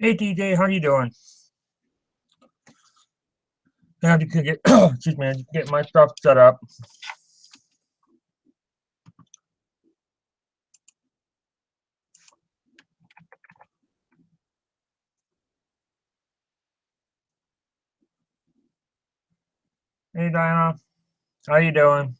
Hey DJ, how you doing? I have to get excuse me, I have to get my stuff set up. Hey Diana, how you doing?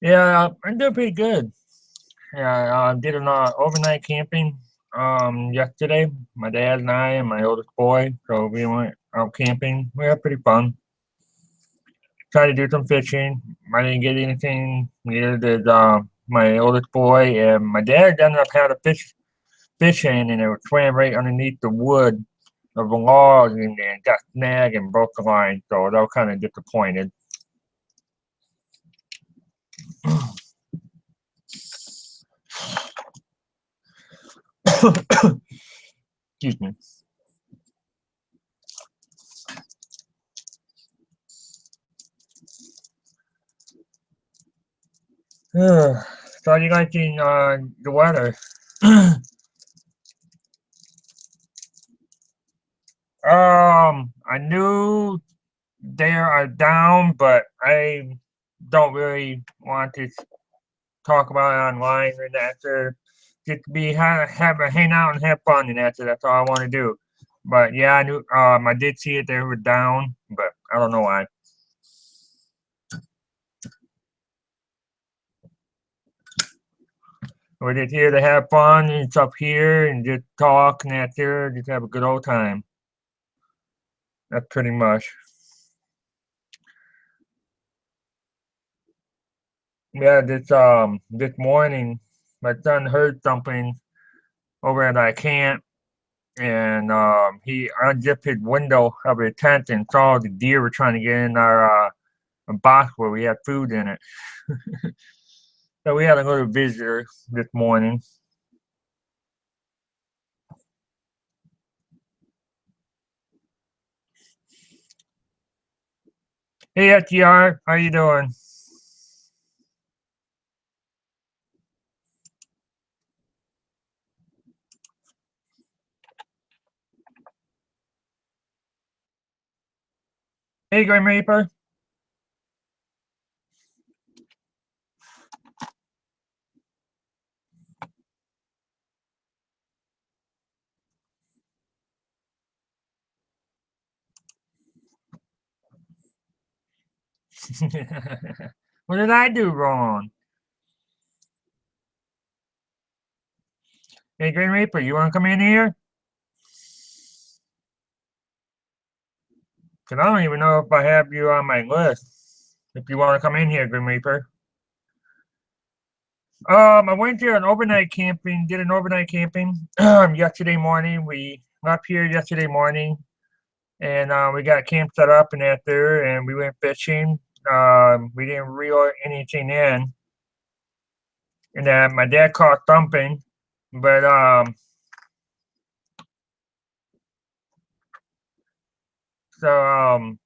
Yeah, I'm doing pretty good. Yeah, I did an overnight camping yesterday. My dad and I and my oldest boy, so we went out camping. We had pretty fun. Tried to do some fishing. I didn't get anything. Neither did my oldest boy, and my dad ended up having a fishing, and it swam right underneath the wood of the log and got snagged and broke the line. So that was kind of disappointed. Excuse me. So how you liking the weather? I knew they are down, but I don't really want to talk about it online and after just be have a hang out and have fun and that's all I want to do. But yeah, I knew I did see it they were down, but I don't know why. We're just here to have fun and it's up here and just talk and that's here, just have a good old time. That's pretty much. Yeah, this morning my son heard something over at our camp and he unzipped his window of his tent and saw the deer were trying to get in our box where we had food in it. So we had a little visitor this morning. Hey FGR, how you doing? Hey Grim Reaper. What did I do wrong? Hey Grim Reaper, you wanna come in here? Cause I don't even know if I have you on my list. If you wanna come in here, Grim Reaper. I went to an overnight camping, did an overnight camping yesterday morning. We left here yesterday morning and we got camp set up and out there and we went fishing. We didn't reel anything in. And then my dad caught something, but so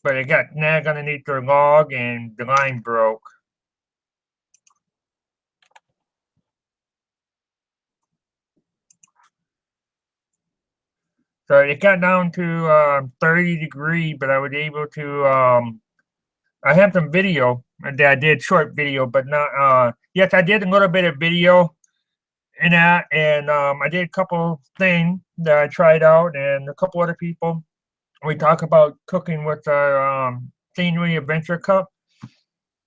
but it got snagged underneath the log and the line broke. So it got down to 30 degrees, but I was able to I have some video that I did short video, but not yes, I did a little bit of video in that and I did a couple things that I tried out and a couple other people. We talk about cooking with our Scenery Adventure Cup.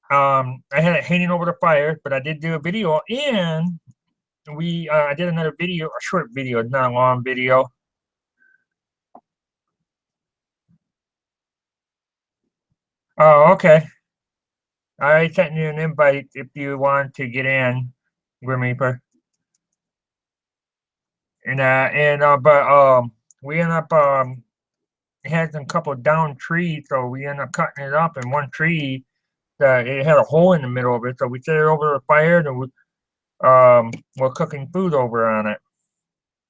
I had it hanging over the fire, but I did do a video and we I did another video, a short video, not a long video. Oh, okay. I sent you an invite if you want to get in, Grim Reaper. But we ended up it had some couple down trees, so we ended up cutting it up. And one tree that it had a hole in the middle of it, so we set it over the fire and we're cooking food over on it.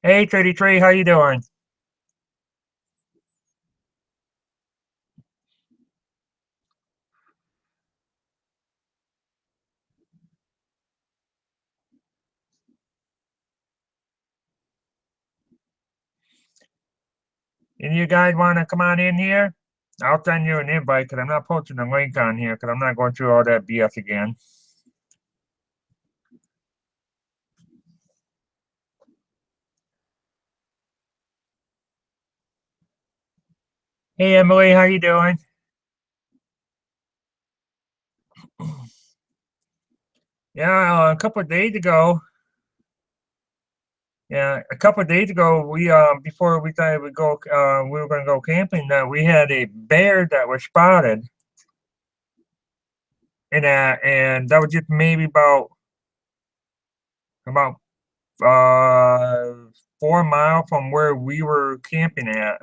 Hey, 33, how you doing? Any of you guys want to come on in here? I'll send you an invite because I'm not posting the link on here because I'm not going through all that BS again. Hey, Emily, how you doing? Yeah, a couple of days ago. Yeah, a couple of days ago, we before we thought we'd go, we were going to go camping. We had a bear that was spotted, and that was just maybe about 4 miles from where we were camping at.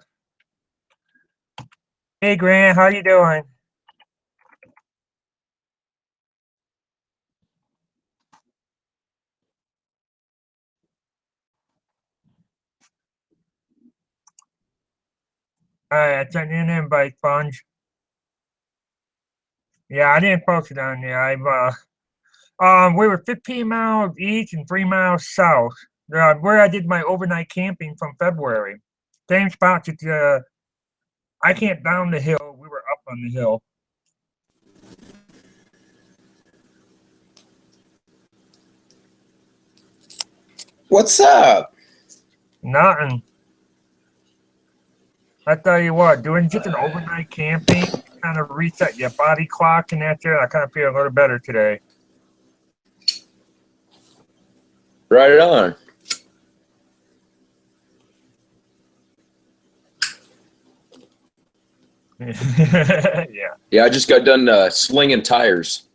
Hey, Grant, how you doing? All right, I sent you an invite, Sponge. Yeah, I didn't post it on there. We were 15 miles east and 3 miles south, where I did my overnight camping from February. Same spot. I camped down the hill. We were up on the hill. What's up? Nothing. I tell you what, doing just an overnight camping kind of reset your body clock and that there. I kind of feel a little better today. Right on. Yeah. Yeah, I just got done slinging tires.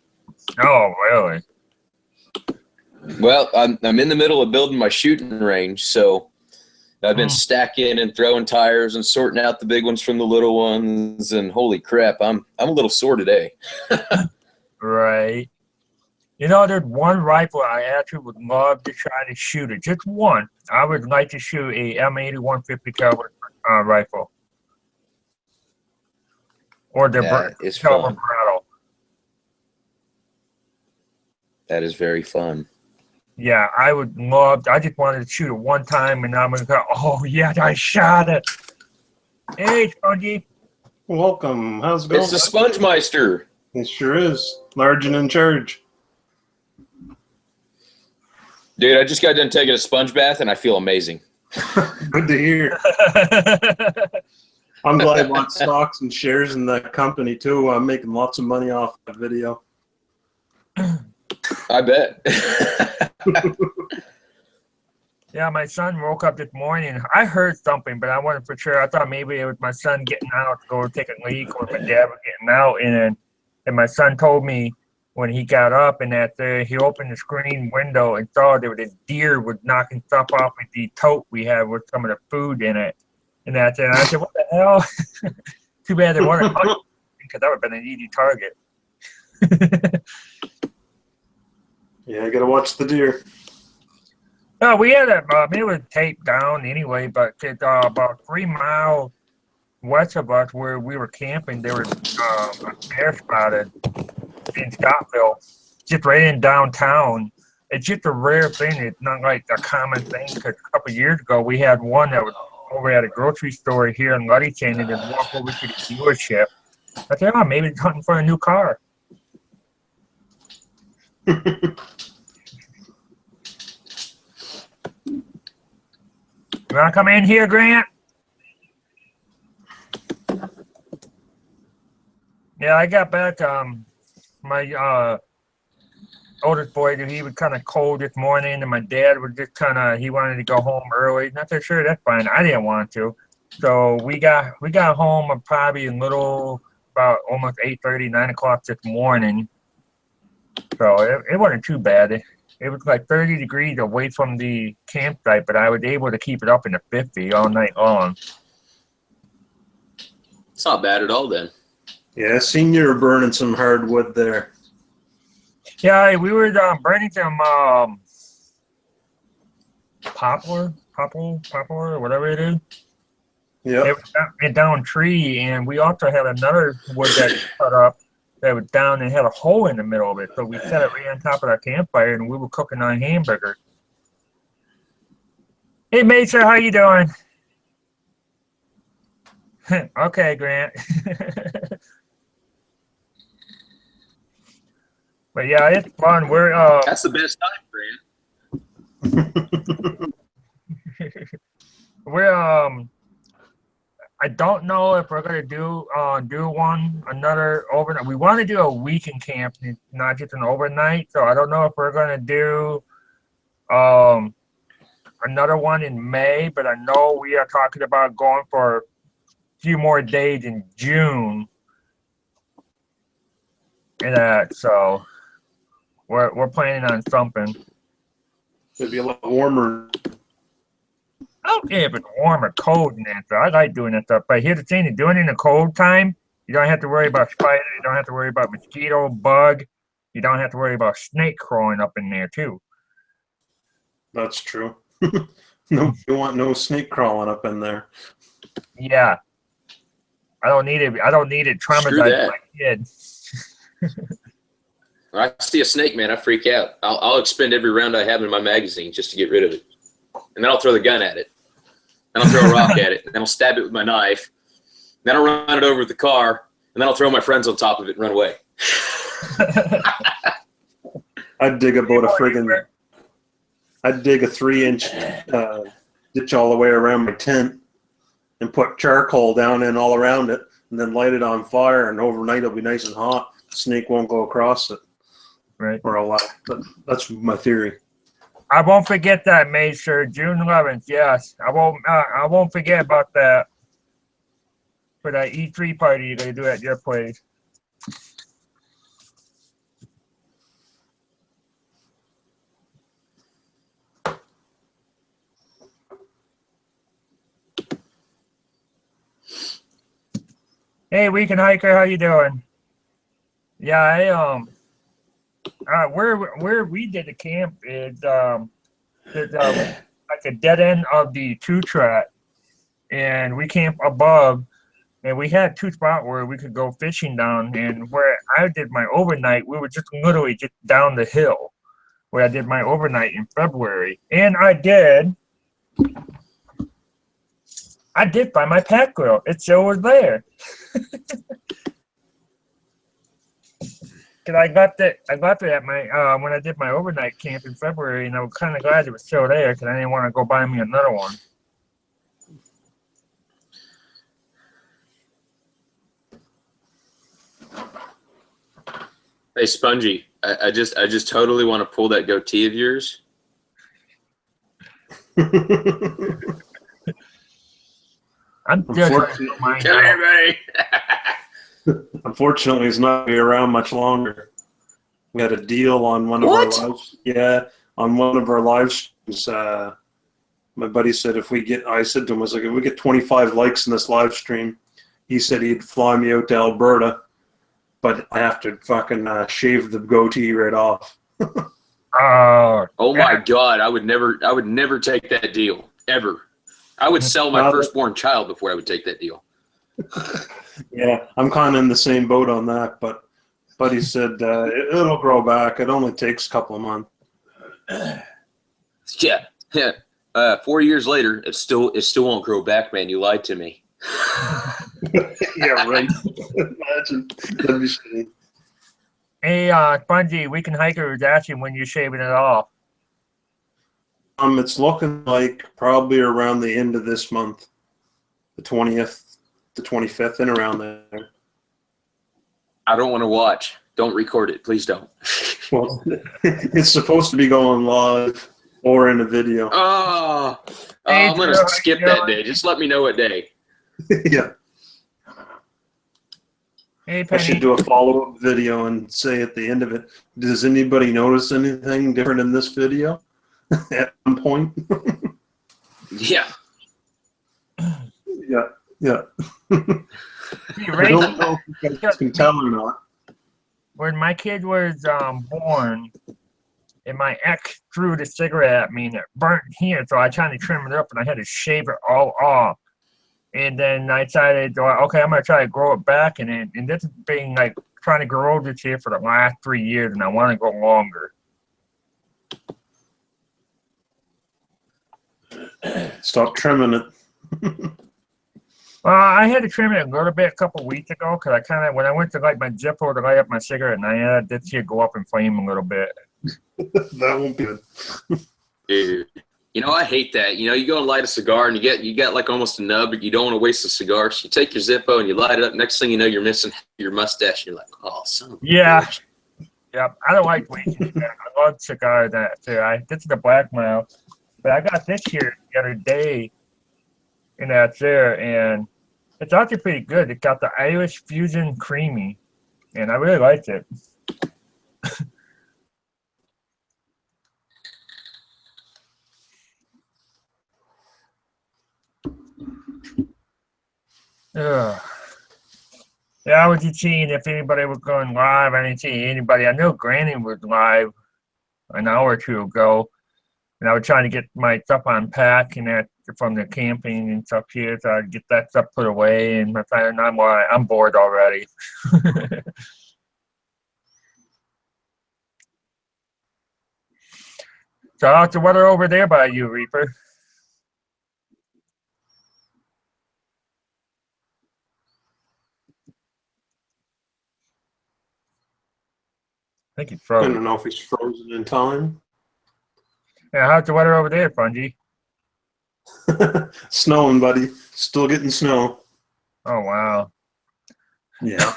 Oh, really? Well, I'm in the middle of building my shooting range, so I've been stacking and throwing tires and sorting out the big ones from the little ones. And holy crap, I'm a little sore today. Right. You know, there's one rifle I actually would love to try to shoot it. Just one. I would like to shoot a M80-150 caliber rifle. Or the That is caliber fun. Brattle. That is very fun. Yeah, I just wanted to shoot it one time and I'm going to go, oh, yeah, I shot it. Hey, Spongy. Welcome. How's it going? It's the Sponge Meister. It sure is. Large and in charge. Dude, I just got done taking a sponge bath and I feel amazing. Good to hear. I'm glad I bought stocks and shares in that company too. I'm making lots of money off that video. I bet. Yeah, my son woke up this morning. I heard something, but I wasn't for sure. I thought maybe it was my son getting out to go take a leak or my dad was getting out. And my son told me when he got up and that he opened the screen window and saw there was a deer was knocking stuff off with the tote we had with some of the food in it. And I said, what the hell? Too bad they weren't because that would have been an easy target. Yeah, I gotta watch the deer. No, we had it was taped down anyway, but it's about 3 miles west of us where we were camping, there was a bear spotted in Scottville, just right in downtown. It's just a rare thing. It's not like a common thing because a couple of years ago we had one that was over at a grocery store here in Ludington and then walked over to the dealership. I said, oh, maybe it's hunting for a new car. You want to come in here, Grant? Yeah, I got back. My oldest boy, he was kind of cold this morning, and my dad was just he wanted to go home early. Not so sure, that's fine. I didn't want to, so we got home probably about almost 8:30, 9 o'clock this morning. So it wasn't too bad. It was like 30 degrees away from the campsite, but I was able to keep it up in the 50 all night long. It's not bad at all then. Yeah, I seen you were burning some hardwood there. Yeah, we were burning some poplar, or whatever it is. Yeah. It was a down tree, and we also had another wood that cut up that was down and had a hole in the middle of it. So we set it right on top of our campfire, and we were cooking on hamburgers. Hey, Mesa, how you doing? Okay, Grant. But yeah, it's fun. That's the best time, Grant. we're I don't know if we're gonna do another overnight. We want to do a weekend camp, not just an overnight. So I don't know if we're gonna do um another one in May, but I know we are talking about going for a few more days in June. And so we're planning on something. It'd be a lot warmer. I don't care if it's warm or cold and that. So I like doing that stuff. But here's the thing: doing it in the cold time, you don't have to worry about spider. You don't have to worry about mosquito, bug. You don't have to worry about snake crawling up in there too. That's true. No, you want no snake crawling up in there. Yeah, I don't need it. I don't need it traumatizing my kid. When I see a snake, man, I freak out. I'll expend every round I have in my magazine just to get rid of it. And then I'll throw the gun at it. And I'll throw a rock at it. And then I'll stab it with my knife. And then I'll run it over with the car. And then I'll throw my friends on top of it and run away. I'd dig about a friggin' I'd dig a 3-inch ditch all the way around my tent and put charcoal down in all around it and then light it on fire, and overnight it'll be nice and hot. The snake won't go across it. Right. Or a lot. But that's my theory. I won't forget that, May, sir. June 11th. Yes, I won't forget about that for that E3 party you're gonna do at your place. Hey, Weekend Hiker, how you doing? Yeah, where we did the camp is there's like a dead end of the 2-track, and we camp above, and we had 2 spots where we could go fishing down, and where I did my overnight, we were just literally just down the hill where I did my overnight in February, and I did find my pack grill. It still was there. Cause I got it at my when I did my overnight camp in February, and I was kind of glad it was still there because I didn't want to go buy me another one. Hey, Spongy, I just totally want to pull that goatee of yours. I'm just Come here, buddy. Unfortunately, it's not going to be around much longer. We had a deal on one of our lives. Yeah, on one of our live streams. My buddy said I said to him, if we get 25 likes in this live stream, he said he'd fly me out to Alberta, but I have to fucking shave the goatee right off. Oh my God, I would never take that deal ever. I would sell my firstborn child before I would take that deal. Yeah, I'm kind of in the same boat on that, but he said it'll grow back. It only takes a couple of months. Yeah. 4 years later, it still won't grow back, man. You lied to me. Yeah, right. Imagine. That'd be shitty. Hey, Spongy, Weekend Hiker was asking when you're shaving it off. It's looking like probably around the end of this month, the 20th, the 25th, and around there. I don't want to watch. Don't record it. Please don't. Well, it's supposed to be going live or in a video. I'm going to skip that day. Just let me know what day. Yeah. Hey, Penny. I should do a follow-up video and say at the end of it, does anybody notice anything different in this video at one point? Yeah. Yeah. I don't know if you guys can tell or not. When my kid was born, and my ex threw the cigarette at me and it burnt here, so I tried to trim it up and I had to shave it all off. And then I decided, okay, I'm gonna try to grow it back, and this has been like trying to grow this here for the last 3 years, and I want to go longer. Stop trimming it. I had to trim it a little bit a couple weeks ago because I kind of, when I went to light my Zippo to light up my cigarette, and I had this here go up in flame a little bit. That won't be good. Dude, you know, I hate that. You know, you go and light a cigar and you got like almost a nub, but you don't want to waste the cigar. So you take your Zippo and you light it up. Next thing you know, you're missing your mustache. You're like, oh, son of a bitch. Yep. I don't like wasting that. I love cigars that too. This is the blackmail, but I got this here the other day, and that's there, and it's actually pretty good. It got the Irish Fusion Creamy, and I really liked it. Ugh. Yeah, I was just seeing if anybody was going live. I didn't see anybody. I know Granny was live an hour or two ago, and I was trying to get my stuff unpacked and that from the camping and stuff here, so I'd get that stuff put away. And I'm bored already. So how's the weather over there by you, Reaper? I think he's I frozen. don't know if he's frozen in time. Yeah, how's the weather over there, Fungi? Snowing, buddy. Still getting snow. Oh, wow. Yeah.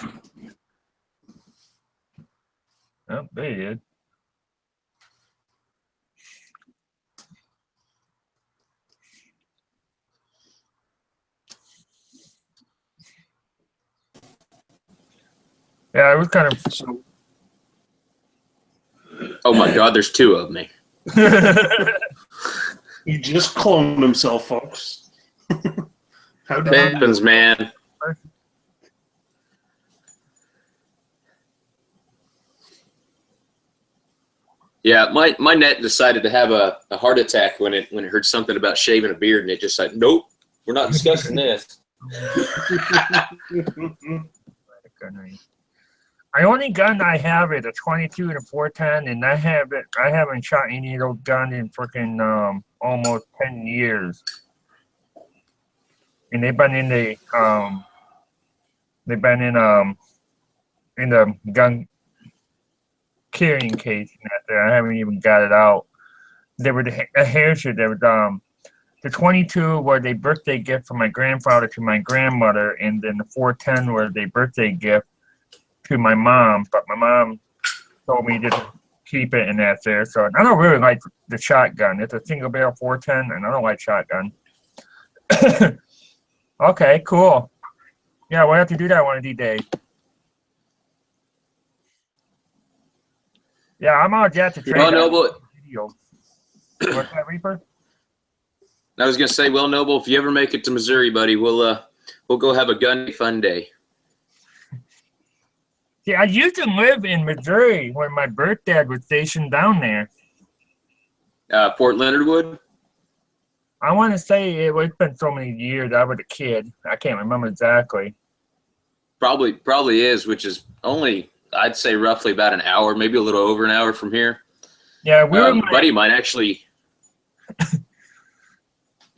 Oh, there he is. Yeah, it was kind of. Oh my God, there's two of me. He just cloned himself, folks. How did It happens, man. Yeah, my net decided to have a heart attack when it heard something about shaving a beard, and it just like, nope, we're not discussing this. The only gun I have is a 22 and a 410, and I haven't shot any of those guns in freaking almost 10 years. And they've been in the gun carrying case. I haven't even got it out. There were a hairship. There was the 22 was a birthday gift from my grandfather to my grandmother, and then the 410 was a birthday gift to my mom. But my mom told me to keep it, and that's there. So I don't really like the shotgun. It's a single barrel 410, and I don't like shotgun. Okay, cool. Yeah, we'll have to do that one of these days. Yeah, I'm all jet to trade. Well, Noble. Video. What's that, Reaper? I was gonna say, well, Noble, if you ever make it to Missouri, buddy, we'll go have a gun fun day. Yeah, I used to live in Missouri when my birth dad was stationed down there. Fort Leonard Wood. I want to say it's been so many years. I was a kid. I can't remember exactly. Probably is, which is only, I'd say, roughly about an hour, maybe a little over an hour from here. Yeah, we were. A buddy of mine actually.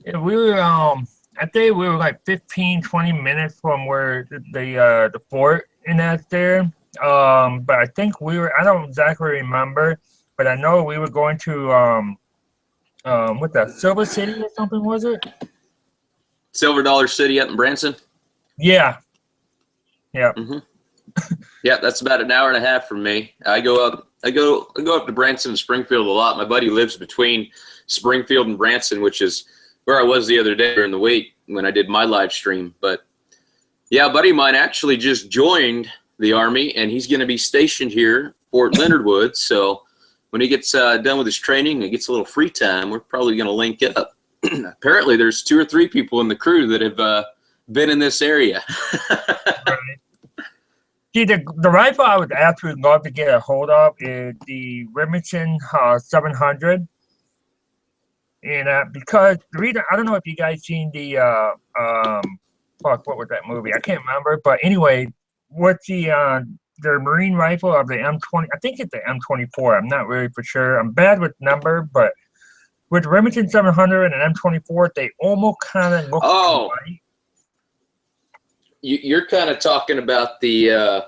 Yeah, we were. I think we were like 15, 20 minutes from where the fort and that's there. But I think we were. I don't exactly remember, but I know we were going to what the Silver City or something, was it? Silver Dollar City up in Branson. Yeah. Yeah. Mm-hmm. Yeah, that's about an hour and a half from me. I go up to Branson and Springfield a lot. My buddy lives between Springfield and Branson, which is where I was the other day during the week when I did my live stream. But yeah, a buddy of mine actually just joined the Army, and he's going to be stationed here, Fort Leonard Wood. So when he gets done with his training and gets a little free time, we're probably going to link up. Apparently, there's 2 or 3 people in the crew that have been in this area. See, the rifle I would absolutely love to get a hold of is the Remington 700. And because the reason, I don't know if you guys seen the what was that movie? I can't remember. But anyway, what's the Marine rifle of the M20? I think it's the M24. I'm not really for sure. I'm bad with number, but with Remington 700 and M24, they almost kind of look alike. you're kind of talking about the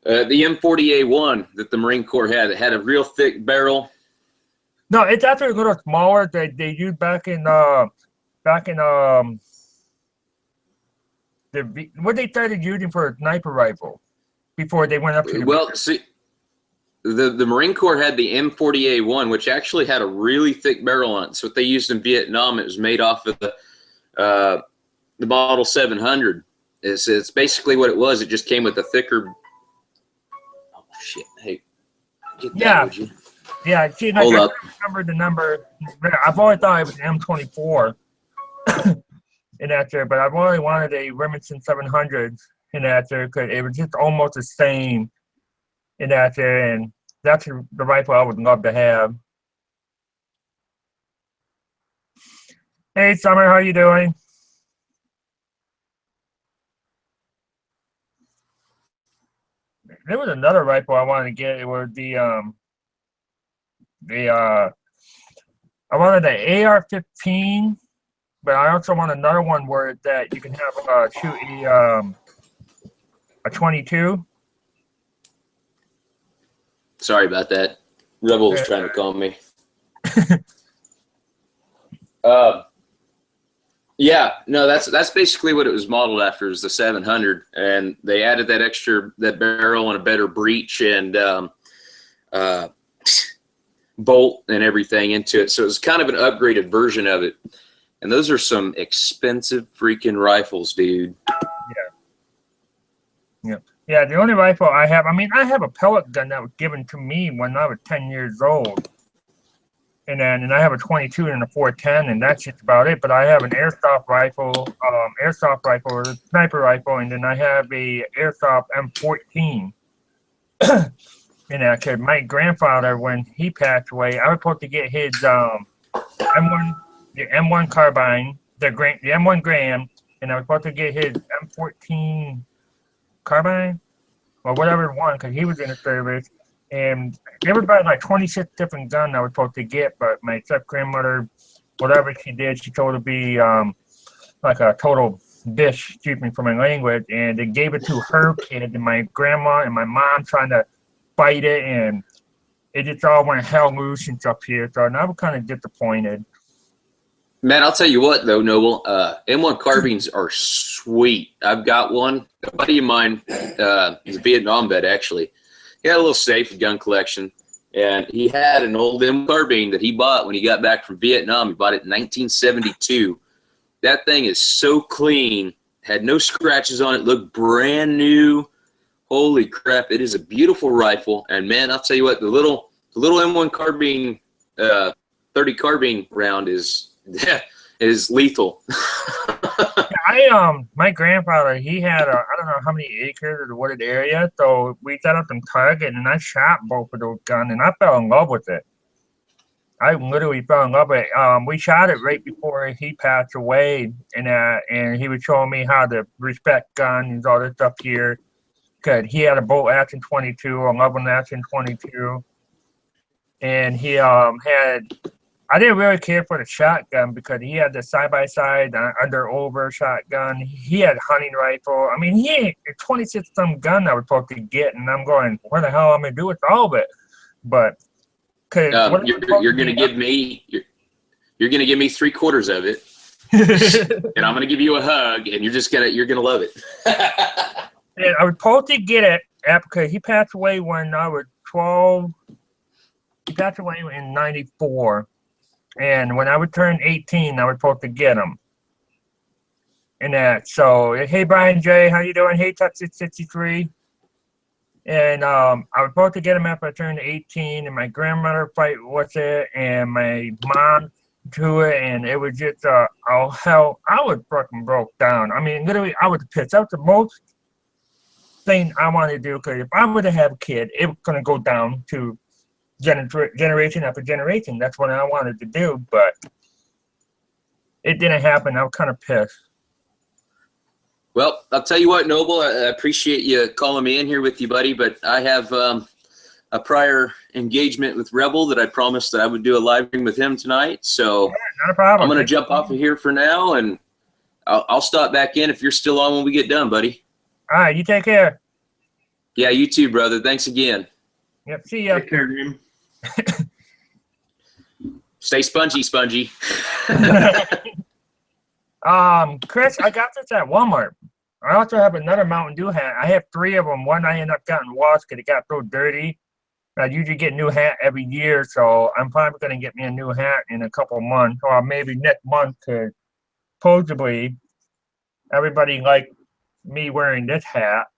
M40A1 that the Marine Corps had. It had a real thick barrel. No, it's actually a little smaller that they used back in what they started using for a sniper rifle before they went up to the Well, see, the Marine Corps had the M40A1, which actually had a really thick barrel on it. So what they used in Vietnam, it was made off of the Model 700. It's basically what it was. It just came with a thicker. Oh shit! Hey, get that, would you? Yeah, see, like, Hold I up. remember the number. I've always thought it was an M24 in that there, but I've only wanted a Remington 700 in that there because it was just almost the same in that there, and that's the rifle I would love to have. Hey, Summer, how you doing? There was another rifle I wanted to get. It was I wanted the AR-15, but I also want another one where that you can have shoot a 22. Sorry about that. Rebel was trying to call me. Yeah, no, that's basically what it was modeled after, is the 700, and they added that barrel and a better breech and bolt and everything into it. So it was kind of an upgraded version of it. And those are some expensive freaking rifles, dude. Yeah, the only rifle I have, I mean, I have a pellet gun that was given to me when I was 10 years old. And I have a 22 and a 410, and that's just about it. But I have an airsoft rifle, or a sniper rifle, and then I have a airsoft M14. And my grandfather, when he passed away, I was supposed to get his M1 carbine, the M1 Graham, and I was supposed to get his M14 carbine or whatever one, because he was in the service. And there was about like 26 different guns I was supposed to get, but my step grandmother, whatever she did, she told to be like a total bitch, excuse me for my language, and they gave it to her kid, and my grandma and my mom trying to fight it, and it just all went hell loose and up here. So I was kind of disappointed. Man, I'll tell you what, though, Noble, M1 carbines are sweet. I've got one. A buddy of mine, he's a Vietnam vet, actually. He had a little safe gun collection, and he had an old M carbine that he bought when he got back from Vietnam. He bought it in 1972. That thing is so clean, had no scratches on it, looked brand new. Holy crap, it is a beautiful rifle. And man, I'll tell you what, the little M1 carbine, 30 carbine round is lethal. My grandfather, he had I don't know how many acres or the wooded area, so we set up in Target, and I shot both of those guns, and I fell in love with it. I literally fell in love with it. We shot it right before he passed away, and he was showing me how to respect guns, all this stuff here, because he had a bolt action 22, a level action 22, and he had. I didn't really care for the shotgun because he had the side-by-side under-over shotgun. He had hunting rifle. I mean, he ain't a 26-some gun I was supposed to get, and I'm going, what the hell am I going to do with all of it? But you're going to give me you're going to give me 3/4 of it, and I'm going to give you a hug, and you're going to love it. And I was supposed to get it because he passed away when I was 12. He passed away in 94. And when I would turn 18, I was supposed to get him. And so, hey, Brian J., how you doing? Hey, Tuxit63. And I was supposed to get him after I turned 18, and my grandmother fight with it, and my mom to it, and it was just, oh, hell, I was fucking broke down. I mean, literally, I was pissed. That was the most thing I wanted to do, because if I were to have a kid, it was going to go down to generation after generation. That's what I wanted to do, but it didn't happen. I was kind of pissed. Well, I'll tell you what, Noble, I appreciate you calling me in here with you, buddy, but I have a prior engagement with Rebel that I promised that I would do a live stream with him tonight, so yeah, not a problem. I'm going to jump off of here for now, and I'll stop back in if you're still on when we get done, buddy. All right, you take care. Yeah, you too, brother. Thanks again. Yep, see ya. Take care, Jim. Stay spongy. Chris, I got this at Walmart. I also have another Mountain Dew hat. I have 3 of them. One I ended up getting washed because it got so dirty. I usually get a new hat every year, so I'm probably going to get me a new hat in a couple months, or maybe next month, because supposedly everybody liked me wearing this hat.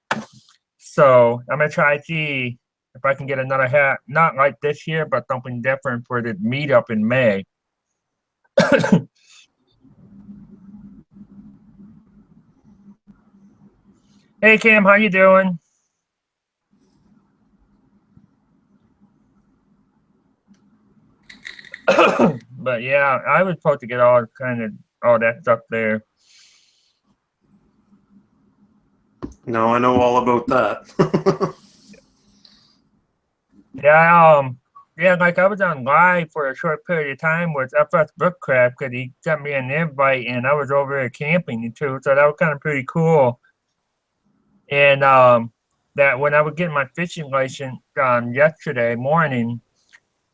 So I'm going to try to see if I can get another hat, not like this year, but something different for the meetup in May. Hey, Cam, how you doing? But yeah, I was supposed to get all that stuff there. No, I know all about that. Yeah, like I was on live for a short period of time with FS Bookcraft because he sent me an invite and I was over there camping too, so that was kind of pretty cool. And that when I was getting my fishing license yesterday morning,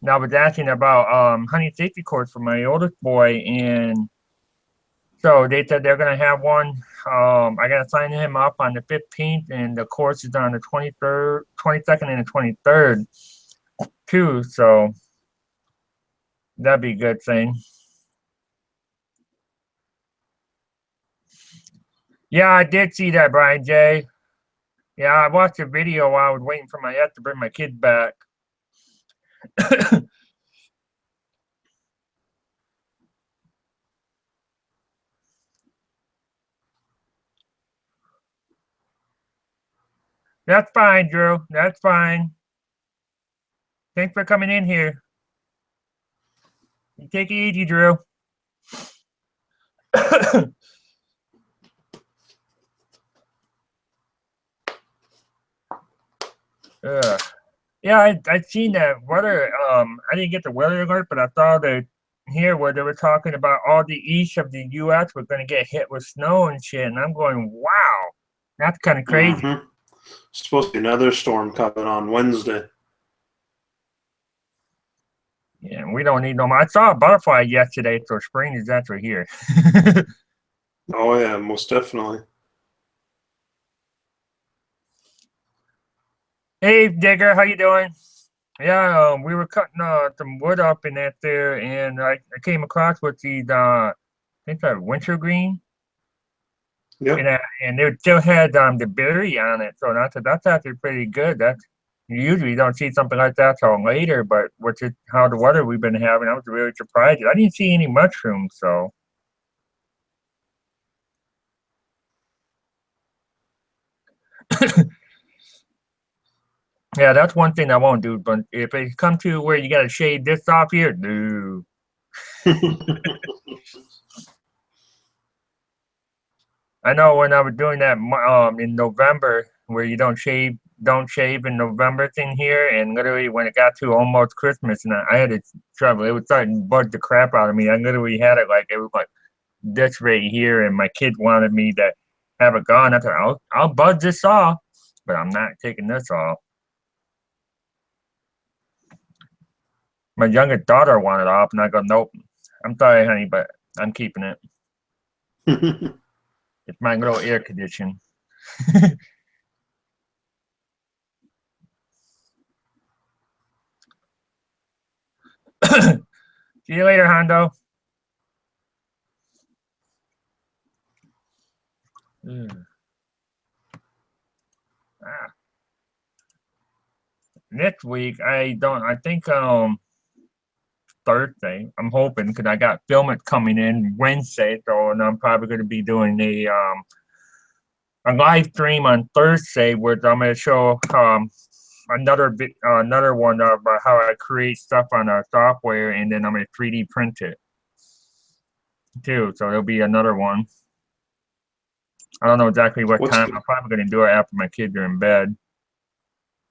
and I was asking about hunting safety course for my oldest boy, and so they said they're gonna have one. I gotta sign him up on the 15th, and the course is on the 23rd, 22nd, and the 23rd too. So that'd be a good thing. Yeah, I did see that, Brian J. Yeah, I watched the video while I was waiting for my aunt to bring my kids back. That's fine, Drew. That's fine. Thanks for coming in here. You take it easy, Drew. Yeah, I seen that weather. I didn't get the weather alert, but I saw that here where they were talking about all the east of the U.S. were going to get hit with snow and shit, and I'm going, wow, that's kind of crazy. Mm-hmm. Supposed to be another storm coming on Wednesday. Yeah, we don't need no more. I saw a butterfly yesterday, so spring is actually here. Oh yeah, most definitely. Hey, Digger, how you doing? Yeah, we were cutting some wood up in that there, and I came across with these, I think they're wintergreen. Yep. And they still had the berry on it, so that's actually pretty good. That's you usually don't see something like that till later, but with it, how the weather we've been having, I was really surprised. I didn't see any mushrooms, so yeah, that's one thing I won't do. But if it come to where you got to shave this off here, no. I know when I was doing that in November, where you don't shave in November thing here, and literally when it got to almost Christmas, and I had trouble. It was starting to bug the crap out of me. I literally had it like this right here, and my kid wanted me to have it gone. I thought I'll buzz this off, but I'm not taking this off. My youngest daughter wanted it off, and I go, nope. I'm sorry, honey, but I'm keeping it. It's my little air condition. See you later, Hondo. Next week, I think Thursday. I'm hoping because I got filming coming in Wednesday, so and I'm probably going to be doing a live stream on Thursday where I'm going to show another one about how I create stuff on our software, and then I'm going to 3D print it too. So there'll be another one. I don't know exactly what time. I'm probably going to do it after my kids are in bed.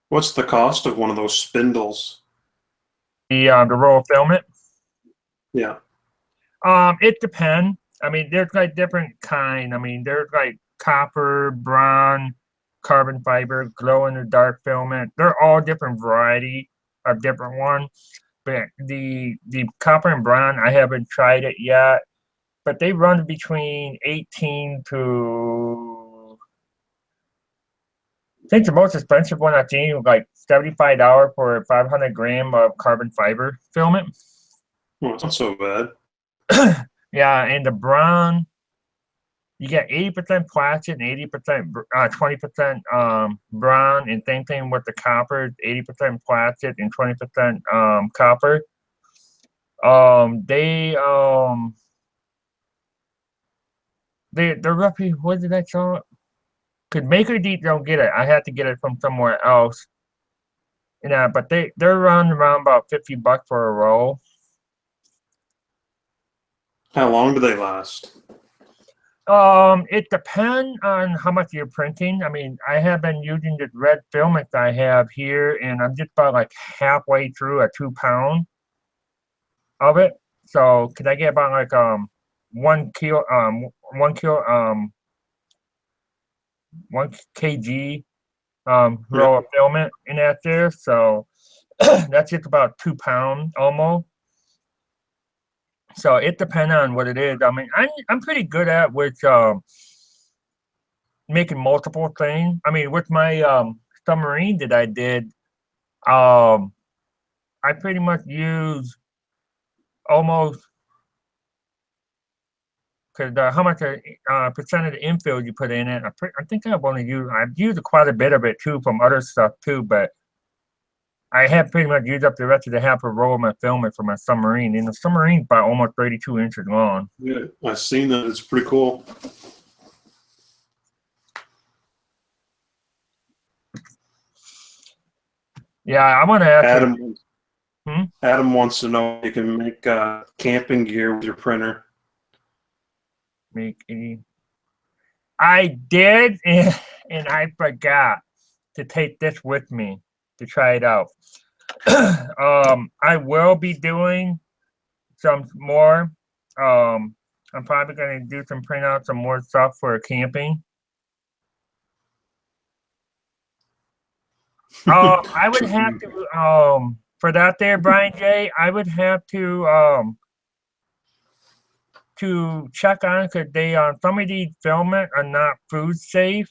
What's the cost of one of those spindles? The roll filament. Yeah. It depends. I mean, there's like different kind. I mean, there's like copper, bronze, carbon fiber, glow in the dark filament. They're all different variety of different ones. But the copper and bronze, I haven't tried it yet. But they run between 18 to, I think the most expensive one I've seen was like $75 for 500 gram of carbon fiber filament. Well, it's not so bad. Yeah, and the bronze, you get 80% plastic and 80%, 20% bronze, and same thing with the copper, 80% plastic and 20% copper. They're roughly, what did I tell it? Cause Maker Deep don't get it. I had to get it from somewhere else. Yeah, but they're around about $50 for a roll. How long do they last? It depends on how much you're printing. I mean, I have been using this red filament I have here, and I'm just about like halfway through a 2 pound of it. So could I get about like 1 kilo 1 kg roll of filament in that there. So that's just about 2 pounds almost. So it depends on what it is. I mean, I'm pretty good at with making multiple things. I mean, with my submarine that I did, I pretty much use almost, because how much percent of the infill you put in it. I think I've used quite a bit of it too from other stuff too, but I have pretty much used up the rest of the half a roll of my filament for my submarine. And the submarine's about almost 32 inches long. Yeah, I've seen that. It's pretty cool. Yeah, I want to actually. Adam wants to know if you can make camping gear with your printer. I did, and I forgot to take this with me to try it out. I will be doing some more. I'm probably going to do some print out some more stuff for camping. I would have to for that there, Brian J. I would have to check on because they some of these filament are not food safe,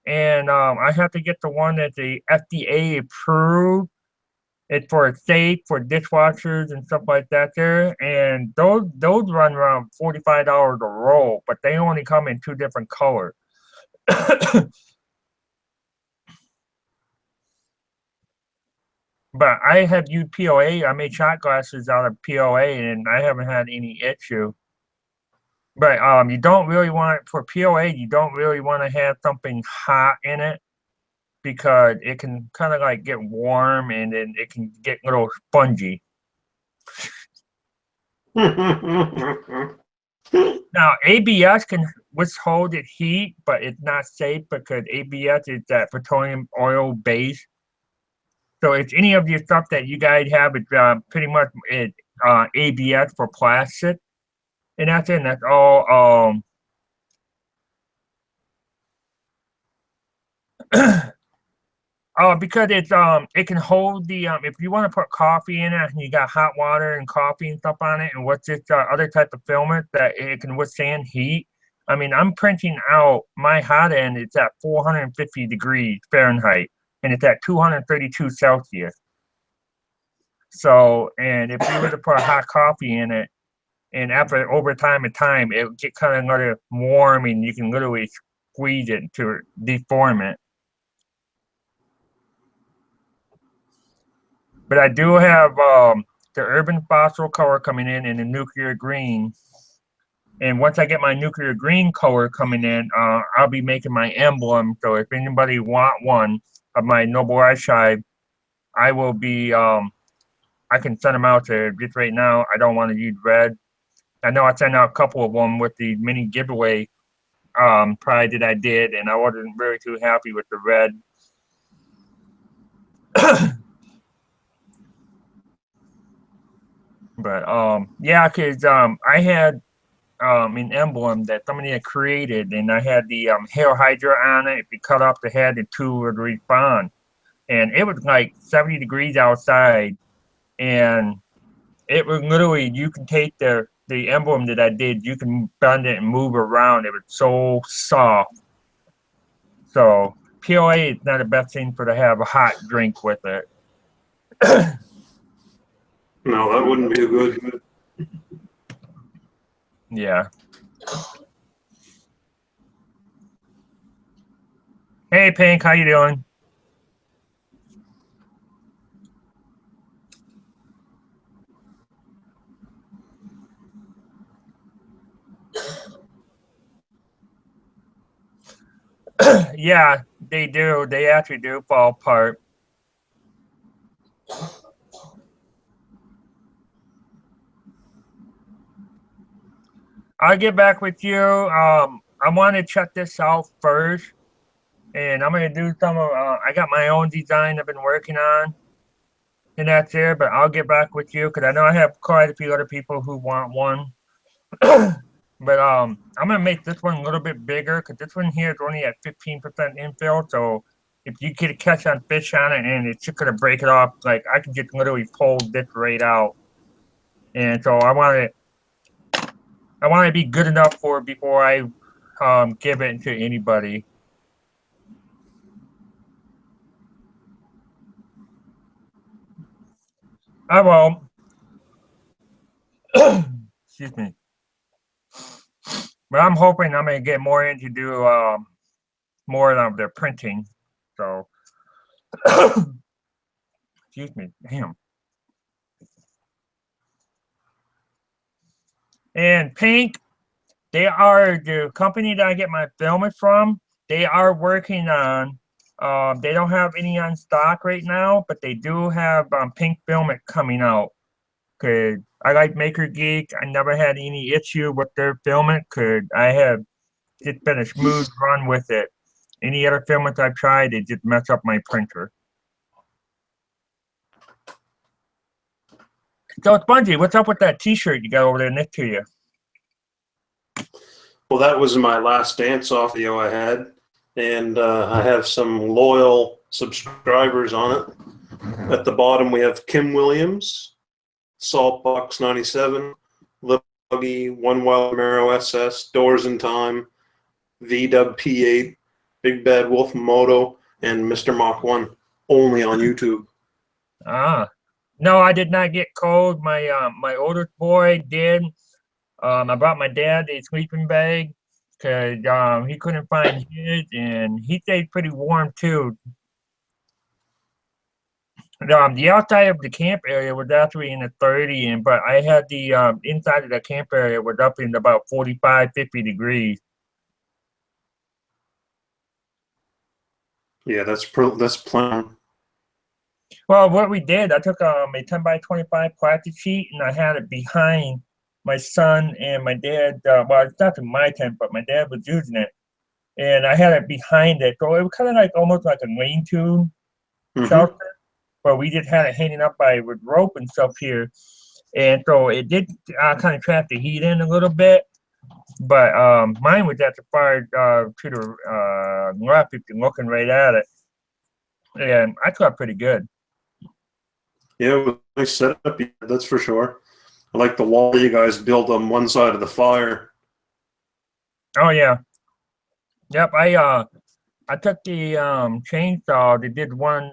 and I have to get the one that the FDA approved. It's for safe for dishwashers and stuff like that there, and those run around $45 a roll, but they only come in 2 different colors. But I have used POA. I made shot glasses out of POA, and I haven't had any issue. But you don't really want for POA. You don't really want to have something hot in it because it can kind of like get warm, and then it can get a little spongy. Now ABS can withhold the heat, but it's not safe because ABS is that petroleum oil base. So it's any of your stuff that you guys have, it's pretty much ABS for plastic, and that's it. And that's all. Because it's it can hold the if you want to put coffee in it and you got hot water and coffee and stuff on it, and what's this other type of filament that it can withstand heat. I mean, I'm printing out my hot end. It's at 450 degrees Fahrenheit, and it's at 232 Celsius. So, and if you were to put hot coffee in it, and after over time and time, it'll get kind of another warm, and you can literally squeeze it to deform it. But I do have the urban fossil color coming in the nuclear green. And once I get my nuclear green color coming in, I'll be making my emblem. So if anybody want one of my Noble Archive, I will be, I can send them out to just right now. I don't want to use red. I know I sent out a couple of them with the mini giveaway prize that I did, and I wasn't really too happy with the red. But yeah, because I had an emblem that somebody had created, and I had the hair hydra on it. If you cut off the head, the two would respawn, and it was like 70 degrees outside, and it was literally, you can take the emblem that I did, you can bend it and move around. It was so soft. So POA is not the best thing for to have a hot drink with it. No, that wouldn't be too good. Yeah. Hey, Pink, how you doing? Yeah, they do. They actually do fall apart. I'll get back with you. I want to check this out first, and I'm gonna do some of. I got my own design I've been working on, and that's there. But I'll get back with you because I know I have quite a few other people who want one. But I'm gonna make this one a little bit bigger because this one here is only at 15% infill. So if you get a catch on fish on it and it's just gonna break it off, like I can just literally pull this right out. And so I want to be good enough for it before I give it to anybody. I won't. Excuse me. But I'm hoping I'm gonna get more into do more of the printing. So excuse me. Damn. And Pink, they are the company that I get my filament from. They are working on. They don't have any on stock right now, but they do have pink filament coming out. Cause I like Maker Geek. I never had any issue with their filament. Cause I have just been a smooth run with it. Any other filament I've tried, it just mess up my printer. So Spongy, what's up with that T-shirt you got over there next to you? Well, that was my last dance-off video I had, and I have some loyal subscribers on it. At the bottom, we have Kim Williams, Saltbox 97, Little Buggy, One Wild Marrow SS, Doors in Time, VW P8, Big Bad Wolf Moto, and Mr. Mach 1, only on YouTube. Ah, no, I did not get cold. My oldest boy did. I brought my dad a sleeping bag because he couldn't find his, and he stayed pretty warm too. The outside of the camp area was actually in the 30, but I had the inside of the camp area was up in about 45, 50 degrees. Yeah, that's plenty. Well, what we did, I took a 10 by 25 plastic sheet and I had it behind my son and my dad. Well, it's not in my tent, but my dad was using it. And I had it behind it. So it was kind of like almost like a lean-to shelter, but we just had it hanging up with rope and stuff here. And so it did kind of trap the heat in a little bit. But mine was at the far to the left if you're looking right at it. And I thought pretty good. Yeah, it was a nice setup, that's for sure. I like the wall you guys built on one side of the fire. Oh yeah. Yep, I took the chainsaw that did one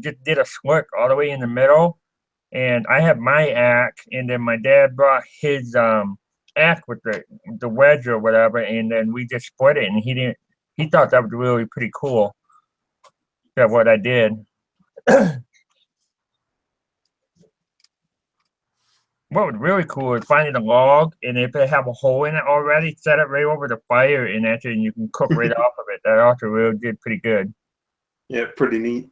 just did a slick all the way in the middle, and I had my axe, and then my dad brought his axe with the wedge or whatever, and then we just split it, and he thought that was really pretty cool. That what I did. What was really cool is finding a log, and if it have a hole in it already, set it right over the fire, and actually you can cook right off of it. That also really did pretty good. Yeah, pretty neat.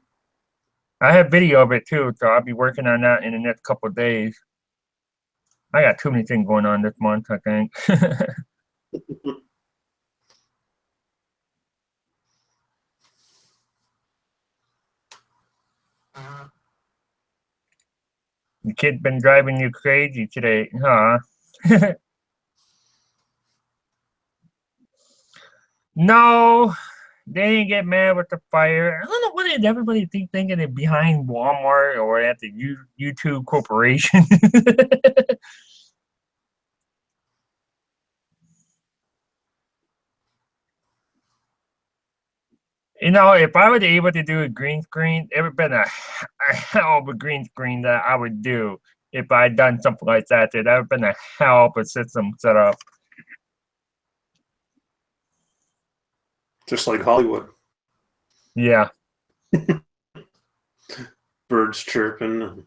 I have video of it too, so I'll be working on that in the next couple of days. I got too many things going on this month, I think. The kid's been driving you crazy today, huh? No, they didn't get mad with the fire. I don't know what did everybody thinking it behind Walmart or at the YouTube Corporation. You know, if I was able to do a green screen, it would have been a hell of a green screen that I would do if I'd done something like that. That would have been a hell of a system set up. Just like Hollywood. Yeah. Birds chirping.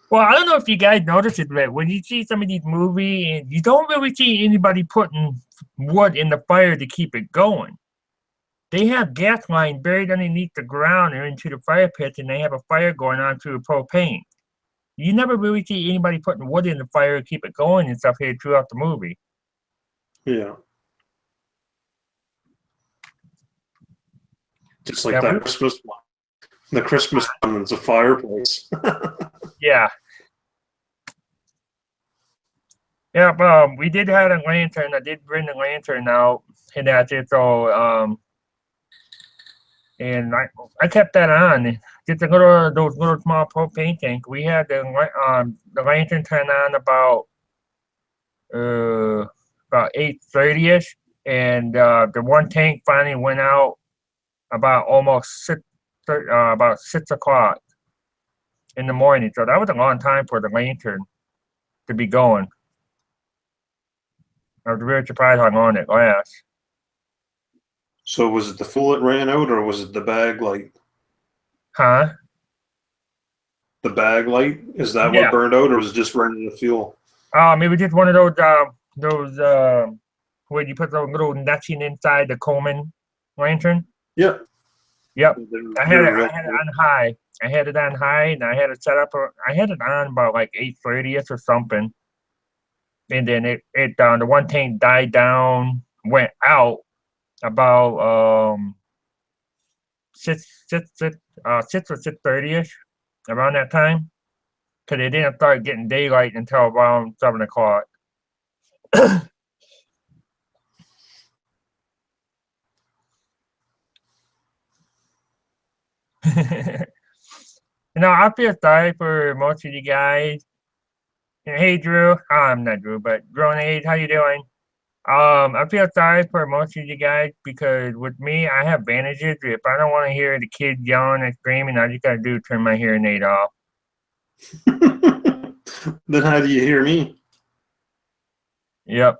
Well, I don't know if you guys noticed it, but when you see some of these movies, you don't really see anybody putting wood in the fire to keep it going. They have gas line buried underneath the ground or into the fire pits, and they have a fire going on through propane. You never really see anybody putting wood in the fire to keep it going and stuff here throughout the movie. Yeah. Just like Yeah, that Christmas one. The Christmas one is a fireplace. Yeah. Yeah, we did have a lantern. I did bring the lantern out, and that's it. So, and I kept that on. Just a little those little small propane tank. We had the lantern turn on about 8:30 ish, and the one tank finally went out about almost about 6 o'clock in the morning. So that was a long time for the lantern to be going. I was really surprised how long it lasts. So was it the fuel that ran out, or was it the bag light? Huh? The bag light, is that Yeah. what burned out, or was it just running the fuel? Maybe just one of those where you put those little netting inside the Coleman lantern. Yep. Yep. I had They're it. real I had it cool. on high. I had it on high, and I had it set up. I had it on about like 8:30 or something, and then the one tank died down, went out about 6 or 6:30 ish, around that time, because it didn't start getting daylight until around 7 o'clock. You know, I feel sorry for most of you guys. Hey, Drew. I'm not Drew, but Grenade, how you doing? I feel sorry for most of you guys because with me, I have bandages. If I don't want to hear the kids yelling and screaming, all I just gotta do is turn my hearing aid off. Then how do you hear me? Yep.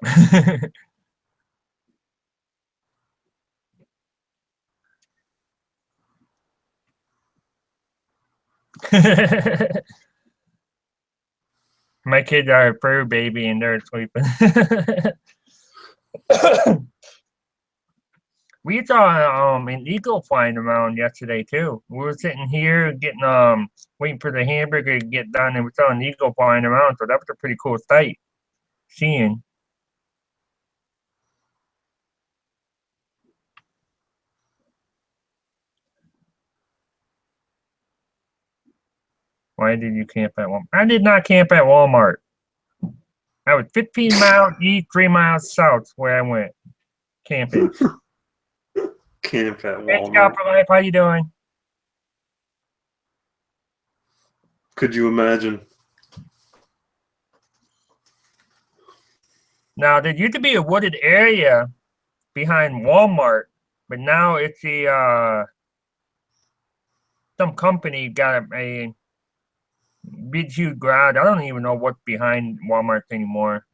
My kids are a fur baby and they're sleeping. We saw an eagle flying around yesterday too. We were sitting here getting waiting for the hamburger to get done, and we saw an eagle flying around. So that was a pretty cool sight seeing. Why did you camp at Walmart? I did not camp at Walmart. I was 15 miles east, 3 miles south where I went camping. Camp at Hey, Scott Walmart. for Life, how you doing? Could you imagine? Now, there used to be a wooded area behind Walmart, but now it's some company got a big huge garage. I don't even know what's behind Walmart anymore.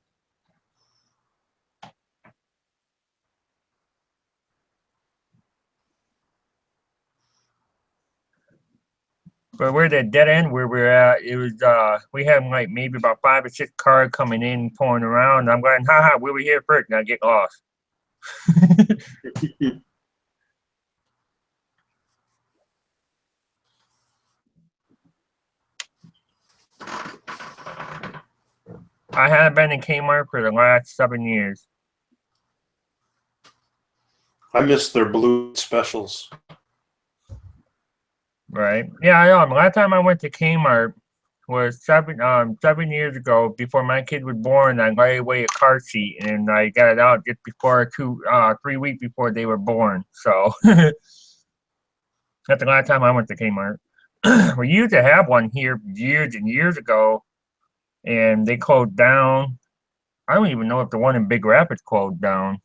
But we're the dead end where we're at. It was we had like maybe about 5 or 6 cars coming in, pulling around. I'm going, haha, we were here first, now get lost. I haven't been in Kmart for the last 7 years. I miss their blue specials. Right? Yeah, I know. Last time I went to Kmart, was 7 years ago. Before my kid was born, I laid away a car seat, and I got it out just before 3 weeks before they were born. So that's the last time I went to Kmart. We used to have one here years and years ago, and they closed down. I don't even know if the one in Big Rapids closed down.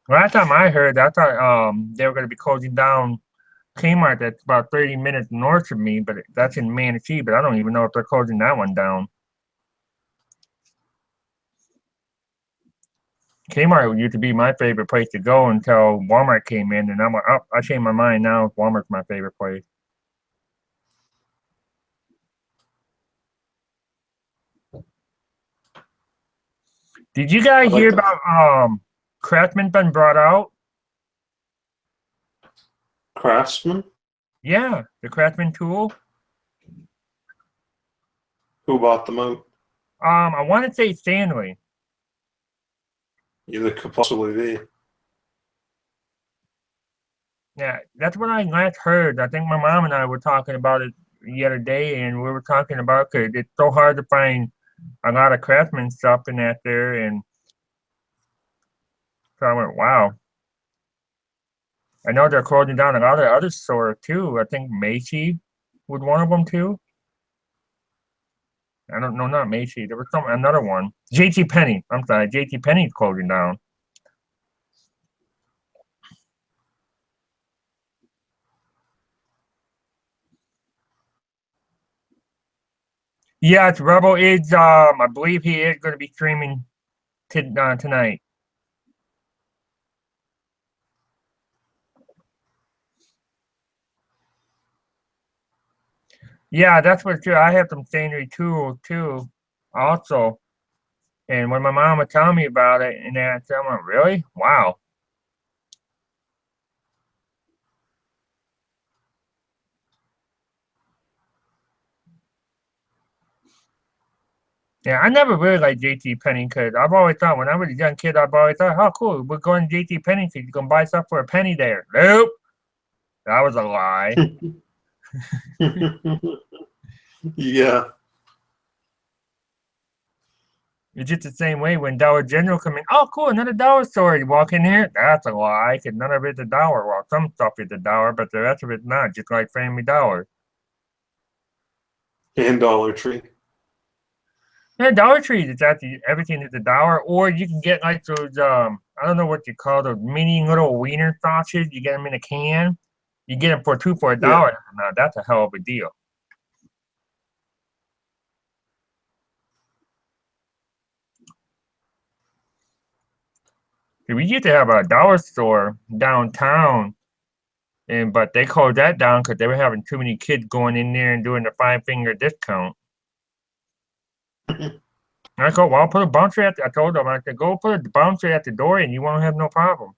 Last time I heard, I thought they were going to be closing down Kmart that's about 30 minutes north of me, but that's in Manatee, but I don't even know if they're closing that one down. Kmart used to be my favorite place to go until Walmart came in, and I'm like, oh, I changed my mind now. Walmart's my favorite place. Did you guys hear about Craftsman been brought out? Craftsman? Yeah, the Craftsman tool. Who bought them out? I want to say Stanley. Either could possibly be. Yeah, that's what I last heard. I think my mom and I were talking about it the other day, and we were talking about because it's so hard to find a lot of Craftsman stuff in that there, and so I went, wow. I know they're closing down a lot of other stores too. I think Macy was one of them too. I don't know, not Macy. There was another one. JT Penney. I'm sorry, JT Penney's closing down. Yes, Rebel is. I believe he is going to be streaming tonight. Yeah, that's what's true. I have some stationery tools too, also. And when my mom was telling me about it, and that, I'm like, really? Wow. Yeah, I never really liked JT Penney because I've always thought when I was a young kid, I've always thought, oh, cool, we're going to JT Penney so you can buy stuff for a penny there. Nope, that was a lie. Yeah. It's just the same way when Dollar General come in. Oh, cool, another dollar store. You walk in here, that's a lie because none of it's a dollar. Well, some stuff is a dollar, but the rest of it's not, just like Family Dollar. And Dollar Tree. Yeah, Dollar Tree is actually everything is a dollar, or you can get like those I don't know what you call those mini little wiener sausages. You get them in a can. You get them for $2 for $1. Yeah. Now that's a hell of a deal. We used to have a dollar store downtown, but they closed that down because they were having too many kids going in there and doing the 5-finger discount. I go, well, I'll put a bouncer at. I told them, I said, go put a bouncer at the door, and you won't have no problem.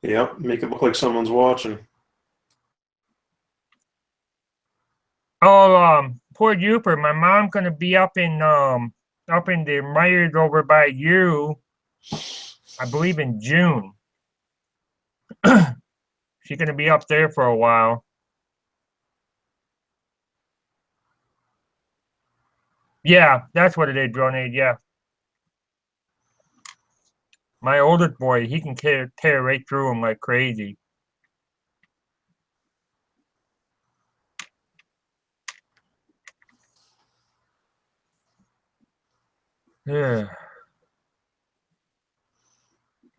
Yep, make it look like someone's watching. Oh, poor Uper. My mom's gonna be up in the Myers over by you, I believe in June. She's gonna be up there for a while. Yeah, that's what it is, Dronade, yeah. My oldest boy, he can tear right through them like crazy. Yeah.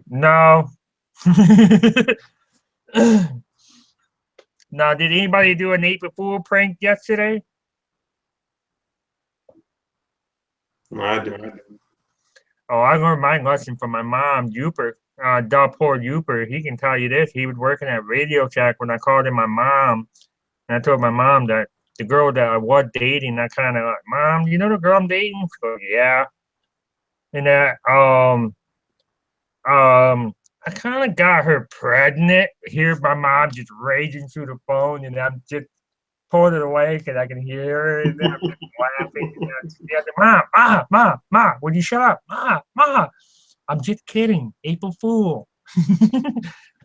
No. Now, did anybody do an April Fool prank yesterday? No, I didn't. Oh, I learned my lesson from my mom, Uper. Poor Uper. He can tell you this. He was working at Radio Shack when I called him my mom. And I told my mom that the girl that I was dating, I kind of like, Mom, you know the girl I'm dating? She goes, yeah. And that, I kind of got her pregnant. Hear my mom just raging through the phone, and I'm just pulled it away because I can hear her, and then I'm just laughing. And she said, Ma, would you shut up? Ma, I'm just kidding. April Fool.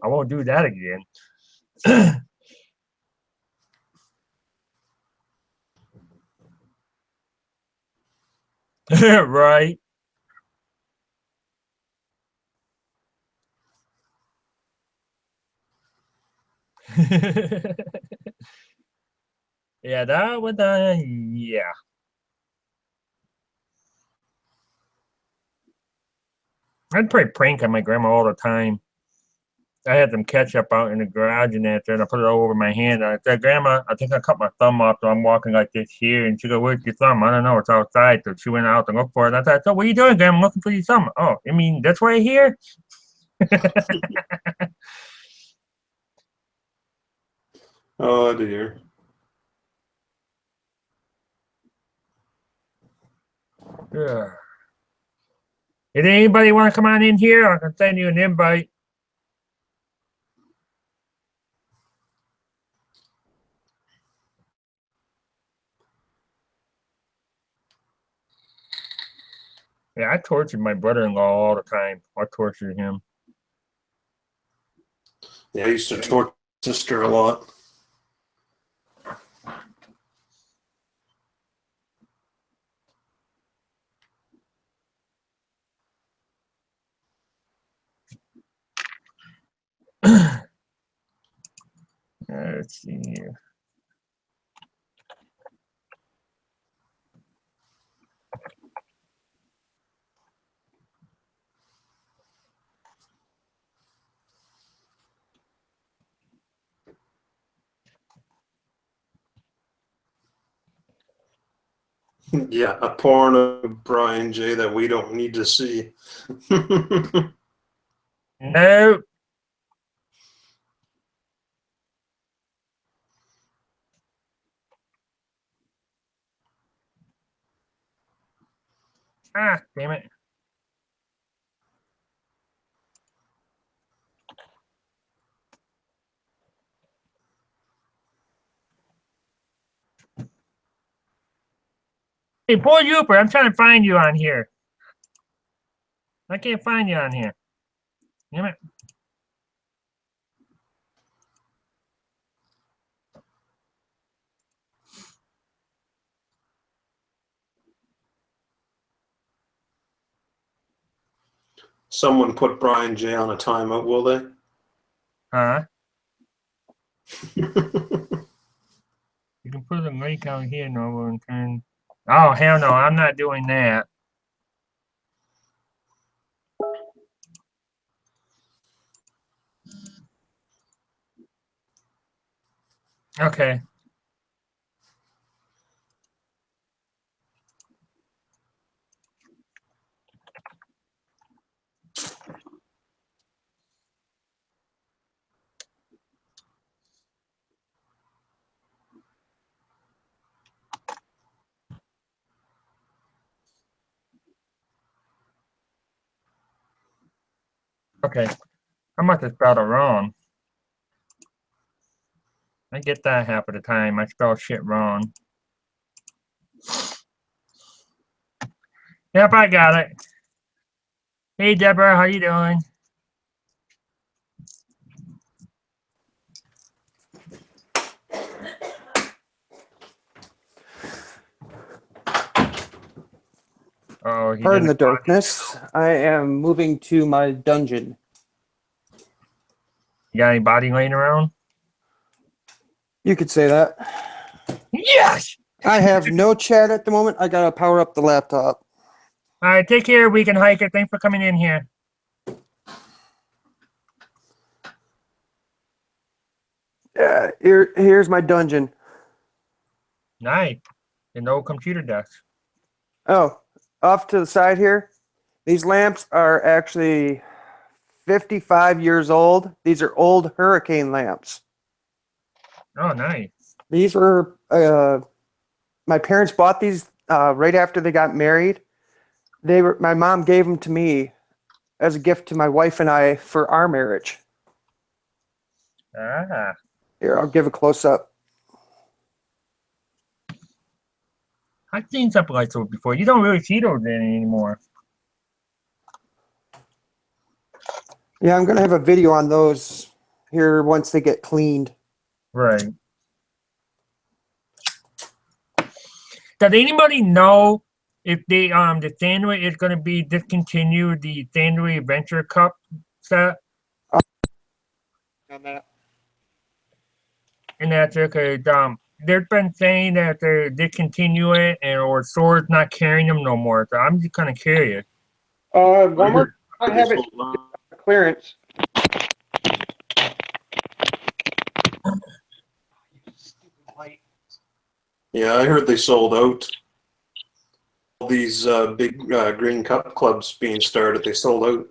I won't do that again. Right. Yeah, that would, yeah. I'd play prank on my grandma all the time. I had some ketchup out in the garage and that, and I put it all over my hand. And I said, Grandma, I think I cut my thumb off, so I'm walking like this here. And she goes, where's your thumb? I don't know. It's outside. So she went out to look for it. And I said, so what are you doing, Grandma? I'm looking for your thumb. Oh, you mean that's right here? Oh dear. Yeah. Did anybody want to come on in here? I can send you an invite. Yeah, I tortured my brother-in-law all the time. I tortured him. Yeah, I used to torture my sister a lot. Let's see here. Yeah, a porno Brian J that we don't need to see. No. Ah, damn it. Hey, Paul Youper, I'm trying to find you on here. I can't find you on here. Damn it. Someone put Brian J on a timeout, will they? Huh? You can put a link out here, Nova, and turn. Oh, hell no, I'm not doing that. Okay. Okay. I must have spelled it wrong. I get that half of the time. I spell shit wrong. Yep, I got it. Hey, Deborah, how you doing? Oh, he Pardon didn't. the darkness. I am moving to my dungeon. You got any body laying around? You could say that. Yes! I have no chat at the moment. I gotta power up the laptop. All right, take care, Weekend Hiker. Thanks for coming in here. Yeah, here's my dungeon. Nice. An old computer desk. Oh, off to the side here. These lamps are actually 55 years old. These are old hurricane lamps. Oh, nice. These were, my parents bought these right after they got married. My mom gave them to me as a gift to my wife and I for our marriage. Ah. Here, I'll give a close up. I've seen something like those before. You don't really see those anymore. Yeah, I'm gonna have a video on those here once they get cleaned. Right. Does anybody know if the Sandwich is going to be discontinued, the Sandwich Adventure Cup set? On that. And that's okay. They've been saying that they're discontinuing it, and or stores not carrying them no more. So I'm just kind of curious. One more. I They have it sold out. clearance. Stupid light. Yeah, I heard they sold out. All these big green cup clubs being started, they sold out.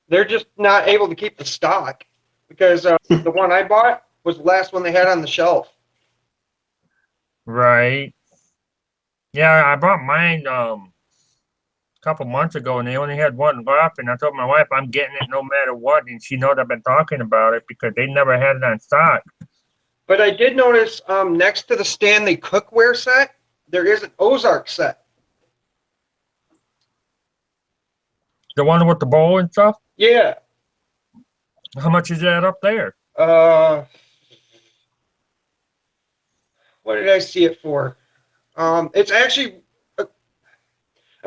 They're just not able to keep the stock because the one I bought was the last one they had on the shelf. Right. Yeah, I bought mine a couple months ago, and they only had one left. And I told my wife I'm getting it no matter what, and she knows I've been talking about it because they never had it on stock. But I did notice next to the Stanley cookware set, there is an Ozark set. The one with the bowl and stuff. Yeah. How much is that up there? What did I see it for? It's actually, I'm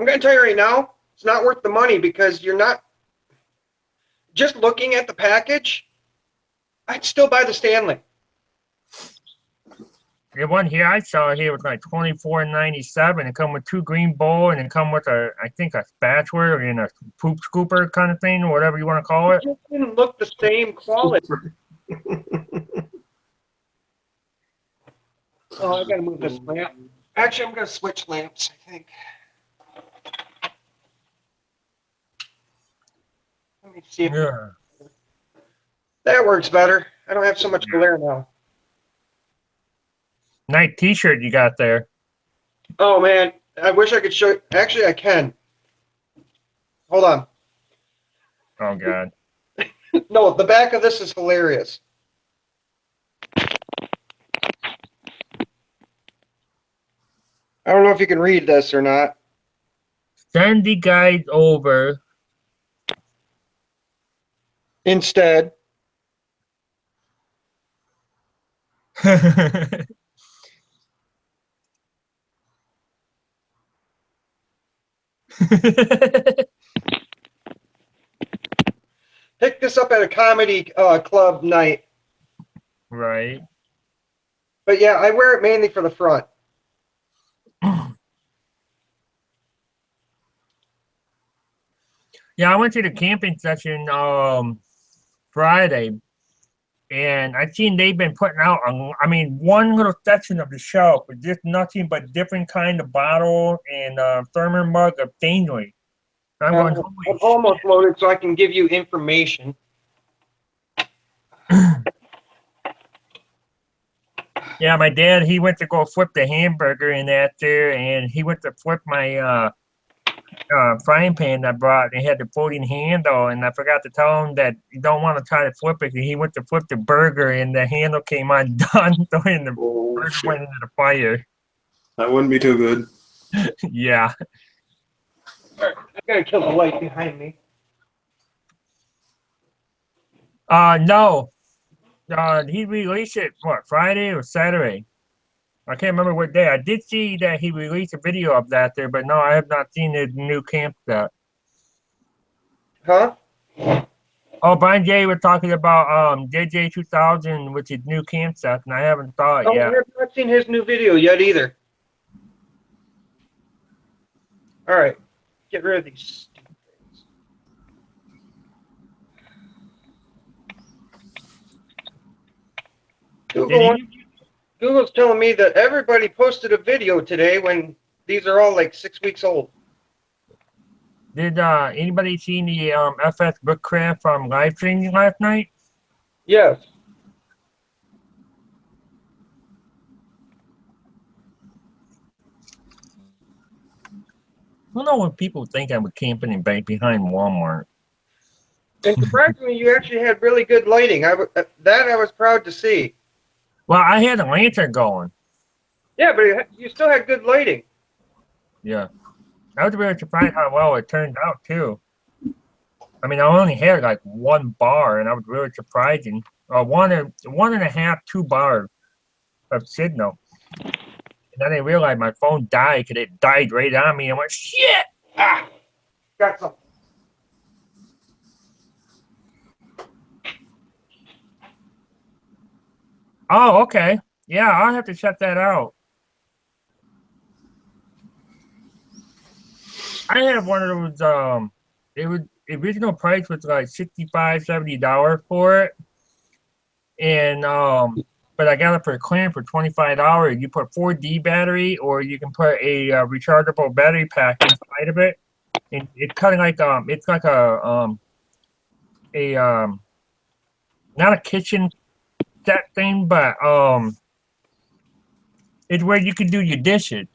going to tell you right now, it's not worth the money because you're not, just looking at the package, I'd still buy the Stanley. The one here I saw here was like $24.97. It come with 2 green bowl, and it come with I think a spatula and a poop scooper kind of thing, or whatever you want to call It it. just didn't look the same quality. Oh, I got to move this lamp. Actually, I'm going to switch lamps, I think. Let me see if Yeah. that works better. I don't have so much glare now. Nice T-shirt you got there. Oh, man. I wish I could show you. Actually, I can. Hold on. Oh God. No, the back of this is hilarious. I don't know if you can read this or not. Send the guys over. Instead, pick this up at a comedy club night. Right. But yeah, I wear it mainly for the front. Yeah, I went to the camping session Friday, and I seen they've been putting out one little section of the shelf with just nothing but different kind of bottle and thermal mug of Stanley. I'm going, holy I'm almost loaded so I can give you information. Yeah, my dad, he went to go flip the hamburger in that there, and he went to flip my frying pan I brought. It had the folding handle, and I forgot to tell him that you don't want to try to flip it. He went to flip the burger, and the handle came undone, so the burger shit. went into the fire. That wouldn't be too good. Yeah. I gotta kill the light behind me. No. He released it, what, Friday or Saturday? I can't remember what day. I did see that he released a video of that there, but no, I have not seen his new camp set. Huh? Oh, Brian J was talking about JJ 2000 with his new camp set, and I haven't saw it Oh, I yet. have not seen his new video yet either. All right, get rid of these stupid things. Google's telling me that everybody posted a video today when these are all like 6 weeks old. Did anybody see the FS Bookcraft live streaming last night? Yes. I don't know what people think I was camping in back behind Walmart. And surprisingly, you actually had really good lighting. I was proud to see. Well, I had a lantern going. Yeah, but you still had good lighting. Yeah. I was really surprised how well it turned out too. I mean, I only had like one bar, and I was really surprising. One and a half, 2 bars of signal. And then I realized my phone died because it died right on me. I went, shit! Ah, got some. Oh, okay. Yeah, I'll have to check that out. I have one of those, it was, the original price was like $65, $70 for it. And, but I got it for clearance for $25. You put 4D battery, or you can put a rechargeable battery pack inside of it. And it's kind of like, it's like a, not a kitchen set thing, but, it's where you can do your dishes.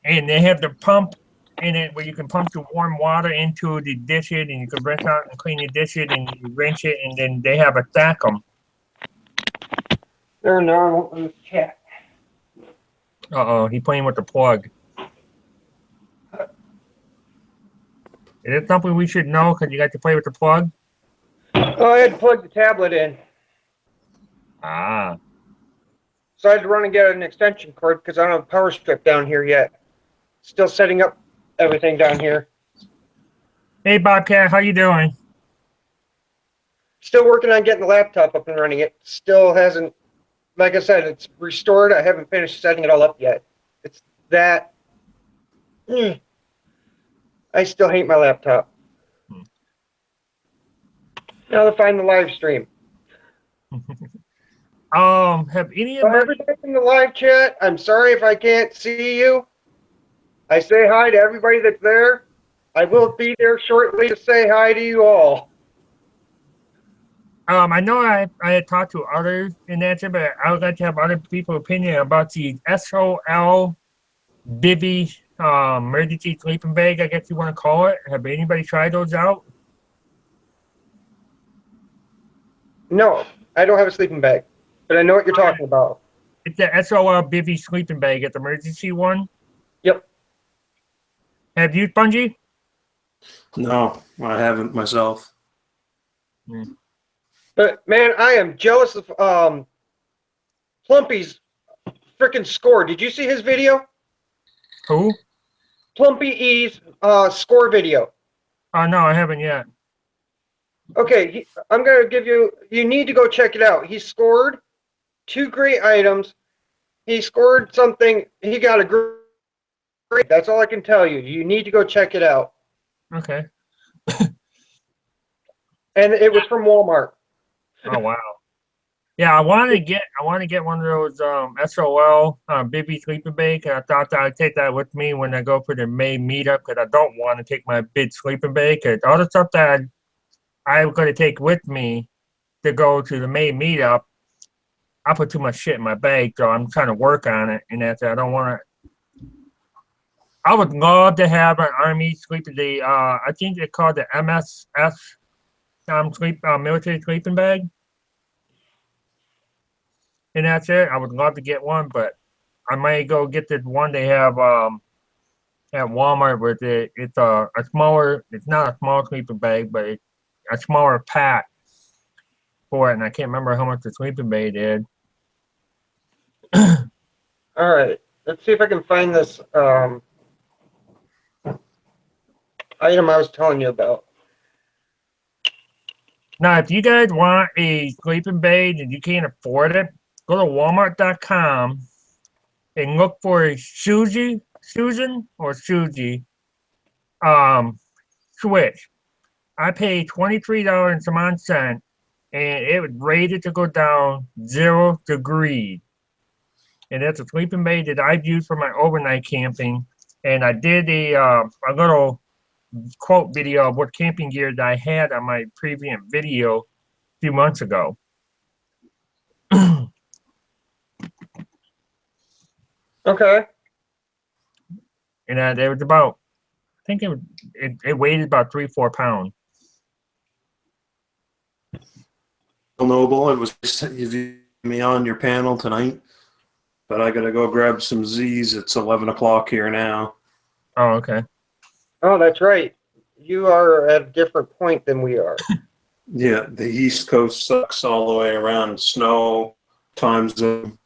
And they have the pump in it where you can pump the warm water into the dishes, and you can rinse out and clean your dishes, and you rinse it, and then they have a stack them. There, no, I won't lose chat. Uh-oh, he's playing with the plug. Is it something we should know because you got to play with the plug? Oh, I had to plug the tablet in. Ah. So I had to run and get an extension cord because I don't have a power strip down here yet. Still setting up everything down here. Hey, Bobcat, how you doing? Still working on getting the laptop up and running. It still hasn't, like I said, it's restored. I haven't finished setting it all up yet. It's that. I still hate my laptop. Now to find the live stream. Have any So of you... everybody in the live chat, I'm sorry if I can't see you. I say hi to everybody that's there. I will be there shortly to say hi to you all. I know I had talked to others in that, but I would like to have other people's opinion about the SOL Bivy emergency sleeping bag, I guess you want to call it. Have anybody tried those out? No, I don't have a sleeping bag, but I know what you're talking about. It's the SOL Bivy sleeping bag. It's the emergency one. Yep. Have you, Bungie? No, I haven't myself. But man, I am jealous of Plumpy's freaking score. Did you see his video? Who? Plumpy E's score video. Oh, no, I haven't yet. Okay, I'm going to give you, you need to go check it out. He scored 2 great items. He scored something, he got a great, that's all I can tell you. You need to go check it out. Okay. And it was from Walmart. Oh, wow. Yeah, I want to get one of those SOL Bibby sleeping bag, and I thought that I'd take that with me when I go for the May meetup, because I don't want to take my big sleeping bag, because all the stuff that I'm going to take with me to go to the May meetup, I put too much shit in my bag, so I'm trying to work on it, and that's I don't want to. I would love to have an Army sleeping bag. I think they call the MSS military sleeping bag. And that's it. I would love to get one, but I might go get the one they have at Walmart with it. It's a smaller, it's not a small sleeping bag, but it's a smaller pack for it, and I can't remember how much the sleeping bag did. All right, let's see if I can find this item I was telling you about. Now, if you guys want a sleeping bag and you can't afford it, go to Walmart.com and look for Susan Switch. I paid $23 and some odd cents, and it was rated to go down 0 degrees. And that's a sleeping bag that I've used for my overnight camping. And I did a little quote video of what camping gear that I had on my previous video a few months ago. Okay. And it was about, I think it weighed about 3-4 pounds. Noble, it was you me on your panel tonight. But I gotta go grab some Z's. It's 11 o'clock here now. Oh, okay. Oh, that's right. You are at a different point than we are. Yeah, the East Coast sucks all the way around. Snow, time zone.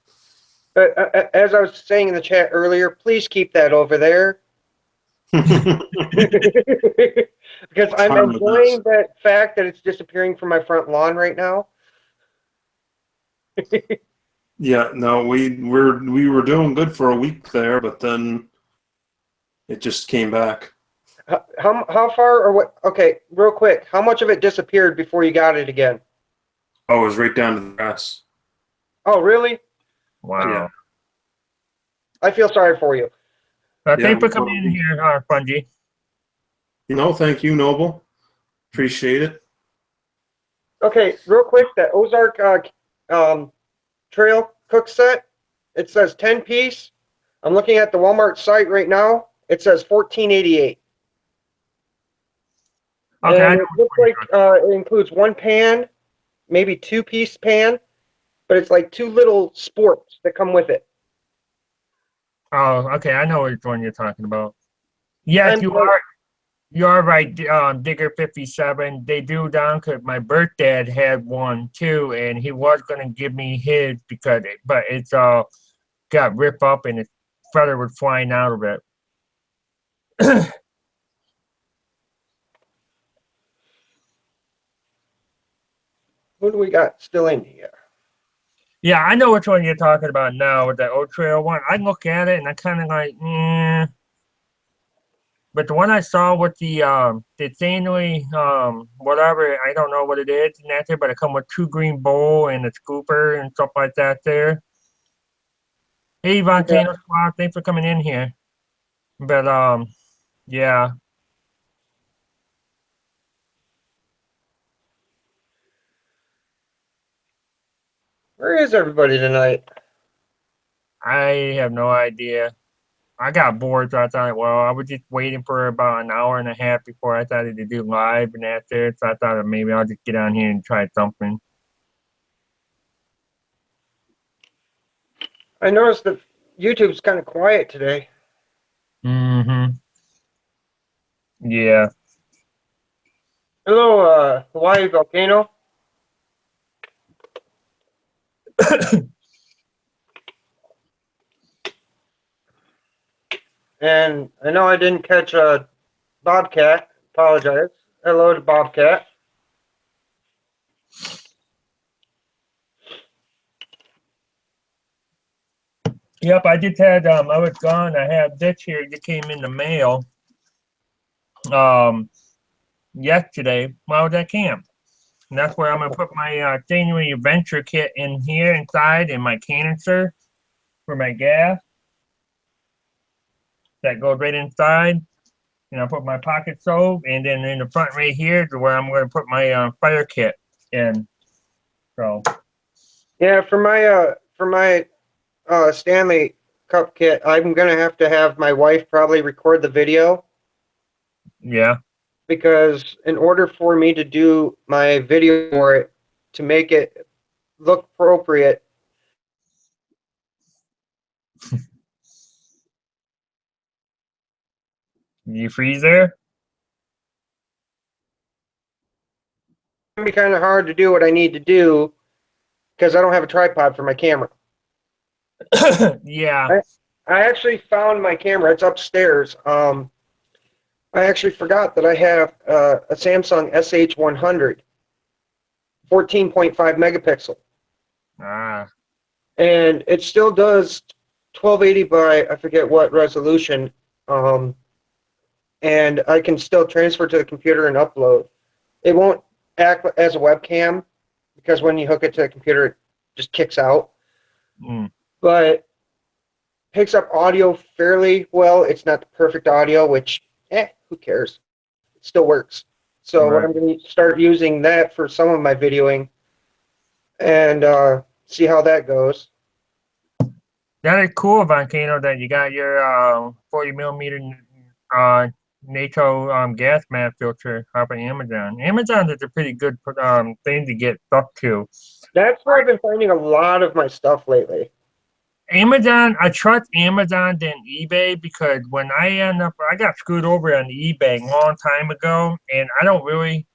But as I was saying in the chat earlier, please keep that over there. Because I'm Trying my enjoying best. that fact that it's disappearing from my front lawn right now. Yeah, no, we were doing good for a week there, but then it just came back. How far or what? Okay, real quick. How much of it disappeared before you got it again? Oh, it was right down to the grass. Oh, really? Wow. Yeah. I feel sorry for you. Yeah, Thanks for we coming in totally- here, Fungi. Thank you, Noble. Appreciate it. Okay, real quick. That Ozark Trail cook set. It says 10 piece. I'm looking at the Walmart site right now. It says $14.88. Okay, I And know it which looks one like it includes one pan, maybe 2-piece pan, but it's like 2 little sports that come with it. Oh, okay, I know which one you're talking about. Yes, I'm you like, are. You are right, Digger 57. They do down because my birth dad had one too, and he was gonna give me his but it's got ripped up and its feather was flying out of it. who do we got still in here? Yeah, I know which one you're talking about now with the old trail one. I look at it and I kind of like, but the one I saw with the Stanley whatever, I don't know what it is and that's it, but it come with 2 green bowl and a scooper and stuff like that there. Hey, Volcano Squad, thanks for coming in here. But yeah, Where is everybody tonight? I have no idea. I got bored, so I thought, well, I was just waiting for about an hour and a half before I started to do live and that's it. So I thought maybe I'll just get on here and try something. I noticed that YouTube's kind of quiet today. Mm-hmm. Yeah. Hello, Hawaii Volcano. And I know I didn't catch Bobcat. Apologize. Hello to Bobcat. Yep, I just had I was gone. I had this here that came in the mail yesterday while I was at camp. And that's where I'm gonna put my January adventure kit in here inside and my canister for my gas. That goes right inside. And I'll put my pocket stove and then in the front right here is where I'm gonna put my fire kit in. So Yeah, for my Stanley Cup kit, I'm gonna have to have my wife probably record the video yeah. because in order for me to do my video for it to make it look appropriate, You freeze there? it's gonna be kind of hard to do what I need to do because I don't have a tripod for my camera. Yeah. I actually found my camera. It's upstairs. I actually forgot that I have a Samsung SH100, 14.5 megapixel, Ah. and it still does 1280 by I forget what resolution, and I can still transfer to the computer and upload. It won't act as a webcam because when you hook it to the computer, it just kicks out. Mm. But picks up audio fairly well. It's not the perfect audio, which, who cares? It still works. So what Right. I'm going to start using that for some of my videoing and see how that goes. That is cool, Volcano, that you got your 40 millimeter NATO gas mask filter off of Amazon. Amazon is a pretty good thing to get stuff to. That's where I've been finding a lot of my stuff lately. Amazon, I trust Amazon than eBay because when I got screwed over on eBay a long time ago, and I don't really.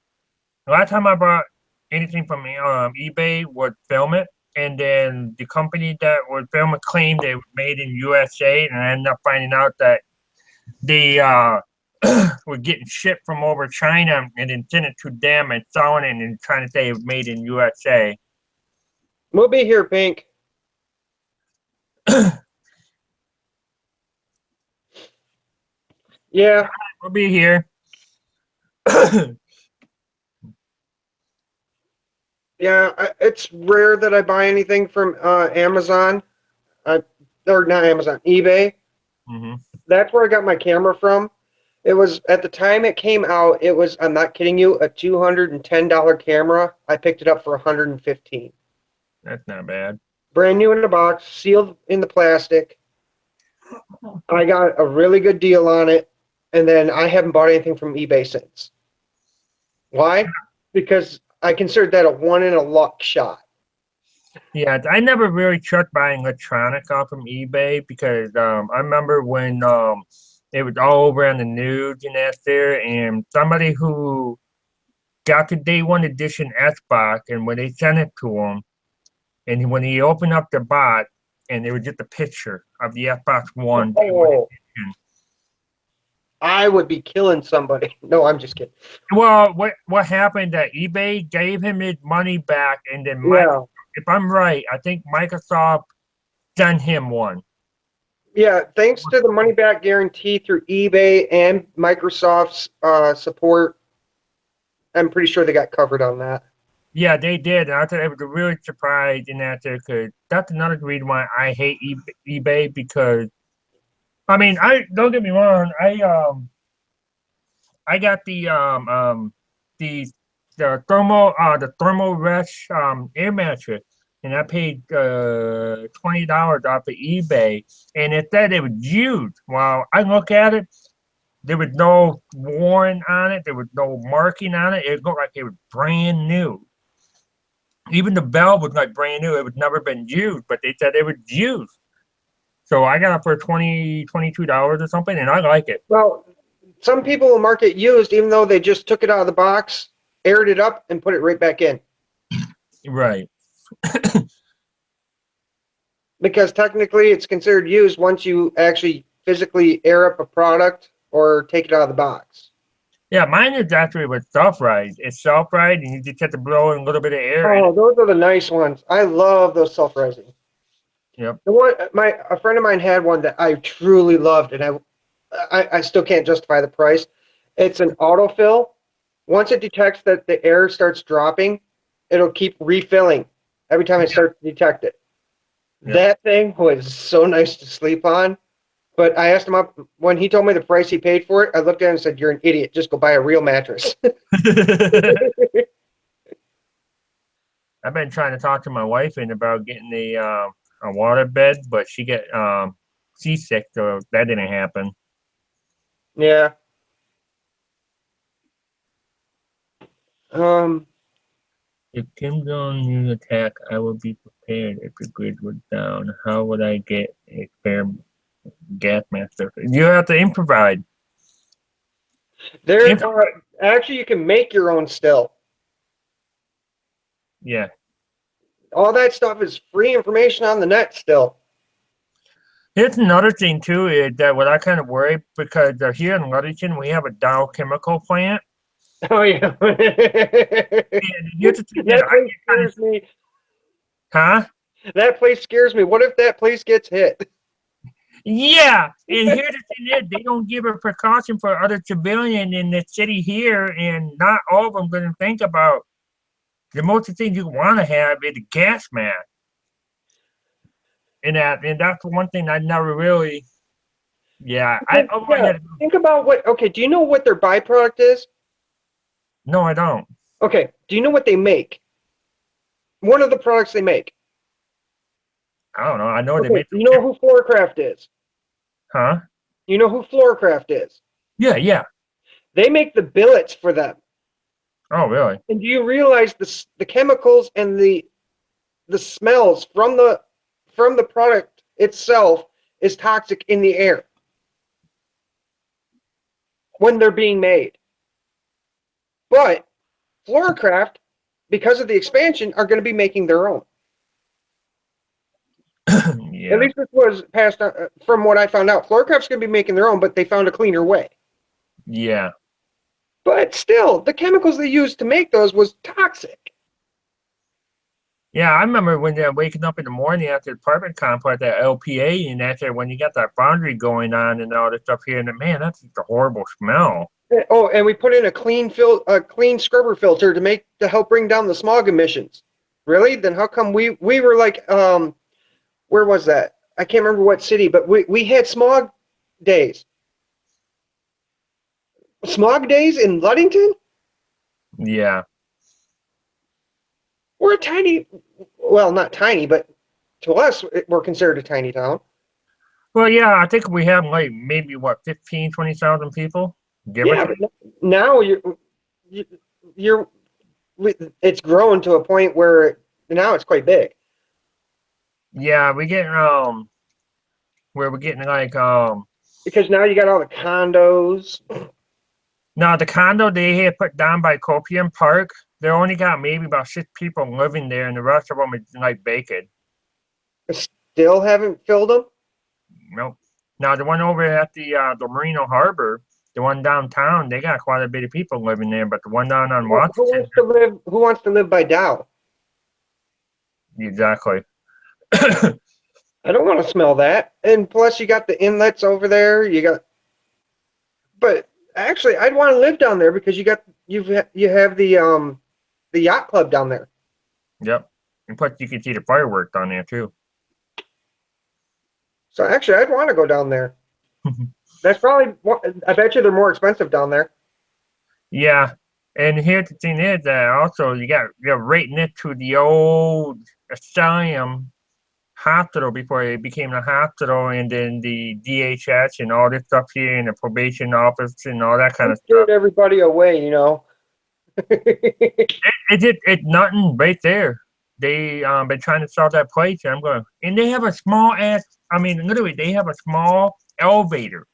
The last time I bought anything from eBay would film it, and then the company that would film it claimed it was made in USA, and I ended up finding out that they were getting shipped from over China and then sent it to them and selling it and trying to say it was made in USA. We'll be here, Pink. Yeah. We'll be here. Yeah, it's rare that I buy anything from Amazon, or not Amazon, eBay. hmm That's where I got my camera from. It was at the time it came out. It was, I'm not kidding you, a $210 camera. I picked it up for $115. That's not bad. Brand new in the box, sealed in the plastic. I got a really good deal on it, and then I haven't bought anything from eBay since. Why? Because I considered that a one in a luck shot. Yeah, I never really tried buying electronics off from eBay because I remember when it was all over on the news and that there, and somebody who got the day one edition Xbox, and when they sent it to him, and when he opened up the box, and it was just a picture of the Xbox One day one Oh, edition. I would be killing somebody. No, I'm just kidding. Well, what happened that eBay gave him his money back, and then Yeah. if I'm right, I think Microsoft sent him one. Yeah, thanks to the money back guarantee through eBay and Microsoft's support, I'm pretty sure they got covered on that. Yeah, they did. And I thought I was really surprised in that there because that's another reason why I hate eBay because I mean I don't get me wrong, I got the thermal rush air mattress and I paid $20 off of eBay and it said it was used. Well, I look at it, there was no warrant on it, there was no marking on it. It looked like it was brand new. Even the bell was like brand new. It was never been used, but they said it was used. So I got it for $22 or something, and I like it. Well, some people will mark it used even though they just took it out of the box, aired it up, and put it right back in. Right. Because technically it's considered used once you actually physically air up a product or take it out of the box. Yeah, mine is actually with self-ride. It's self-ride, and you just have to blow in a little bit of air. Oh, those are the nice ones. I love those self-rising. Yep. The one, a friend of mine had one that I truly loved, and I still can't justify the price. It's an autofill. Once it detects that the air starts dropping, it'll keep refilling every time it starts to detect it. Yep. That thing was so nice to sleep on. But I asked him up when he told me the price he paid for it. I looked at him and said, "You're an idiot. Just go buy a real mattress." I've been trying to talk to my wife in about getting a water bed, but she get seasick, so that didn't happen. Yeah. If Kim Jong-un attack, I will be prepared if the grid was down. How would I get a spare gas mask? You have to improvise. There, actually, you can make your own still. Yeah. All that stuff is free information on the net still. Here's another thing too is that what I kind of worry because here in Ludington we have a Dow chemical plant. Oh yeah. And here's the thing That I place get kind of, scares me. huh? That place scares me. What if that place gets hit? Yeah, and here's the thing is they don't give a precaution for other civilians in the city here, and not all of them going to think about the most thing you want to have is a gas mask. And that's the one thing I never really. Yeah, Think about what. Okay, do you know what their byproduct is? No, I don't. Okay, do you know what they make? One of the products they make. I don't know. I know they Okay, make. you know who Floorcraft is? Huh? You know who Floorcraft is? Yeah. They make the billets for them. Oh, really? And do you realize the chemicals and the smells from the product itself is toxic in the air when they're being made. But Floorcraft, because of the expansion, are going to be making their own. Yeah. At least this was passed on, from what I found out. Floorcraft's going to be making their own, but they found a cleaner way. Yeah. But still, the chemicals they used to make those was toxic. Yeah, I remember when they're waking up in the morning after the apartment complex at LPA, and after when you got that foundry going on and all this stuff here, and man, that's just a horrible smell. Oh, and we put in a clean scrubber filter to help bring down the smog emissions. Really? Then how come we were like, where was that? I can't remember what city, but we had smog days. Smog days in Ludington? Yeah. We're a tiny, well, not tiny, but to us, we're considered a tiny town. Well, yeah, I think we have like maybe what 15, 20,000 people. Yeah, but now it's grown to a point where now it's quite big. Yeah, we're getting like because now you got all the condos. Now the condo they had put down by Copium Park, they only got maybe about 6 people living there, and the rest of them is like vacant. Still haven't filled them? Nope. Now the one over at the Marino Harbor, the one downtown, they got quite a bit of people living there, but the one down on Washington. Who wants to live by Dow? Exactly. I don't want to smell that. And plus, you got the inlets over there. But actually, I'd want to live down there because you have the yacht club down there. Yep. And plus, you can see the fireworks down there too. So actually, I'd want to go down there. That's probably. I bet you they're more expensive down there. Yeah, and here's the thing is that also you're right next to the old asylum hospital before it became a hospital, and then the DHS and all this stuff here, and the probation office and all that kind of stuff. Scared everybody away, you know. It's nothing right there. They been trying to sell that place, and I'm going, and they have a small ass. I mean, literally, they have a small elevator.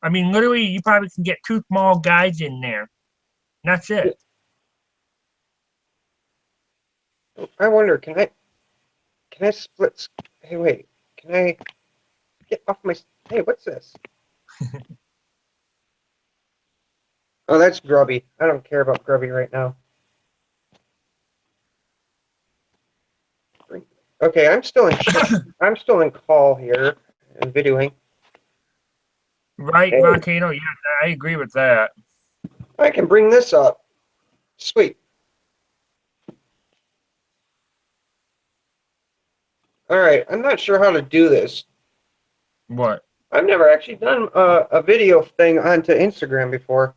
I mean, literally, you probably can get 2 small guys in there. That's it. I wonder, can I split? Hey, wait, can I get off my? Hey, what's this? Oh, that's Grubby. I don't care about Grubby right now. Okay, I'm still in call here and videoing. Right, Hey. Volcano. Yeah, I agree with that. I can bring this up. Sweet. All right, I'm not sure how to do this. What? I've never actually done a video thing onto Instagram before.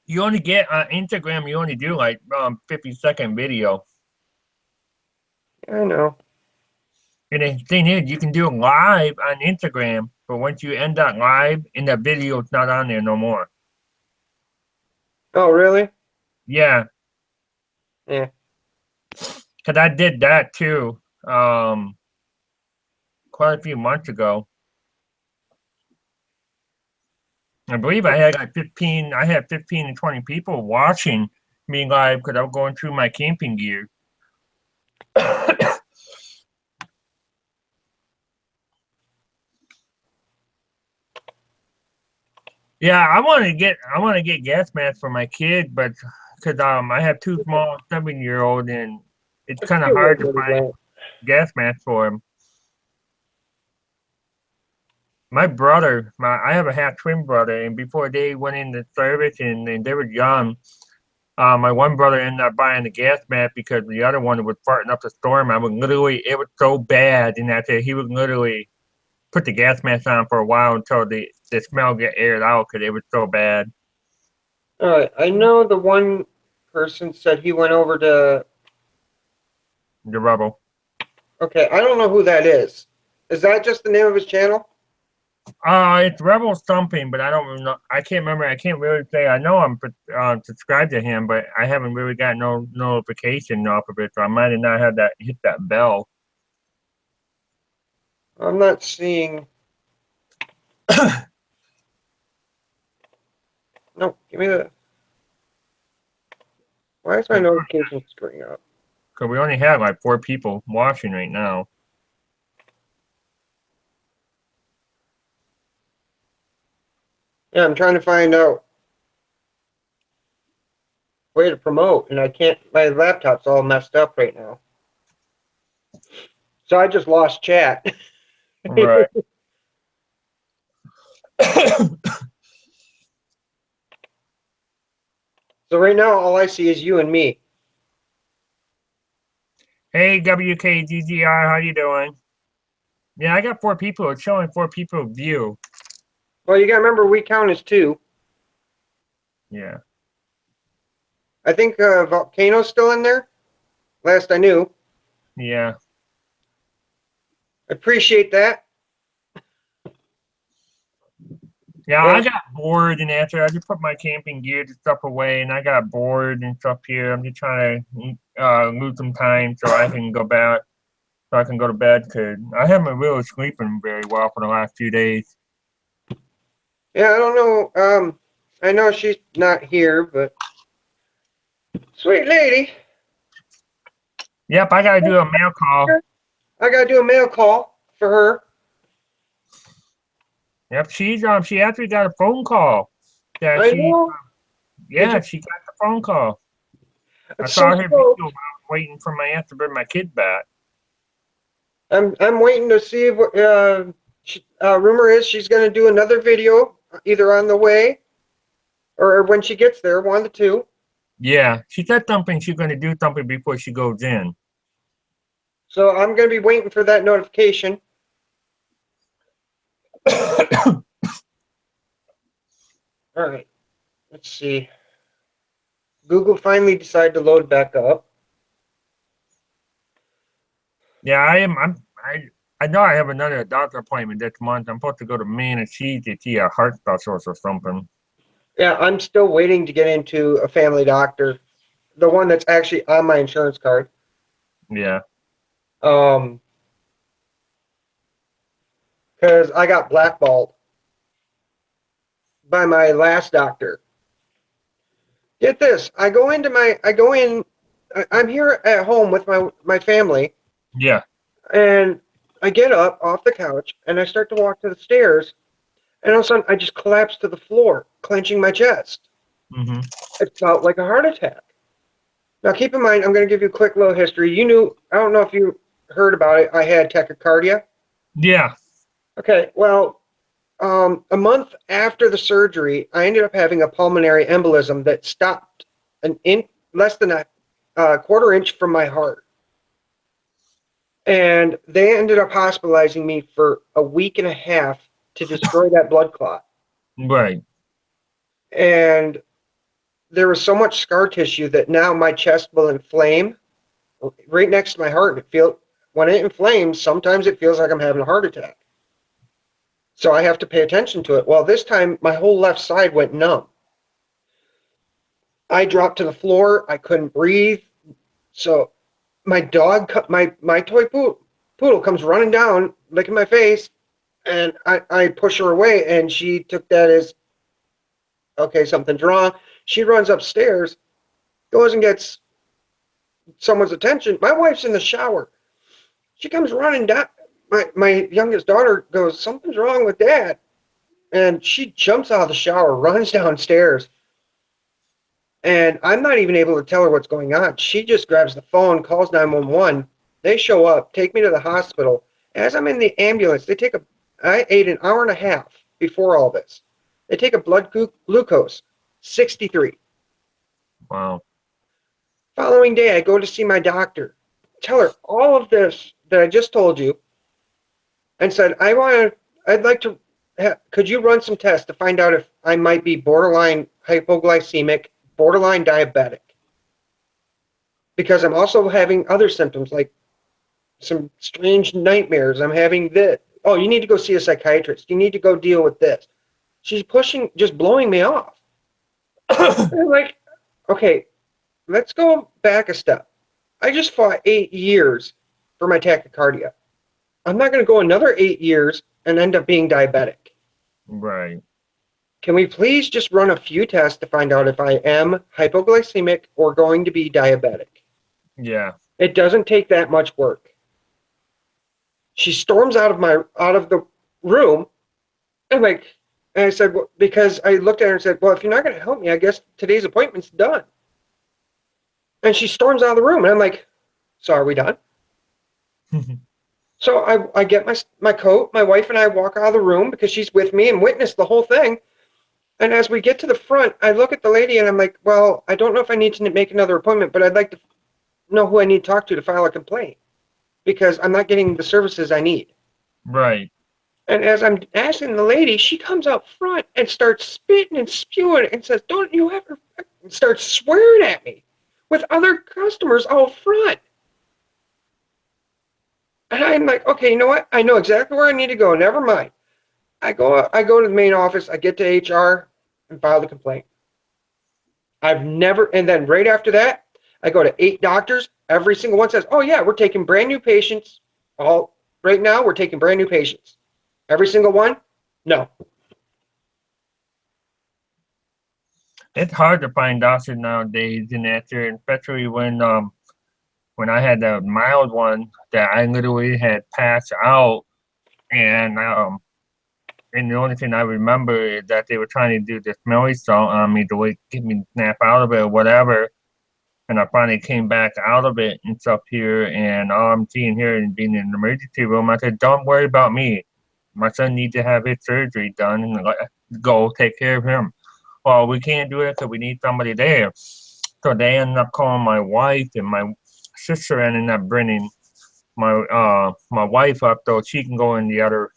You only get on Instagram. You only do like 50-second video. I know. And the thing is, you can do it live on Instagram, but once you end that live, and that video is not on there no more. Oh, really? Yeah. Yeah. Because I did that too, quite a few months ago. I believe I had like 15 to 20 people watching me live because I was going through my camping gear. Yeah, I want to get gas masks for my kid, but because I have 2 small 7-year-old, and it's kind of hard to find gas masks for him. My brother, I have a half twin brother, and before they went into service and they were young, my one brother ended up buying the gas mask because the other one was farting up the storm. It was so bad, and that he would literally put the gas mask on for a while until the smell get aired out because it was so bad. All right, I know the one person said he went over to. The Rebel. Okay, I don't know who that is. Is that just the name of his channel? It's Rebel something, but I don't know. I can't remember. I can't really say. I know I'm subscribed to him, but I haven't really got no notification off of it, so I might have not had hit that bell. I'm not seeing. No, give me the. Why is my notification screwing up? Because we only have like 4 people watching right now. Yeah, I'm trying to find out way to promote, and I can't. My laptop's all messed up right now. So I just lost chat. Right. So right now, all I see is you and me. Hey, WKGGR, how you doing? Yeah, I got 4 people. It's showing 4 people view. Well, you gotta remember we count as 2. Yeah. I think Volcano's still in there. Last I knew. Yeah. Appreciate that. Yeah, Yeah. I got bored and after I just put my camping gear and stuff away and I got bored and stuff here. I'm just trying to lose some time so I can go back, so I can go to bed because I haven't really sleeping very well for the last few days. Yeah, I don't know. I know she's not here, but sweet lady. Yep, I gotta do a mail call. I gotta do a mail call for her. Yep, she actually got a phone call that I know. yeah, she got the phone call. I It's saw so her video slow. while I'm waiting for my aunt to bring my kid back. I'm waiting to see if rumor is she's gonna do another video either on the way or when she gets there, one of the two. Yeah, she said something she's gonna do something before she goes in. So I'm gonna be waiting for that notification. All right. Let's see. Google finally decided to load back up. Yeah, I know I have another doctor appointment this month. I'm supposed to go to Manatee to see a heart specialist or something. Yeah, I'm still waiting to get into a family doctor, the one that's actually on my insurance card. Yeah. Because I got blackballed by my last doctor. Get this, I go in, I'm here at home with my family, Yeah. and I get up off the couch and I start to walk to the stairs, and all of a sudden I just collapse to the floor, clenching my chest. Mm-hmm. It felt like a heart attack. Now keep in mind, I'm going to give you a quick little history. You knew, I don't know if you heard about it, I had tachycardia. Yeah. Okay, well, a month after the surgery, I ended up having a pulmonary embolism that stopped less than a quarter inch from my heart. And they ended up hospitalizing me for a week and a half to destroy that blood clot. Right. And there was so much scar tissue that now my chest will inflame right next to my heart. When it inflames, sometimes it feels like I'm having a heart attack. So I have to pay attention to it. Well, this time my whole left side went numb. I dropped to the floor. I couldn't breathe. So my dog, my toy poodle comes running down, licking my face, and I push her away, and she took that as, okay, something's wrong. She runs upstairs, goes and gets someone's attention. My wife's in the shower. She comes running down. My youngest daughter goes, something's wrong with Dad. And she jumps out of the shower, runs downstairs. And I'm not even able to tell her what's going on. She just grabs the phone, calls 911. They show up, take me to the hospital. As I'm in the ambulance, I ate an hour and a half before all this. They take a blood glucose, 63. Wow. Following day, I go to see my doctor, tell her all of this that I just told you, and said, I'd like to, could you run some tests to find out if I might be borderline hypoglycemic, borderline diabetic? Because I'm also having other symptoms like some strange nightmares. I'm having this. Oh, you need to go see a psychiatrist. You need to go deal with this. She's just blowing me off. I'm like, okay, let's go back a step. I just fought 8 years for my tachycardia. I'm not going to go another 8 years and end up being diabetic. Right. Can we please just run a few tests to find out if I am hypoglycemic or going to be diabetic? Yeah. It doesn't take that much work. She storms out of the room, and I said, well, because I looked at her and said, well, if you're not going to help me, I guess today's appointment's done. And she storms out of the room, and I'm like, so are we done? So I get my coat. My wife and I walk out of the room because she's with me and witnessed the whole thing. And as we get to the front, I look at the lady and I'm like, well, I don't know if I need to make another appointment, but I'd like to know who I need to talk to file a complaint because I'm not getting the services I need. Right. And as I'm asking the lady, she comes out front and starts spitting and spewing and says, don't you ever, and starts swearing at me with other customers out front. And I'm like, okay, you know what? I know exactly where I need to go. Never mind. I go to the main office. I get to HR and file the complaint. And then right after that, I go to 8 doctors. Every single one says, oh yeah, we're taking brand new patients. Right now, we're taking brand new patients. Every single one, no. It's hard to find doctors nowadays in that area, especially when I had the mild one that I literally had passed out, and the only thing I remember is that they were trying to do this smelly salt on me to get me to snap out of it or whatever. And I finally came back out of it and stuff here, and all I'm seeing here and being in the emergency room, I said, don't worry about me. My son needs to have his surgery done and go take care of him. Well, we can't do it because we need somebody there. So they ended up calling my wife, and my sister ended up bringing my wife up so she can go in the other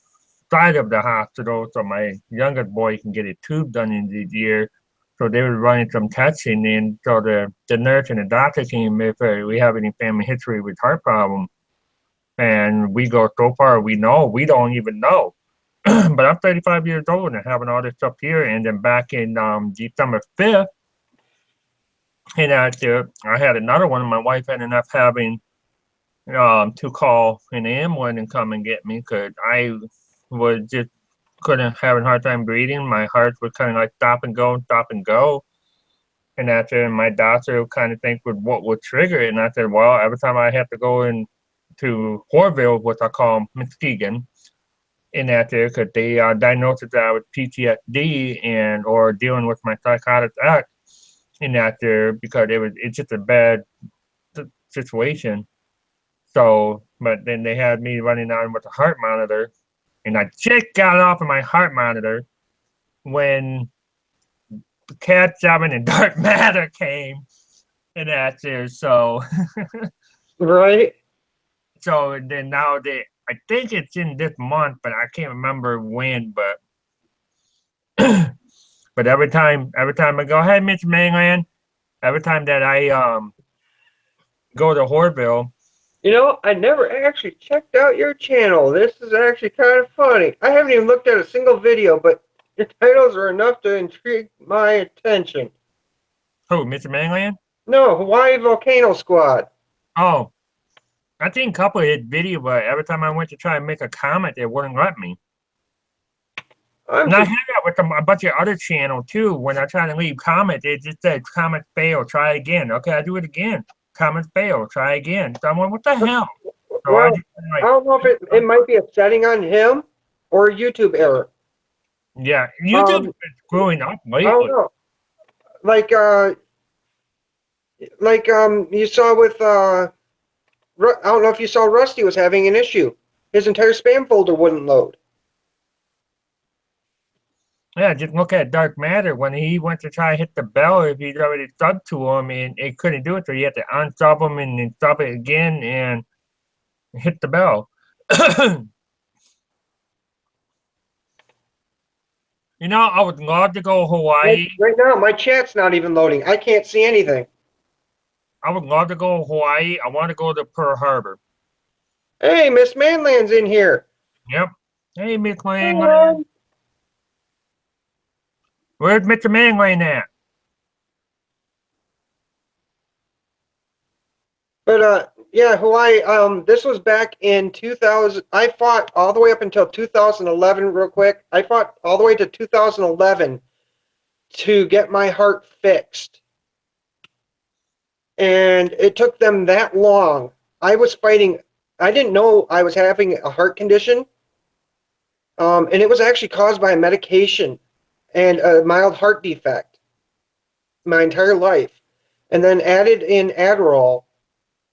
side of the hospital so my youngest boy can get a tube done in his ear. So they were running some testing, and so the nurse and the doctor came if we have any family history with heart problem. And we go, so far we don't even know. But I'm 35 years old and having all this stuff here. And then back in December 5th, and I had another one. My wife ended up having to call an ambulance and come and get me because I was just having a hard time breathing. My heart was kind of like stop and go, stop and go. And after my doctor kind of think with what would trigger it. And I said, well, every time I have to go into Horville, what I call Muskegon, in that there, because they diagnosed that I was PTSD and or dealing with my psychotic act in that there because it's just a bad situation. So, but then they had me running on with a heart monitor, and I just got off of my heart monitor when Cat 7 and Dark Matter came, and that's it. So, Right? so then now I think it's in this month, but I can't remember when. But but every time I go, hey, Mr. Mainland, every time that I go to Horville. You know, I never actually checked out your channel. This is actually kind of funny. I haven't even looked at a single video, but your titles are enough to intrigue my attention. Who, Mr. Mainland? No, Hawaii Volcano Squad. Oh, I think a couple of his video, but every time I went to try and make a comment, it wouldn't let me. And I had that with a bunch of other channels too. When I try to leave comments, it just said comment fail, try again. Okay, I do it again. Comment fail, try again. So I'm like, what the hell? So well, I don't know if it might be a setting on him or a YouTube error. Yeah, YouTube is growing up lately. I don't know. You saw with I don't know if you saw Rusty was having an issue. His entire spam folder wouldn't load. Yeah, just look at Dark Matter. When he went to try to hit the bell, if he'd already subbed to him, and it couldn't do it, so he had to unsub him and then sub it again and hit the bell. You know, I would love to go to Hawaii. Right now, my chat's not even loading. I can't see anything. I would love to go to Hawaii. I want to go to Pearl Harbor. Hey, Miss Manland's in here. Yep. Hey, Miss Manland. Where's Mr. Manland at? But Yeah, Hawaii. This was back in 2000. I fought all the way up until 2011. Real quick, I fought all the way to 2011 to get my heart fixed, and it took them that long. I was fighting. I didn't know I was having a heart condition, and it was actually caused by a medication and a mild heart defect my entire life, and then added in Adderall,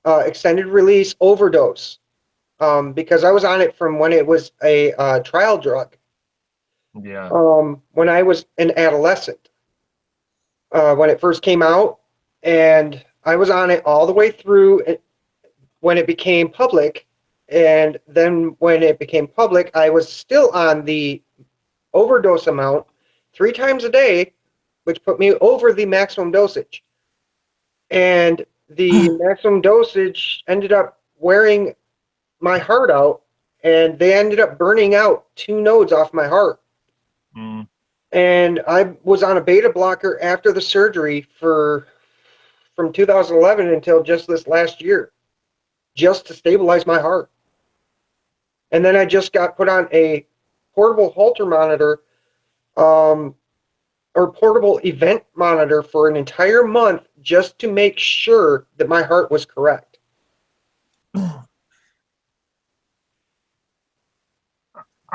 extended release overdose, because I was on it from when it was a trial drug, Yeah. when I was an adolescent, when it first came out, and I was on it all the way through when it became public, and then when it became public, I was still on the overdose amount 3 times a day, which put me over the maximum dosage. And the maximum dosage ended up wearing my heart out, and they ended up burning out 2 nodes off my heart. Mm. And I was on a beta blocker after the surgery from 2011 until just this last year, just to stabilize my heart. And then I just got put on a portable Holter monitor, or portable event monitor for an entire month, just to make sure that my heart was correct.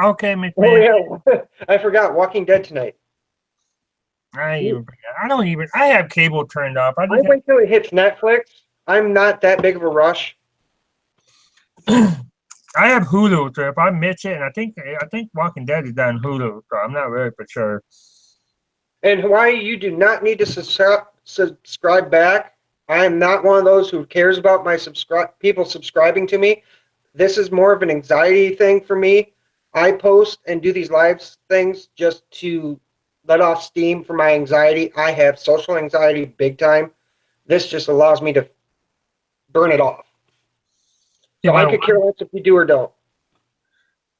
Okay, Oh McMahon. yeah, I forgot Walking Dead tonight. I don't even. I have cable turned off. I I just wait till it hits Netflix. I'm not that big of a rush. I have Hulu, so if I miss it, and I think Walking Dead is on Hulu, so I'm not really for sure. In Hawaii, you do not need to subscribe back. I am not one of those who cares about my people subscribing to me. This is more of an anxiety thing for me. I post and do these live things just to let off steam for my anxiety. I have social anxiety big time. This just allows me to burn it off. Yeah, So I could care less if you do or don't.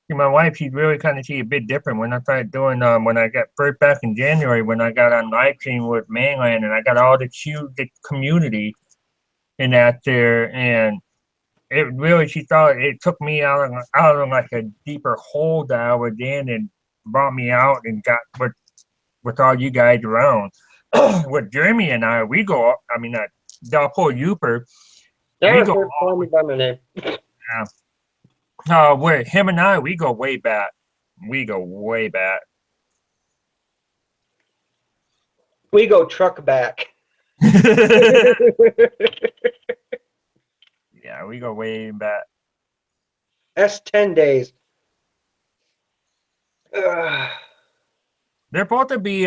my wife, she's really kind of see a bit different when I started doing when I got first back in January when I got on live stream with Mainland and I got all the huge community in that there, and it really, she thought it took me out of like a deeper hole that I was in and brought me out and got with all you guys around. With Jeremy and I, we go up. I mean, Dalpo Uper, That we was go her calling me by my name. with him and I, we go way back. We go way back. We go truck back. Yeah, we go way back. S10 days. Ugh. They're supposed to be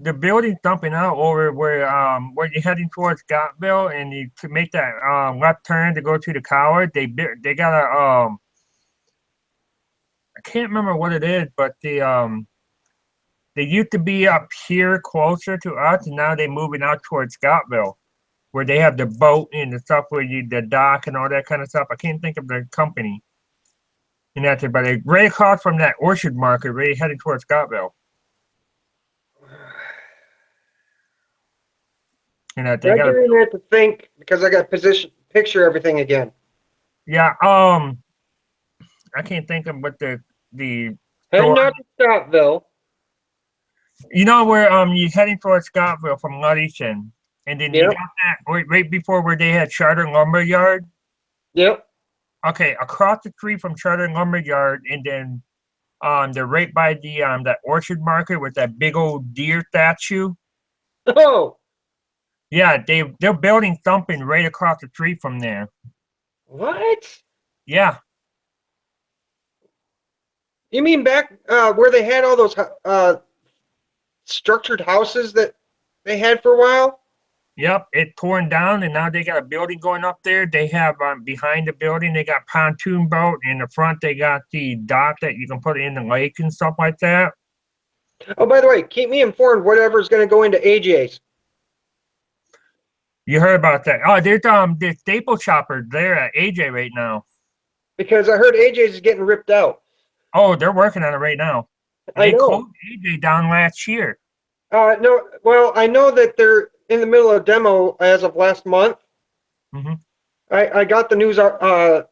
the building dumping out over where you're heading towards Scottville and you to make that left turn to go to the Coward. They got a I can't remember what it is, but they used to be up here closer to us, and now they're moving out towards Scottville, where they have the boat and the stuff where the dock and all that kind of stuff. I can't think of the company. And that's it, but they're right across from that orchard market, really heading towards Scottville. And I didn't even have to think because I got picture everything again. Yeah, I can't think of what the Heading out to Scottville. you know where you're heading towards Scottville from Ludington, and then you Yep. got that right before where they had Charter Lumber Yard. Yep. Okay, across the street from Charter Lumber Yard, and then they're right by the that orchard market with that big old deer statue. Oh, Yeah, they're building something right across the street from there. what? Yeah, You mean back where they had all those structured houses that they had for a while? yep, it torn down, and now they got a building going up there. They have behind the building, they got pontoon boat. In the front, they got the dock that you can put in the lake and stuff like that. Oh, by the way, keep me informed whatever's going to go into AJ's. You heard about that? Oh, there's the staple shopper there at AJ right now. Because I heard AJ's is getting ripped out. Oh, they're working on it right now. I They know. closed AJ down last year. No, well, I know that they're in the middle of demo as of last month. Mhm. I got the news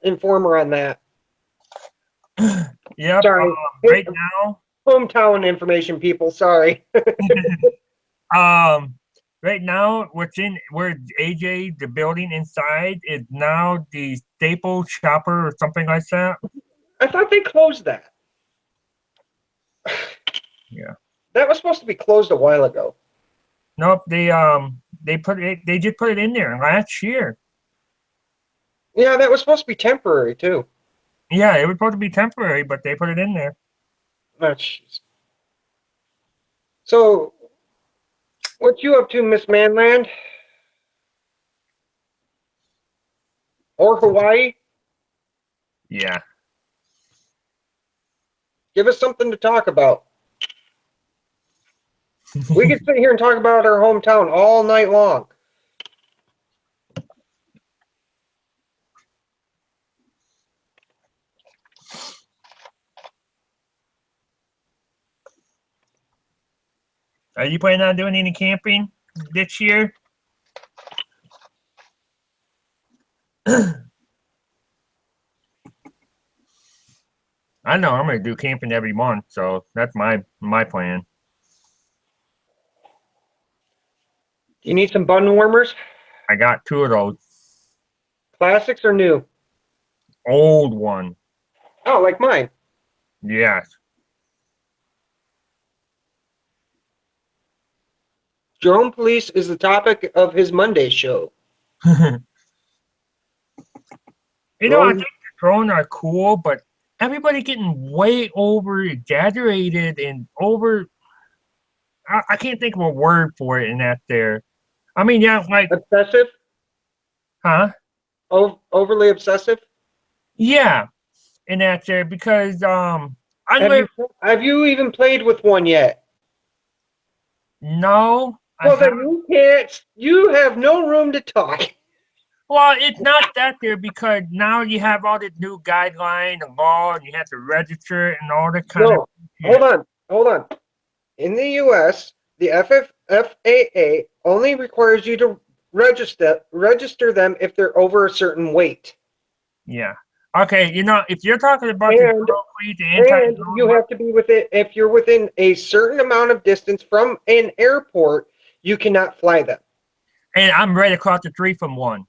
informer on that. Yep. Sorry. Right now, Hometown information, people. Sorry. um, right now, where AJ, the building inside, is now the Staples Shopper or something like that. I thought they closed that. Yeah. That was supposed to be closed a while ago. Nope. They just put it in there last year. Yeah, that was supposed to be temporary too. Yeah, it was supposed to be temporary, but they put it in there. Oh, jeez. So, what you up to, Miss Manland? Or Hawaii? Yeah. Give us something to talk about. We could sit here and talk about our hometown all night long. Are you planning on doing any camping this year? I know I'm gonna do camping every month, so that's my plan. You need some bun warmers? I got 2 of those. Classics or new? Old one. Oh, like mine. Yes. Drone police is the topic of his Monday show. You know, I think the drones are cool, but everybody getting way over exaggerated and over. I can't think of a word for it in that there. I mean, yeah, like, Obsessive? huh? Overly obsessive? Yeah, in that there because I live. Have you even played with one yet? No, I Well, then haven't. you can't. You have no room to talk. Well, it's not that there because now you have all this new guideline, the law, and you have to register it and all that kind of. No, hold on. In the U.S., the FAA only requires you to register them if they're over a certain weight. Yeah. Okay. You know, if you're talking about And the and anti-drone, you have to be within, if you're within a certain amount of distance from an airport, you cannot fly them. and I'm right across the street from one.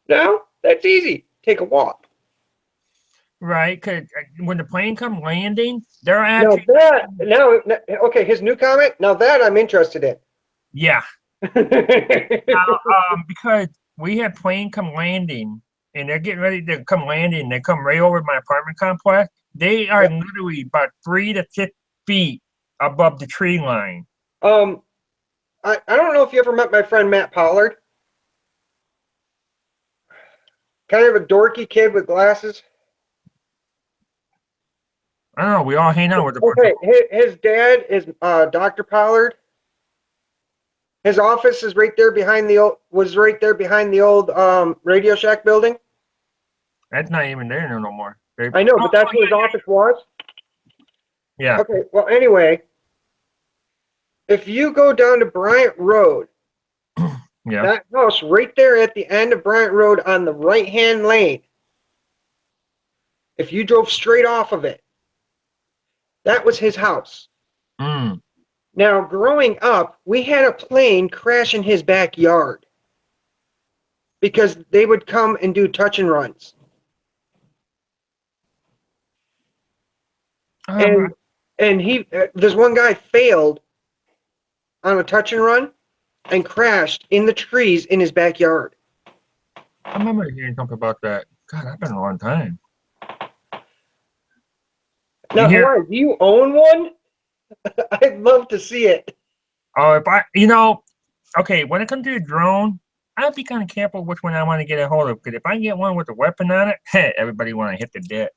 No, that's easy. Take a walk. Right, because when the plane comes landing, they're Now actually okay, his new comment. Now that I'm interested in. yeah. Because we had plane come landing, and they're getting ready to come landing. They come right over my apartment complex. They are literally about 3 to 6 feet above the tree line. I don't know if you ever met my friend Matt Pollard. Kind of a dorky kid with glasses. I don't know. We all hang out with a bunch Okay, of. his dad is Dr. Pollard. His office is right there behind the old Radio Shack building. That's not even there no more. I know, but that's where his office was. Yeah. Okay, well, anyway, if you go down to Bryant Road, Yeah. that house right there at the end of Bryant Road on the right-hand lane, if you drove straight off of it, that was his house. Mm. Now, growing up, we had a plane crash in his backyard because they would come and do touch and runs. And this one guy failed on a touch and run and crashed in the trees in his backyard. I remember hearing something about that. God, that's been a long time. Now, Hawaii, do you own one? I'd love to see it. Oh, okay, when it comes to the drone, I'd be kind of careful which one I want to get a hold of. Because if I get one with a weapon on it, hey, everybody want to hit the deck.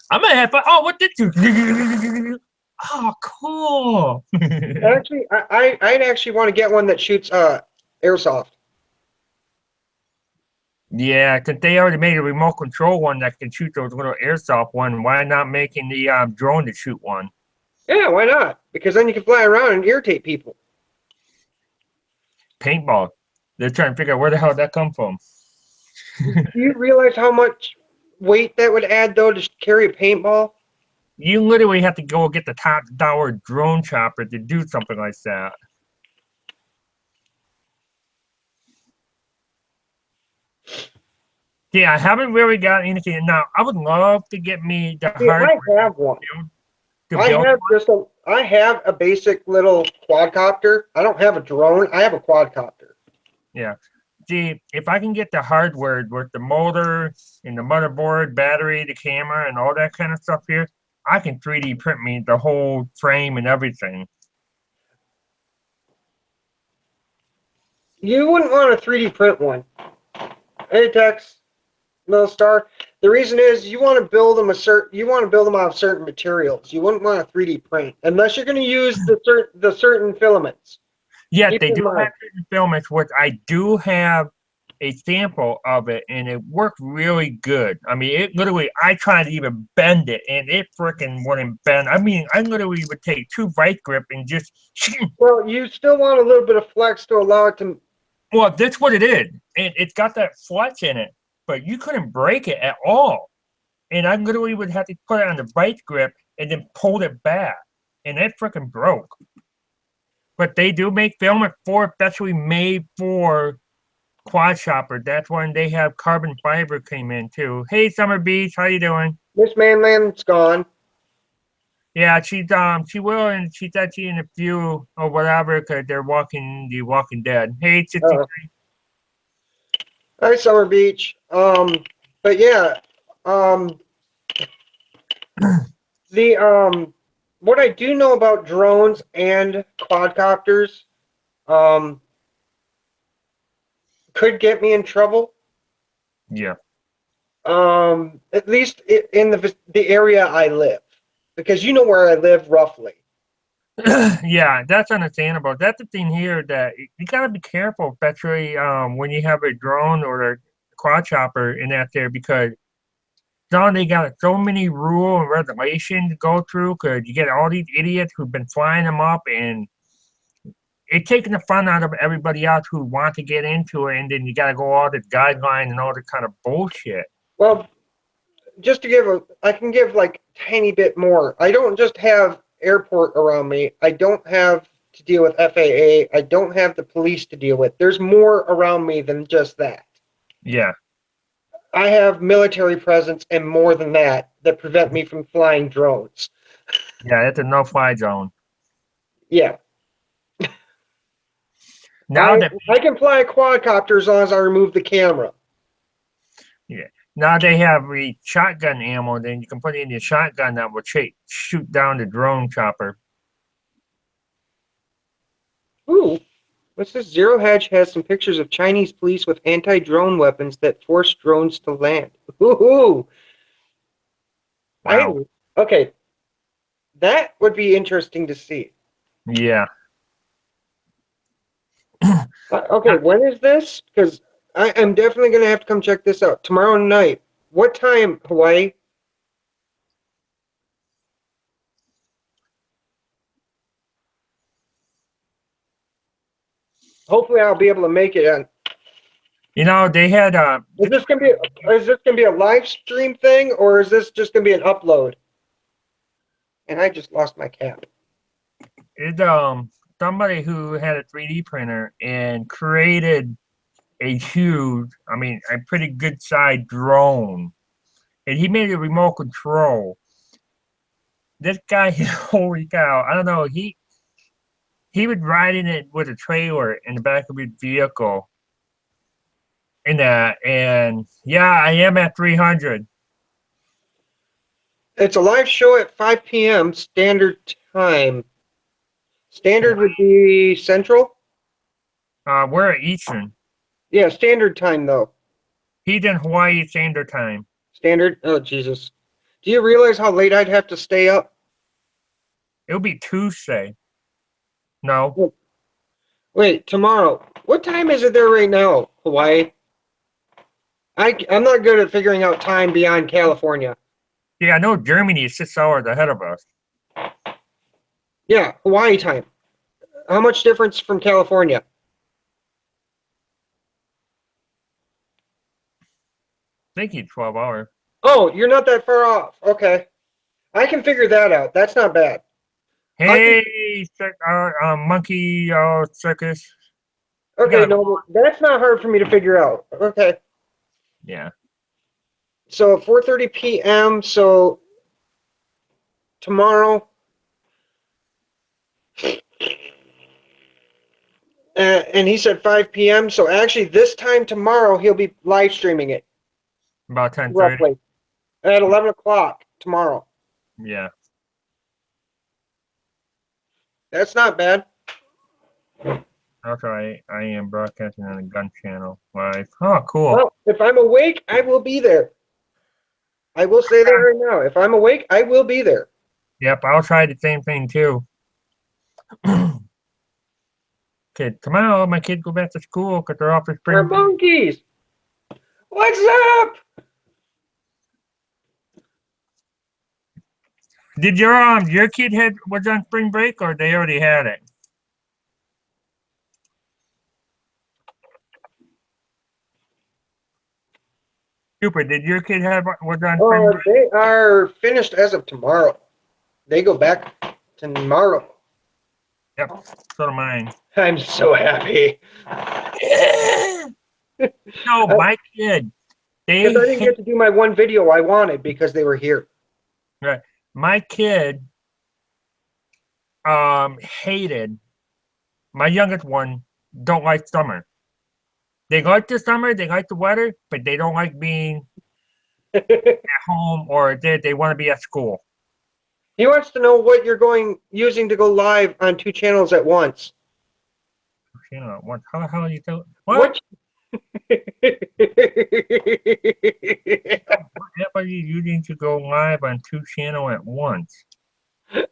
I'm gonna have fun. Oh, what did you? Oh, cool. Actually, I'd actually want to get one that shoots airsoft. Yeah, because they already made a remote control one that can shoot those little airsoft one. Why not making the drone to shoot one? Yeah, why not? Because then you can fly around and irritate people. paintball. They're trying to figure out where the hell that come from. Do you realize how much weight that would add, though, to carry a paintball? You literally have to go get the top dollar drone chopper to do something like that. Yeah, I haven't really got anything. Now, I would love to get me the See, I hardware have one. to I build have one. I have a basic little quadcopter. I don't have a drone. I have a quadcopter. Yeah. See, if I can get the hardware with the motor and the motherboard, battery, the camera, and all that kind of stuff here, I can 3D print me the whole frame and everything. You wouldn't want to 3D print one. Hey, Tex, Little Star. The reason is you want to build them out of certain materials. You wouldn't want to 3D print unless you're going to use the certain filaments. Yeah, Keep they in do mind. have certain filaments, which I do have a sample of it, and it worked really good. I mean, it literally, I tried to even bend it, and it freaking wouldn't bend. I mean, I literally would take 2 vice grip and just, Well, you still want a little bit of flex to allow it to. well, that's what it is. And it's got that flex in it, but you couldn't break it at all. And I literally would have to put it on the vice grip and then pull it back, and it freaking broke. But they do make filament especially made for quad shopper. That's when they have carbon fiber came in too. Hey, Summer Beach, how you doing? Miss Man's gone. Yeah, she will, and she's actually in a few or whatever because they're walking the Walking Dead. Hey, 63. Hi, Summer Beach. But yeah, the what I do know about drones and quadcopters, could get me in trouble. Yeah. At least in the area I live, because you know where I live roughly. Yeah, that's understandable. That's the thing here that you gotta be careful, especially when you have a drone or a quad chopper in that there because now they got so many rule and regulations to go through because you get all these idiots who've been flying them up and it's taking the fun out of everybody else who want to get into it, and then you gotta go all the guidelines and all the kind of bullshit. Well, just to I can give like tiny bit more. I don't just have airport around me. I don't have to deal with FAA. I don't have the police to deal with. There's more around me than just that. Yeah. I have military presence and more than that prevent me from flying drones. Yeah, it's a no-fly zone. Yeah. Now that I can fly a quadcopter as long as I remove the camera. yeah, now they have the shotgun ammo. Then you can put it in your shotgun that will shoot down the drone chopper. Ooh, what's this? Zero Hedge has some pictures of Chinese police with anti-drone weapons that force drones to land. Ooh. Wow. Okay, that would be interesting to see. Yeah. Okay, when is this? Because I am definitely going to have to come check this out. Tomorrow night. What time, Hawaii? Hopefully I'll be able to make it on. You know, they had Is this gonna be a live stream thing, or is this just gonna be an upload? And I just lost my cap. it somebody who had a 3D printer and created a huge, I mean, a pretty good sized drone. And he made a remote control. This guy, holy cow, I don't know, he was riding it with a trailer in the back of his vehicle. And yeah, I am at 300. It's a live show at 5 p.m. Standard Time. Standard would be Central? We're at Eastern. Yeah, Standard Time, though. He's in Hawaii Standard Time. Standard? Oh, Jesus. Do you realize how late I'd have to stay up? It'll be Tuesday. No. Wait, tomorrow. What time is it there right now, Hawaii? I'm not good at figuring out time beyond California. Yeah, I know Germany is 6 hours ahead of us. Yeah, Hawaii time. How much difference from California? think he's 12 hours. Oh, you're not that far off. Okay. I can figure that out. That's not bad. Hey, monkey circus. Okay, no, that's not hard for me to figure out. Okay. Yeah. So 4:30 p.m. So tomorrow. And he said 5 p.m. So actually, this time tomorrow he'll be live streaming it About 10:30. roughly at 11 o'clock tomorrow. Yeah. That's not bad. Also, I am broadcasting on the gun channel live. Oh, cool. Well, if I'm awake, I will be there. I will say that right now. If I'm awake, I will be there. Yep, I'll try the same thing too. Okay, tomorrow my kids go back to school because they're off for Our spring break. monkeys. What's up? Did your kid was on spring break or they already had it? Super. Did your kid was on spring break? They are finished as of tomorrow. They go back tomorrow. Yep. So do mine. I'm so happy. No, my kid. Because I didn't get to do my one video I wanted because they were here. Right. My kid hated, my youngest one don't like summer. They like the summer, they like the weather, but they don't like being at home or they want to be at school. He wants to know what you're using to go live on 2 channels at once. You know, what? How the hell are you doing? What? What app are you using to go live on 2 channels at once?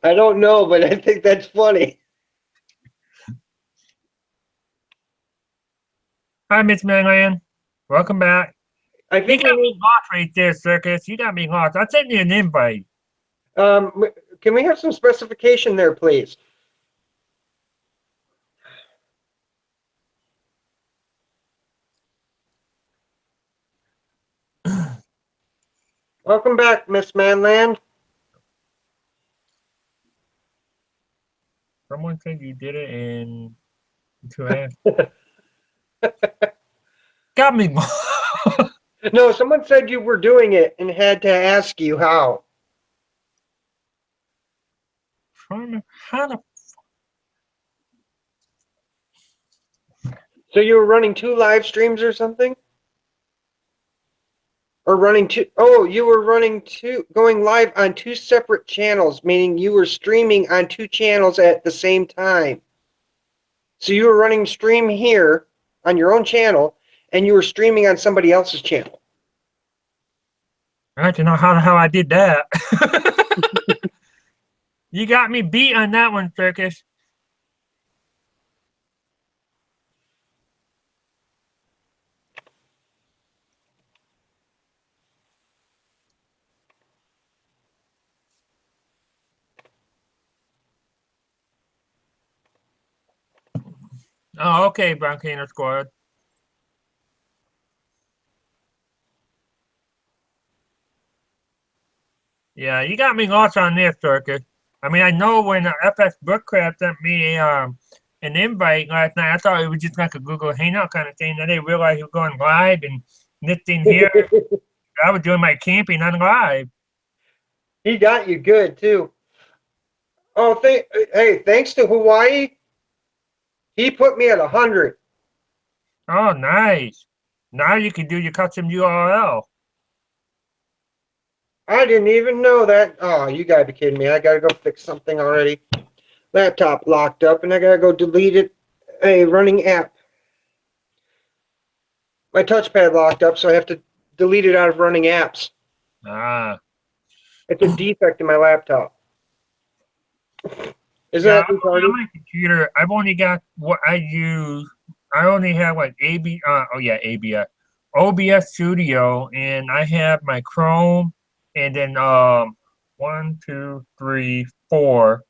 I don't know, but I think that's funny. Hi, Miss Manland. Welcome back. I You think got me lost right there, Circus. You got me lost. I'll send you an invite. can we have some specification there, please? Welcome back, Miss Manland. Someone said you did it in 2 hours. Got me. No, someone said you were doing it and had to ask you how. How the So you were running 2 live streams or something? Or running 2? Oh, you were running 2, going live on 2 separate channels, meaning you were streaming on 2 channels at the same time. So you were running stream here on your own channel, and you were streaming on somebody else's channel. I don't know how the hell I did that. You got me beat on that one, Circus. Oh, okay, Volcano Squad. Yeah, you got me lost on this, Circus. I mean, I know when FS Bookcraft sent me an invite last night, I thought it was just like a Google Hangout kind of thing. Then they realized he was going live, and this thing here, I was doing my camping on live. He got you good, too. Oh, hey, thanks to Hawaii, he put me at 100. Oh, nice. Now you can do your custom URL. I didn't even know that. Oh, you gotta be kidding me. I gotta go fix something already. Laptop locked up, and I gotta go delete it. A running app. My touchpad locked up, so I have to delete it out of running apps. Ah. It's a defect in my laptop. Is Yeah, that retarded? on my computer, I've only got what I use. I only have like ABS, OBS Studio, and I have my Chrome, and then 1, 2, 3, 4.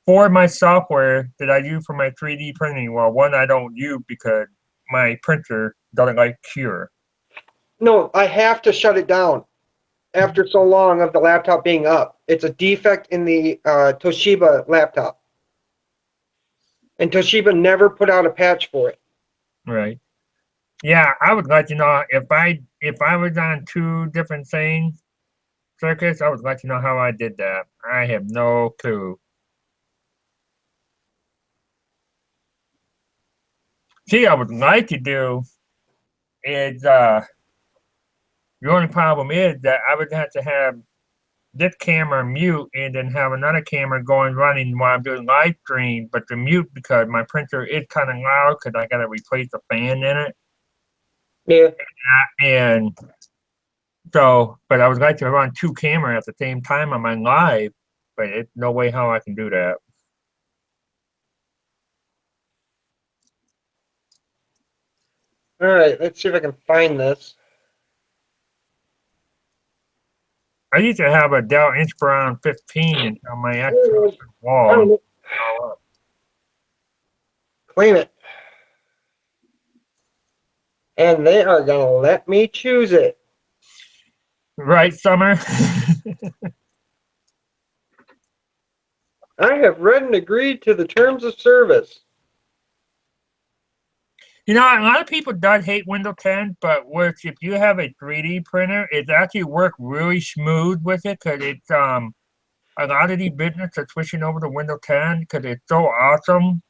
4 of my software that I use for my 3D printing. Well, one I don't use because my printer doesn't like Cure. No, I have to shut it down after so long of the laptop being up. It's a defect in the Toshiba laptop. And Toshiba never put out a patch for it. Right. Yeah, I would like to know if I was on two different things, circuits, I would like to know how I did that. I have no clue. See, I would like to do is the only problem is that I would have to have this camera mute and then have another camera going running while I'm doing live stream, but the mute because my printer is kind of loud because I got to replace the fan in it. Yeah. And so, but I would like to run two cameras at the same time on my live, but it's no way how I can do that. All right, let's see if I can find this. I used to have a Dell Inspiron 15 until my ex wall. Find it. Claim it. And they are going to let me choose it. Right, Summer? I have read and agreed to the terms of service. You know, a lot of people does hate Windows 10, but if you have a 3D printer, it actually works really smooth with it because it's a lot of these businesses are switching over to Windows 10 because it's so awesome.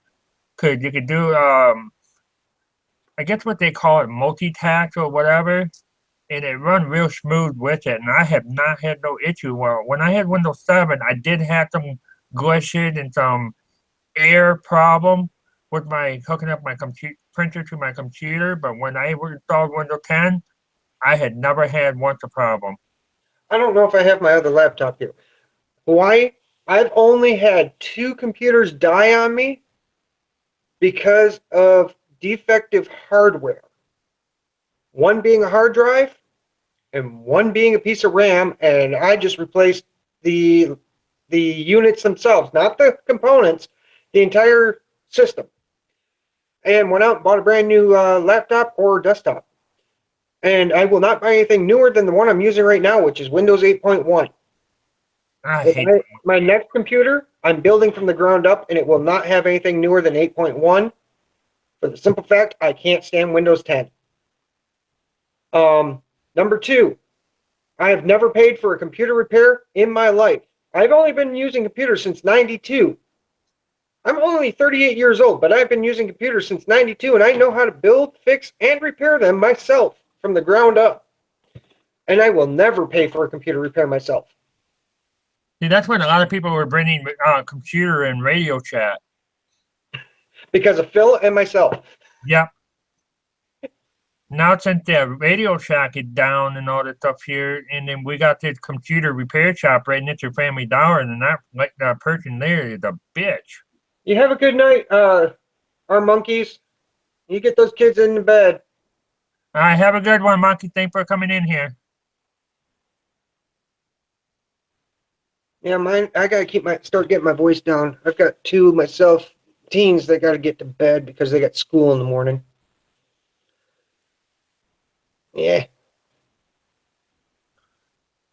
Because you could do I guess what they call it multi-task or whatever, and it run real smooth with it. And I have not had no issue. Well, when I had Windows 7, I did have some glitches and some error problem with my hooking up my printer to my computer, but when I installed Windows 10, I had never had once a problem. I don't know if I have my other laptop here. Why? I've only had 2 computers die on me because of defective hardware. One being a hard drive and one being a piece of RAM, and I just replaced the units themselves, not the components, the entire system. And went out and bought a brand new laptop or desktop. And I will not buy anything newer than the one I'm using right now, which is Windows 8.1. I hate My next computer, I'm building from the ground up, and it will not have anything newer than 8.1 for the simple fact I can't stand Windows 10. Number 2, I have never paid for a computer repair in my life. I've only been using computers since 92. I'm only 38 years old, but I've been using computers since 92, and I know how to build, fix, and repair them myself from the ground up. And I will never pay for a computer repair myself. See, that's when a lot of people were bringing computer and radio chat. Because of Phil and myself. Yep. Now since the Radio Shack is down and all that stuff here, and then we got this computer repair shop right next to Family Dollar, and that person there is a bitch. You have a good night, our monkeys. You get those kids in the bed. All right, have a good one, Monkey. Thanks for coming in here. Yeah, mine. I gotta start getting my voice down. I've got 2 myself teens that gotta get to bed because they got school in the morning. Yeah.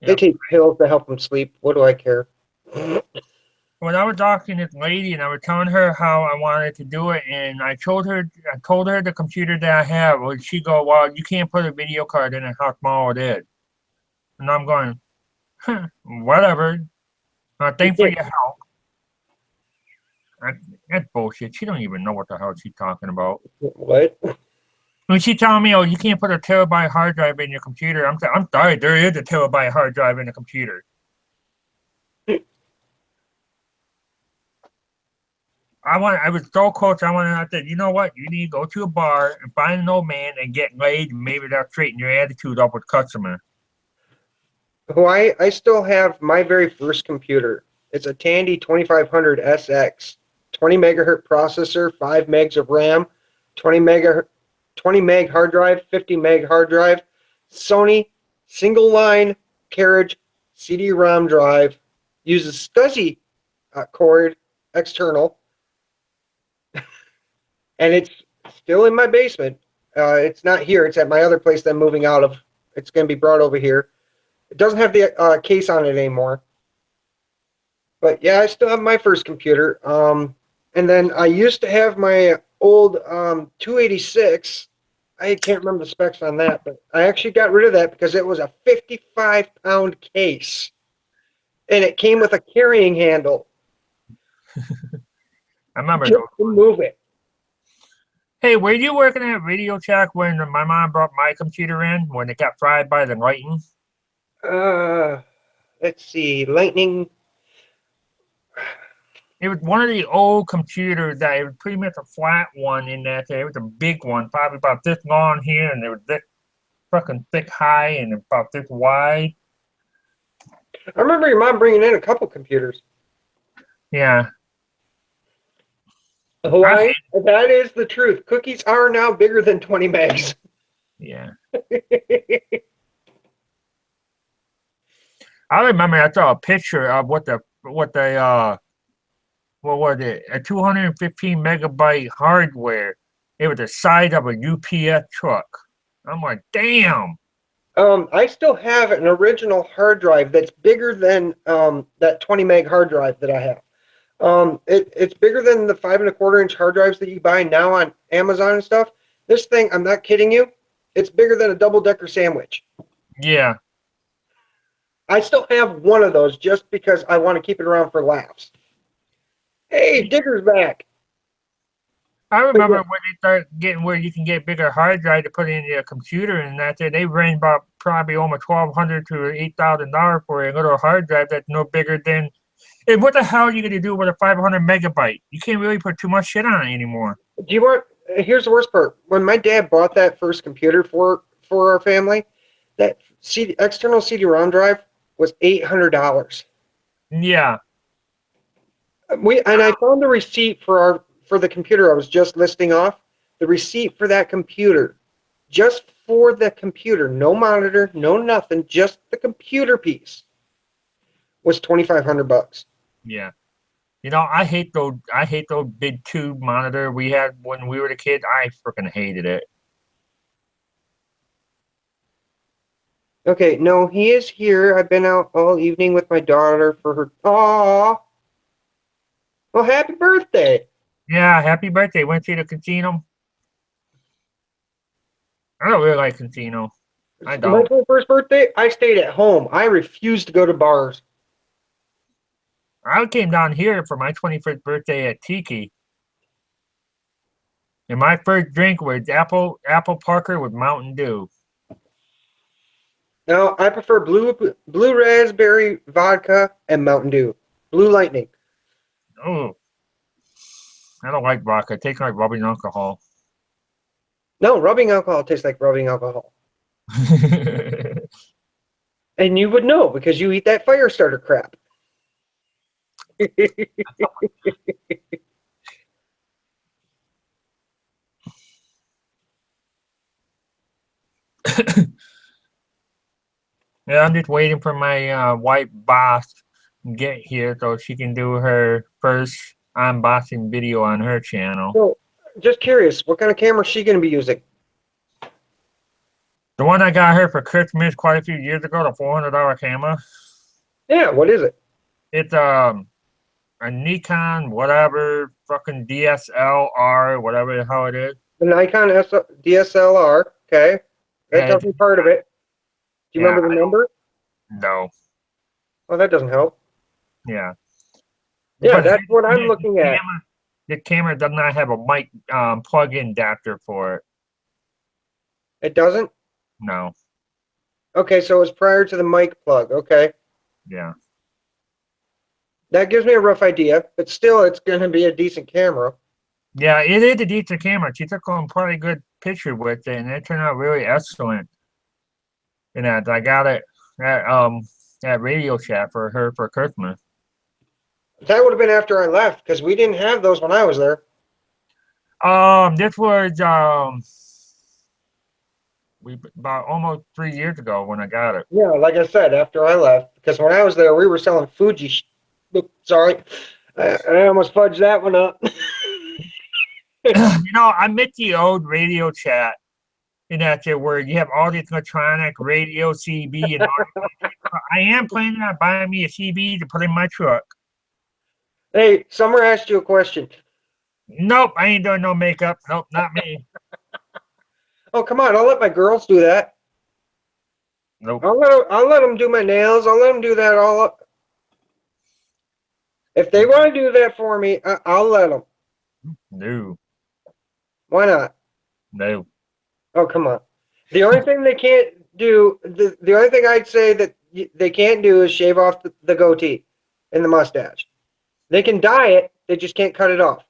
They Yep. take pills to help them sleep. What do I care? When I was talking to this lady and I was telling her how I wanted to do it, and I told her the computer that I have, well, she go, well, you can't put a video card in it, how small it is. And I'm going, whatever. Thanks for your help. That's bullshit. She don't even know what the hell she's talking about. What? When she telling me, oh, you can't put a terabyte hard drive in your computer, I'm sorry, there is a terabyte hard drive in the computer. I was so close. I said, you know what? You need to go to a bar and find an old man and get laid, and maybe that'll straighten your attitude up with customer. Well, I still have my very first computer. It's a Tandy 2500 SX, 20 megahertz processor, 5 megs of RAM, 20 meg hard drive, 50 meg hard drive, Sony single line carriage CD-ROM drive, uses SCSI cord external, and it's still in my basement. It's not here. It's at my other place that I'm moving out of it's going to be brought over here. It doesn't have the case on it anymore. But yeah, I still have my first computer. And then I used to have my old 286. I can't remember the specs on that, but I actually got rid of that because it was a 55-pound case. And it came with a carrying handle. I remember Just those. to move it. Hey, were you working at Radio Shack when my mom brought my computer in when it got fried by the lightning? Let's see, Lightning. It was one of the old computers that it was pretty much a flat one in that there. It was a big one, probably about this long here, and it was this fucking thick high and about this wide. I remember your mom bringing in a couple computers. Yeah. Hawaii, that is the truth. Cookies are now bigger than 20 megs. Yeah. I remember I saw a picture of what was it? A 215 megabyte hardware. It was the size of a UPS truck. I'm like, damn. I still have an original hard drive that's bigger than that 20 meg hard drive that I have. It's bigger than the 5.25-inch hard drives that you buy now on Amazon and stuff. This thing, I'm not kidding you, it's bigger than a double-decker sandwich. Yeah. I still have one of those just because I want to keep it around for laughs. Hey, Digger's back. I remember when they started getting where you can get bigger hard drive to put in your computer and that. They range about probably almost $1,200 to $8,000 for a little hard drive that's no bigger than. And what the hell are you going to do with a 500 megabyte? You can't really put too much shit on it anymore. Do you want? Here's the worst part. When my dad bought that first computer for our family, that external CD-ROM drive was $800. Yeah. I found the receipt for the computer I was just listing off. The receipt for that computer, just for the computer, no monitor, no nothing, just the computer piece, was $2,500. Yeah. You know, I hate those big tube monitor we had when we were a kid. I freaking hated it. Okay, no, he is here. I've been out all evening with my daughter for her. Aww. Well, happy birthday. Yeah, happy birthday. Went to the casino. I don't really like casino. I don't. My first birthday, I stayed at home. I refused to go to bars. I came down here for my 21st birthday at Tiki. And my first drink was apple Parker with Mountain Dew. No, I prefer blue raspberry vodka and Mountain Dew. Blue Lightning. Oh. I don't like vodka. It tastes like rubbing alcohol. No, rubbing alcohol tastes like rubbing alcohol. And you would know because you eat that fire starter crap. Yeah, I'm just waiting for my white boss to get here so she can do her first unboxing video on her channel. So, just curious, what kind of camera is she going to be using? The one I got her for Christmas quite a few years ago, the $400 camera. Yeah, what is it? It's a Nikon, whatever, fucking DSLR, whatever the hell it is. The Nikon DSLR. Okay, that tells me part of it. Do you remember the number? No. Oh, that doesn't help. Yeah. Yeah, that's what I'm looking at. The camera does not have a mic plug-in adapter for it. It doesn't? No. Okay, so it's prior to the mic plug. Okay. Yeah. That gives me a rough idea, but still, it's going to be a decent camera. Yeah, it is a decent camera. She took a pretty good picture with it, and it turned out really excellent. And I got it at Radio Chat for her for Christmas. That would have been after I left because we didn't have those when I was there. This was about almost 3 years ago when I got it. Yeah, like I said, after I left, because when I was there, we were selling Fuji. Sorry, I almost fudged that one up. You know, I met the old Radio Chat. in that there where you have all this electronic radio, CB, and all that. I am planning on buying me a CB to put in my truck. Hey, Summer asked you a question. Nope, I ain't doing no makeup. Nope, not me. Oh, come on. I'll let my girls do that. Nope. I'll let them do my nails. I'll let them do that all up. If they want to do that for me, I'll let them. No. Why not? No. Oh, come on. The only thing they can't do, the only thing I'd say that they can't do is shave off the goatee and the mustache. They can dye it, they just can't cut it off.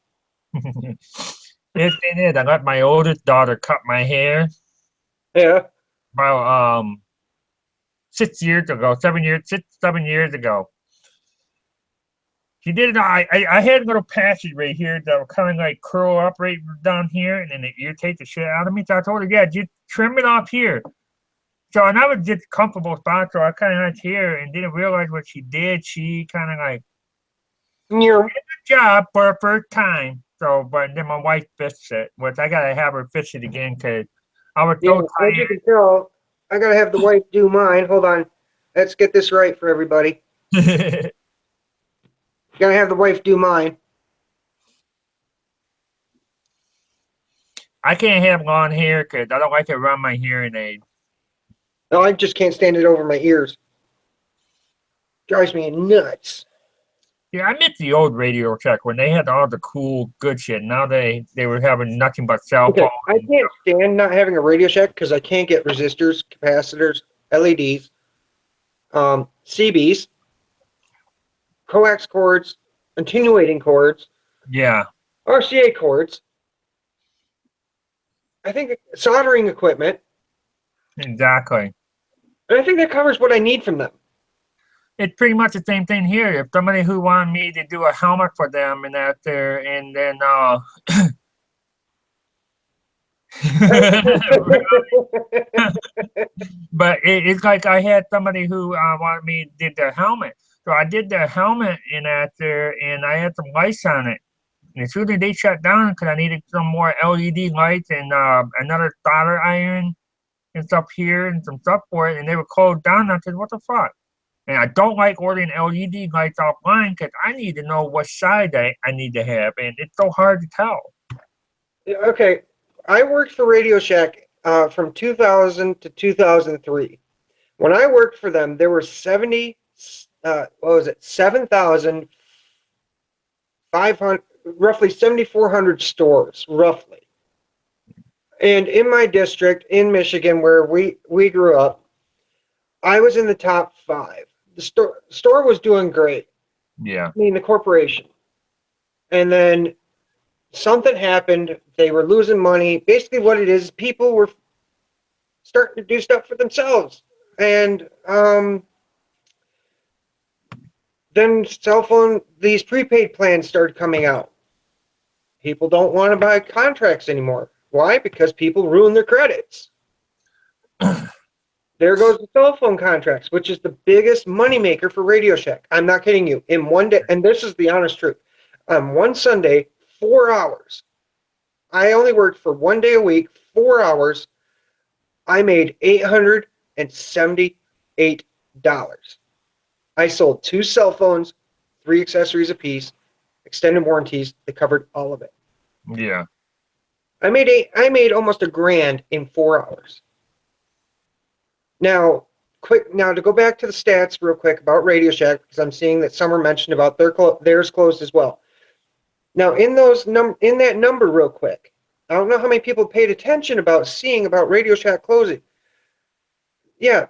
It's in it. I let my oldest daughter cut my hair Yeah. about 6 years ago, 7 years ago. She did it. I had a little passage right here that would kind of like curl up right down here, and then it irritates the shit out of me. So I told her, yeah, just trim it off here. So, and I was just comfortable spot, so I kind of like here and didn't realize what she did. She kind of like You're, did the job for her first time. So, but then my wife fixed it, which I gotta have her fix it again because I was yeah, so as you can tell, I gotta have the wife do mine. Hold on. Let's get this right for everybody. tired. Gotta have the wife do mine. I can't have long hair because I don't like it around my hearing aid. No, I just can't stand it over my ears. Drives me nuts. Yeah, I miss the old Radio Shack when they had all the cool, good shit. Now they were having nothing but cell Okay, phone. I can't stand not having a Radio Shack because I can't get resistors, capacitors, LEDs, CBs, coax cords, attenuating cords, Yeah, RCA cords. I think soldering equipment, exactly. and I think that covers what I need from them. It's pretty much the same thing here. If somebody who wanted me to do a helmet for them and that there, and then but it's like I had somebody who wanted me did their helmet. So I did their helmet in that there, and I had some lights on it. And as soon as they shut down, because I needed some more LED lights and another solder iron and stuff here and some stuff for it, and they were closed down. And I said, "What the fuck?" And I don't like ordering LED lights offline because I need to know what side I need to have, and it's so hard to tell. Okay, I worked for Radio Shack from 2000 to 2003. When I worked for them, there were 7,500, roughly 7,400 stores, roughly. And in my district, in Michigan, where we grew up, I was in the top 5. The store was doing great. Yeah. I mean, the corporation. And then something happened. They were losing money. Basically, what it is, people were starting to do stuff for themselves. And then these prepaid plans started coming out. People don't want to buy contracts anymore. Why? Because people ruin their credits. There goes the cell phone contracts, which is the biggest moneymaker for Radio Shack. I'm not kidding you. In one day, and this is the honest truth, on one Sunday, 4 hours. I only worked for 1 day a week, 4 hours. I made $878. I sold 2 cell phones, 3 accessories apiece, extended warranties. They covered all of it. Yeah. I made almost $1,000 in 4 hours. Now to go back to the stats real quick about Radio Shack, because I'm seeing that Summer mentioned about theirs closed as well. Now in that number real quick, I don't know how many people paid attention about Radio Shack closing. Yeah,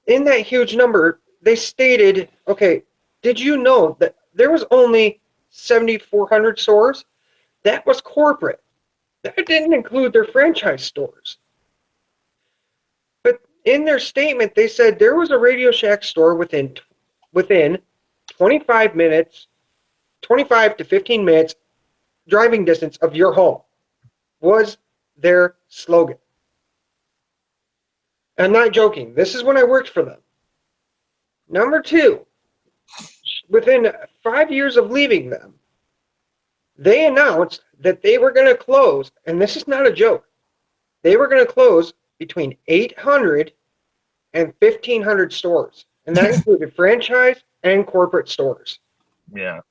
in that huge number, they stated, okay, did you know that there was only 7,400 stores? That was corporate. That didn't include their franchise stores. But in their statement, they said there was a Radio Shack store within 25 to 15 minutes driving distance of your home, was their slogan. I'm not joking. This is when I worked for them. Number 2, within 5 years of leaving them, they announced that they were going to close, and this is not a joke. they were going to close between 800 and 1,500 stores, and that included franchise and corporate stores, Yeah.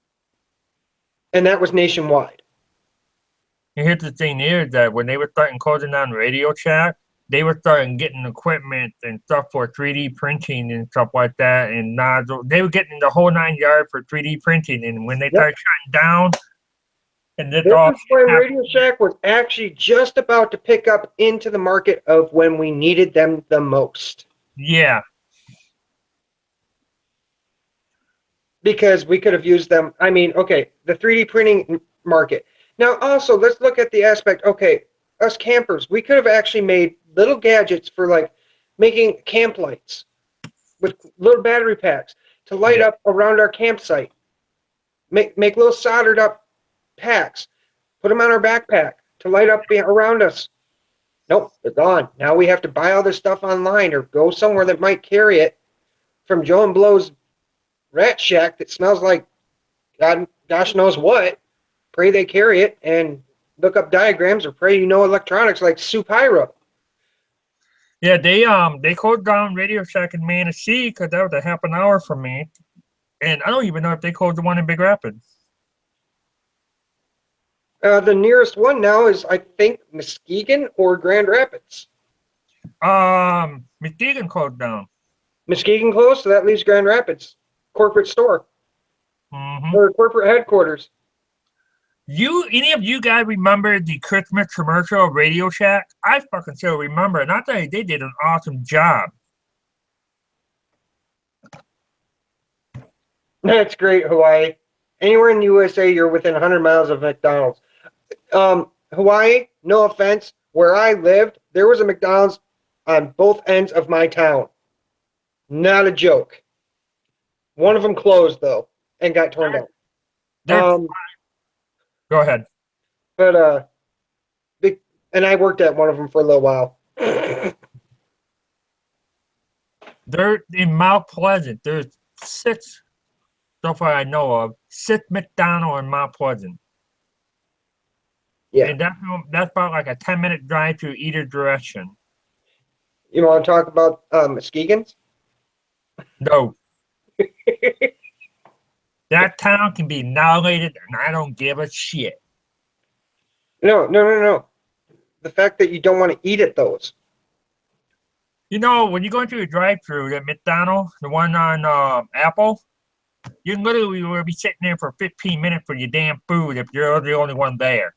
and that was nationwide. And here's the thing is that when they were starting closing down Radio Shack, they were starting getting equipment and stuff for 3D printing and stuff like that, and nozzle. They were getting the whole 9 yards for 3D printing, and when they started shutting down, and this This all is when happened. Radio Shack was actually just about to pick up into the market of when we needed them the most. Yeah. Because we could have used them. I mean, okay, the 3D printing market. Now, also, let's look at the aspect, okay, us campers, we could have actually made little gadgets for, like, making camp lights with little battery packs to light up around our campsite. Make little soldered up packs. Put them on our backpack to light up around us. Nope, they're gone. Now we have to buy all this stuff online or go somewhere that might carry it from Joe and Blow's rat shack that smells like gosh knows what. Pray they carry it and look up diagrams, or pray you know electronics like Sue Pyro. Yeah, they closed down Radio Shack in Manistee because that was a half an hour from me, and I don't even know if they closed the one in Big Rapids. The nearest one now is, I think, Muskegon or Grand Rapids. Muskegon closed down. Muskegon closed, so that leaves Grand Rapids corporate store or corporate headquarters. Any of you guys remember the Christmas commercial of Radio Shack? I fucking still remember it. And I tell you, they did an awesome job. That's great, Hawaii. Anywhere in the USA, you're within 100 miles of McDonald's. Hawaii, no offense, where I lived, there was a McDonald's on both ends of my town. Not a joke. One of them closed, though, and got torn down. Go ahead. But, and I worked at one of them for a little while. They're in Mount Pleasant. There's 6, so far I know of, 6 McDonald's in Mount Pleasant. Yeah. And that's about like a 10-minute drive to either direction. You want to talk about Muskegon's? No. That town can be annihilated, and I don't give a shit. No. The fact that you don't want to eat at those. You know, when you go into a drive-thru at McDonald's, the one on Apple, you literally will be sitting there for 15 minutes for your damn food if you're the only one there.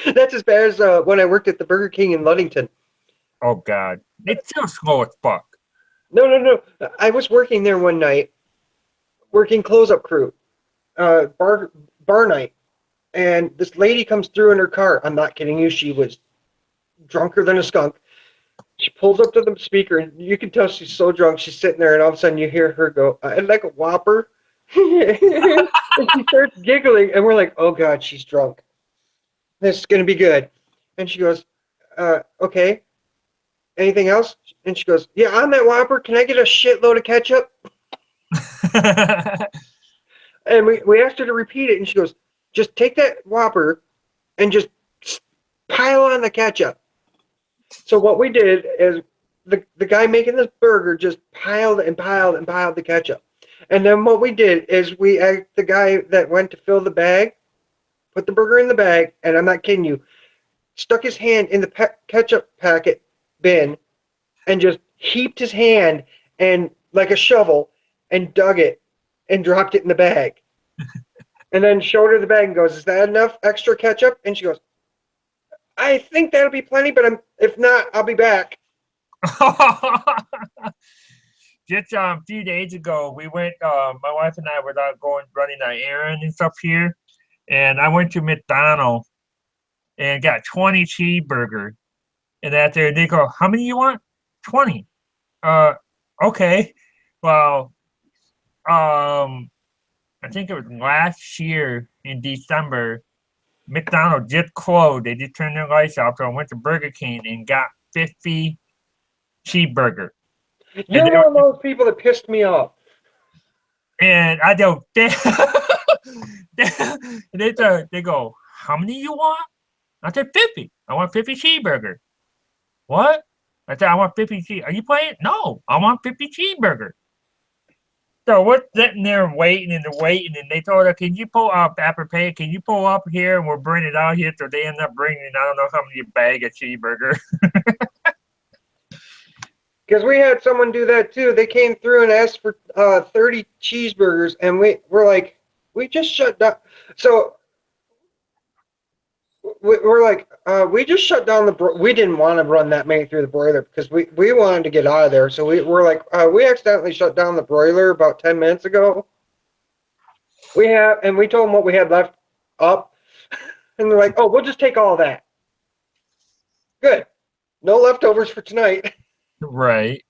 That's as bad as when I worked at the Burger King in Ludington. Oh, God. It's still slow as fuck. No. I was working there one night, working close-up crew, bar night, and this lady comes through in her car. I'm not kidding you. She was drunker than a skunk. She pulls up to the speaker, and you can tell she's so drunk. She's sitting there, and all of a sudden you hear her go, "I'd like a Whopper." And she starts giggling, and we're like, "Oh, God, she's drunk. This is going to be good." And she goes, "Okay. Anything else?" And she goes, "Yeah, on that Whopper, can I get a shitload of ketchup?" And we asked her to repeat it, and she goes, "Just take that Whopper and just pile on the ketchup." So what we did is the guy making this burger just piled and piled and piled the ketchup. And then what we did is we asked the guy that went to fill the bag, put the burger in the bag, and I'm not kidding you, stuck his hand in the ketchup packet bin and just heaped his hand and like a shovel and dug it and dropped it in the bag. And then showed her the bag and goes, "Is that enough extra ketchup?" And she goes, "I think that'll be plenty, but if not, I'll be back." Just a few days ago, we went, my wife and I were out running an errand and stuff here, and I went to McDonald's and got 20 cheeseburgers. And after they go, "How many you want?" 20. Okay. Well, I think it was last year in December, McDonald's just closed. They just turned their lights off, so I went to Burger King and got 50 cheeseburger. You're one of those people that pissed me off. And I go, they go, how many you want? I said 50. I want 50 cheeseburger. What? I said, I want 50 cheese. Are you playing? No, I want 50 cheeseburger. So we're sitting there waiting and waiting, and they told her, can you pull up Apple Pay? Can you pull up here and we'll bring it out here? So they end up bringing, I don't know how many bag of cheeseburger. Because we had someone do that too. They came through and asked for 30 cheeseburgers, and we're like, we just shut down. So we're like, we just shut down we didn't want to run that many through the broiler because we wanted to get out of there. So we're like, we accidentally shut down the broiler about 10 minutes ago. And we told them what we had left up, and they're like, oh, we'll just take all that. Good. No leftovers for tonight. Right.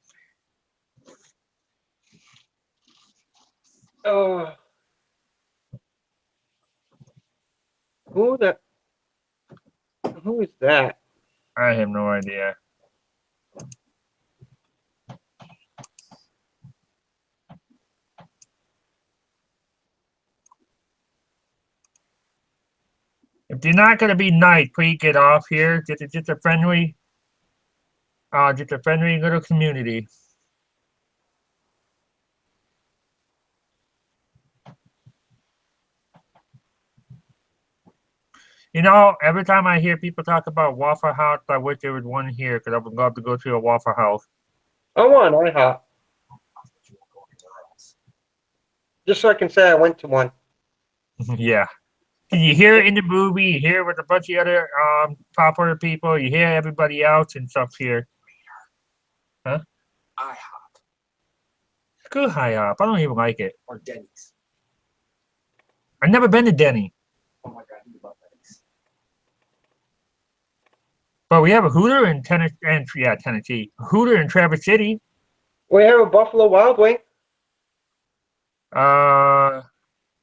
Oh. Who is that? I have no idea. If you're not gonna be nice, please get off here. Just a friendly little community. You know, every time I hear people talk about Waffle House, I wish there was one here because I would love to go to a Waffle House. I want IHOP. Just so I can say I went to one. Yeah. You hear it in the movie, you hear it with a bunch of other popular people, you hear everybody else and stuff here. Huh? IHOP Screw IHOP. I don't even like it. or Denny's. I've never been to Denny. Oh my god, you love Denny's. But we have a Hooter in Tennessee. Hooter in Traverse City. We have a Buffalo Wild Wing.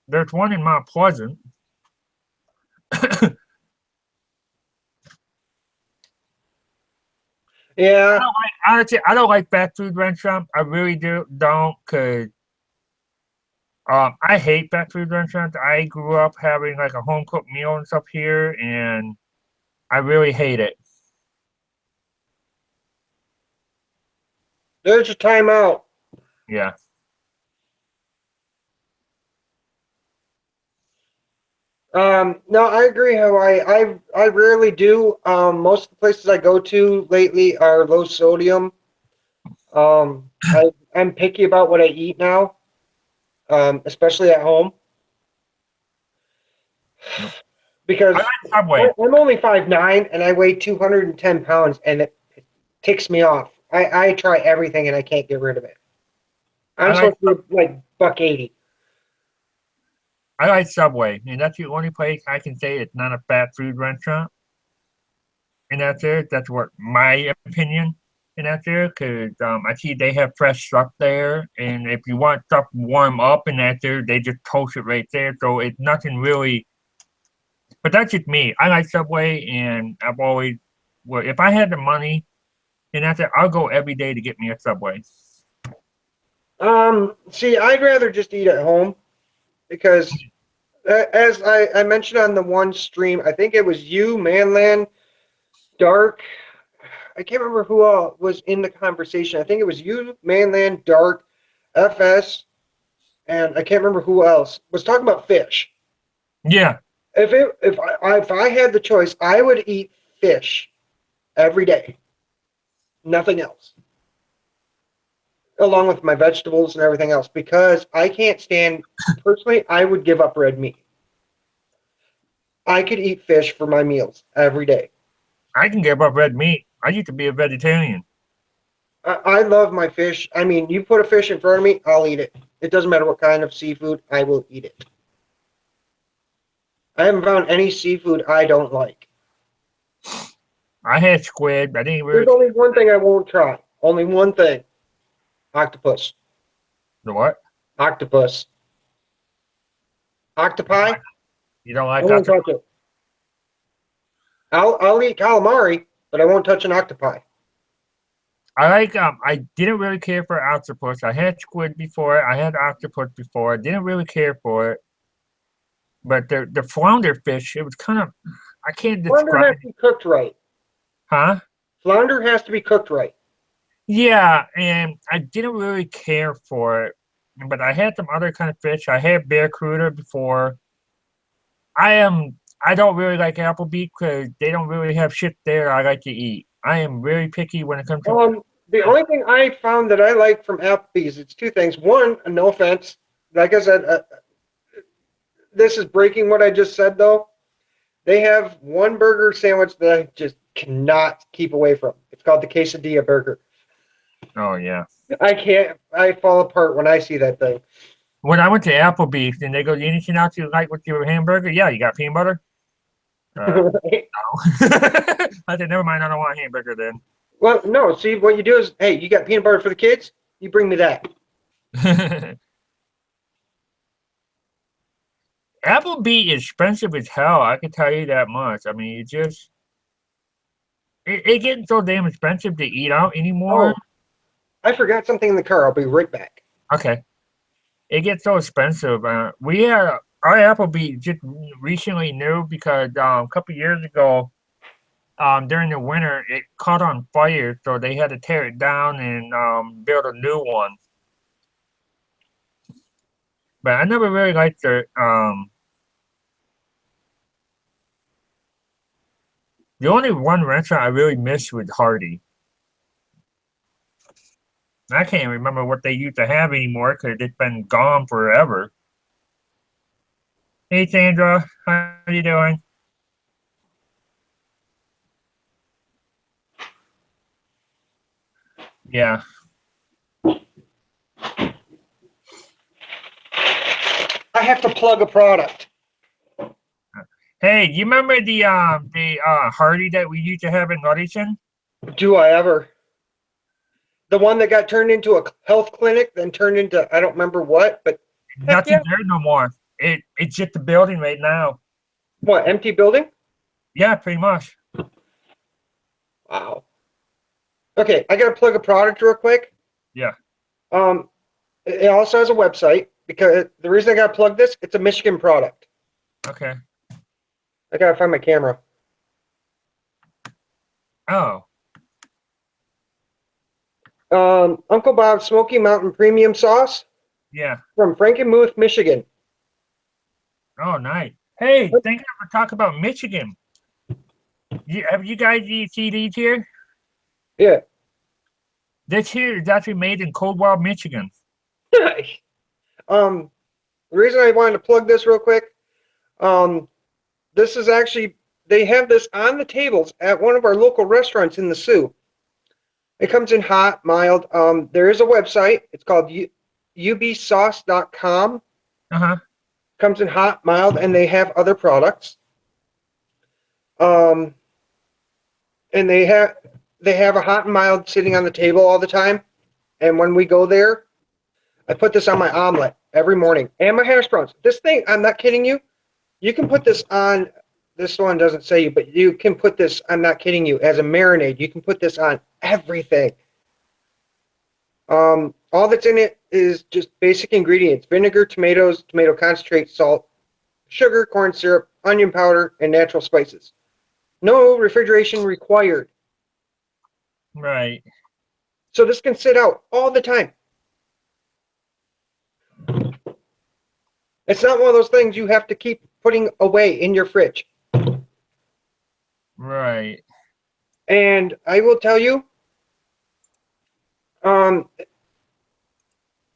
There's one in Mount Pleasant. Yeah. Honestly, I don't like fast food restaurants. I really don't, cause I hate fast food restaurants. I grew up having like a home cooked meal and stuff here, and I really hate it. There's your timeout. Yeah. No, I agree. How I rarely do. Most of the places I go to lately are low sodium. I'm picky about what I eat now, especially at home, because I like Subway. I'm only 5'9" and I weigh 210 pounds, and it ticks me off. I try everything and I can't get rid of it. I'm I like supposed to be like $1.80. I like Subway, and that's the only place I can say it's not a fast food restaurant. And that's it. That's what my opinion. And that's it, because I see they have fresh stuff there, and if you want stuff warm up and that's there, they just toast it right there. So it's nothing really. But that's just me. I like Subway, and I've always, well, if I had the money, and that's it, I'll go every day to get me a Subway. See, I'd rather just eat at home because, as I mentioned on the one stream, I think it was you, Manland, Dark. I can't remember who was in the conversation. I think it was you, Manland, Dark, FS, and I can't remember who else was talking about fish. Yeah. If I had the choice, I would eat fish every day, nothing else, along with my vegetables and everything else, because I can't stand, personally, I would give up red meat. I could eat fish for my meals every day. I can give up red meat. I used to be a vegetarian. I love my fish. I mean, you put a fish in front of me, I'll eat it. It doesn't matter what kind of seafood, I will eat it. I haven't found any seafood I don't like. I had squid. I didn't really. There's only one thing I won't try. Only one thing. Octopus. The what? Octopus. Octopi? You don't I like won't octopus? touch it. I'll eat calamari, but I won't touch an octopi. I didn't really care for octopus. I had squid before. I had octopus before. I didn't really care for it. But the flounder fish, it was kind of, I can't Flounder describe has to be cooked right. huh? Flounder has to be cooked right. Yeah, and I didn't really care for it. But I had some other kind of fish. I had barracuda before. I don't really like Applebee's because they don't really have shit there I like to eat. I am very picky when it comes to The only thing I found that I like from Applebee's, it's two things. One, no offense, like I said, this is breaking what I just said though. They have one burger sandwich that I just cannot keep away from. It's called the quesadilla burger. oh yeah. I can't. I fall apart when I see that thing. When I went to Applebee's and they go, anything else you like with your hamburger? Yeah, you got peanut butter? No. I said, never mind, I don't want a hamburger then. Well, no. See, what you do is, hey, you got peanut butter for the kids? You bring me that. Applebee's is expensive as hell, I can tell you that much. I mean, it getting so damn expensive to eat out anymore. Oh, I forgot something in the car. I'll be right back. Okay. It gets so expensive. We had our Applebee's just recently new because a couple years ago, during the winter, it caught on fire, so they had to tear it down and build a new one. But I never really liked the only one restaurant I really missed was Hardy. I can't remember what they used to have anymore because it's been gone forever. Hey Sandra, how you doing? Yeah. I have to plug a product. Hey, you remember the Hardy that we used to have in Ludington? Do I ever? The one that got turned into a health clinic, then turned into I don't remember what, but heck Nothing yeah. there no more. It's just a building right now. What, empty building? Yeah, pretty much. Wow. Okay, I gotta plug a product real quick. Yeah. It also has a website because the reason I gotta plug this, it's a Michigan product. Okay. I gotta find my camera. Oh. Uncle Bob's Smoky Mountain Premium Sauce Yeah. from Frankenmuth, Michigan. Oh, nice. Hey, thank you for talking about Michigan. Have you guys seen these here? Yeah. This here is actually made in Coldwell, Michigan. The reason I wanted to plug this real quick, this is actually, they have this on the tables at one of our local restaurants in the Sioux. It comes in hot, mild. There is a website. It's called ubsauce.com. Uh-huh. Comes in hot, mild, and they have other products. And they have a hot and mild sitting on the table all the time. And when we go there, I put this on my omelet every morning and my hash browns. This thing, I'm not kidding you. You can put this on. This one doesn't say you, but you can put this. I'm not kidding you. As a marinade, you can put this on everything. All that's in it is just basic ingredients: vinegar, tomatoes, tomato concentrate, salt, sugar, corn syrup, onion powder, and natural spices. No refrigeration required. Right. So this can sit out all the time. It's not one of those things you have to keep putting away in your fridge. Right. And I will tell you,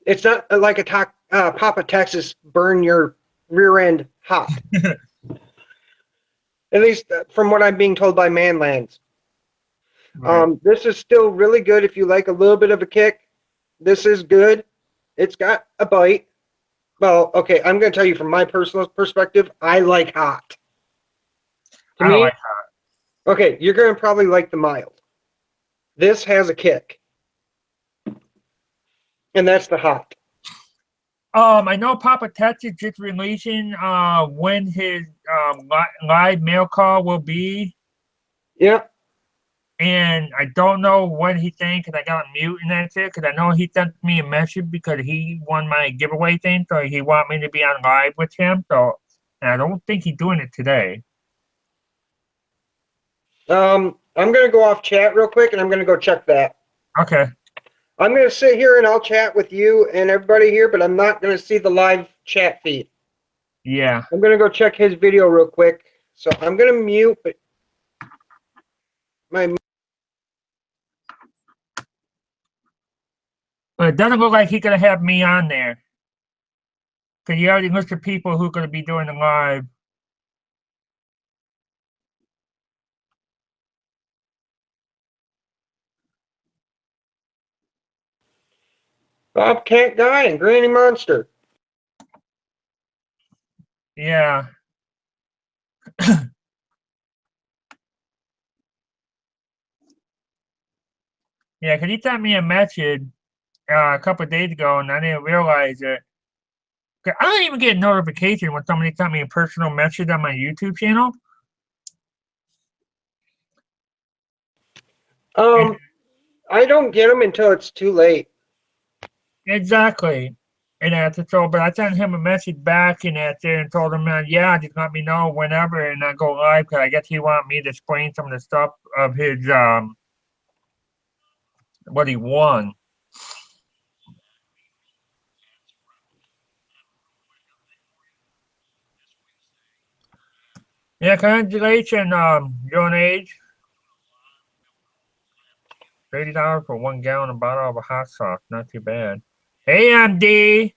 it's not like a Papa Texas burn your rear end hot. At least from what I'm being told by Manlands. Right. This is still really good if you like a little bit of a kick. This is good. It's got a bite. Well, okay, I'm going to tell you from my personal perspective, I like hot. To I don't me, like okay, you're going to probably like the mild. This has a kick. And that's the hot. I know Papa Tetz is just releasing when his live mail call will be. Yeah. And I don't know what he's saying because I got a mute and that's it. Because I know he sent me a message because he won my giveaway thing, so he want me to be on live with him. So and I don't think he's doing it today. I'm gonna go off chat real quick, and I'm gonna go check that. Okay. I'm gonna sit here and I'll chat with you and everybody here, but I'm not gonna see the live chat feed. Yeah. I'm gonna go check his video real quick. So I'm gonna mute my. But it doesn't look like he's gonna have me on there. Cause you already listed people who are gonna be doing the live. Bobcat Guy and Granny Monster. Yeah. Yeah, cause he sent me a message a couple of days ago, and I didn't realize it. 'Cause I don't even get a notification when somebody sent me a personal message on my YouTube channel. I don't get them until it's too late. Exactly. And that's so, but I sent him a message back and that's it, and told him, yeah, just let me know whenever, and I go live because I guess he wanted me to explain some of the stuff of his what he won. Yeah, congratulations, Joan Age. $30 for 1 gallon of bottle of a hot sauce. Not too bad. Hey, MD.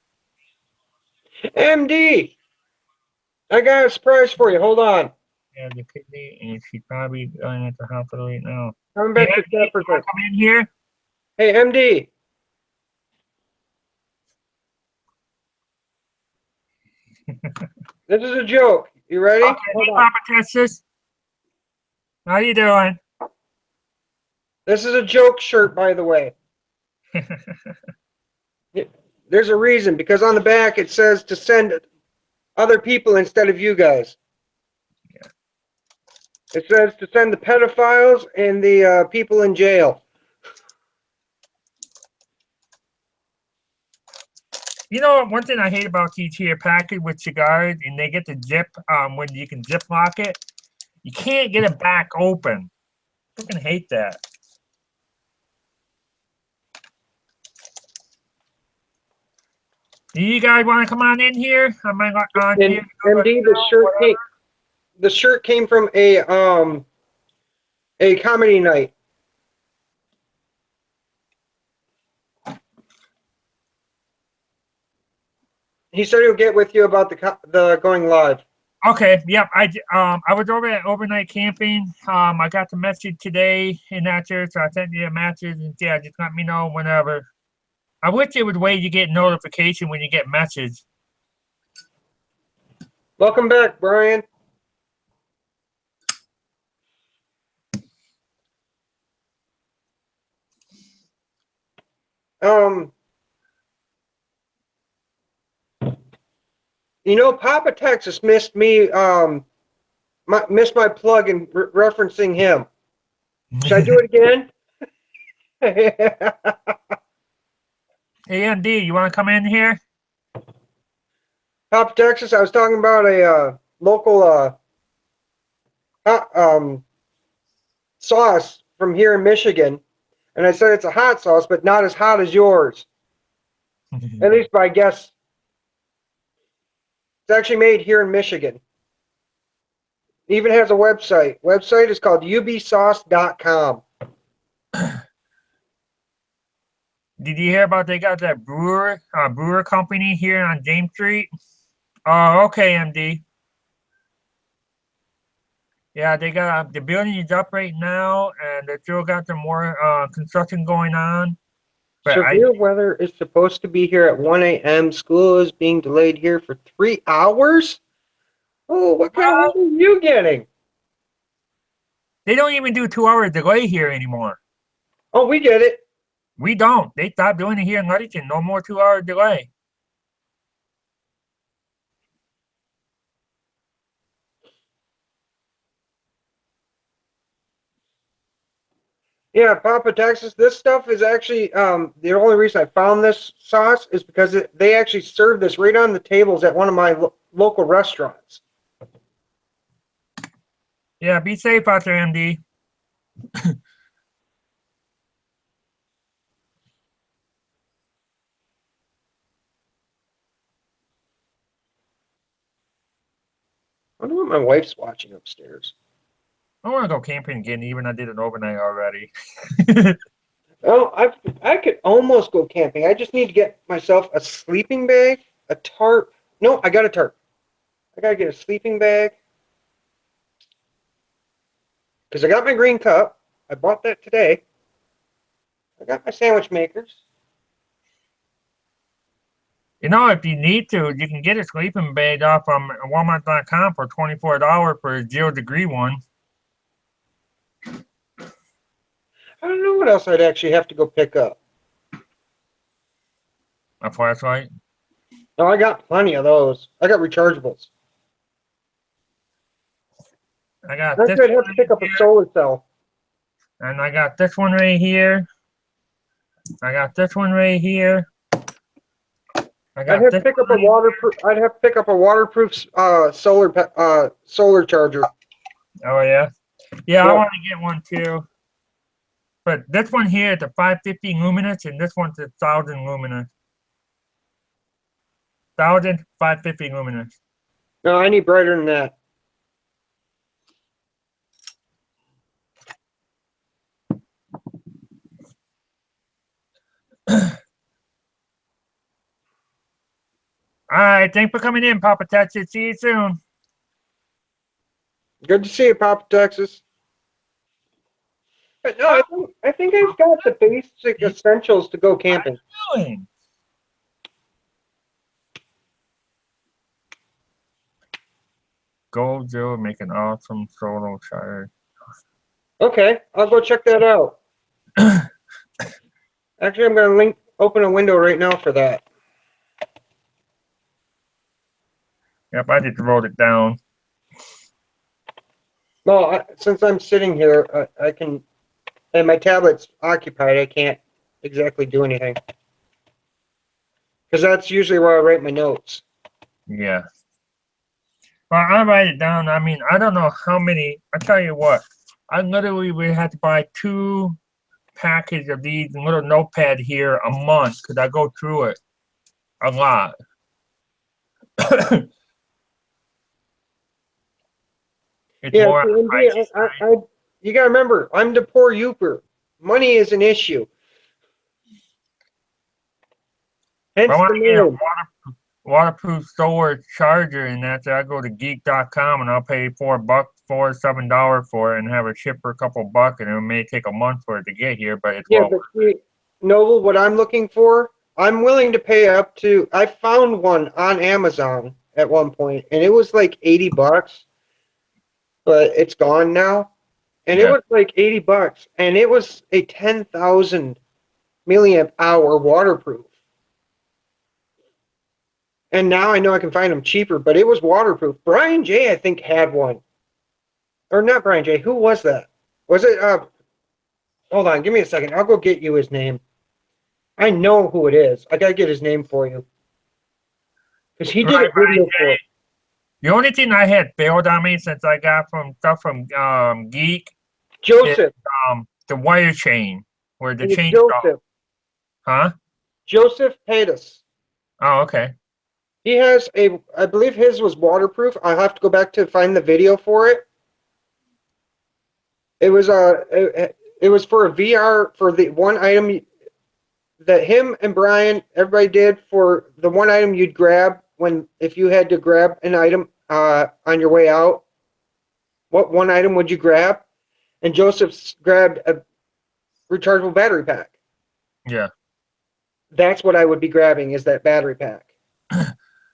MD, I got a surprise for you. Hold on. Yeah, the kidney, and she's probably going into the hospital right now. Coming back Hey, to MD, Jefferson. come in here. Hey, MD. This is a joke. You ready? Okay, Hold hey, on. Papa Texas. How you doing? This is a joke shirt, by the way. There's a reason, because on the back it says to send other people instead of you guys. Yeah. It says to send the pedophiles and the people in jail. You know, one thing I hate about these here package with cigars, and they get the zip, when you can zip lock it, you can't get it back open. I fucking hate that. Do you guys want to come on in here? Am I on And here? MD, the shirt came from a comedy night. He said he'll get with you about the going live. Okay, yep. I was over at overnight camping. I got the message today and that's it, so I sent you a message and yeah, just let me know whenever. I wish there was a way you get notification when you get message. Welcome back, Brian. You know, Papa Texas missed me. Missed my plug in referencing him. Should I do it again? Hey, MD, you want to come in here? Papa Texas, I was talking about a local sauce from here in Michigan, and I said it's a hot sauce, but not as hot as yours. At least by guess. It's actually made here in Michigan. It even has a website. Website is called ubsauce.com. Did you hear about they got that brewer company here on James Street? Oh, okay, MD. Yeah, they got the building is up right now, and they still got some more construction going on. But Severe weather is supposed to be here at 1 a.m. School is being delayed here for 3 hours. Oh, what kind of weather are you getting? they don't even do 2 hour delay here anymore. Oh, we get it. We don't. They stopped doing it here in Ludington. No more 2 hour delay. Yeah, Papa Texas, this stuff is actually the only reason I found this sauce is because they actually serve this right on the tables at one of my local restaurants. Yeah, be safe out there, MD. I wonder what my wife's watching upstairs. I want to go camping again, even I did it overnight already. Oh, I could almost go camping. I just need to get myself a sleeping bag, a tarp. No, I got a tarp. I gotta get a sleeping bag because I got my green cup. I bought that today. I got my sandwich makers. You know, if you need to, you can get a sleeping bag off Walmart.com for $24 for a 0-degree one. I don't know what else I'd actually have to go pick up. A flashlight. No, I got plenty of those. I got rechargeables. I got I this could have one to pick up a right here, solar cell. and I got this one right here. I got this one right here. I I'd got have to this pick up one a right waterproof. I'd have to pick up a waterproof solar charger. here. Oh yeah, yeah. I Yep. want to get one too. But this one here is a 550 luminous, and this one's a 1,000 luminous. 550 luminous. No, I need brighter than that. All right, thanks for coming in, Papa Texas. See you soon. Good to see you, Papa Texas. But no, I think I've got the basic essentials to go camping. Doing? Gold Joe make an awesome solo chart. Okay, I'll go check that out. Actually, I'm going to open a window right now for that. Yep, I just wrote it down. Well, since I'm sitting here, I can, and my tablet's occupied, I can't exactly do anything. Because that's usually where I write my notes. Yeah. Well, I write it down. I mean, I don't know how many. I tell you what, I literally would have to buy 2 packages of these little notepad here a month because I go through it a lot. It's Yeah, more see, on the pricey side. you got to remember, I'm the poor youper. Money is an issue. Hence I want the to get a name. waterproof solar charger, and that's I go to geek.com and I'll pay $7 for it and have it shipped for a couple bucks, and it may take a month for it to get here, but it's Yeah, well but see, Noble, what I'm looking for, I'm willing to pay up to. I found one on Amazon at one point, and it was like $80, but it's gone now. And it yeah. was like $80, and it was a 10,000 milliamp hour waterproof. And now I know I can find them cheaper, but it was waterproof. Brian J, I think, had one, or not Brian J. Who was that? Was it? Hold on, give me a second. I'll go get you his name. I know who it is. I gotta get his name for you. Because he did a Right, video for it. the only thing I had failed on me since I got from stuff from Geek is Joseph. the wire chain where the It was chain Joseph. huh? Joseph Patus. Oh, okay. He has a, I believe his was waterproof. I'll have to go back to find the video for it. It was it was for a VR for the one item that him and Brian everybody did for the one item you'd grab when if you had to grab an item on your way out. What one item would you grab? And Joseph grabbed a rechargeable battery pack. Yeah. That's what I would be grabbing is that battery pack.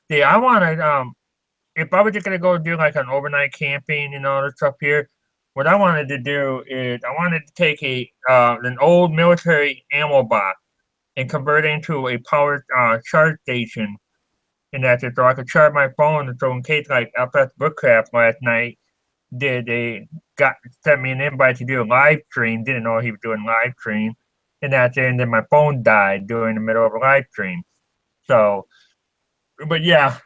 Yeah, I wanted if I was just gonna go do like an overnight camping and all this stuff here, what I wanted to do is I wanted to take an old military ammo box and convert it into a power charge station, and that's it. So I could charge my phone, and so in case like FS Bookcraft last night they sent me an invite to do a live stream. Didn't know he was doing live stream, and that's it. And then my phone died during the middle of a live stream. So, but yeah.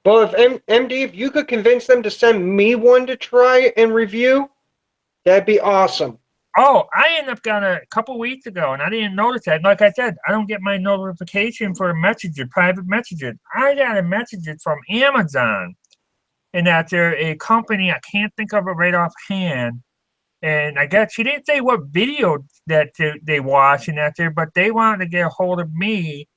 Well, if MD, if you could convince them to send me one to try and review, that'd be awesome. Oh, I ended up got a couple weeks ago, and I didn't notice that. Like I said, I don't get my notification for messages, private messages. I got a message from Amazon, and that they're a company. I can't think of it right offhand. And I guess she didn't say what video that they watched and that there, but they wanted to get a hold of me.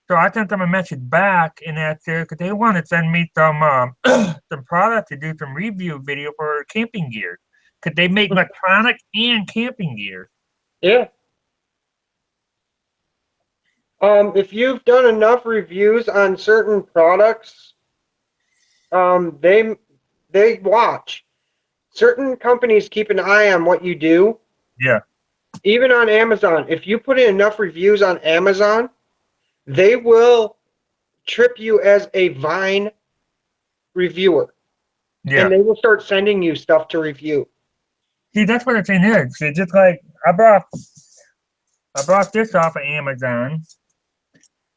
So I sent them a message back and that there because they want to send me some some product to do some review video for camping gear. Because they make electronic and camping gear. Yeah. If you've done enough reviews on certain products, they watch. Certain companies keep an eye on what you do. Yeah. Even on Amazon, if you put in enough reviews on Amazon, they will trip you as a Vine reviewer. Yeah. And they will start sending you stuff to review. See, that's what the thing is. It's just like I brought this off of Amazon.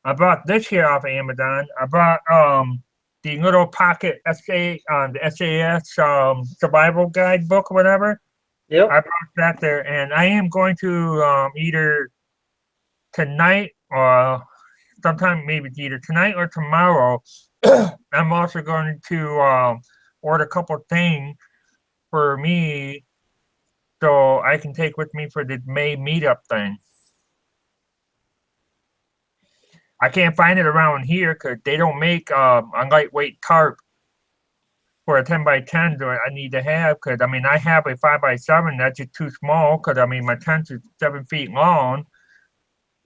I bought this here off of Amazon. I bought the little pocket the SAS survival guide book or whatever. Yep. I brought that there, and I am going to either tonight or sometime maybe either tonight or tomorrow. I'm also going to order a couple things for me so I can take with me for the May meetup thing. I can't find it around here because they don't make a lightweight tarp for a 10x10 that I need to have. Because I mean, I have a 5x7 that's just too small. Because I mean, my tent is 7 feet long,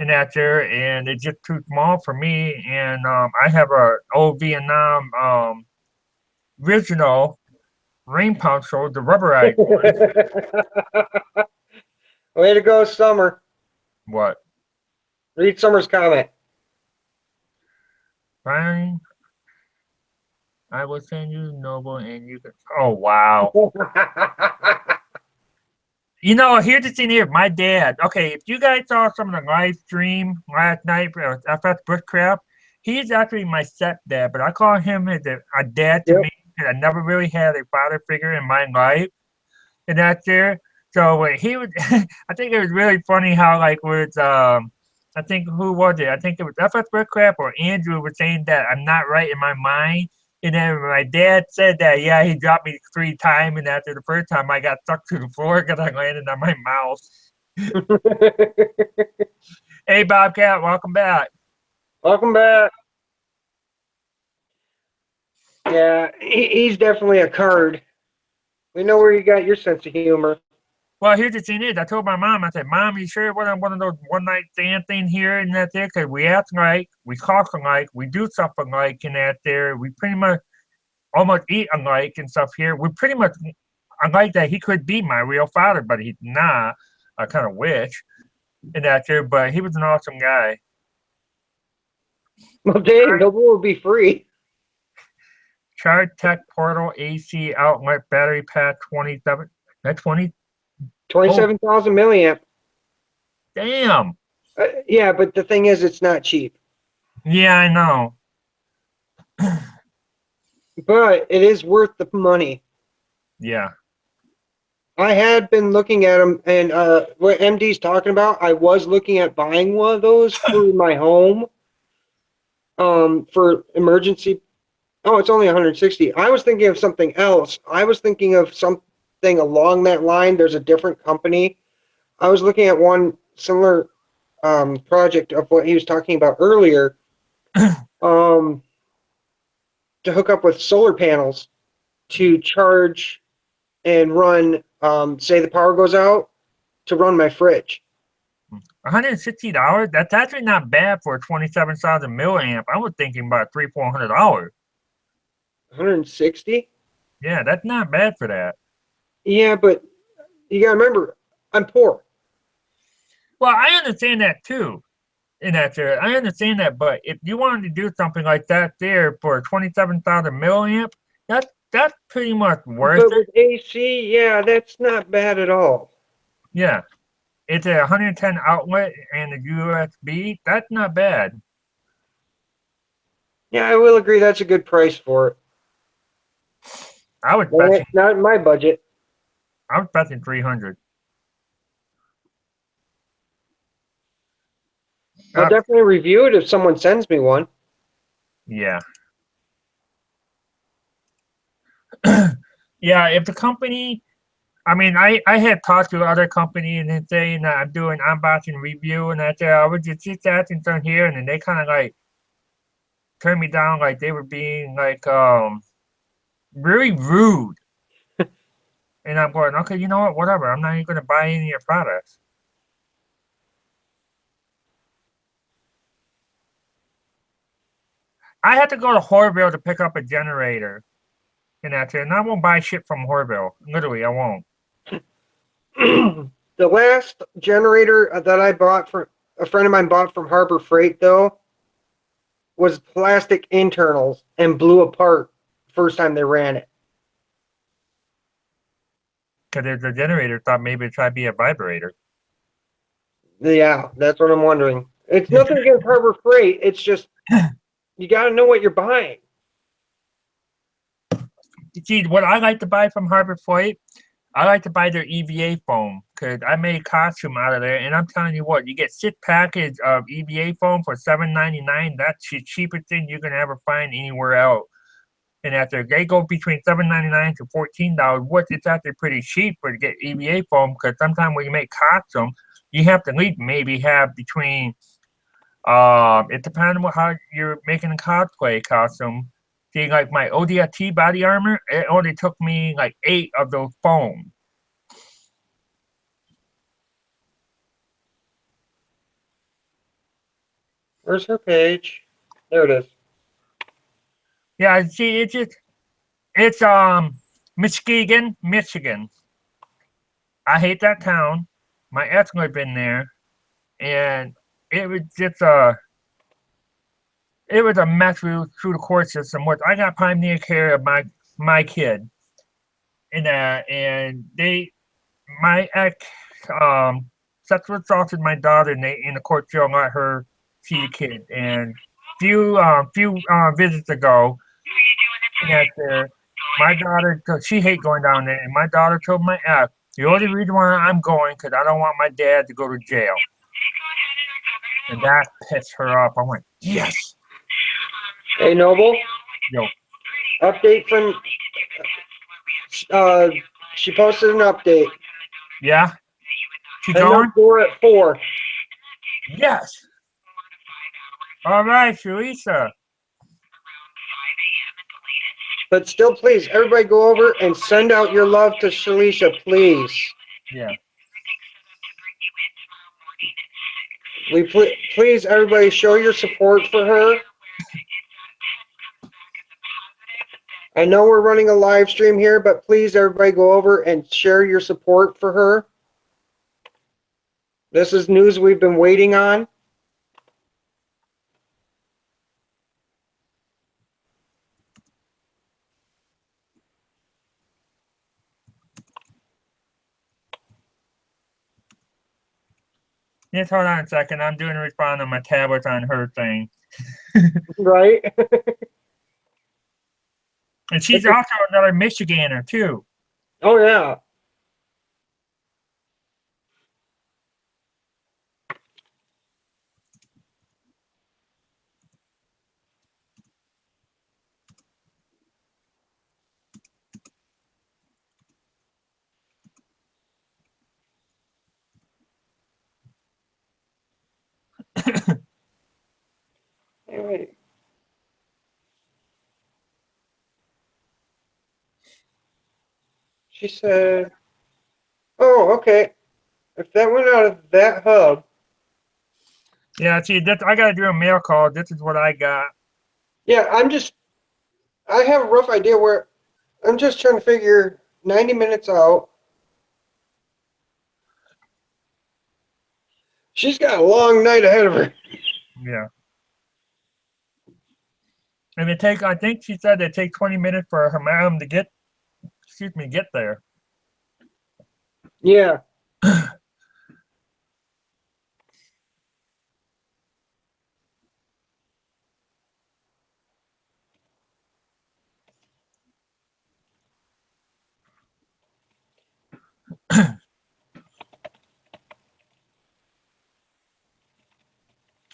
and that's there, and it's just too small for me. And I have a old Vietnam original rain poncho, the rubberized. Way to go, Summer. What? Read Summer's comment. Fine. I will send you Noble, and you can. Oh wow. You know, here's the thing here. My dad. Okay, if you guys saw some of the live stream last night for FS Bushcraft, he's actually my stepdad, but I call him as a dad to Yep. me. I never really had a father figure in my life, and that's there. So when he was, I think it was really funny how like with I think who was it? I think it was FS Bushcraft or Andrew was saying that I'm not right in my mind. And then my dad said that, yeah, he dropped me 3 times, and after the first time, I got stuck to the floor because I landed on my mouth. Hey, Bobcat, welcome back. Welcome back. Yeah, he's definitely a card. We know where you got your sense of humor. Well, here's the thing is, I told my mom, I said, Mom, you sure it wasn't one of those one-night stand thing here and that there? Because we act alike, we talk alike, we do stuff alike and that there. We pretty much almost eat alike and stuff here. We pretty much alike that he could be my real father, but he's not. I kind of wish and that there, but he was an awesome guy. Well, dang, Noble will be free. Charge Tech Portal AC outlet battery pack 27. That 20. 27,000 milliamp. Damn. Yeah, but the thing is, it's not cheap. Yeah, I know. But it is worth the money. Yeah. I had been looking at them, and what MD's talking about, I was looking at buying one of those for my home for emergency. Oh, it's only 160. I was thinking of something else. I was thinking of something along that line. There's a different company. I was looking at one similar project of what he was talking about earlier to hook up with solar panels to charge and run, say the power goes out, to run my fridge. $160? That's actually not bad for a 27,000 milliamp. I was thinking about $300-400. 160? Yeah, that's not bad for that. Yeah, but you gotta remember, I'm poor. Well, I understand that too. In that there, I understand that, but if you wanted to do something like that there for a 27,000 milliamp, that's pretty much worth But it. with AC, yeah, that's not bad at all. Yeah. It's a 110 outlet and a USB. That's not bad. Yeah, I will agree. That's a good price for it. I was betting, Not in my budget. 300. I'll definitely review it if someone sends me one. Yeah. Yeah, if the company, I mean, I had talked to other companies and saying that I'm doing unboxing review, and I said I was just asking some here, and then they kind of like turned me down, like they were being like really rude. And I'm going, okay, you know what, whatever. I'm not even going to buy any of your products. I had to go to Horville to pick up a generator, and that's it. And I won't buy shit from Horville. Literally, I won't. The last generator that I bought from a friend of mine bought from Harbor Freight, though, was plastic internals and blew apart first time they ran it. Because the generator thought maybe it tried to be a vibrator. Yeah, that's what I'm wondering. It's nothing against Harbor Freight. It's just you got to know what you're buying. See, what I like to buy from Harbor Freight, I like to buy their EVA foam because I made a costume out of there, and I'm telling you what, you get 6 package of EVA foam for $7.99. That's the cheapest thing you can ever find anywhere else. And after they go between $7.99 to $14, what it's actually pretty cheap for to get EVA foam because sometimes when you make costume, you have to leave maybe have between it depends on how you're making a cosplay costume. See, like my ODST body armor, it only took me like 8 of those foam. Where's her page? There it is. Yeah, see, it's Muskegon, Michigan. I hate that town. My ex lived in there, and it was just it was a mess through the court system. Which I got pioneer care of my kid, and my ex sexual assaulted my daughter, and they in the court show let her see the kid. And few visits ago, that there, my daughter, she hate going down there, and my daughter told my ex, the only reason why I'm going because I don't want my dad to go to jail. And that pissed her off. I went, yes. Hey, Noble. Yo, Update from. She posted an update. yeah, she Hangout going? door at 4. Yes. All right, Sharisa. But still, please, everybody go over and send out your love to Shalisha, please. Yeah. Please, everybody, show your support for her. I know we're running a live stream here, but please, everybody, go over and share your support for her. This is news we've been waiting on. Just hold on a second. I'm doing a respond on my tablet on her thing. Right? And she's also another Michiganer, too. Oh, yeah. Anyway. She said, oh, okay. If that went out of that hub. Yeah, see, I got to do a mail call. This is what I got. Yeah, I have a rough idea where I'm just trying to figure 90 minutes out. She's got a long night ahead of her. Yeah. And I think she said it take 20 minutes for her mom to get there. Yeah.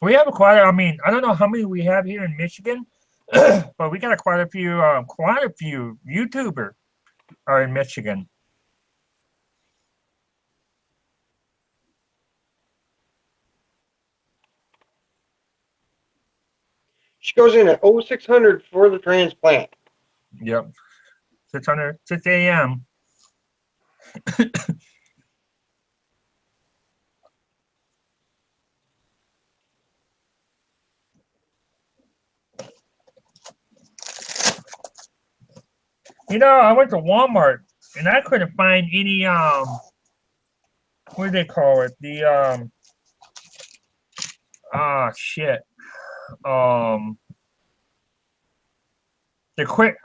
We have quite. I mean, I don't know how many we have here in Michigan, but we got quite a few YouTuber are in Michigan. She goes in at 0600 for the transplant. Yep, 6 a.m. You know, I went to Walmart and I couldn't find any what do they call it? The shit. Um the quick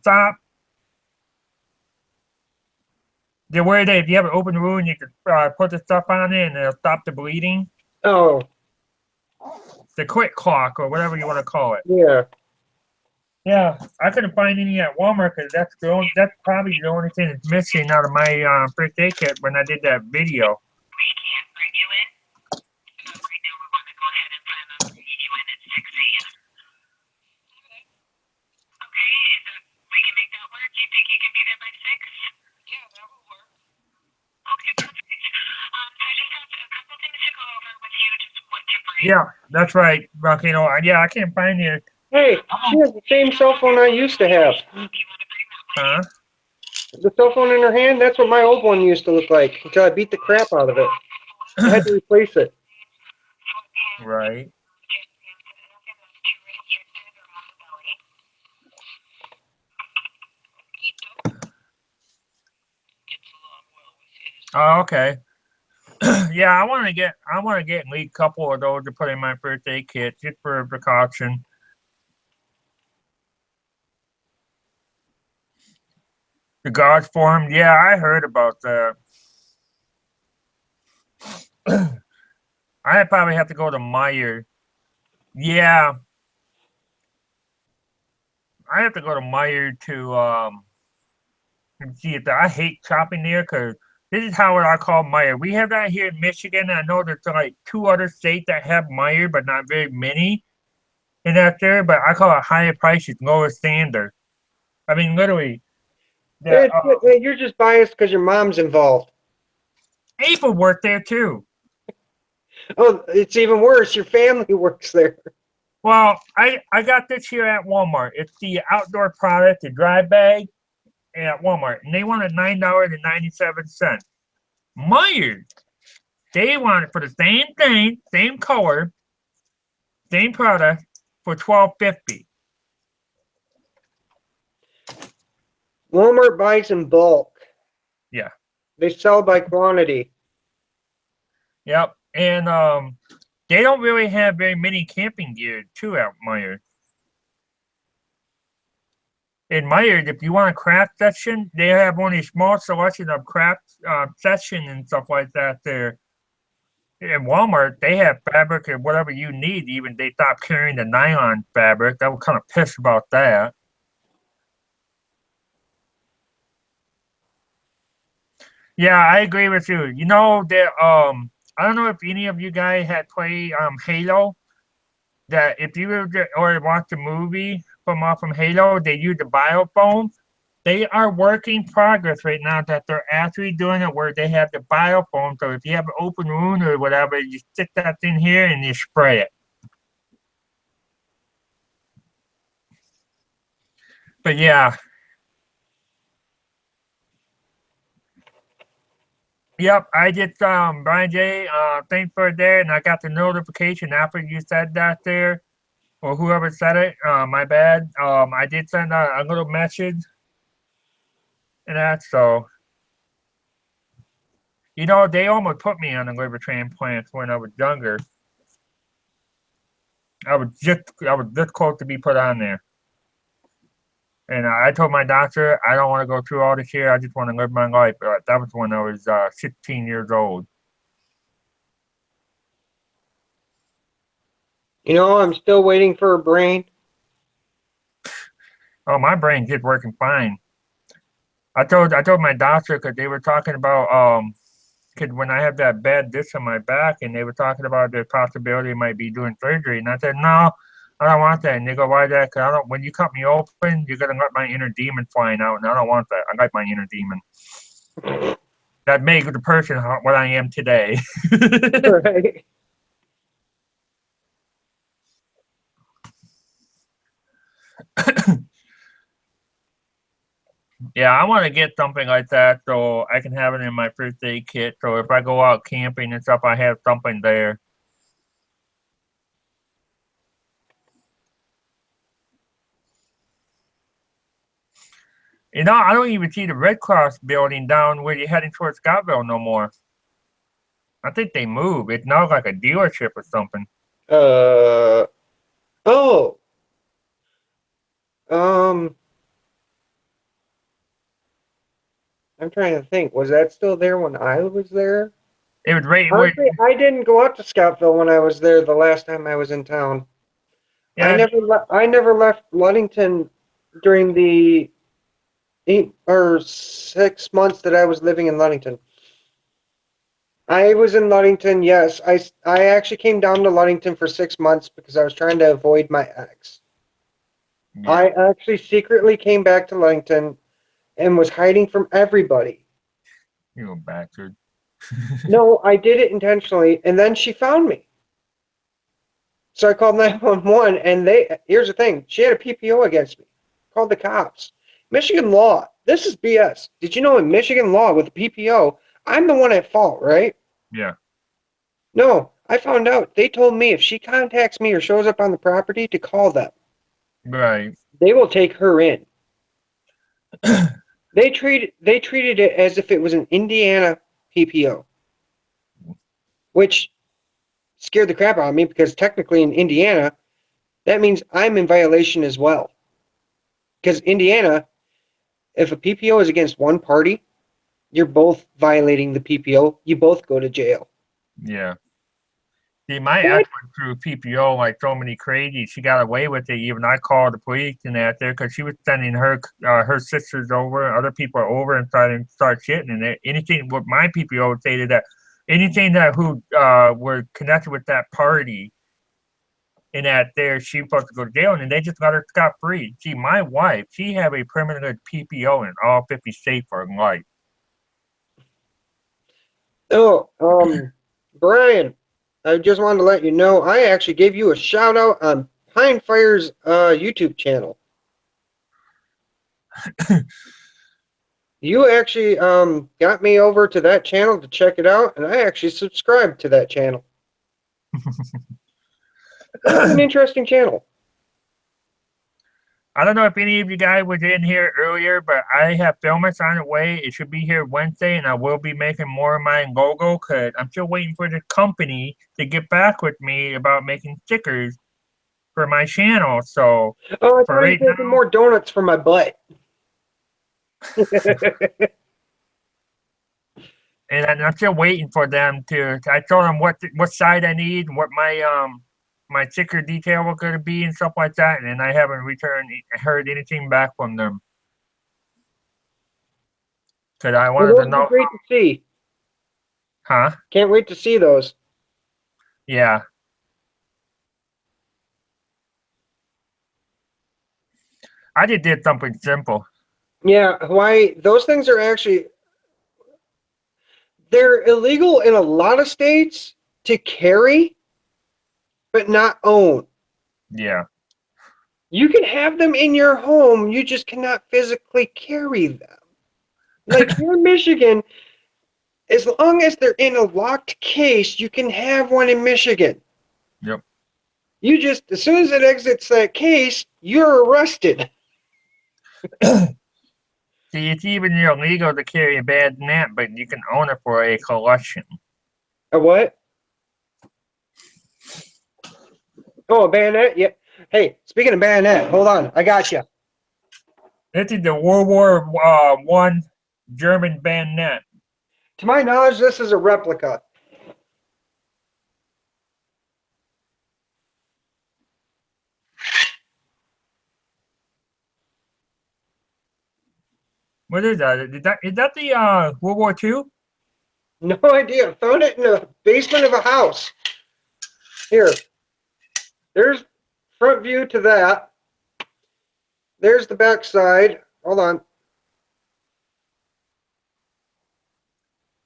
stop. The way if you have an open wound you can put the stuff on it and it'll stop the bleeding. Oh, The quick clock or whatever you want to call it. yeah. Yeah, I couldn't find any at Walmart because that's probably the only thing that's missing out of my first aid kit when I did that video. We can't bring you in. Right now we want to go ahead and plan on bringing you in at 6 a.m. Okay, we can make that work. You think you can be there by 6? Yeah, that will work. Okay, perfect. I just have a couple things to go over with you, just what different. Yeah, that's right, Volcano. Yeah, I can't find it. Hey, she has the same cell phone I used to have. Huh? The cell phone in her hand, that's what my old one used to look like until I beat the crap out of it. I had to replace it. Right. Oh, okay. Yeah, I want to get at least a couple of those to put in my first aid kit just for precaution. The guards form, yeah, I heard about that. I probably have to go to Meyer. Yeah, I have to go to Meyer to see if I hate shopping there because this is how I call Meyer. We have that here in Michigan. I know there's like 2 other states that have Meyer, but not very many. And that's there, but I call it higher prices, lower standard. I mean, literally. Hey, you're just biased because your mom's involved. April worked there too. Oh, it's even worse. Your family works there. Well, I got this here at Walmart. It's the outdoor product, the dry bag at Walmart, and they wanted $9.97. Myers, they wanted for the same thing, same color, same product for $12.50. Walmart buys in bulk. Yeah. They sell by quantity. Yep, and they don't really have very many camping gear too at Myers. In Myers, if you want a craft section, they have only a small selection of craft section and stuff like that there. In Walmart, they have fabric and whatever you need. Even they stopped carrying the nylon fabric. I was kind of pissed about that. Yeah, I agree with you. You know that I don't know if any of you guys had played Halo. That if you were or watch the movie from Halo, they use the biofoam. They are work in progress right now that they're actually doing it where they have the biofoam. So if you have an open wound or whatever, you stick that in here and you spray it. But yeah. Yep, I did Brian J, thanks for there, and I got the notification after you said that there, or whoever said it. My bad. I did send a little message and that, so you know, they almost put me on a liver transplant when I was younger. I was just close to be put on there. And I told my doctor, I don't want to go through all this here. I just want to live my life. That was when I was 16 years old. You know, I'm still waiting for a brain. Oh, my brain's just working fine. I told my doctor because they were talking about because when I have that bad disc on my back, and they were talking about the possibility I might be doing surgery, and I said, no, I don't want that. And they go, why that? Because I don't. When you cut me open, you're gonna let my inner demon flying out, and I don't want that. I like my inner demon. That made the person what I am today. Right. Yeah, I want to get something like that so I can have it in my first aid kit. So if I go out camping and stuff, I have something there. You know, I don't even see the Red Cross building down where you're heading towards Scottville no more. I think they moved. It's now like a dealership or something. Oh. Um, I'm trying to think. Was that still there when I was there? It was right where, Honestly, I didn't go out to Scottville when I was there the last time I was in town. yeah, I never left Ludington during the 8 or 6 months that I was living in Ludington. I was in Ludington, yes. I actually came down to Ludington for 6 months because I was trying to avoid my ex. yeah, I actually secretly came back to Ludington and was hiding from everybody. you little bastard. No, I did it intentionally, and then she found me. So I called 911, and here's the thing, she had a PPO against me. Called the cops. Michigan law, this is BS. Did you know in Michigan law with the PPO, I'm the one at fault, right? Yeah, No, I found out. They told me if she contacts me or shows up on the property to call them. right. They will take her in. They treated it as if it was an Indiana PPO, which scared the crap out of me because technically in Indiana, that means I'm in violation as well. Because Indiana, if a PPO is against one party, you're both violating the PPO. You both go to jail. Yeah. See, my What? ex went through PPO like so many crazy. She got away with it. Even I called the police and that there because she was sending her sisters over, other people over, and trying to start shitting. And anything what my PPO stated that anything that who were connected with that party and that there she was supposed to go to jail, and they just let her scot free. See, my wife, she have a permanent PPO in all 50 states for life. Oh, Brian, I just wanted to let you know I actually gave you a shout out on Pine Fire's YouTube channel. You actually got me over to that channel to check it out, and I actually subscribed to that channel. It's an interesting channel. I don't know if any of you guys was in here earlier, but I have filmers on the way. It should be here Wednesday, and I will be making more of my logo because I'm still waiting for the company to get back with me about making stickers for my channel. So Oh, I for thought you right were making now, more donuts for my butt. and I'm still waiting for them to. I told them what side I need, what my sticker detail was going to be, and stuff like that, and I haven't heard anything back from them because I Well, wanted to those would be know, great to see. huh? Can't wait to see those. Yeah. I just did something simple. Yeah, Hawaii, those things are actually they're illegal in a lot of states to carry, but not own. Yeah. You can have them in your home, you just cannot physically carry them. Like here in Michigan, as long as they're in a locked case, you can have one in Michigan. Yep. You just, as soon as it exits that case, you're arrested. See, it's even illegal to carry a bad net, but you can own it for a collection. A what? Oh, a bayonet? Yeah. Hey, speaking of bayonet, hold on. I got you. This is the World War One German bayonet. To my knowledge, this is a replica. What is that? Is that the World War Two? No idea. Found it in the basement of a house. Here. There's front view to that. There's the back side. Hold on.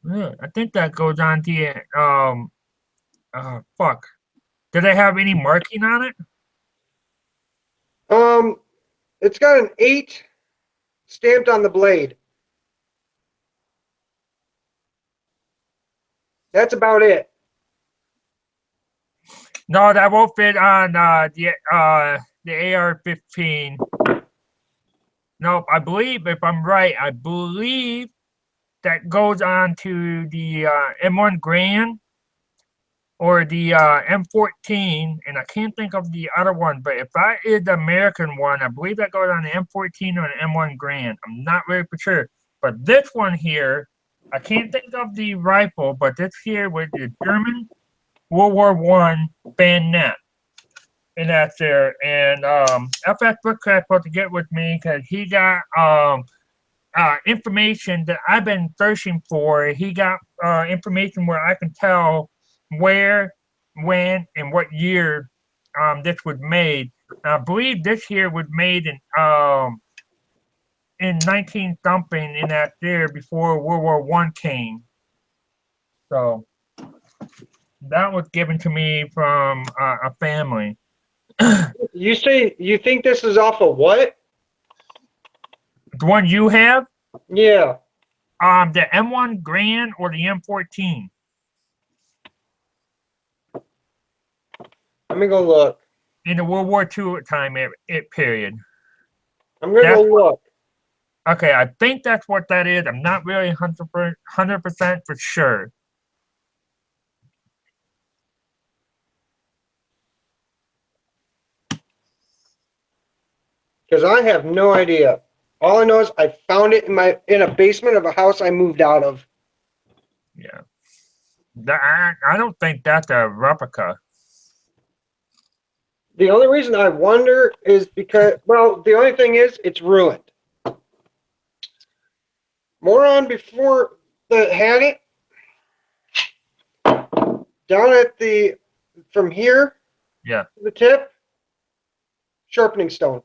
Yeah, I think that goes on to fuck. Do they have any marking on it? It's got an 8 stamped on the blade. That's about it. No, that won't fit on the AR-15. No, I believe if I'm right, I believe that goes on to the M1 Grand or the M14, and I can't think of the other one. But if that is the American one, I believe that goes on the M14 or the M1 Grand. I'm not really for sure. But this one here, I can't think of the rifle, but this here with the German World War I bayonet. And that's there. And FS Bookcraft supposed to get with me because he got information that I've been searching for. He got information where I can tell where, when, and what year this was made. I believe this here was made in 19 something in that year before World War I came. So that was given to me from a family. You say you think this is off of what? The one you have, Yeah. the M1 Grand or the M14? Let me go look. In the World War II time period. I'm gonna go look. Okay, I think that's what that is. I'm not really 100% for sure. Because I have no idea. All I know is I found it in a basement of a house I moved out of. Yeah. I don't think that's a replica. The only reason I wonder is because, well, the only thing is it's ruined. Moron before that had it, down at the, from here Yeah. to the tip, sharpening stone.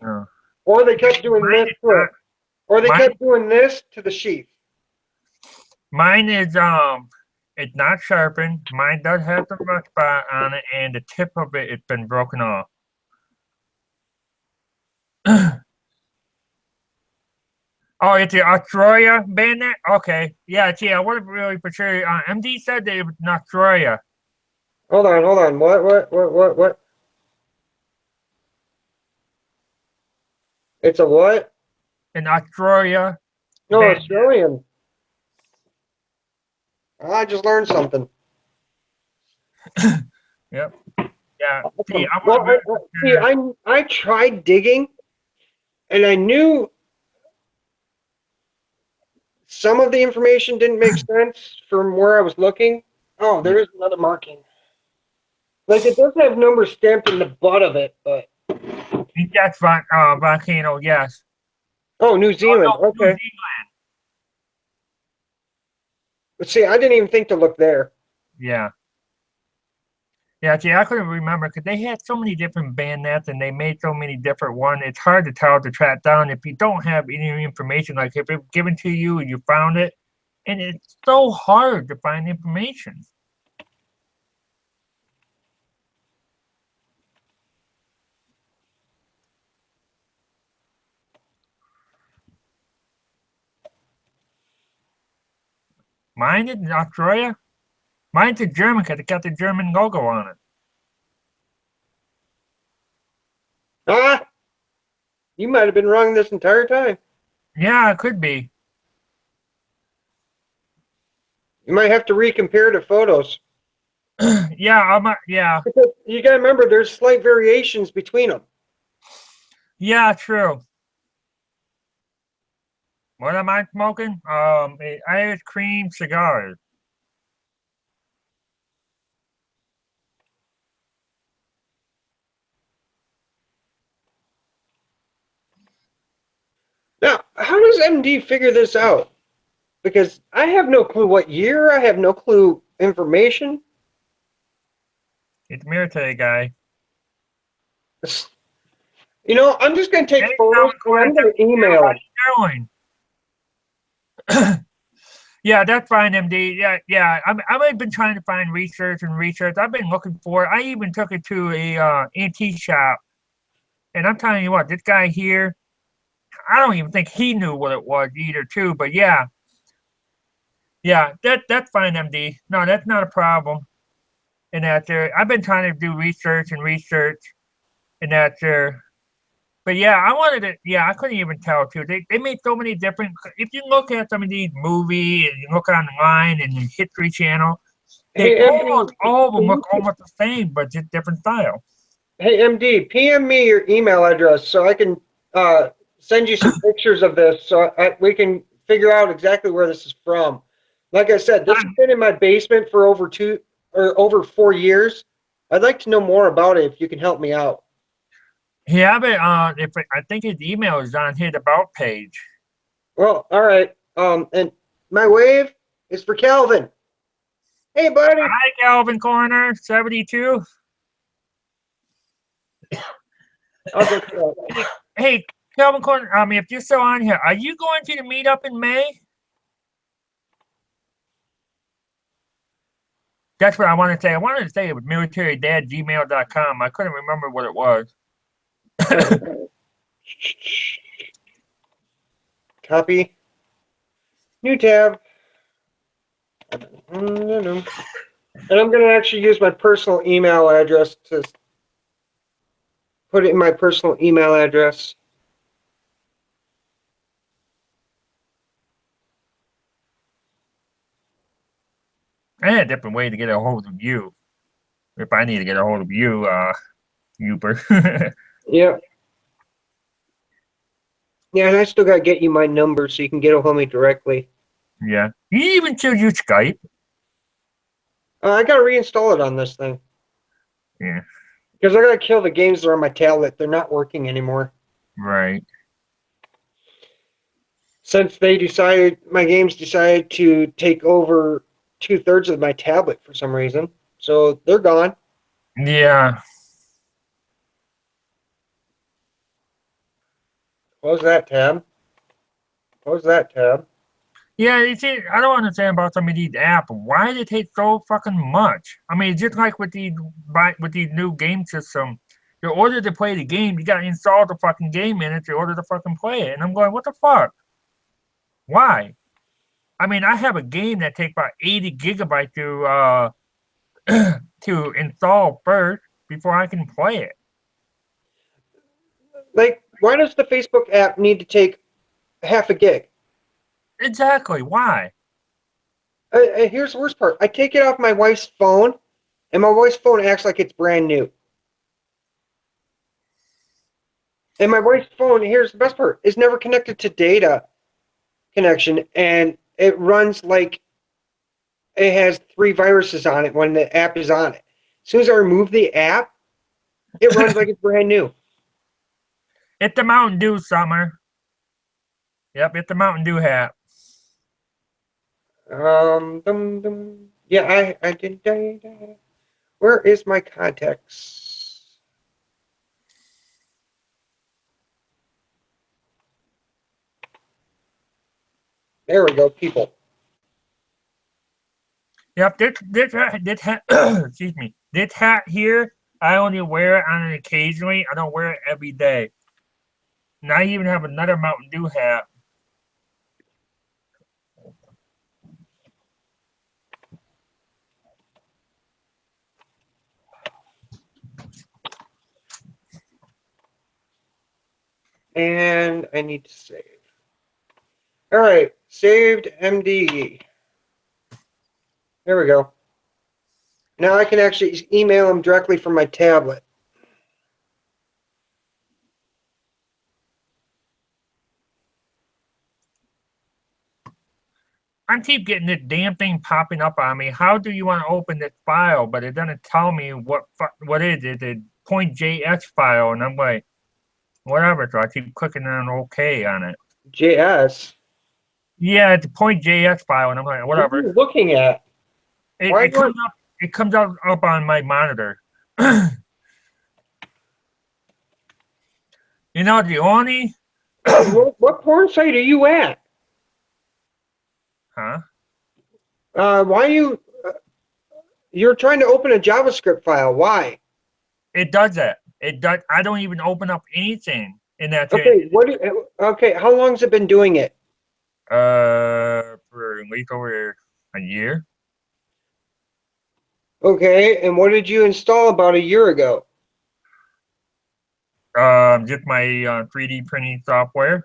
Yeah. Or they kept doing Mine this is to it. not- Or they mine- kept doing this to the sheath. Mine is it's not sharpened. Mine does have the rough spot on it, and the tip of it has been broken off. Oh, it's the Australia bayonet? Okay. Yeah, see, I wasn't really for sure. MD said that it was an Australia. Hold on. What? It's a what? An Australia. No, bayonet. Australian. I just learned something. Yep. Yeah. See, Well, I tried digging, and I knew some of the information didn't make sense from where I was looking. Oh, there is another marking. Like it does have numbers stamped in the butt of it, but That's volcano, yes. oh, New Zealand. New Okay. Zealand. But see, I didn't even think to look there. Yeah. Yeah, see, I couldn't remember because they had so many different bayonets and they made so many different ones. It's hard to tell to track down if you don't have any information. Like if it's given to you and you found it, and it's so hard to find information. Mine is in Australia. Mine's a German because it got the German logo on it. Ah, you might have been wrong this entire time. Yeah, it could be. You might have to recompare the photos. Yeah. Because you gotta remember, there's slight variations between them. Yeah, true. What am I smoking? Irish cream cigars. Now, how does MD figure this out? because I have no clue what year. I have no clue information. It's military guy. You know, I'm just going to take Hey, photos and I'm going to email them. How you doing? Yeah, that's fine, MD. Yeah. I've been trying to find research. I've been looking for it. I even took it to a antique shop, and I'm telling you what, this guy here, I don't even think he knew what it was either, too. But yeah, that's fine, MD. No, that's not a problem. And that I've been trying to do research, and that But yeah, I wanted to. Yeah, I couldn't even tell too. They made so many different. If you look at some of these movies and you look online and the History Channel, they Hey, almost MD, all of them look almost the same, but just different style. hey, MD, PM me your email address so I can send you some pictures of this so we can figure out exactly where this is from. Like I said, this has been in my basement for over 4 years. I'd like to know more about it if you can help me out. Yeah, but if I think his email is on his about page. Well, all right. And my wave is for Calvin. Hey, buddy. Hi, Calvin Corner 72. I'll go through it. Hey, Calvin Corner. If you're still on here, are you going to the meetup in May? That's what I want to say. I wanted to say it was militarydad@gmail.com. I couldn't remember what it was. Copy. New tab. And I'm going to actually use my personal email address to put it in my personal email address. I had a different way to get a hold of you. If I need to get a hold of you, Uber. Yeah. Yeah, and I still got to get you my number so you can get a hold of me directly. Yeah. You even still use Skype. I got to reinstall it on this thing. Yeah. Because I got to kill the games that are on my tablet. They're not working anymore. Right. Since my games decided to take over 2/3 of my tablet for some reason. So they're gone. Yeah. Close that tab. Close that tab. Yeah, you see, I don't understand about some of these apps. Why do they take so fucking much? I mean, just like with these new game systems, in order to play the game, you gotta install the fucking game in it in order to fucking play it. And I'm going, what the fuck? Why? I mean, I have a game that takes about 80 gigabytes to install first before I can play it. Like, why does the Facebook app need to take half a gig? Exactly. Why? Here's the worst part. I take it off my wife's phone, and my wife's phone acts like it's brand new. And my wife's phone, here's the best part, is never connected to data connection, and it runs like it has 3 viruses on it when the app is on it. As soon as I remove the app, it runs like it's brand new. It's the Mountain Dew summer. Yep, it's the Mountain Dew hat. Yeah, I did. Where is my contacts? There we go, people. Yep, this hat, excuse me, this hat here, I only wear it on it occasionally. I don't wear it every day. And I even have another Mountain Dew hat. And I need to save. All right, saved MD. There we go. Now I can actually email them directly from my tablet. I keep getting this damn thing popping up on me. How do you want to open this file? But it doesn't tell me what is it? It's a .js file, and I'm like, whatever. So I keep clicking on OK on it. JS. Yeah, it's a .js file, and I'm like, What are whatever. you looking at? It, Why it comes up. It comes up on my monitor. You know, the only, What porn site are you at? huh? Why you? You're trying to open a JavaScript file. Why? It does that. It does. I don't even open up anything in that thing. Okay. Okay. How long's it been doing it? For at least over a year. Okay. And what did you install about a year ago? Just my 3D printing software.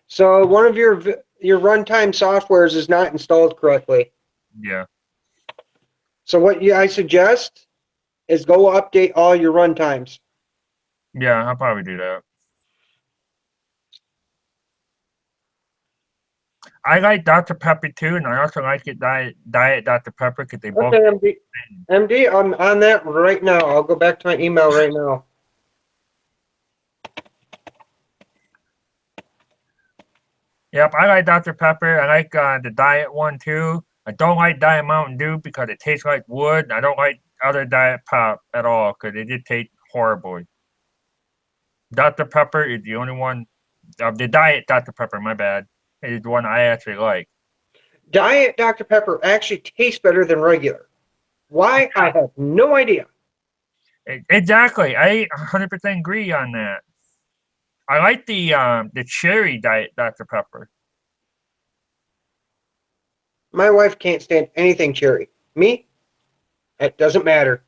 So one of your runtime softwares is not installed correctly. Yeah. So what I suggest is go update all your runtimes. Yeah, I'll probably do that. I like Dr. Pepper too, and I also like it Diet Dr. Pepper because they both. Okay, MD, I'm on that right now. I'll go back to my email right now. Yep, I like Dr. Pepper. I like the diet one too. I don't like Diet Mountain Dew because it tastes like wood. I don't like other Diet Pop at all because it did taste horrible. Dr. Pepper is the only one. The Diet Dr. Pepper, my bad, is the one I actually like. Diet Dr. Pepper actually tastes better than regular. Why? I have no idea. Exactly, I 100% agree on that. I like the cherry Diet Dr. Pepper. My wife can't stand anything cherry. Me? It doesn't matter.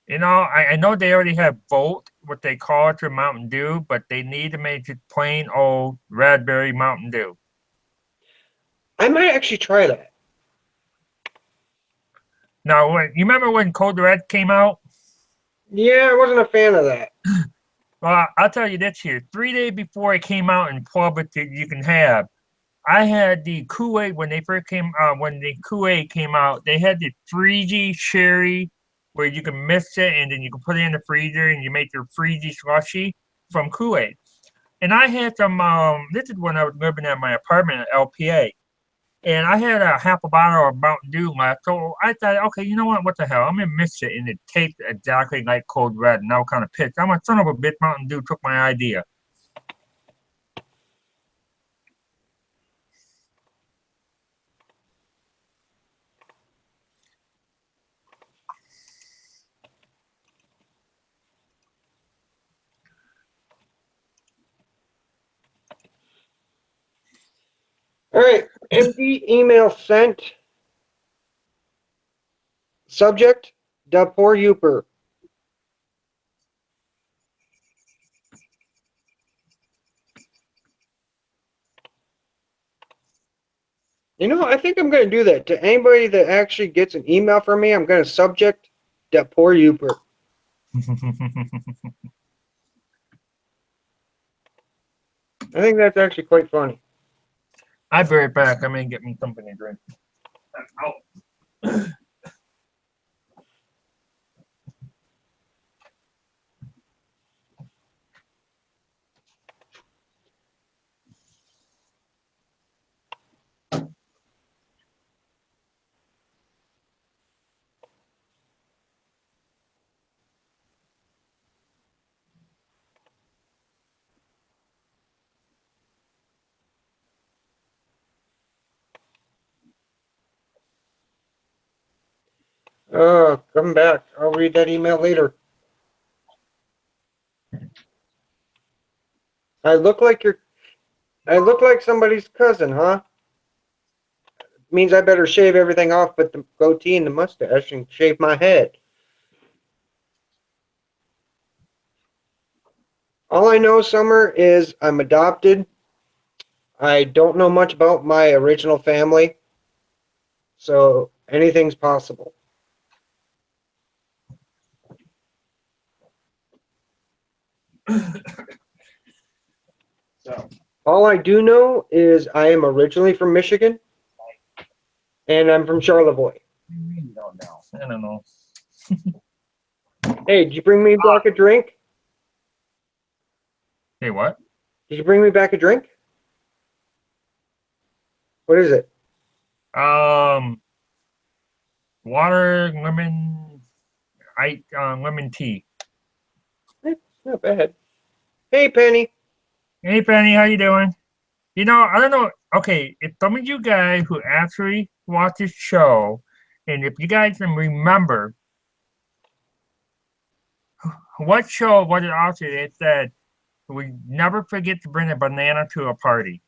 You know, I know they already have Volt, what they call it, to Mountain Dew, but they need to make it plain old raspberry Mountain Dew. I might actually try that. Now, you remember when Code Red came out? Yeah, I wasn't a fan of that. Well, I'll tell you this here. 3 days before it came out in public that you can have, I had the Kool-Aid when they first came when the Kool-Aid came out, they had the 3G cherry where you can mix it and then you can put it in the freezer and you make your 3G slushy from Kool-Aid. And I had some this is when I was living at my apartment at LPA. And I had a half a bottle of Mountain Dew left. So I thought, okay, you know what the hell? I'm gonna mix it and it tastes exactly like Code Red, and I was kind of pissed. I'm a son of a bitch, Mountain Dew took my idea. All right, MD email sent. Subject, da poor Youper. You know, I think I'm going to do that. To anybody that actually gets an email from me, I'm going to subject, da poor Youper. I think that's actually quite funny. I'll be right back. I'm gonna get me something to drink. Oh, come back. I'll read that email later. I look like somebody's cousin, huh? Means I better shave everything off but the goatee and the mustache and shave my head. All I know, Summer, is I'm adopted. I don't know much about my original family, so anything's possible. So, All I do know is I am originally from Michigan, and I'm from Charlevoix. you don't know. I don't know. Hey, did you bring me back a drink? Hey, what? Did you bring me back a drink? What is it? Water, lemon tea. Not bad. Hey, Penny. Hey, Penny, how you doing? You know, I don't know. Okay, if some of you guys who actually watch this show, and if you guys can remember what show was it also it said we never forget to bring a banana to a party.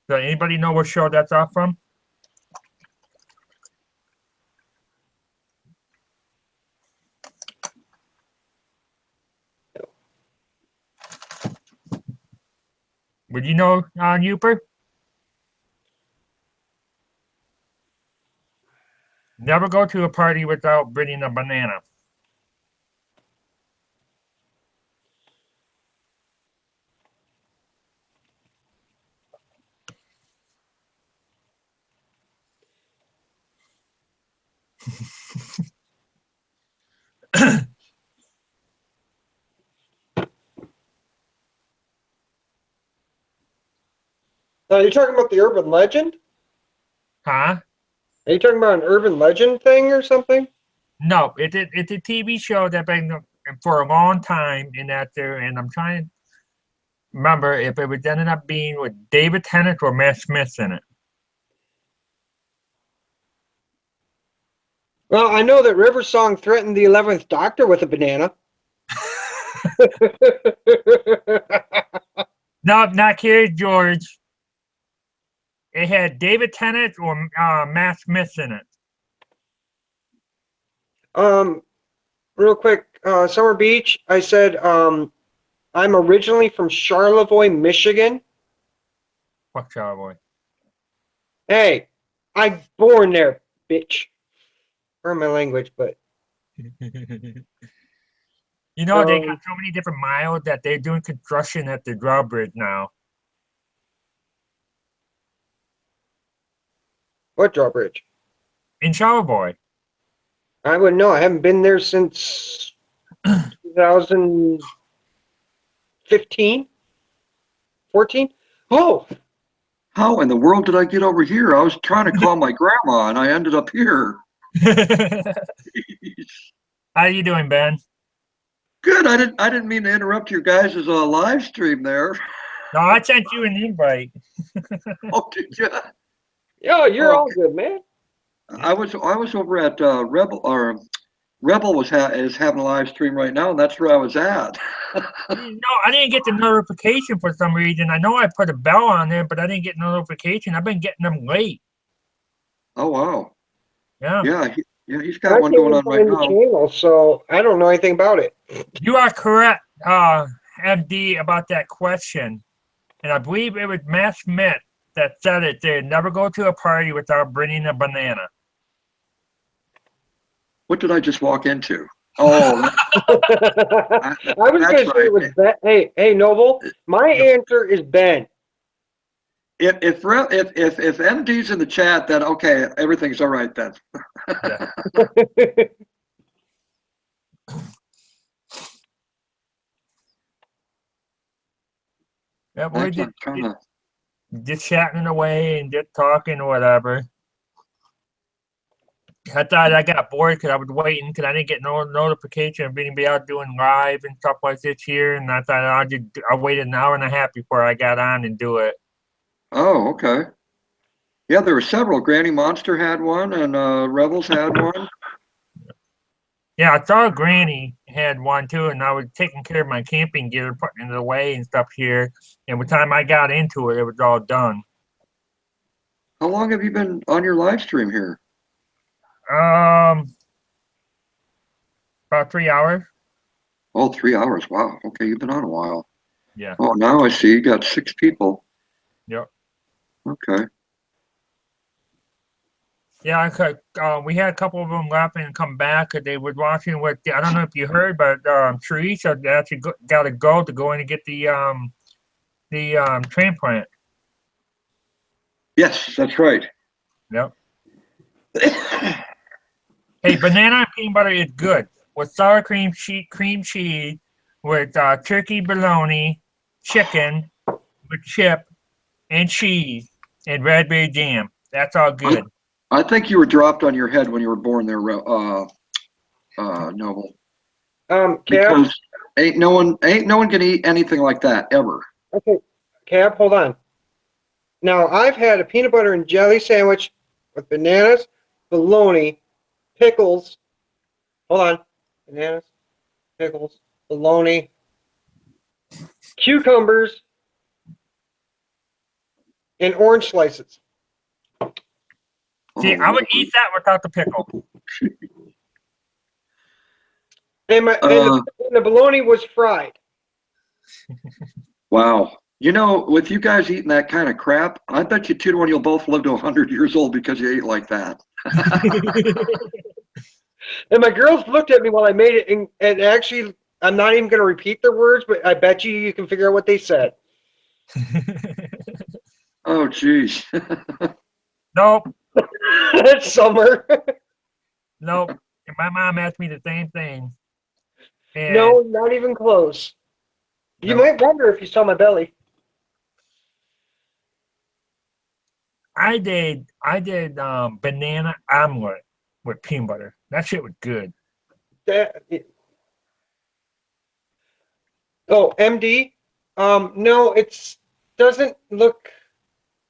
Does anybody know what show that's off from? Would you know, Uper? Never go to a party without bringing a banana. You're talking about the urban legend? Huh? Are you talking about an urban legend thing or something? No, it's a TV show that been for a long time in that there, and I'm trying to remember if it would ended up being with David Tennant or Matt Smith in it. Well, I know that River Song threatened the 11th Doctor with a banana. No, not Curious George. It had David Tennant or Matt Smith in it. Real quick, Summer Beach, I said, I'm originally from Charlevoix, Michigan. Fuck Charboy. Hey, I'm born there, bitch. Pardon my language, but You know, they got so many different miles that they're doing construction at the drawbridge now. what drawbridge? In Charlevoix. I wouldn't know. I haven't been there since 2015, 14. Oh, How in the world did I get over here? I was trying to call my grandma and I ended up here. How you doing, Ben? Good. I didn't mean to interrupt your guys' live stream there. No, I sent you an invite. Oh, did you? yeah, you're all Okay. good, man. I was over at Rebel is having a live stream right now, and that's where I was at. No, I didn't get the notification for some reason. I know I put a bell on there, but I didn't get notification. I've been getting them late. Oh wow. Yeah. Yeah, he's got one going on right now. Channel, so I don't know anything about it. You are correct, MD, about that question. And I believe it was Matt Smith that said it there. Never go to a party without bringing a banana. What did I just walk into? Oh, I was going to say it was Ben. Hey, Noble. My answer is Ben. If MD's in the chat, then okay, everything's all right then. Yeah. Yeah, we're just chatting away and just talking or whatever. I thought I got bored because I was waiting because I didn't get no notification of anybody out doing live and stuff like this here, and I thought I waited an hour and a half before I got on and do it. Oh, okay. Yeah, there were several. Granny Monster had one, and Rebels had one. Yeah, I saw Granny had one too, and I was taking care of my camping gear, putting it away and stuff here. And by the time I got into it, it was all done. How long have you been on your live stream here? About 3 hours. Oh, 3 hours. Wow. Okay, you've been on a while. Yeah. Oh, now I see you got 6 people. Yep. Okay. Yeah, we had a couple of them left and come back because they were watching what I don't know if you heard, but Teresa actually got to go in and get the transplant. Yes, that's right. Yep. Hey, banana and peanut butter is good with sour cream cheese with turkey bologna, chicken with chip, and cheese, and raspberry jam. That's all good. I think you were dropped on your head when you were born there, Noble. Cab. Because ain't no one can eat anything like that ever. Okay, Cab, hold on. Now, I've had a peanut butter and jelly sandwich with bananas, bologna, pickles. Hold on. Bananas, pickles, bologna, cucumbers, and orange slices. See, I would eat that without the pickle. And the bologna was fried. Wow. You know, with you guys eating that kind of crap, I bet you 2 to 1 you'll both live to 100 years old because you ate like that. And my girls looked at me while I made it, and actually, I'm not even going to repeat their words, but I bet you can figure out what they said. Oh, geez. Nope, It's summer. nope. And my mom asked me the same thing. And No, not even close. You Nope. might wonder if you saw my belly. I did banana omelet with peanut butter. That shit was good. Oh, MD? No, doesn't look.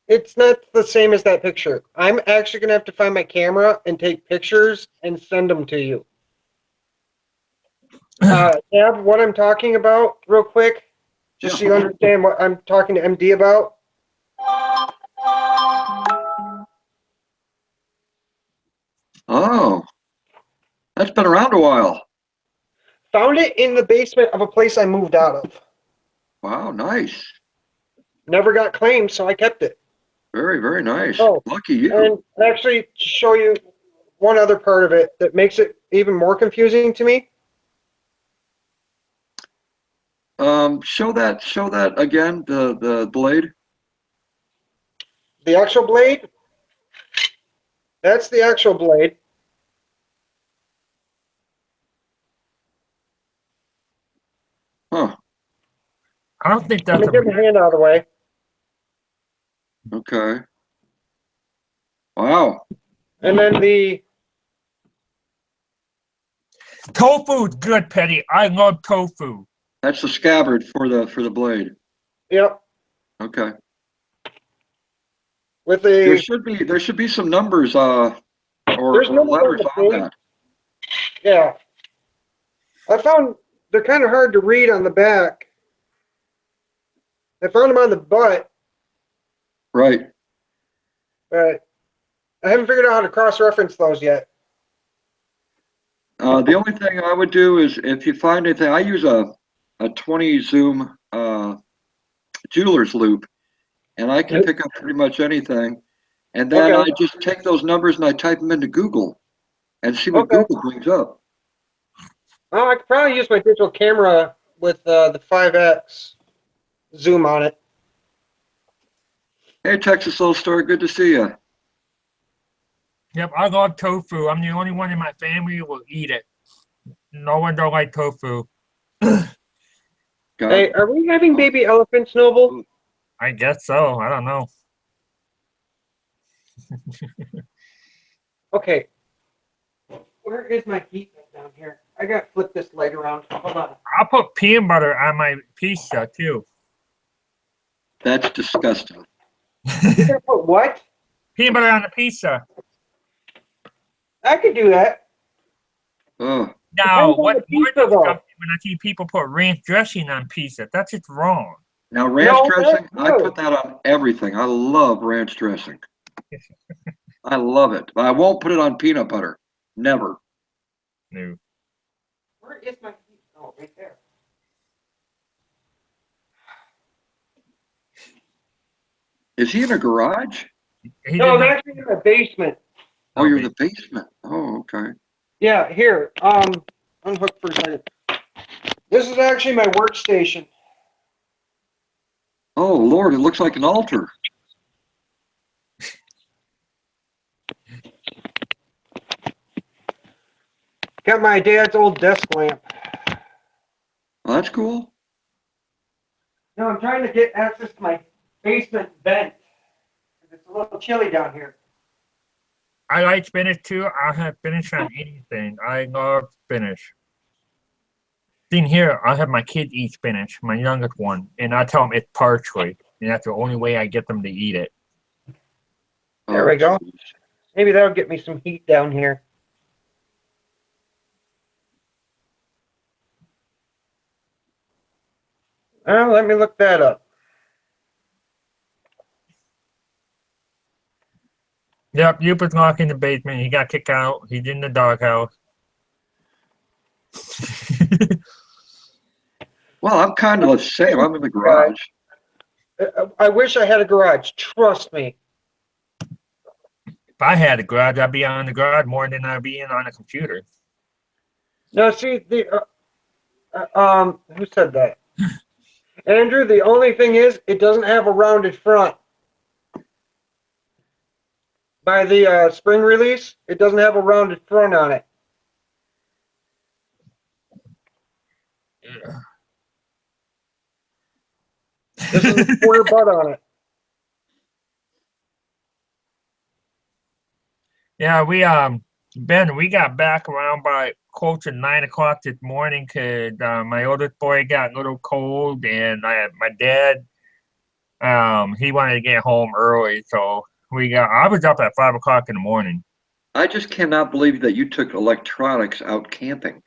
It's not the same as that picture. I'm actually gonna have to find my camera and take pictures and send them to you. Tab, what I'm talking about, real quick, just so you understand what I'm talking to MD about. Oh, that's been around a while. Found it in the basement of a place I moved out of. Wow, nice. Never got claimed, so I kept it. Very, very nice. Oh, Lucky you. and actually, to show you one other part of it that makes it even more confusing to me. Show that again, the blade. The actual blade. That's the actual blade. Huh. I don't think Let that's me get my hand out of the way. Okay. Wow. And then the tofu's good, Petty. I love tofu. That's the scabbard for the blade. yep, Okay. with There the should be some numbers or there's numbers on letters the on blade. that. Yeah, I found they're kind of hard to read on the back. I found them on the butt, Right. but I haven't figured out how to cross-reference those yet. The only thing I would do is if you find anything, I use a 20 zoom jeweler's loop, and I can pick up pretty much anything. And then Okay. I just take those numbers and I type them into Google and see what Okay. Google brings up. Oh, I could probably use my digital camera with the 5x zoom on it. Hey, Texas Little Story, good to see you. Yep, I love tofu. I'm the only one in my family who will eat it. No one don't like tofu. Hey, are we having baby elephants, Noble? I guess so. I don't know. Okay. Where is my heat gun down here? I gotta flip this light around. Hold on. I'll put peanut butter on my pizza too. That's disgusting. You're gonna put what? Peanut butter on the pizza. I could do that. Oh, Now, Depends on what the more pizza, though. disgusting when I see people put ranch dressing on pizza? That's just wrong. now ranch No, dressing, no. I put that on everything. I love ranch dressing. I love it. But I won't put it on peanut butter. Never. No. Where is my heat? Oh, right there. Is he in a garage? He No, I'm did not- actually in my basement. Oh, you're in the basement. Oh, okay. Yeah, here. Unhook for a second. This is actually my workstation. Oh, Lord, it looks like an altar. Got my dad's old desk lamp. Well, that's cool. No, I'm trying to get access to my basement vent. It's a little chilly down here. I like spinach too. I'll have spinach on anything. I love spinach. Thing here, I'll have my kids eat spinach, my youngest one, and I tell them it's parsley, and that's the only way I get them to eat it. There we go. Maybe that'll get me some heat down here. Let me look that up. Yep, Yupa's locked in the basement. He got kicked out. He's in the doghouse. Well, I'm kind of the same. I'm in the garage. I wish I had a garage. Trust me. If I had a garage, I'd be on the garage more than I'd be in on a computer. No, see, who said that? Andrew, the only thing is, it doesn't have a rounded front. By the spring release, it doesn't have a rounded front on it. Yeah. There's a square butt on it. Yeah, Ben, we got back around by close to 9 o'clock this morning because my oldest boy got a little cold, and my dad, he wanted to get home early, so I was up at 5 o'clock in the morning. I just cannot believe that you took electronics out camping.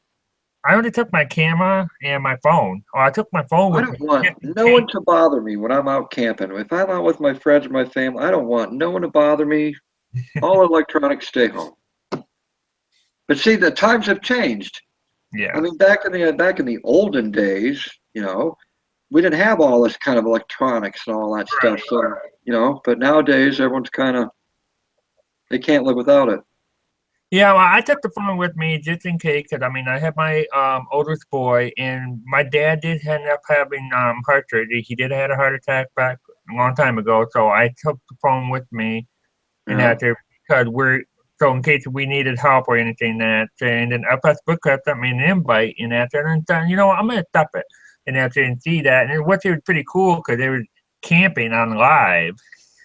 I only took my camera and my phone. Or I took my phone I with don't me. want no one to bother me when I'm out camping. If I'm out with my friends or my family, I don't want no one to bother me. All electronics stay home. But see, the times have changed. Yeah. I mean, back in the olden days, we didn't have all this kind of electronics and all that stuff. So, but nowadays everyone's they can't live without it. Yeah, well, I took the phone with me just in case, because I have my oldest boy, and my dad did end up having heart surgery. He did have a heart attack back a long time ago, so I took the phone with me, and Yeah. because so in case we needed help or anything and then Facebook sent me an invite and and I'm gonna stop it and see that, and what was pretty cool because they were camping on live.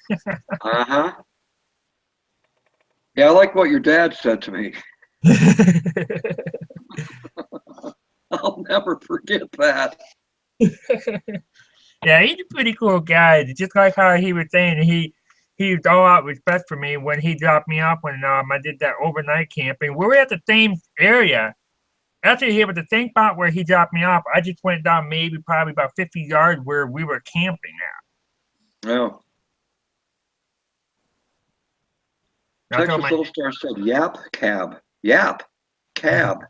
Uh-huh. Yeah, I like what your dad said to me. I'll never forget that. Yeah, he's a pretty cool guy. Just like how he was saying, he was all out respect for me when he dropped me off when I did that overnight camping. We were at the same area. Actually, he was the same spot where he dropped me off. I just went down probably about 50 yards where we were camping at. Oh. Texas Little Star said, "Yap cab, yap cab."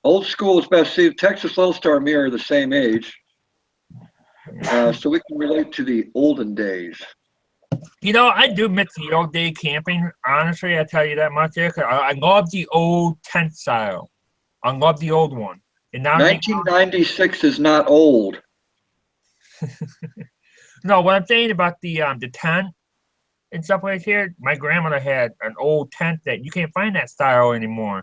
Old school is best. See, Texas Little Star and me are the same age, so we can relate to the olden days. I do miss the old day camping. Honestly, I tell you that much. I love the old tent style. I love the old one. And now 1996 is not old. No, what I'm saying about the tent and stuff like here, my grandmother had an old tent that you can't find that style anymore.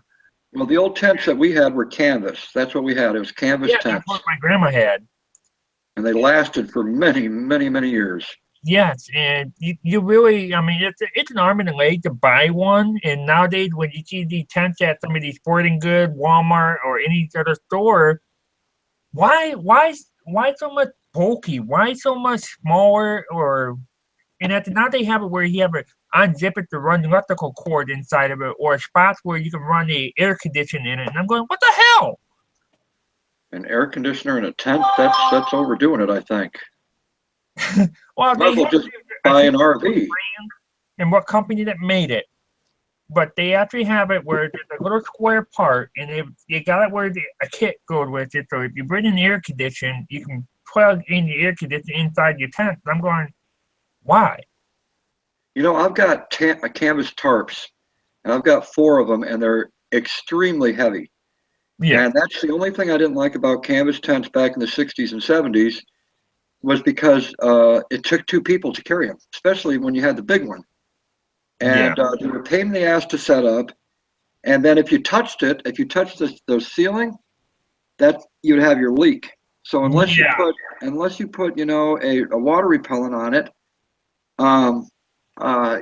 Well, the old tents that we had were canvas. That's what we had. It was canvas tents. That's what my grandma had. And they lasted for many, many, many years. Yes, and you really, it's an arm and a leg to buy one. And nowadays, when you see these tents at some of these sporting goods, Walmart, or any other store, why so much bulky? Why so much smaller? Now they have it where you have it unzip it to run the electrical cord inside of it, or spots where you can run the air conditioner in it. And I'm going, what the hell? An air conditioner in a tent? That's overdoing it, I think. Well, might as well just buy an RV. And what company that made it. But they actually have it where there's a little square part, and they got it where a kit goes with it. So if you bring in the air conditioner, you can plug in the air conditioner inside your tent. And I'm going, why? I've got canvas tarps, and I've got 4 of them, and they're extremely heavy. Yeah. And that's the only thing I didn't like about canvas tents back in the 60s and 70s was because it took 2 people to carry them, especially when you had the big one. And they were a pain in the ass to set up. And then if you touched the ceiling, that you'd have your leak. So unless Yeah. you put a water repellent on it,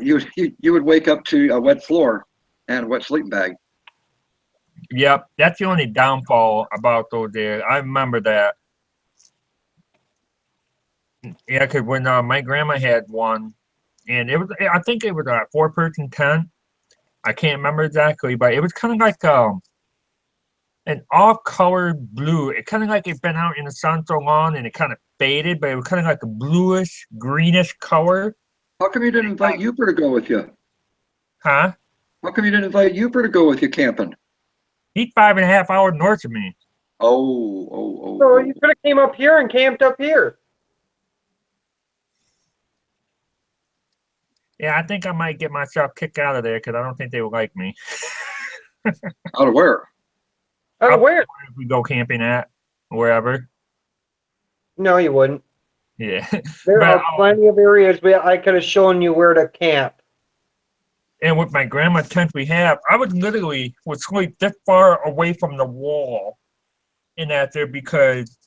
you would wake up to a wet floor and a wet sleeping bag. Yep, that's the only downfall about those there. I remember that. Yeah, because when my grandma had one, and I think it was a 4-person tent. I can't remember exactly, but it was kind of like an off-colored blue. It kind of like it's been out in the sun so long and it kind of faded, but it was kind of like a bluish, greenish color. How come you didn't invite Uper to go with you? Huh? How come you didn't invite Uper to go with you camping? He's 5.5 hours north of me. So you could have came up here and camped up here. Yeah, I think I might get myself kicked out of there because I don't think they would like me. Out of where? Out of where? If we go camping at wherever. No, you wouldn't. Yeah. There But, are plenty of areas where I could have shown you where to camp. and with my grandma's tent we have, I would sleep this far away from the wall in that there because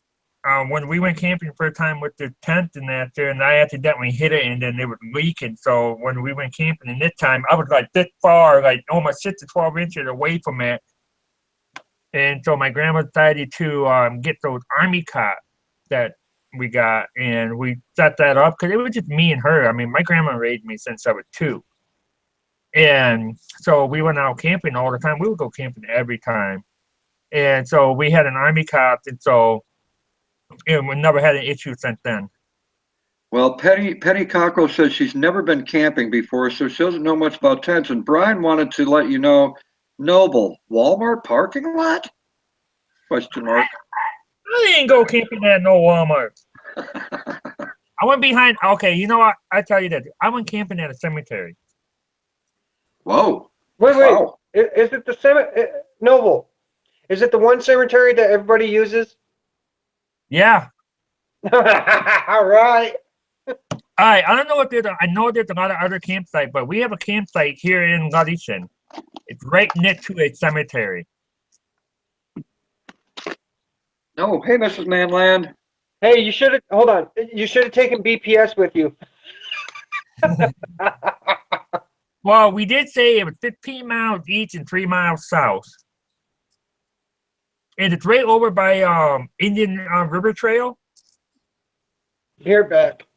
when we went camping for a time with the tent and that there, and I accidentally hit it and then it was leaking. So when we went camping in this time, I was like this far, like almost 6 to 12 inches away from it. And so my grandma decided to get those army cots that we got, and we set that up because it was just me and her. I mean, my grandma raised me since I was 2. And so we went out camping all the time. We would go camping every time. And so we had an army cot, and so we never had an issue since then. Well, Penny Cockrell says she's never been camping before, so she doesn't know much about tents. And Brian wanted to let you know, Noble, Walmart parking lot? Question mark. I didn't go camping at no Walmart. I went behind. Okay, you know what? I tell you that I went camping at a cemetery. Whoa. Wait. Wow. Is it the cemetery? Noble, is it the one cemetery that everybody uses? Yeah. All right. I don't know if I know there's a lot of other campsites, but we have a campsite here in Galician. It's right next to a cemetery. Oh, hey, Mrs. Manland. Hey, you should have, hold on. You should have taken BPS with you. Well, we did say it was 15 miles east and 3 miles south. And it's right over by Indian River Trail. Here, back.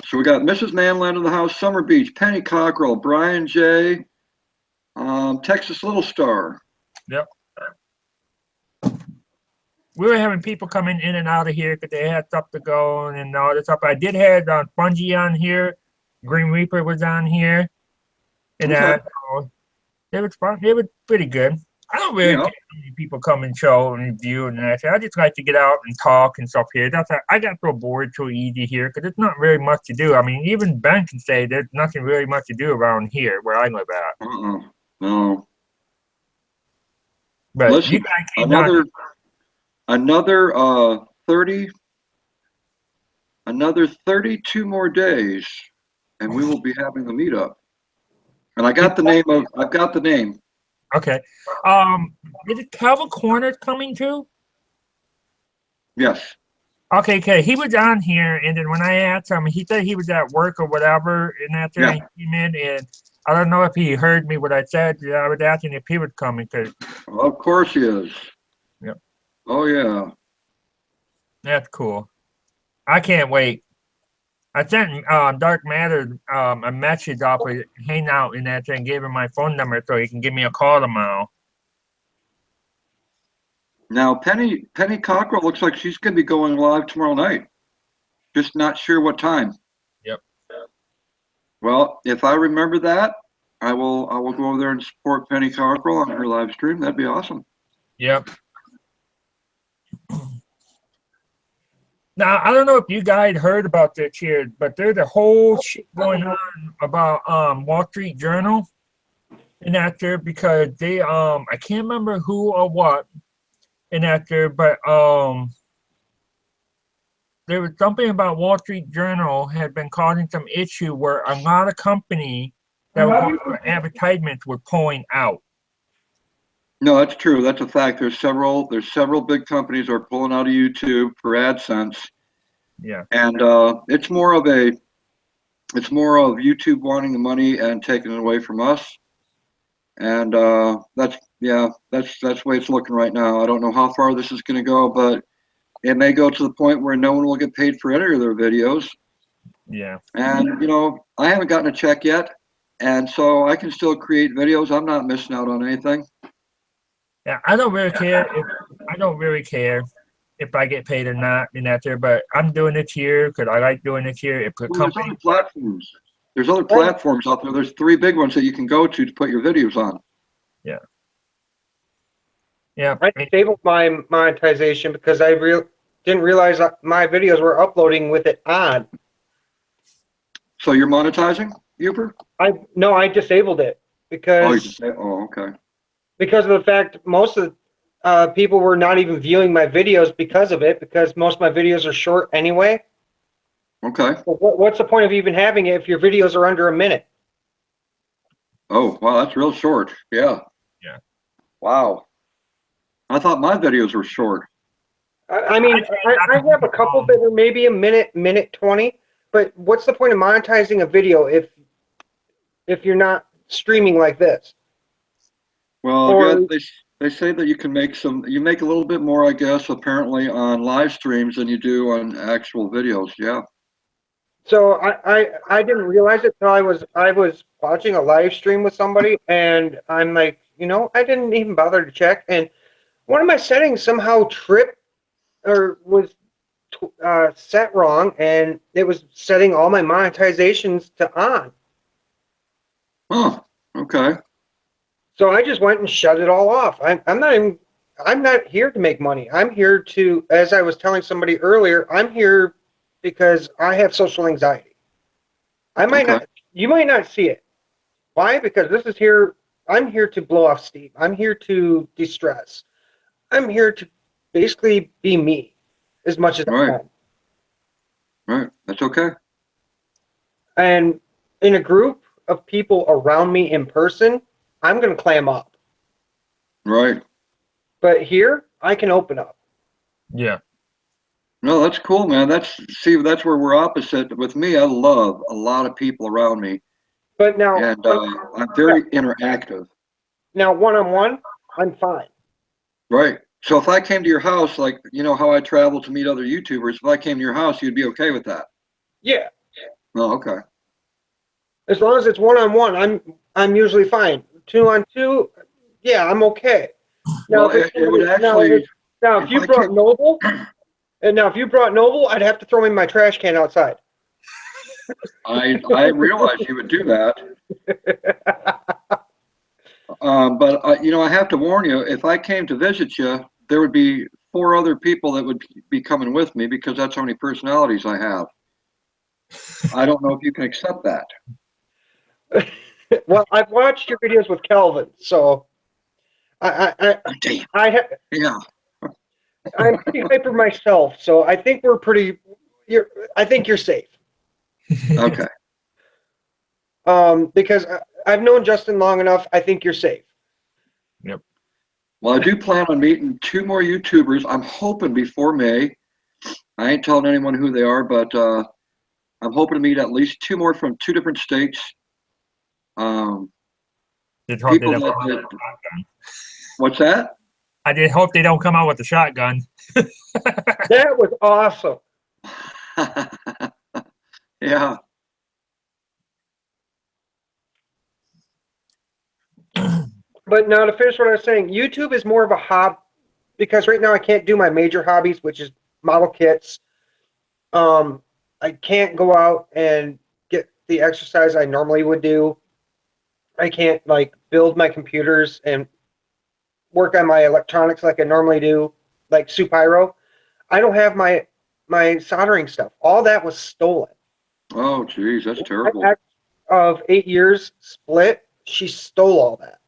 So we got Mrs. Manland in the house, Summer Beach, Penny Cockrell, Brian J., Texas Little Star. Yep. We were having people coming in and out of here because they had stuff to go and all this stuff. I did have Fungi on here. Green Reaper was on here. And Okay. it was fun. It was pretty good. I don't really Yeah. care how many people come and show and view and that. I just like to get out and talk and stuff here. That's how I got so bored so easy here because there's not really much to do. I mean, even Ben can say there's nothing really much to do around here where I live at. No. But Listen, you guys came down. another 32 more days, and we will be having the meetup. And I've got the name. Okay. Is it Calvin Corner's coming too? Yes. Okay. He was on here, and then when I asked him, he said he was at work or whatever, and that's Yeah. he came in, and I don't know if he heard me what I said. I was asking if he was coming because Well, of course he is. Yep. Oh yeah. that's cool. I can't wait. I sent Dark Matter a message off of Hangout and that and gave him my phone number so he can give me a call tomorrow. Now Penny Cockrell looks like she's going to be going live tomorrow night. Just not sure what time. Yep. Well, if I remember that, I will go over there and support Penny Cockrell on her live stream. That'd be awesome. Yep. Now I don't know if you guys heard about this here, but there's a whole shit going on about Wall Street Journal and that there because they I can't remember who or what in that there, but there was something about Wall Street Journal had been causing some issue where a lot of company advertisements were pulling out. No, that's true. That's a fact. There's several big companies that are pulling out of YouTube for AdSense, Yeah. and it's more of YouTube wanting the money and taking it away from us. And that's the way it's looking right now. I don't know how far this is going to go, but it may go to the point where no one will get paid for any of their videos. Yeah. And I haven't gotten a check yet, and so I can still create videos. I'm not missing out on anything. Yeah, I don't really care if I get paid or not in that there, but I'm doing it here because I like doing it here. If the Well, company, there's other platforms out there. There's 3 big ones that you can go to put your videos on. yeah, I disabled my monetization because I didn't realize that my videos were uploading with it on. So you're monetizing, Uber? No, I disabled it because okay. because of the fact most of the people were not even viewing my videos because of it, because most of my videos are short anyway. Okay. So what's the point of even having it if your videos are under a minute? Oh, wow, that's real short. Yeah. Yeah. Wow. I thought my videos were short. I mean, I have a couple that are maybe a minute 20, but what's the point of monetizing a video if you're not streaming like this? Well, yeah, they say that you make a little bit more, I guess, apparently on live streams than you do on actual videos. Yeah. So I didn't realize it till I was watching a live stream with somebody, and I'm like, I didn't even bother to check, and one of my settings somehow tripped or was set wrong, and it was setting all my monetizations to on. Oh, okay. So I just went and shut it all off. I'm not here to make money. I'm here to, as I was telling somebody earlier, I'm here because I have social anxiety. You might not see it. Why? Because I'm here to blow off steam. I'm here to de-stress. I'm here to basically be me as much as I can. Right. That's okay. And in a group of people around me in person, I'm going to clam up. Right. But here, I can open up. Yeah. No, that's cool, man. That's where we're opposite. With me, I love a lot of people around me. But now, and I'm very interactive. Now, one-on-one, I'm fine. Right. So if I came to your house, like, how I travel to meet other YouTubers, if I came to your house, you'd be okay with that? Yeah. Oh, okay. As long as it's one-on-one, I'm usually fine. 2-on-2, yeah, I'm okay. Now, Well, it would actually. Now, if you brought Noble, I'd have to throw him in my trash can outside. I realize you would do that. But I have to warn you, if I came to visit you, there would be 4 other people that would be coming with me because that's how many personalities I have. I don't know if you can accept that. Well, I've watched your videos with Calvin, so Yeah. I'm pretty hyper myself, so I think I think you're safe. Okay. Because I've known Justin long enough, I think you're safe. Yep. Well, I do plan on meeting 2 more YouTubers. I'm hoping before May. I ain't telling anyone who they are, but I'm hoping to meet at least 2 more from 2 different states. What's that? I did hope they don't come out with a shotgun. That was awesome. Yeah. But now to finish what I was saying, YouTube is more of a hobby because right now I can't do my major hobbies, which is model kits. I can't go out and get the exercise I normally would do. I can't build my computers and work on my electronics like I normally do, like Supyro. I don't have my soldering stuff. All that was stolen. Oh, geez, that's terrible. My ex of 8 years split, she stole all that.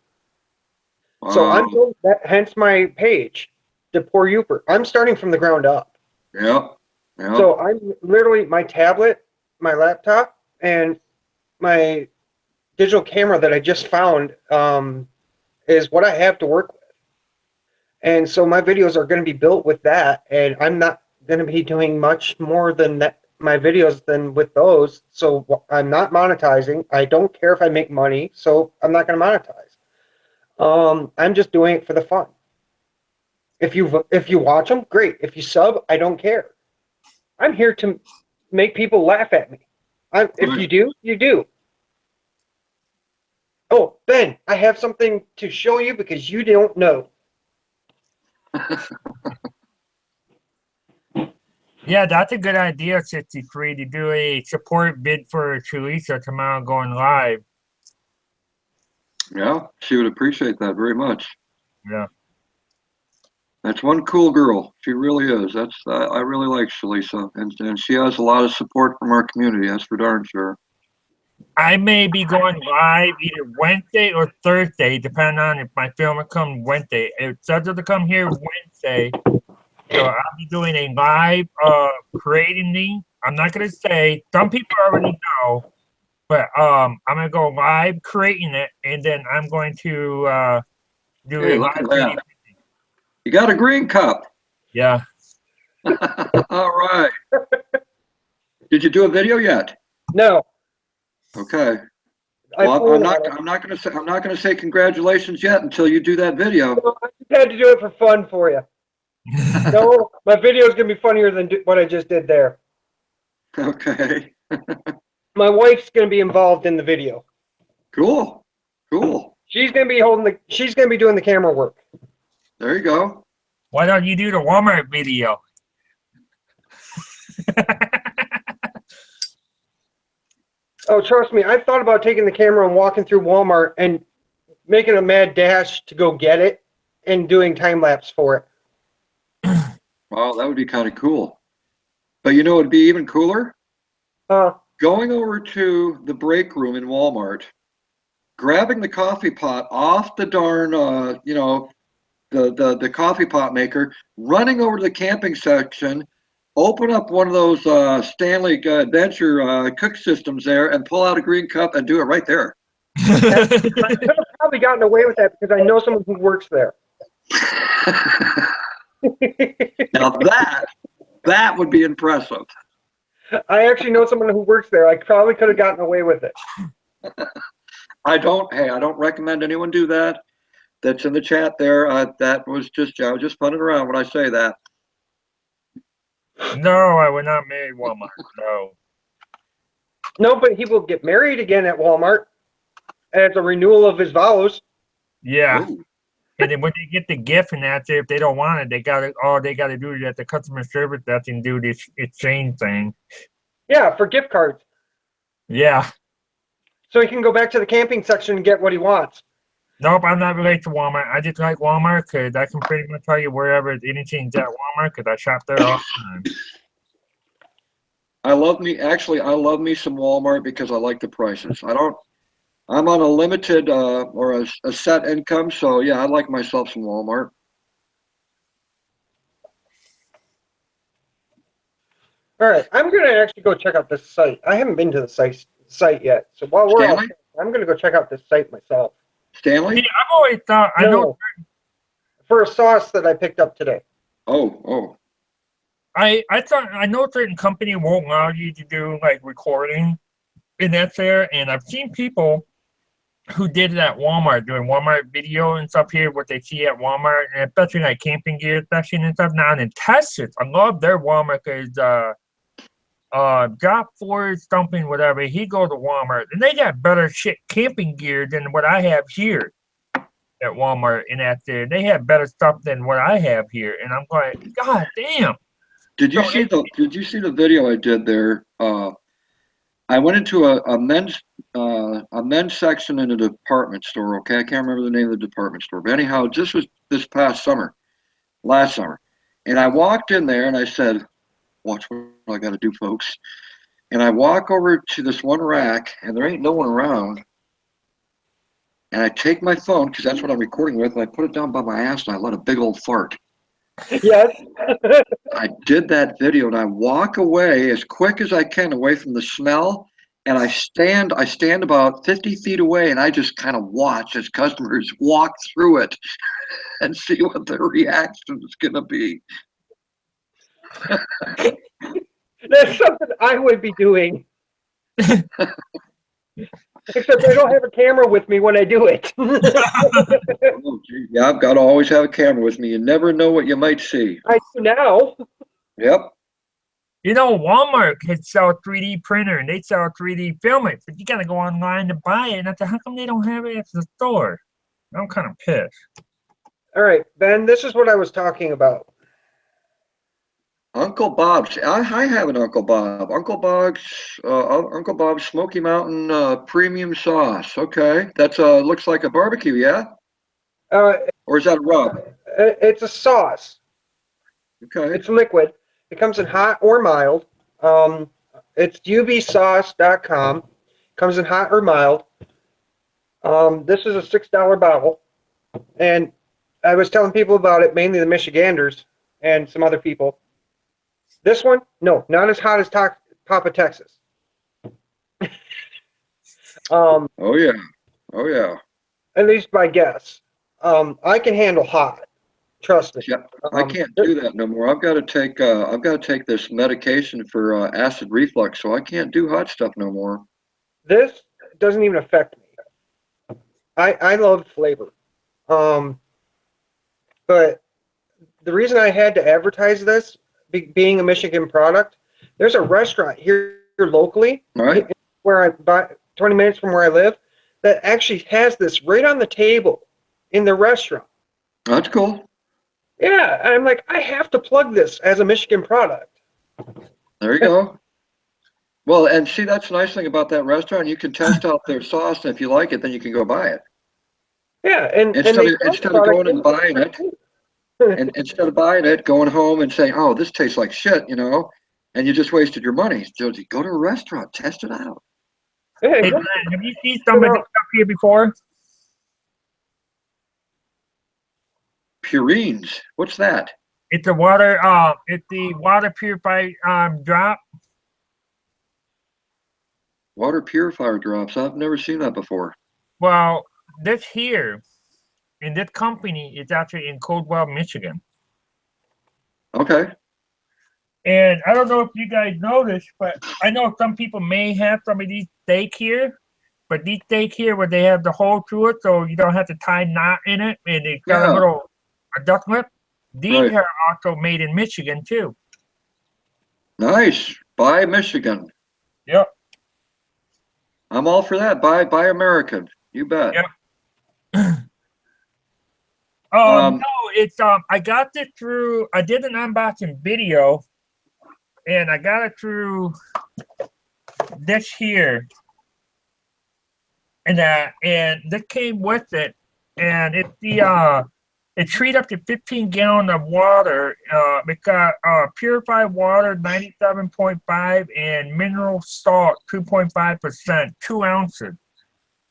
Wow. So I'm doing that, hence my page, The Poor Youper. I'm starting from the ground up. Yep. So I'm literally my tablet, my laptop, and my digital camera that I just found is what I have to work with. And so my videos are going to be built with that, and I'm not going to be doing much more than that, my videos than with those. So I'm not monetizing. I don't care if I make money, so I'm not going to monetize. I'm just doing it for the fun. If you watch them, great. If you sub, I don't care. I'm here to make people laugh at me. If you do, you do. Oh, Ben, I have something to show you because you don't know. Yeah, that's a good idea, 63, to do a support bid for Teresa tomorrow going live. Yeah, she would appreciate that very much. Yeah. That's one cool girl. She really is. That's I really like Shalisa, and she has a lot of support from our community. That's for darn sure. I may be going live either Wednesday or Thursday, depending on if my film will come Wednesday. It's scheduled to come here Wednesday, so I'll be doing a live creating thing. I'm not gonna say, some people already know, but I'm gonna go live creating it, and then I'm going to do Hey, a look live at 3D. that. You got a green cup. Yeah. All right. Did you do a video yet? No. Okay. I Well, plan on it. I'm not gonna say congratulations yet until you do that video. So I just had to do it for fun for you. No, my video is gonna be funnier than what I just did there. Okay. My wife's gonna be involved in the video. Cool. Cool. She's gonna be she's gonna be doing the camera work. There you go. Why don't you do the Walmart video? Oh, trust me, I've thought about taking the camera and walking through Walmart and making a mad dash to go get it and doing time lapse for it. Wow, that would be kind of cool. But you know, it'd be even cooler going over to the break room in Walmart, grabbing the coffee pot off the darn, you know, the coffee pot maker, running over to the camping section, open up one of those Stanley Adventure cook systems there, and pull out a green cup and do it right there. I could have probably gotten away with that because I know someone who works there. Now that would be impressive. I actually know someone who works there. I probably could have gotten away with it. I don't recommend anyone do that. That's in the chat there. That was just, I was just funning around when I say that. No, I would not marry Walmart. No. No, but he will get married again at Walmart as a renewal of his vows. Yeah. Ooh. And then when they get the gift and that, if they don't want it, they gotta do is at the customer service that can do this exchange thing. Yeah, for gift cards. Yeah. So he can go back to the camping section and get what he wants. Nope, I'm not related to Walmart. I just like Walmart because I can pretty much tell you wherever anything's at Walmart because I shop there all the time. I love me some Walmart because I like the prices. I'm on a limited or a set income, so yeah, I like myself some Walmart. All right, I'm going to actually go check out this site. I haven't been to the site yet. So while we're Stanley? I'm going to go check out this site myself. Stanley? Yeah, I've always thought, I know. For a sauce that I picked up today. Oh. I thought, I know certain company won't allow you to do like recording and that's there. And I've seen people who did it at Walmart, doing Walmart video and stuff here, what they see at Walmart, and especially like camping gear section and stuff now. And in Texas, I love their Walmart because Job Ford something, whatever, he go to Walmart and they got better shit camping gear than what I have here at Walmart and at there. They have better stuff than what I have here. And I'm like, God damn. Did you see the video I did there? I went into a men's section in a department store. Okay, I can't remember the name of the department store, but anyhow, this was this past summer, last summer, and I walked in there and I said, "Watch what I got to do, folks." And I walk over to this one rack, and there ain't no one around. And I take my phone because that's what I'm recording with, and I put it down by my ass and I let a big old fart. Yes. I did that video and I walk away as quick as I can away from the smell and I stand about 50 feet away, and I just kind of watch as customers walk through it and see what their reaction is going to be. That's something I would be doing. Except I don't have a camera with me when I do it. Oh, gee, yeah, I've got to always have a camera with me. You never know what you might see. I do now. Yep. You know, Walmart can sell 3D printer and they sell 3D filming, but you gotta go online to buy it. And I said, how come they don't have it at the store? I'm kind of pissed. All right, Ben, this is what I was talking about. Uncle Bob's. I have an Uncle Bob. Uncle Bob's Smoky Mountain premium sauce. Okay, that's looks like a barbecue, yeah? Or is that a rub? It's a sauce. Okay. It's liquid. It comes in hot or mild. It's ubsauce.com. Comes in hot or mild. This is a $6 bottle. And I was telling people about it, mainly the Michiganders and some other people. This one, no, not as hot as Papa Texas. Oh yeah. Oh yeah. At least by guess. I can handle hot. Trust me. Yeah, I can't do that no more. I've got to take this medication for acid reflux, so I can't do hot stuff no more. This doesn't even affect me. I love flavor. But the reason I had to advertise this, being a Michigan product, there's a restaurant here locally, Right. where I buy 20 minutes from where I live, that actually has this right on the table in the restaurant. That's cool. Yeah, I'm like, I have to plug this as a Michigan product. There you go. Well, and see, that's the nice thing about that restaurant. You can test out their sauce, and if you like it, then you can go buy it. Yeah, and Instead they of going and buying it, and instead of buying it, going home and saying, "Oh, this tastes like shit," and you just wasted your money. So you go to a restaurant, test it out. Yeah, Hey, Glenn, have you seen some of this stuff here before? Purines. What's that? It's the water purified drop. Water purifier drops. I've never seen that before. Well, this here in this company is actually in Coldwell, Michigan. Okay. And I don't know if you guys know this, but I know some people may have some of these steak here, but these steak here where they have the hole through it, so you don't have to tie knot in it, and it's got Yeah. a little duck lip. These Right. are also made in Michigan too. Nice. Buy Michigan. Yep. I'm all for that. Buy American. You bet. Yep. Um, No, it's I got this through. I did an unboxing video, and I got it through this here, and this came with it, and it's it treat up to 15 gallons of water. It got purified water 97.5 and mineral salt 2.5%, 2 ounces.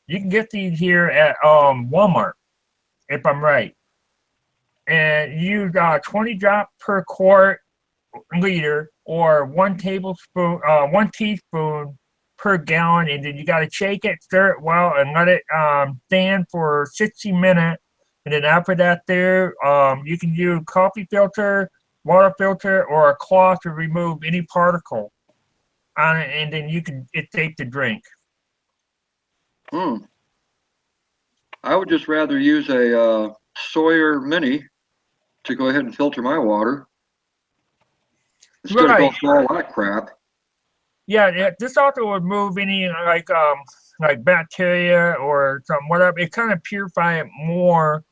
You can get these here at Walmart, if I'm right. And use 20 drops per quart liter, or 1 teaspoon per gallon, and then you got to shake it, stir it well, and let it stand for 60 minutes. And then after that, you can use coffee filter, water filter, or a cloth to remove any particle on it, and then it's safe to drink. I would just rather use a Sawyer Mini to go ahead and filter my water instead of going through all that crap. Yeah, this also would remove any like bacteria or some whatever. It kind of purify it more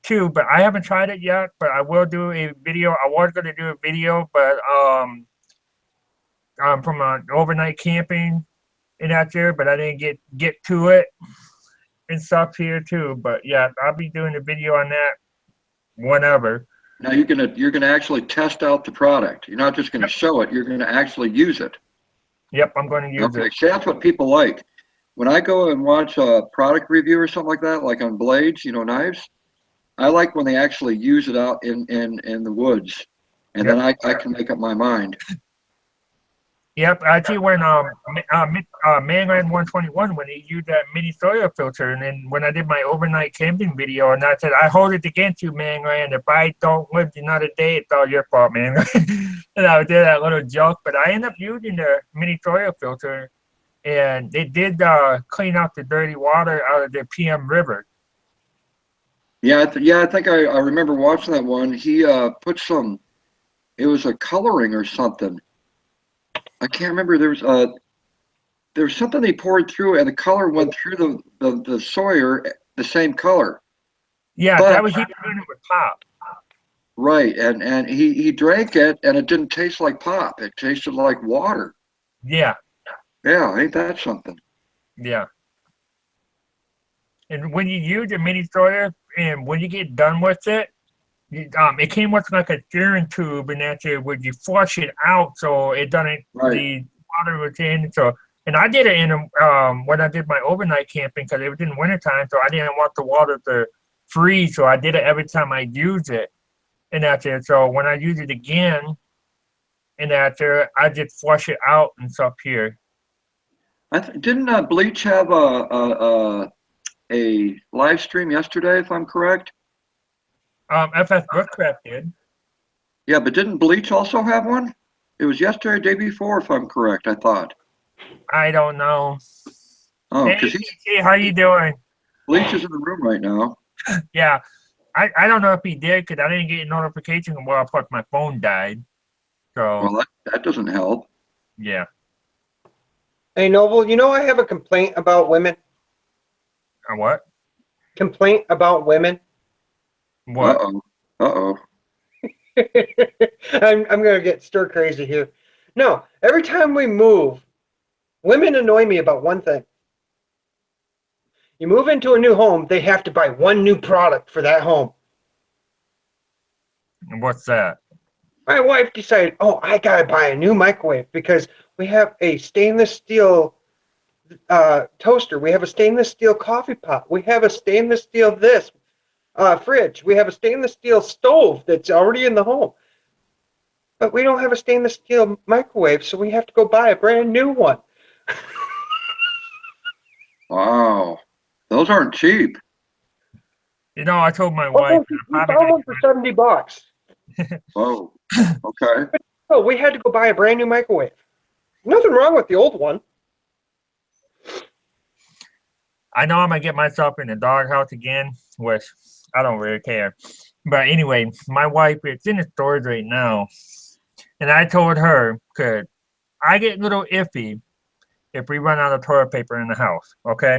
too, but I haven't tried it yet. But I will do a video. I was going to do a video, but from overnight camping and out there, but I didn't get to it and stuff here too. But yeah, I'll be doing a video on that whenever. Now you're gonna actually test out the product. You're not just gonna show it. You're gonna actually use it. Yep, I'm going to use it. See, that's what people like. When I go and watch a product review or something like that, like on blades, knives, I like when they actually use it out in the woods, and then I can make up my mind. Yep, actually when Manland 121 when he used that mini soil filter, and then when I did my overnight camping video, and I said I hold it against you, Manland. If I don't live another day, it's all your fault, man. And I did that little joke, but I ended up using the mini soil filter, and it did clean out the dirty water out of the PM River. Yeah, I think I remember watching that one. He put some. It was a coloring or something. I can't remember. There was something they poured through, and the color went through the Sawyer the same color. Yeah, But that was he doing it with pop. right, and he drank it, and it didn't taste like pop. It tasted like water. Yeah, Yeah, ain't that something? yeah. And when you use the mini soil, and when you get done with it, it came with like a steering tube, and that's it. When you flush it out, so it doesn't Right. the water was in. So, and I did it in when I did my overnight camping because it was in wintertime, so I didn't want the water to freeze. So I did it every time I use it, and that's it. So when I use it again, and that's it, I just flush it out and stuff here. Didn't Bleach have a live stream yesterday, if I'm correct? FS Bookcraft did. Yeah, but didn't Bleach also have one? It was yesterday, or day before, if I'm correct. I thought. I don't know. Oh, Hey, because TC, how you doing? Bleach is in the room right now. Yeah, I don't know if he did because I didn't get a notification while my phone died. So Well, that doesn't help. yeah. Hey, Noble, you know I have a complaint about women. A what? Complaint about women. What? Uh-oh. Uh-oh. I'm gonna get stir crazy here. No, every time we move, women annoy me about one thing. You move into a new home, they have to buy one new product for that home. What's that? My wife decided, oh, I gotta buy a new microwave because we have a stainless steel toaster. We have a stainless steel coffee pot. We have a stainless steel fridge. We have a stainless steel stove that's already in the home. But we don't have a stainless steel microwave, so we have to go buy a brand new one. Wow. Those aren't cheap. You know, I told my Oh, wife. we I'm probably found gonna one for $70. Whoa. Okay. So we had to go buy a brand new microwave. Nothing wrong with the old one. I know I'm gonna get myself in the doghouse again, which I don't really care. But anyway, my wife it's in the stores right now, and I told her, "Could I get a little iffy if we run out of toilet paper in the house?" Okay,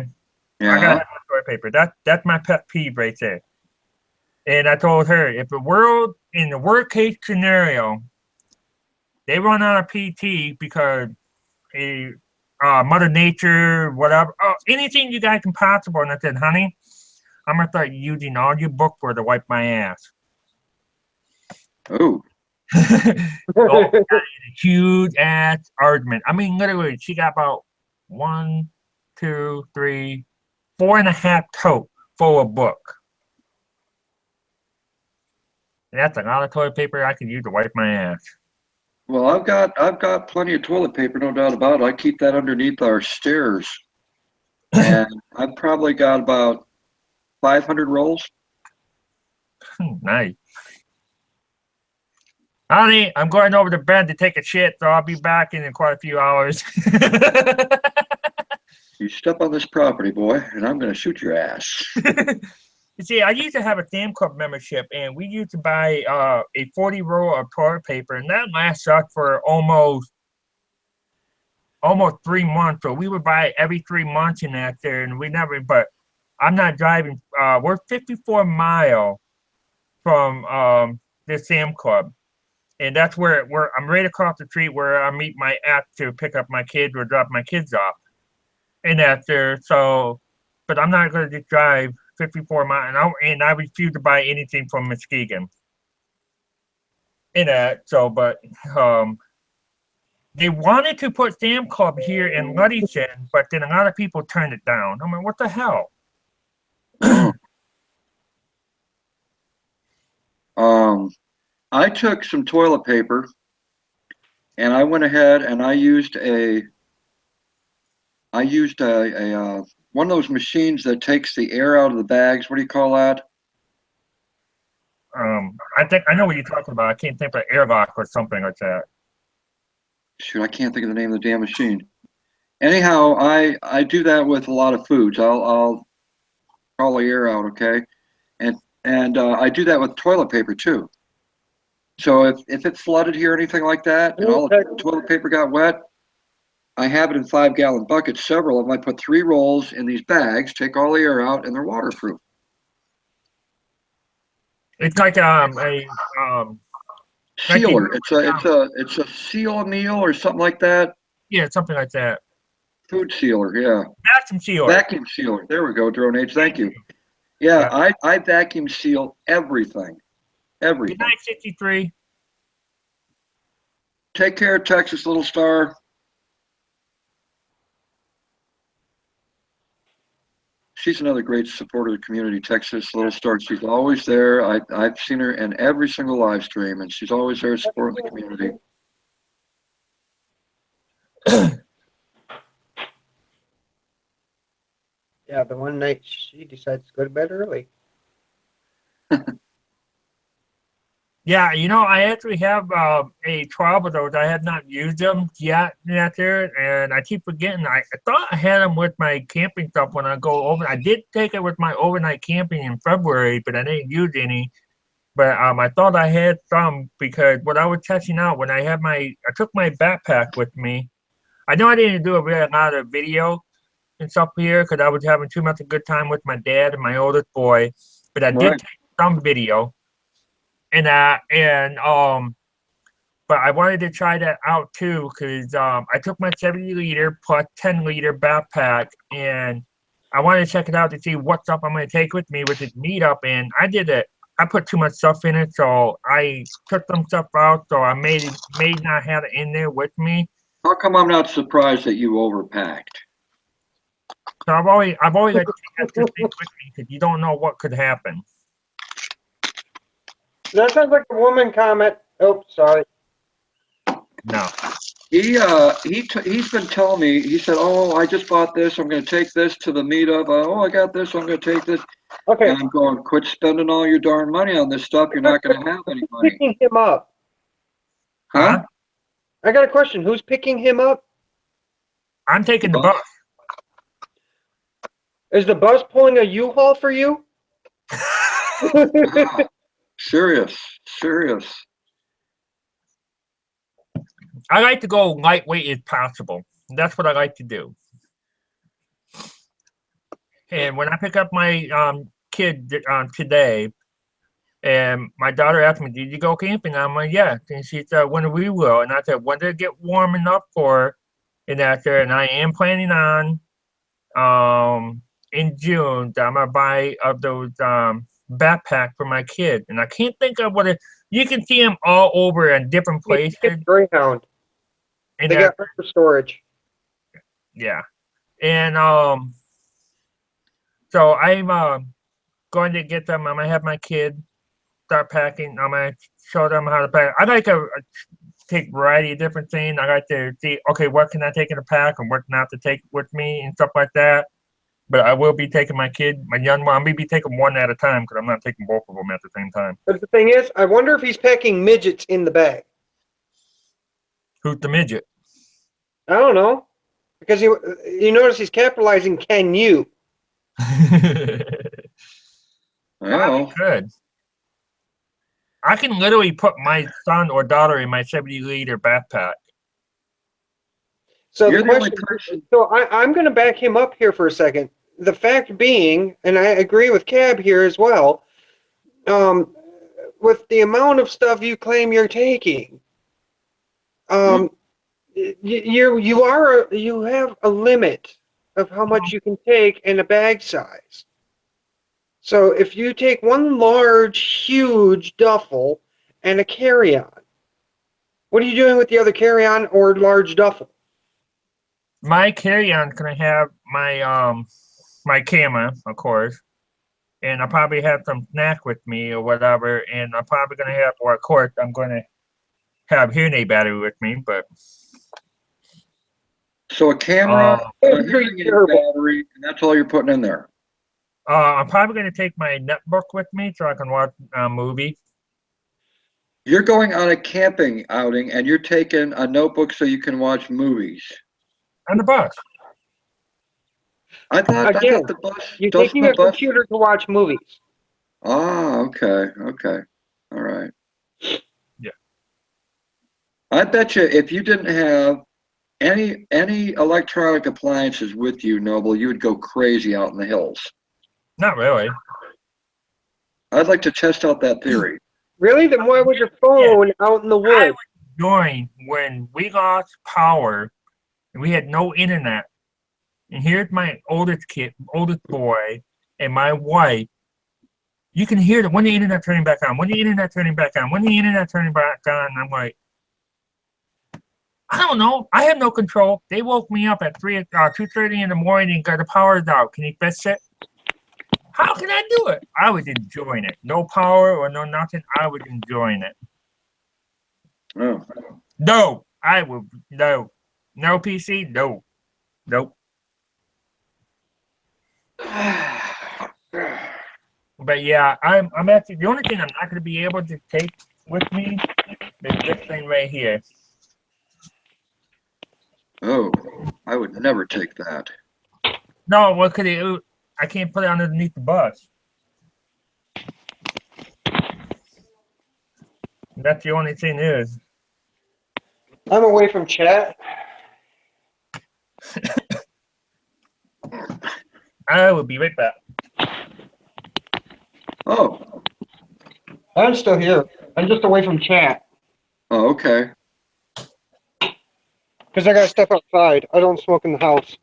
I gotta Yeah. have toilet paper. That's my pet peeve right there. And I told her if the world in the worst case scenario, they run out of PT because a Mother Nature, whatever, anything you guys can possible. And I said, honey, I'm gonna start using all your bookwork to wipe my ass. Oh. Oh, huge ass argument. I mean, literally, she got about 1, 2, 3, 4.5 tote full of book. And that's a lot of toilet paper I could use to wipe my ass. Well, I've got plenty of toilet paper, no doubt about it. I keep that underneath our stairs. And I've probably got about 500 rolls. Nice. Honey, I'm going over to bed to take a shit, so I'll be back in quite a few hours. You step on this property, boy, and I'm going to shoot your ass. You see, I used to have a Sam Club membership, and we used to buy a 40 roll of toilet paper, and that lasts us for almost 3 months. So we would buy it every 3 months in that there, and we never. But I'm not driving. We're 54 miles from the Sam Club, and that's where I'm right across the street where I meet my aunt to pick up my kids or drop my kids off, and that's there. So, but I'm not going to just drive 54 miles, and I refuse to buy anything from Muskegon. In that, so, but they wanted to put Sam Club here in Ludington, but then a lot of people turned it down. I mean, what the hell? I took some toilet paper and I went ahead and I used one of those machines that takes the air out of the bags. What do you call that? I think I know what you're talking about. I can't think of airlock or something like that. Shoot, I can't think of the name of the damn machine. Anyhow, I do that with a lot of foods. I'll call the air out, okay, and I do that with toilet paper too. So if it flooded here or anything like that, and all the toilet paper got wet, I have it in 5-gallon buckets. Several of them. I put 3 rolls in these bags, take all the air out, and they're waterproof. It's like a Sealer. It's a seal meal or something like that. yeah, something like that. Food sealer, yeah. Vacuum sealer. Vacuum sealer. There we go, Drone H. Thank you. Yeah, I vacuum seal everything. Everything. Good night, 63. Take care, Texas Little Star. She's another great supporter of the community, Texas Little Star. She's always there. I've seen her in every single live stream, and she's always there supporting the community. Yeah, the one night she decides to go to bed early. Yeah, you know, I actually have a 12 of those. I have not used them yet out there, and I keep forgetting. I thought I had them with my camping stuff when I go over. I did take it with my overnight camping in February, but I didn't use any. But I thought I had some because what I was testing out when I took my backpack with me. I know I didn't do a really lot of video and stuff here because I was having too much a good time with my dad and my oldest boy, but I did take some video. And but I wanted to try that out too because I took my 70-liter plus 10-liter backpack and I wanted to check it out to see what stuff I'm going to take with me with this meetup. And I did it. I put too much stuff in it, so I took some stuff out. So I may not have it in there with me. How come I'm not surprised that you overpacked? So I've always got to take extra things with me because you don't know what could happen. That sounds like a woman comment. Oh, sorry. No. He's been telling me. He said, "Oh, I just bought this. I'm going to take this to the meetup. Oh, I got this. I'm going to take this." Okay. And I'm going, "Quit spending all your darn money on this stuff. You're not going to have any money." Picking him up. Huh? I got a question. Who's picking him up? I'm taking the bus. Is the bus pulling a U-Haul for you? Serious. I like to go lightweight as possible. That's what I like to do. And when I pick up my kid today, and my daughter asked me, "Did you go camping?" I'm like, "Yeah." And she said, "When we will?" And I said, "When did it get warm enough for?" And that's there. And I am planning on in June that I'm gonna buy those backpack for my kid. And I can't think of what it. You can see them all over in different places. Greyhound. And they got for storage. Yeah, and so I'm going to get them. I'm gonna have my kid start packing. I'm gonna show them how to pack. I like to take a variety of different things. I like to see, okay, what can I take in a pack and what not to take with me and stuff like that. But I will be taking my kid, my young one. I'm gonna be taking one at a time because I'm not taking both of them at the same time. But the thing is, I wonder if he's packing midgets in the bag. Who's the midget? I don't know, because you notice he's capitalizing. Can you? Well, good. I can literally put my son or daughter in my 70-liter backpack. So the question. So I'm going to back him up here for a second. The fact being, and I agree with Cab here as well. With the amount of stuff you claim you're taking, you have a limit of how much you can take in a bag size. So if you take one large, huge duffel and a carry-on, what are you doing with the other carry-on or large duffel? My carry-on is gonna have my my camera, of course, and I'll probably have some snack with me or whatever, and I'm probably gonna have, or of course, I'm gonna have hearing aid battery with me, but So a camera, a It's pretty hearing aid terrible. battery, and that's all you're putting in there. I'm probably going to take my netbook with me so I can watch a movie. You're going on a camping outing, and you're taking a notebook so you can watch movies. On the bus. I thought Again, the bus You're doesn't taking the a bus. computer to watch movies. Ah, okay, all right. Yeah. I bet you if you didn't have any electronic appliances with you, Noble, you would go crazy out in the hills. Not really. I'd like to test out that theory. Really? Then why was your phone out in the woods? During when we lost power and we had no internet, and here's my oldest boy, and my wife. You can hear when the internet turning back on, when the internet turning back on, when the internet turning back on. I'm like, I don't know. I have no control. They woke me up at 2:30 in the morning and got the power's out. Can you fix it? How can I do it? I was enjoying it. No power or no nothing. I was enjoying it. Oh. No, I will no. No PC, no. Nope. But yeah, I'm actually the only thing I'm not gonna be able to take with me is this thing right here. Oh, I would never take that. No, what could it I can't put it underneath the bus. That's the only thing is. I'm away from chat. I will be right back. Oh, I'm still here. I'm just away from chat oh, okay. because I got to step outside. I don't smoke in the house.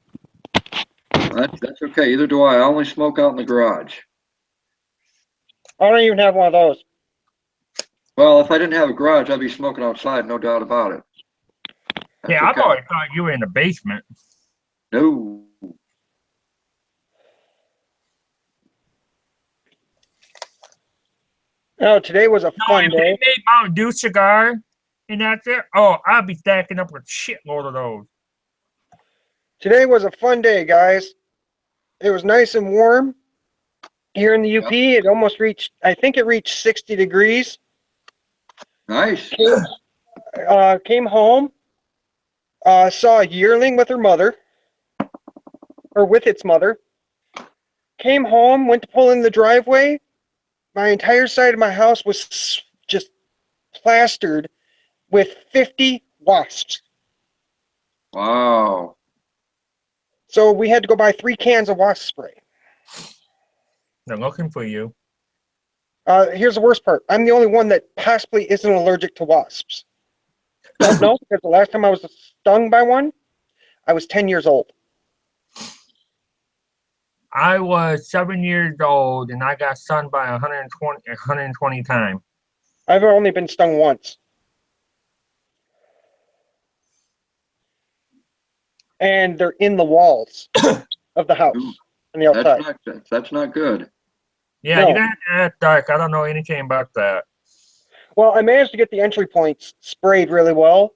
That's okay. Either do I. I only smoke out in the garage. I don't even have one of those. Well, if I didn't have a garage, I'd be smoking outside, no doubt about it. That's Yeah, I've okay. always thought you were in the basement. No. Oh, today was a No, fun if they day. made Mountain Dew cigar and that's it, oh, I'd be stacking up with a shitload of those. Today was a fun day, guys. It was nice and warm here in the UP. It almost reached, I think it reached 60 degrees. Nice. Came home, saw a yearling with her mother, or with its mother. Came home, went to pull in the driveway. My entire side of my house was just plastered with 50 wasps. Wow. So we had to go buy 3 cans of wasp spray. They're looking for you. Here's the worst part. I'm the only one that possibly isn't allergic to wasps. Don't know, because the last time I was stung by one, I was 10 years old. I was 7 years old and I got stung by 120 times. I've only been stung once. And they're in the walls of the house on the outside. That's not good. Yeah, No. you're gonna have to act dark. I don't know anything about that. Well, I managed to get the entry points sprayed really well.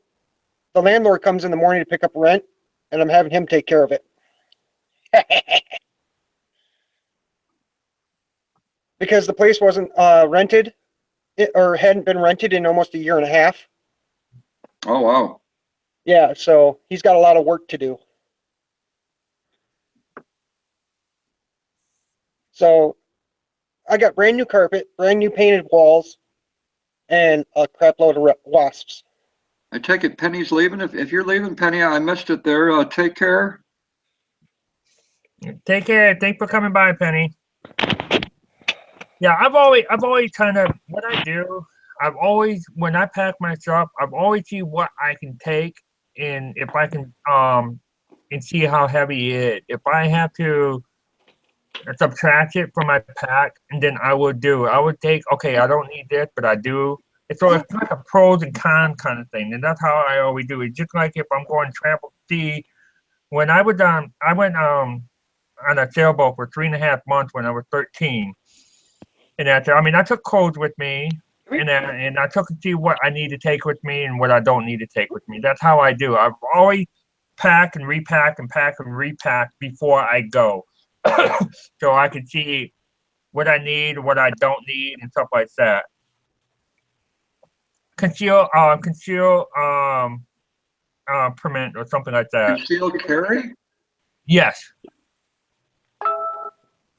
The landlord comes in the morning to pick up rent, and I'm having him take care of it. Because the place wasn't rented, or hadn't been rented in almost a year and a half. Oh, wow. Yeah, so he's got a lot of work to do. So I got brand new carpet, brand new painted walls, and a crap load of wasps. I take it Penny's leaving. If you're leaving, Penny, I missed it there. Take care. Take care. Thanks for coming by, Penny. Yeah, I've always kind of what I do. I've always when I pack my stuff, I've always see what I can take and if I can and see how heavy it is. If I have to subtract it from my pack, and then I would take, okay, I don't need this, but I do. It's like a pros and cons kind of thing, and that's how I always do it. Just like if I'm going travel, see, when I went on a sailboat for 3.5 months when I was 13, and I took clothes with me, and I took and see what I need to take with me and what I don't need to take with me. That's how I do. I always pack and repack and pack and repack before I go, so I can see what I need, what I don't need, and stuff like that. Conceal, permit or something like that. Concealed carry? Yes.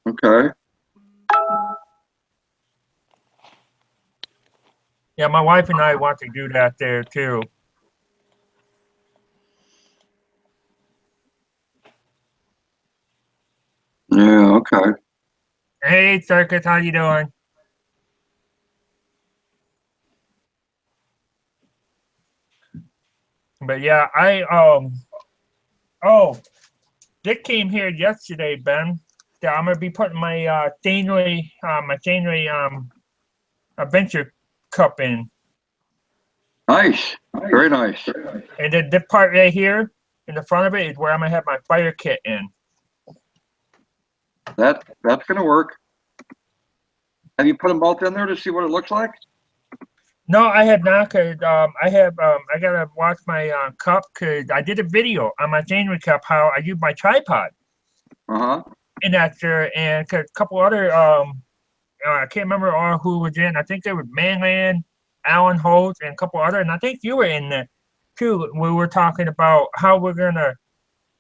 Okay. Yeah, my wife and I want to do that there too. Yeah, okay. Hey, Circus, how you doing? But yeah, oh, Dick came here yesterday, Ben. Yeah, I'm gonna be putting my Stanley adventure cup in. Nice. Very nice. And then this part right here in the front of it is where I'm gonna have my fire kit in. That's gonna work. Have you put them both in there to see what it looks like? No, I have not, cause I gotta watch my cup, cause I did a video on my Stanley cup how I use my tripod. Uh-huh. And after and a couple other I can't remember all who was in. I think there was Manland, Alan Holt, and a couple other, and I think you were in there too. We were talking about how we're gonna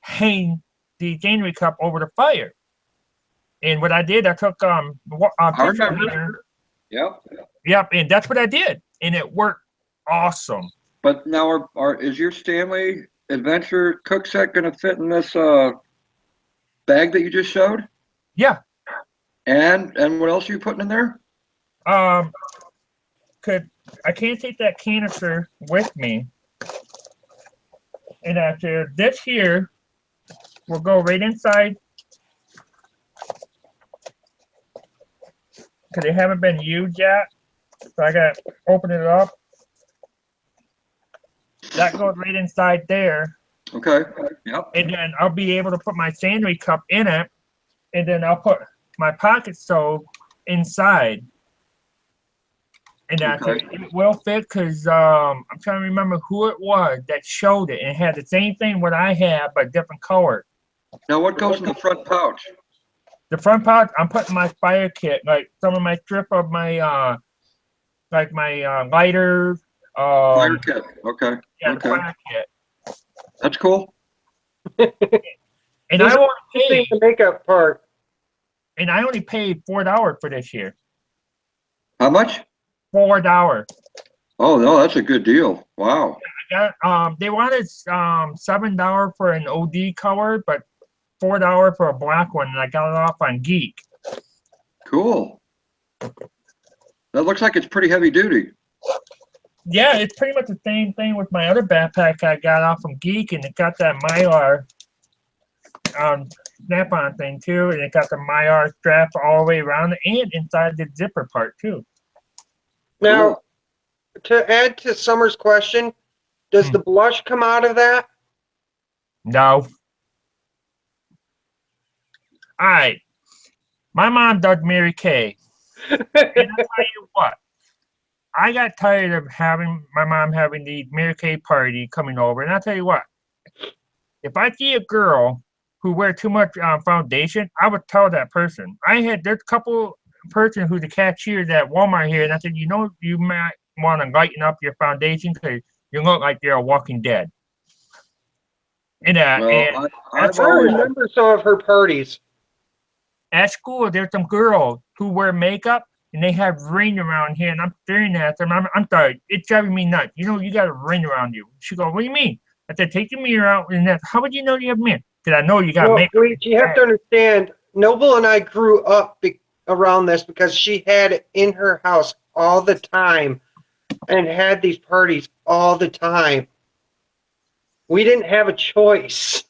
hang the January cup over the fire. And what I did, I took I remember. Yep, and that's what I did, and it worked awesome. But now, is your Stanley Adventure cook set gonna fit in this bag that you just showed? Yeah. And what else are you putting in there? I can't take that canister with me. And after this here, we'll go right inside. Because they haven't been used yet. So I gotta open it up. That goes right inside there. Okay. Yep. And then I'll be able to put my sandwich cup in it. And then I'll put my pocket stove inside. And it will fit because I'm trying to remember who it was that showed it. And it had the same thing what I have, but different color. Now, what goes in the front pouch? The front pouch, I'm putting my fire kit, like some of my strip of my, like my lighter. Fire kit. Okay. Yeah, okay. fire kit. That's cool. And I only paid the makeup part. And I only paid $4 for this year. How much? $4. Oh no, that's a good deal. Wow. I got, they wanted $7 for an OD color, but $4 for a black one, and I got it off on Geek. Cool. That looks like it's pretty heavy duty. Yeah, it's pretty much the same thing with my other backpack I got off from Geek, and it got that Mylar snap-on thing too, and it got the Mylar strap all the way around it and inside the zipper part too. Now, to add to Summer's question, does the blush come out of that? No. All right. My mom does Mary Kay. And I'll tell you what. I got tired of having my mom having the Mary Kay party coming over. And I'll tell you what. If I see a girl who wears too much foundation, I would tell that person. There's a couple person who's a cashier at Walmart here, and I said, you know, you might want to lighten up your foundation because you look like you're a Walking Dead. And, I remember some of her parties. At school, there's some girls who wear makeup and they have ring around here, and I'm staring at them. I'm sorry, it's driving me nuts. You know, you got a ring around you. She goes, what do you mean? I said, take the mirror out, and that's how would you know you have a mirror? Because I know you got makeup. You have to understand, Noble and I grew up around this because she had it in her house all the time and had these parties all the time. We didn't have a choice.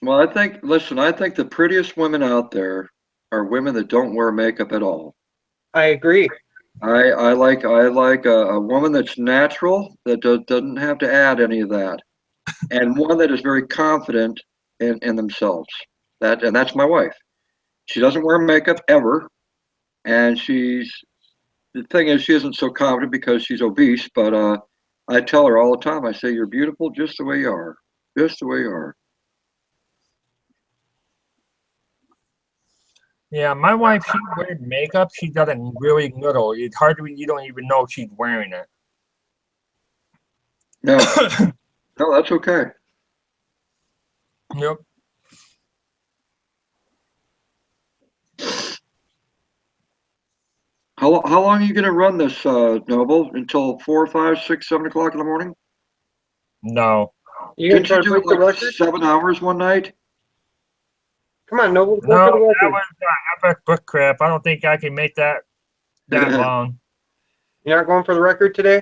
Well, I think the prettiest women out there are women that don't wear makeup at all. I agree. I like a woman that's natural, that doesn't have to add any of that, and one that is very confident in themselves. That's my wife. She doesn't wear makeup ever, and she's the thing is, she isn't so confident because she's obese. But I tell her all the time. I say, "You're beautiful just the way you are, just the way you are." Yeah, my wife, she wears makeup. She does it really little. It's hard to, you don't even know she's wearing it. No, no, that's okay. Yep. How long are you going to run this, Noble? Until 4, 5, 6, 7 o'clock in the morning? No. You gonna Didn't try you to do it break the like record? 7 hours one night? Come on, Noble, go No, for the that record. was epic book crap. I don't think I can make that long. You're not going for the record today?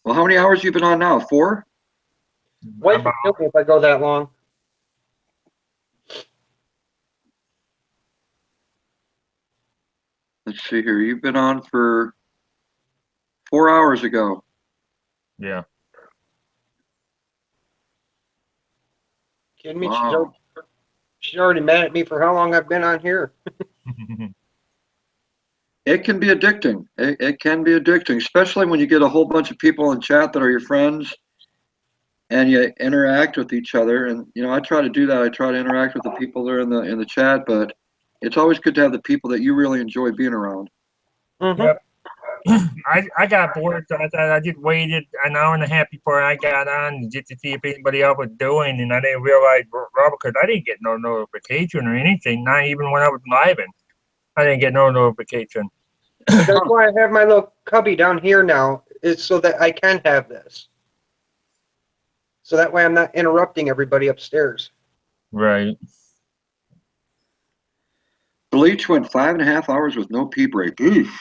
Well, how many hours you been on now? 4? Wife would kill me if I go that long. Let's see here. You've been on for 4 hours ago. Yeah. Kidding me? Wow. She's already mad at me for how long I've been on here. It can be addicting. It can be addicting, especially when you get a whole bunch of people in chat that are your friends and you interact with each other. And I try to do that. I try to interact with the people that are in the chat, but it's always good to have the people that you really enjoy being around. Mm-hmm. Yep. I got bored, so I just waited an hour and a half before I got on just to see if anybody else was doing, and I didn't realize, Robert, because I didn't get no notification or anything, not even when I was live. I didn't get no notification. That's why I have my little cubby down here now, is so that I can have this. So that way I'm not interrupting everybody upstairs. Right. Bleach went 5.5 hours with no pee break. Oof.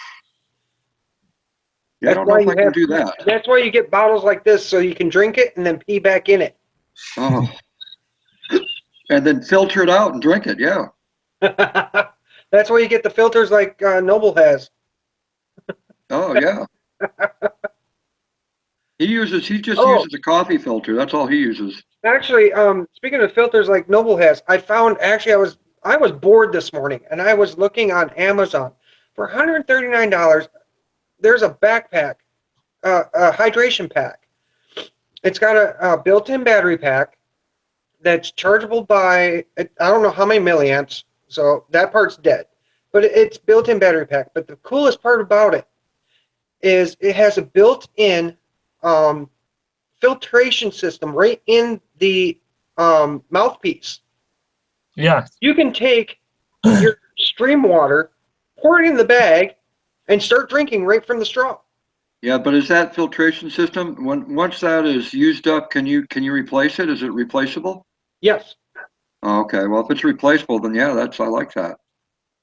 Yeah, I That's don't know why if I can do that. That's why you get bottles like this, so you can drink it and then pee back in it. Oh. And then filter it out and drink it. Yeah. That's why you get the filters like Noble has. Oh yeah. He just uses a coffee filter. That's all he uses. Actually, speaking of filters like Noble has, I found I was bored this morning and I was looking on Amazon for $139. There's a backpack, a hydration pack. It's got a built-in battery pack that's chargeable by I don't know how many milliamps, so that part's dead. But it's built-in battery pack. But the coolest part about it is it has a built-in filtration system right in the mouthpiece. Yeah. You can take your stream water, pour it in the bag, and start drinking right from the straw. Yeah, but is that filtration system once that is used up, can you replace it? Is it replaceable? Yes. Oh, okay. Well, if it's replaceable, then yeah, I like that.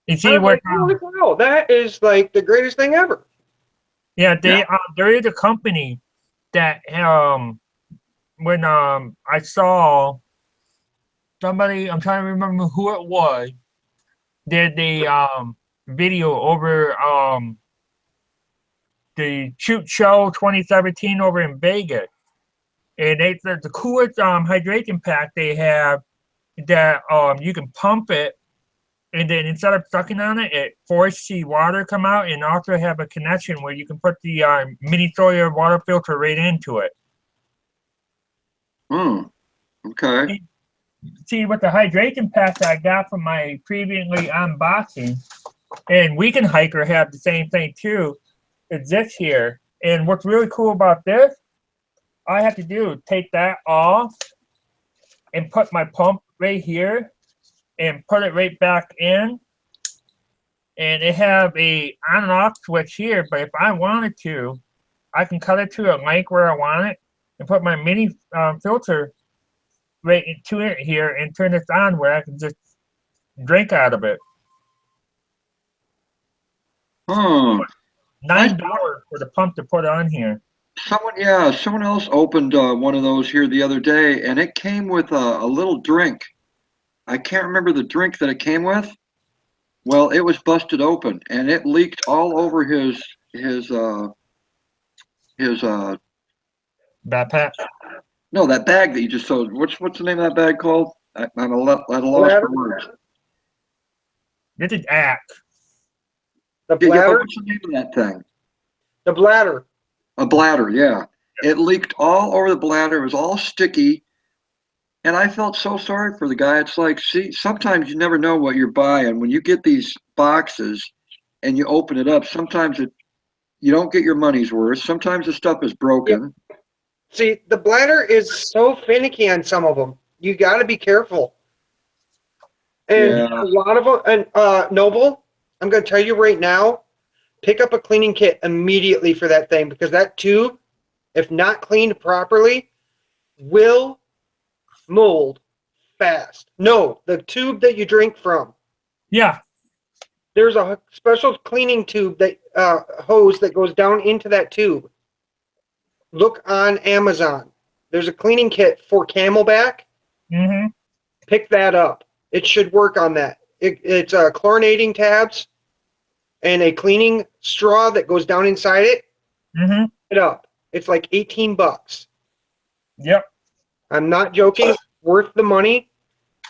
You I see was what? like, holy cow, that is like the greatest thing ever. Yeah, there is a company that when I saw somebody, I'm trying to remember who it was, did the video over the Shoot Show 2017 over in Vegas, and it's the coolest hydration pack they have that you can pump it, and then instead of sucking on it, it forces the water come out, and also have a connection where you can put the mini solar water filter right into it. Okay. See, with the hydration pack I got from my previously unboxing, and Weekend Hiker have the same thing too. It's this here, and what's really cool about this, all I have to do is take that off and put my pump right here and put it right back in, and it have a on and off switch here. But if I wanted to, I can cut it to a length where I want it and put my mini filter right into it here and turn this on where I can just drink out of it. $9 for the pump to put on here. Someone else opened one of those here the other day, and it came with a little drink. I can't remember the drink that it came with. Well, it was busted open, and it leaked all over his backpack. No, that bag that you just sold. What's the name of that bag called? I'm at a loss for words. This is Axe. The Yeah, but bladder. what's the name of that thing? The bladder. A bladder, yeah. It leaked all over the bladder. It was all sticky. And I felt so sorry for the guy. It's like, see, sometimes you never know what you're buying. When you get these boxes and you open it up, sometimes you don't get your money's worth. Sometimes the stuff is broken. See, the bladder is so finicky on some of them. You got to be careful. And Yeah. a lot of them, and Noble, I'm going to tell you right now, pick up a cleaning kit immediately for that thing because that tube, if not cleaned properly, will mold fast. No, the tube that you drink from. Yeah. There's a special cleaning tube that hose that goes down into that tube. Look on Amazon. There's a cleaning kit for Camelback. Mm-hmm. Pick that up. It should work on that. It's chlorinating tabs and a cleaning straw that goes down inside it. Mm-hmm. It up. It's like $18. Yep. I'm not joking. Worth the money.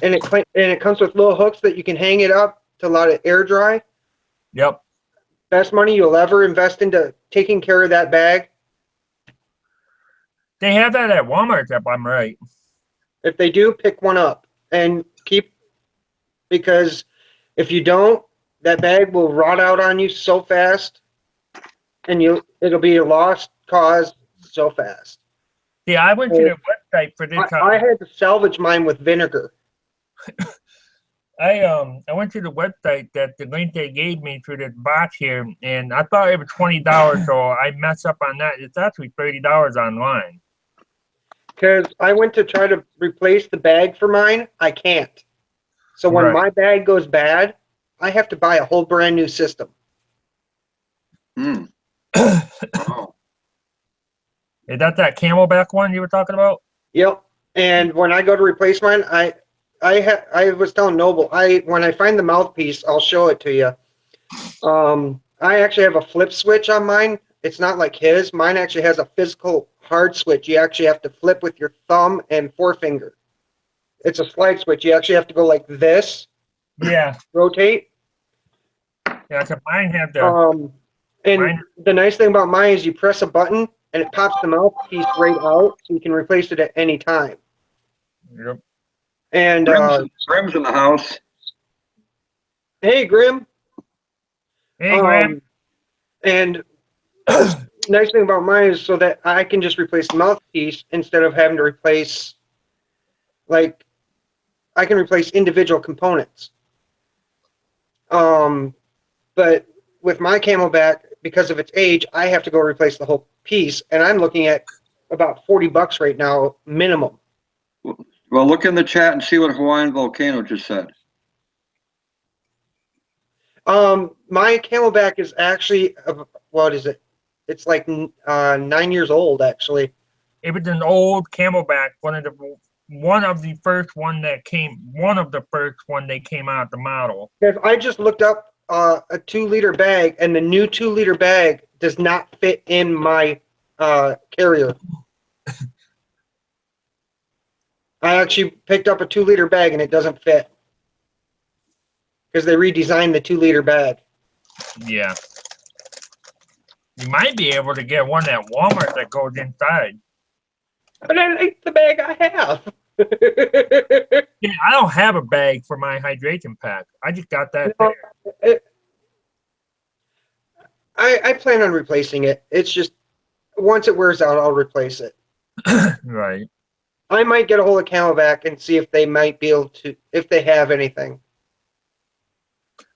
And it comes with little hooks that you can hang it up to let it air dry. Yep. Best money you'll ever invest into taking care of that bag. They have that at Walmart, if I'm right. If they do, pick one up and keep, because if you don't, that bag will rot out on you so fast, and it'll be a lost cause so fast. Yeah, I went to the website for this. I had to salvage mine with vinegar. I went to the website that the link they gave me through this box here, and I thought it was $20, so I messed up on that. It's actually $30 online. Because I went to try to replace the bag for mine, I can't. So when Right. my bag goes bad, I have to buy a whole brand new system. Hmm. Wow. Is that Camelback one you were talking about? Yep. And when I go to replace mine, I was telling Noble, when I find the mouthpiece, I'll show it to you. I actually have a flip switch on mine. It's not like his. Mine actually has a physical hard switch. You actually have to flip with your thumb and forefinger. It's a slide switch. You actually have to go like this, Yeah. rotate. Yeah, so mine had the. And Mine- the nice thing about mine is you press a button and it pops the mouthpiece right out, so you can replace it at any time. Yep. And Grim's in the house. hey, Grim. Hey, Graham. And nice thing about mine is so that I can just replace the mouthpiece instead of having to replace, like, I can replace individual components. But with my Camelback, because of its age, I have to go replace the whole piece, and I'm looking at about $40 right now minimum. Well, look in the chat and see what Hawaiian Volcano just said. My Camelback is actually, what is it? It's like 9 years old, actually. It was an old Camelback, one of the first one that came out the model. Because I just looked up a 2-liter bag, and the new 2-liter bag does not fit in my carrier. I actually picked up a 2-liter bag, and it doesn't fit because they redesigned the 2-liter bag. Yeah. You might be able to get one at Walmart that goes inside. But I like the bag I have. Yeah, I don't have a bag for my hydration pack. I just got that No, there. I plan on replacing it. It's just once it wears out, I'll replace it. Right. I might get a hold of Camelback and see if they might be able to, if they have anything.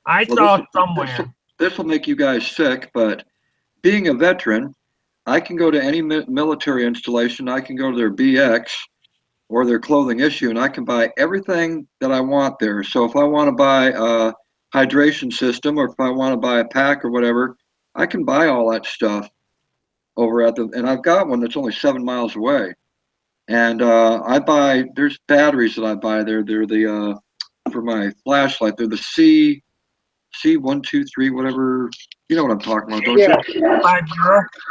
I saw somewhere. This will make you guys sick, but being a veteran, I can go to any military installation. I can go to their BX or their clothing issue, and I can buy everything that I want there. So if I want to buy a hydration system, or if I want to buy a pack or whatever, I can buy all that stuff over at and I've got one that's only 7 miles away. And there's batteries that I buy there. They're the for my flashlight. They're the C123, whatever. You know what I'm talking about, don't Yeah. you? 50.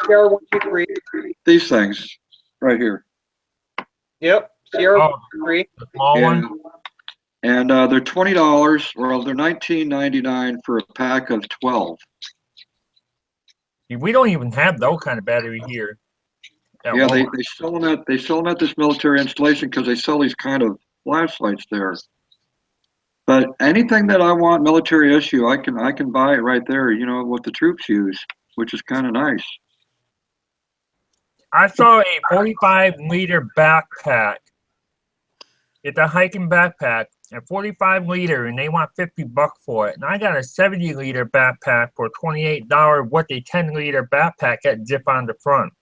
Sierra 123. These things right here. Yep. Sierra Oh, 123. the small one. And they're $20, or they're $19.99 for a pack of 12. We don't even have those kind of battery here. at Yeah, they Walmart. they sell them at this military installation because they sell these kind of flashlights there. But anything that I want military issue, I can buy it right there. You know what the troops use, which is kind of nice. I saw a 45-liter backpack. It's a hiking backpack, a 45-liter, and they want $50 for it. And I got a 70-liter backpack for $28 with a 10-liter backpack that zip on the front.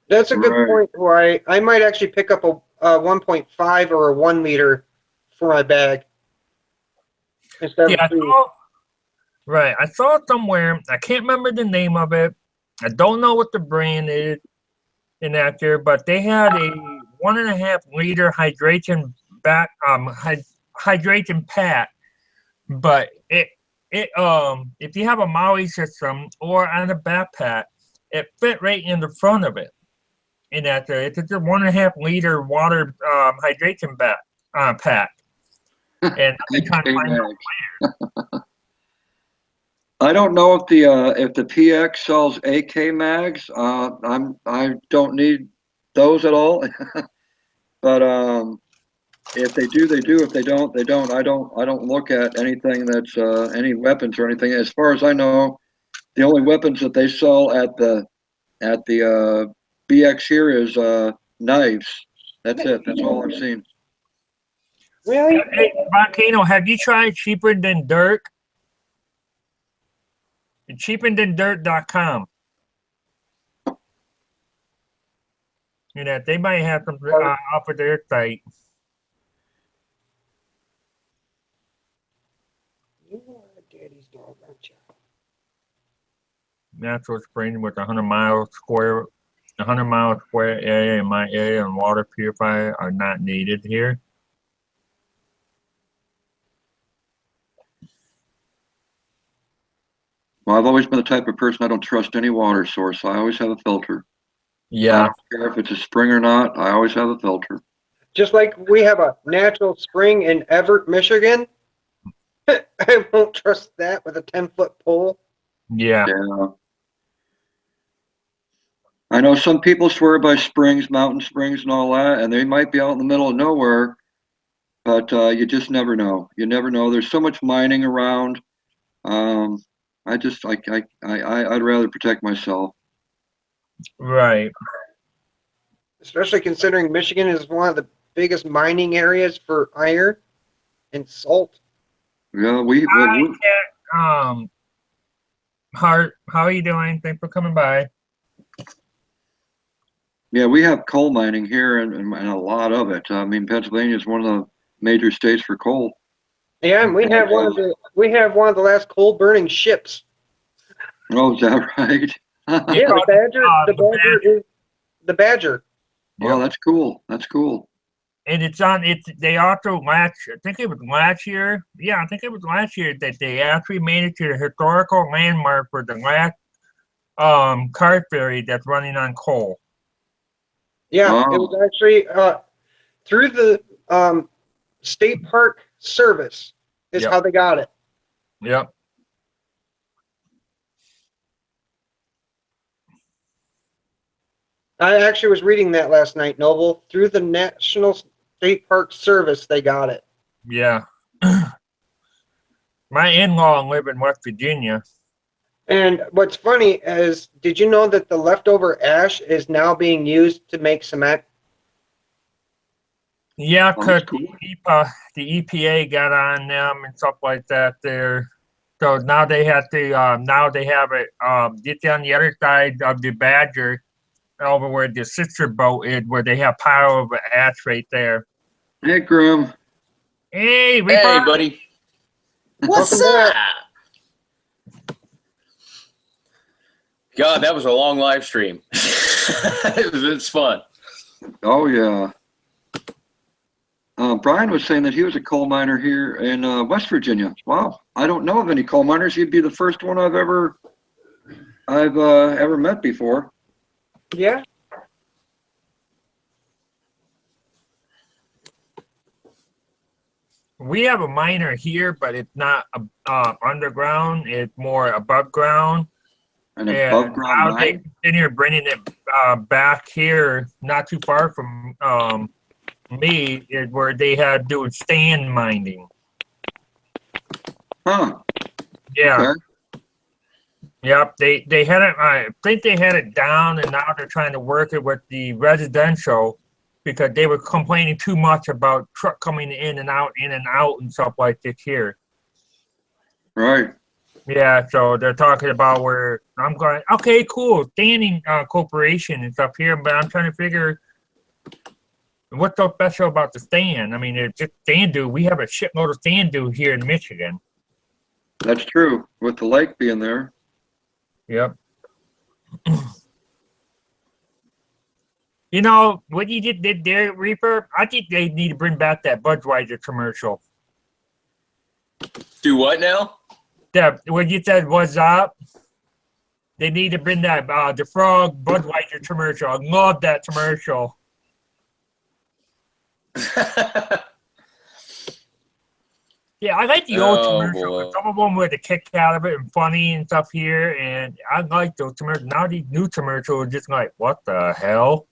That's a good Right. point. Why I might actually pick up a 1.5 or a 1 liter for my bag instead Yeah, of two. right. I saw it somewhere. I can't remember the name of it. I don't know what the brand is in that there, but they had a 1.5-liter hydration hydration pack. But it if you have a Maui system or on a backpack, it fit right in the front of it. In that there, it's a 1.5-liter water hydration pack. And I've been trying to find out. I don't know if the PX sells AK mags. I don't need those at all. But if they do, they do. If they don't, they don't. I don't look at anything that's any weapons or anything. As far as I know, the only weapons that they sell at the BX here is knives. That's it. That's all I've seen. Really? Hey, Volcano, have you tried Cheaper Than Dirt? CheaperThanDirt.com. You know, they might have some off of their site. You are daddy's dog, aren't you? Natural spring with 100 square area in my area, and water purifier are not needed here. Well, I've always been the type of person I don't trust any water source. I always have a filter. I Yeah, don't care if it's a spring or not. I always have a filter. Just like we have a natural spring in Everett, Michigan. I won't trust that with a 10-foot pole. yeah. Yeah. I know some people swear by springs, mountain springs, and all that, and they might be out in the middle of nowhere, but you just never know. You never know. There's so much mining around. Um, I'd rather protect myself. Right. Especially considering Michigan is one of the biggest mining areas for iron and salt. Yeah, Hart, how are you doing? Thanks for coming by. yeah, we have coal mining here and a lot of it. I mean, Pennsylvania is one of the major states for coal. Yeah, and we have one of the last coal burning ships. Oh, is that right? Yeah, the Badger. Oh, that's cool. That's cool. And it's on. They also last. I think it was last year. Yeah, I think it was last year that they actually made it to the historical landmark for the last car ferry that's running on coal. Yeah, Oh. it was actually through the State Park Service is Yep. how they got it. Yep. I actually was reading that last night, Noble. Through the National State Park Service, they got it. Yeah. My in-law live in West Virginia. And what's funny is, did you know that the leftover ash is now being used to make cement? Yeah, Oh, that's because cool. the EPA got on them and stuff like that there. So now they have to now they have it get on the other side of the Badger over where the sister boat is, where they have pile of ash right there. Hey, Grim. Hey, Hey, buddy. What's up? God, that was a long live stream. It's fun. Oh, yeah. Brian was saying that he was a coal miner here in West Virginia. Wow. I don't know of any coal miners. You'd be the first one I've ever met before. Yeah. We have a miner here, but it's not underground. It's more above ground. An Yeah, above ground now they mine? continue bringing it back here, not too far from me, is where they had doing stand mining. Huh. Yeah. Okay. Yep, they had it. I think they had it down, and now they're trying to work it with the residential because they were complaining too much about truck coming in and out, and stuff like this here. Right. Yeah, so they're talking about where I'm going. Okay, cool, standing corporation and stuff here, but I'm trying to figure what's so special about the stand. I mean, it's just stand do. We have a shitload of stand do here in Michigan. That's true. With the lake being there. Yep. You know what you did there, Reaper? I think they need to bring back that Budweiser commercial. Do what now? That when you said "What's up," they need to bring that the Frog Budweiser commercial. I love that commercial. Yeah, I like the old commercials. Some of them were the kick out of it and funny and stuff here, and I like those commercials. Now these new commercials are just like, what the hell?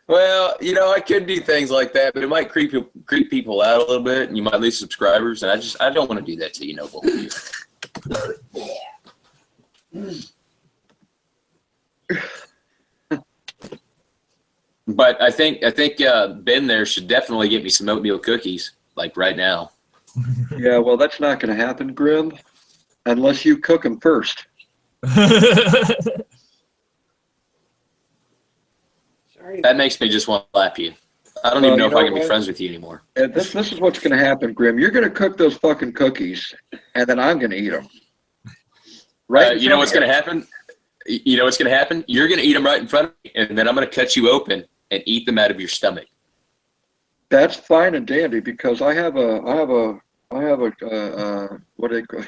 Well, you know, I could do things like that, but it might creep people out a little bit, and you might lose subscribers. And I don't want to do that to you, Noble. But I think Ben there should definitely get me some oatmeal cookies, like right now. Yeah, well, that's not going to happen, Grim, unless you cook them first. Sorry. That makes me just want to slap you. I don't even know if I can be friends with you anymore. This is what's going to happen, Grim. You're going to cook those fucking cookies, and then I'm going to eat them. Right? You know what's going to happen? You know what's going to happen? You're going to eat them right in front of me, and then I'm going to cut you open and eat them out of your stomach. That's fine and dandy because I have a what do they call?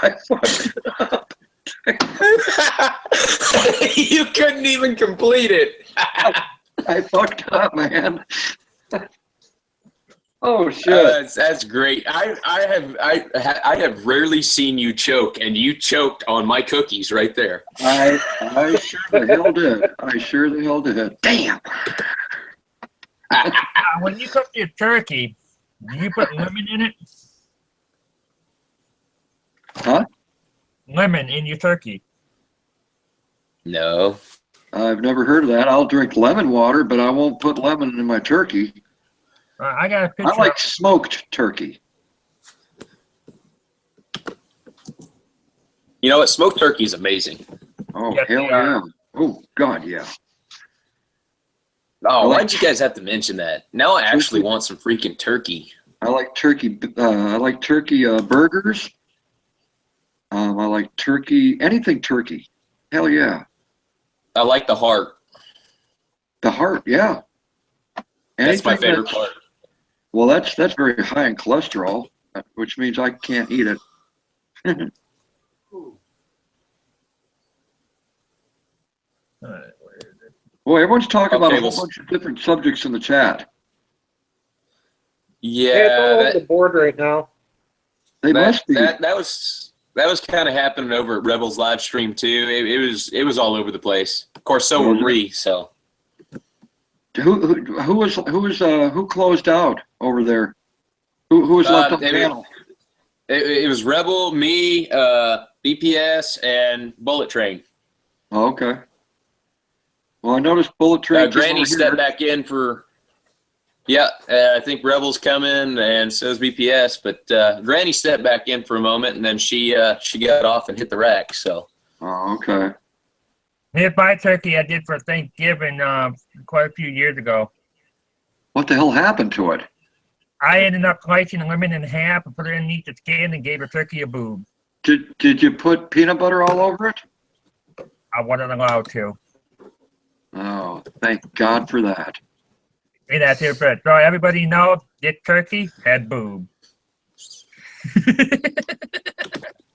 I fucked it up. You couldn't even complete it. I fucked up, man. Oh shit! That's great. I have rarely seen you choke, and you choked on my cookies right there. I sure the hell did. I sure the hell did. Damn. When you cook your turkey, do you put lemon in it? Huh? Lemon in your turkey. No. I've never heard of that. I'll drink lemon water, but I won't put lemon in my turkey. I got a picture. I like smoked turkey. You know what? Smoked turkey is amazing. Oh, Yes, hell they are. yeah. Oh, God, yeah. Oh, why'd you guys have to mention that? Now I actually want some freaking turkey. I like turkey. Burgers. I like turkey. Anything turkey. Hell yeah. I like the heart. The heart, yeah. That's my Anything favorite part. Well, that's very high in cholesterol, which means I can't eat it. Boy, everyone's talking about a whole bunch of different subjects in the chat. Yeah, It's all over the board right now. They must be. That was kind of happening over at Rebels live stream too. It was all over the place. Of course, so were we. So who closed out over there? Who was left on the panel? It was Rebel, me, BPS, and Bullet Train. Oh, okay. Well, I noticed Bullet Train. Granny stepped back in for. Yeah, I think Rebel's coming, and so is BPS. But Granny stepped back in for a moment, and then she got off and hit the rack. So. Oh, okay. Here's my turkey I did for Thanksgiving quite a few years ago. What the hell happened to it? I ended up slicing the lemon in half and put it underneath the skin and gave the turkey a boob. Did you put peanut butter all over it? I wasn't allowed to. Oh, thank God for that. And that's it for it. So everybody knows this turkey had boob.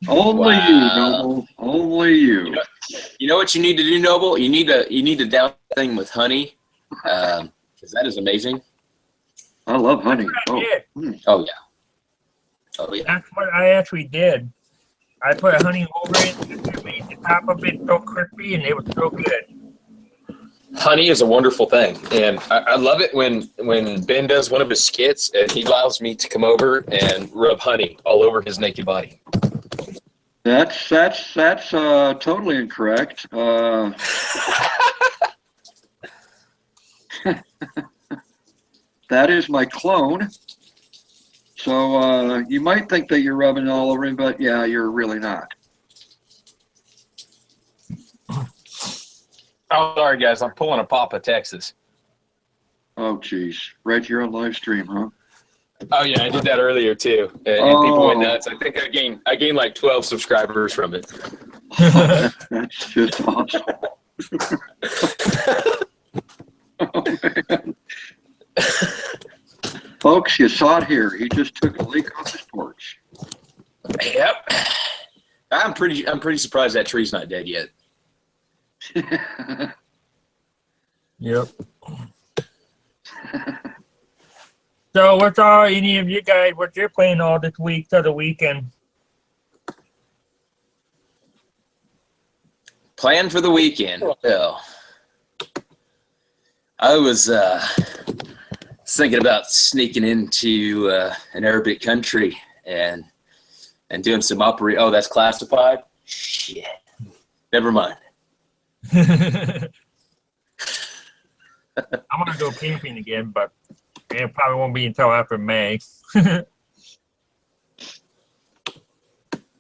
Only you, Noble. Only you. You know what you need to do, Noble? You need to down that thing with honey, because that is amazing. I love honey. I did. Oh yeah. Oh yeah. That's what I actually did. I put honey over it and it made the top of it so crispy, and it was so good. Honey is a wonderful thing, and I love it when Ben does one of his skits and he allows me to come over and rub honey all over his naked body. That's totally incorrect. That is my clone. So you might think that you're rubbing it all over him, but yeah, you're really not. Oh, sorry guys, I'm pulling a Papa, Texas. Oh, geez. Right here on live stream, huh? Oh yeah, I did that earlier too, and people went nuts. I think I gained like 12 subscribers from it. That's just awesome. Oh, man. Folks, you saw it here. He just took a leak off his porch. Yep. I'm pretty surprised that tree's not dead yet. Yep. So what's all any of you guys, what you're playing all this week to the weekend? Plan for the weekend. Well, I was thinking about sneaking into an Arabic country and doing some Oh, that's classified? Shit. Never mind. I want to go camping again, but it probably won't be until after May.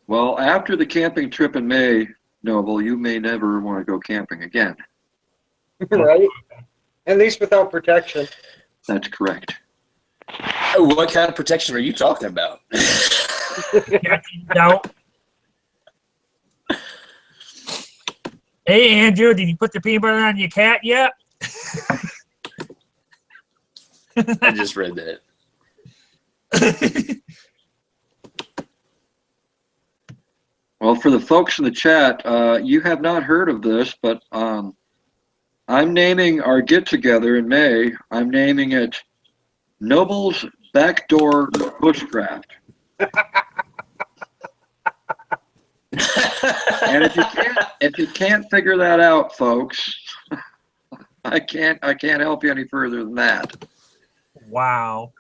Well, after the camping trip in May, Noble, you may never want to go camping again. Right? At least without protection. That's correct. Oh, what kind of protection are you talking about? No. Hey, Andrew, did you put the peanut butter on your cat yet? I just read that. Well, for the folks in the chat, you have not heard of this, but I'm naming our get-together in May, I'm naming it Noble's Backdoor Bushcraft. And if you can't figure that out, folks, I can't help you any further than that. Wow.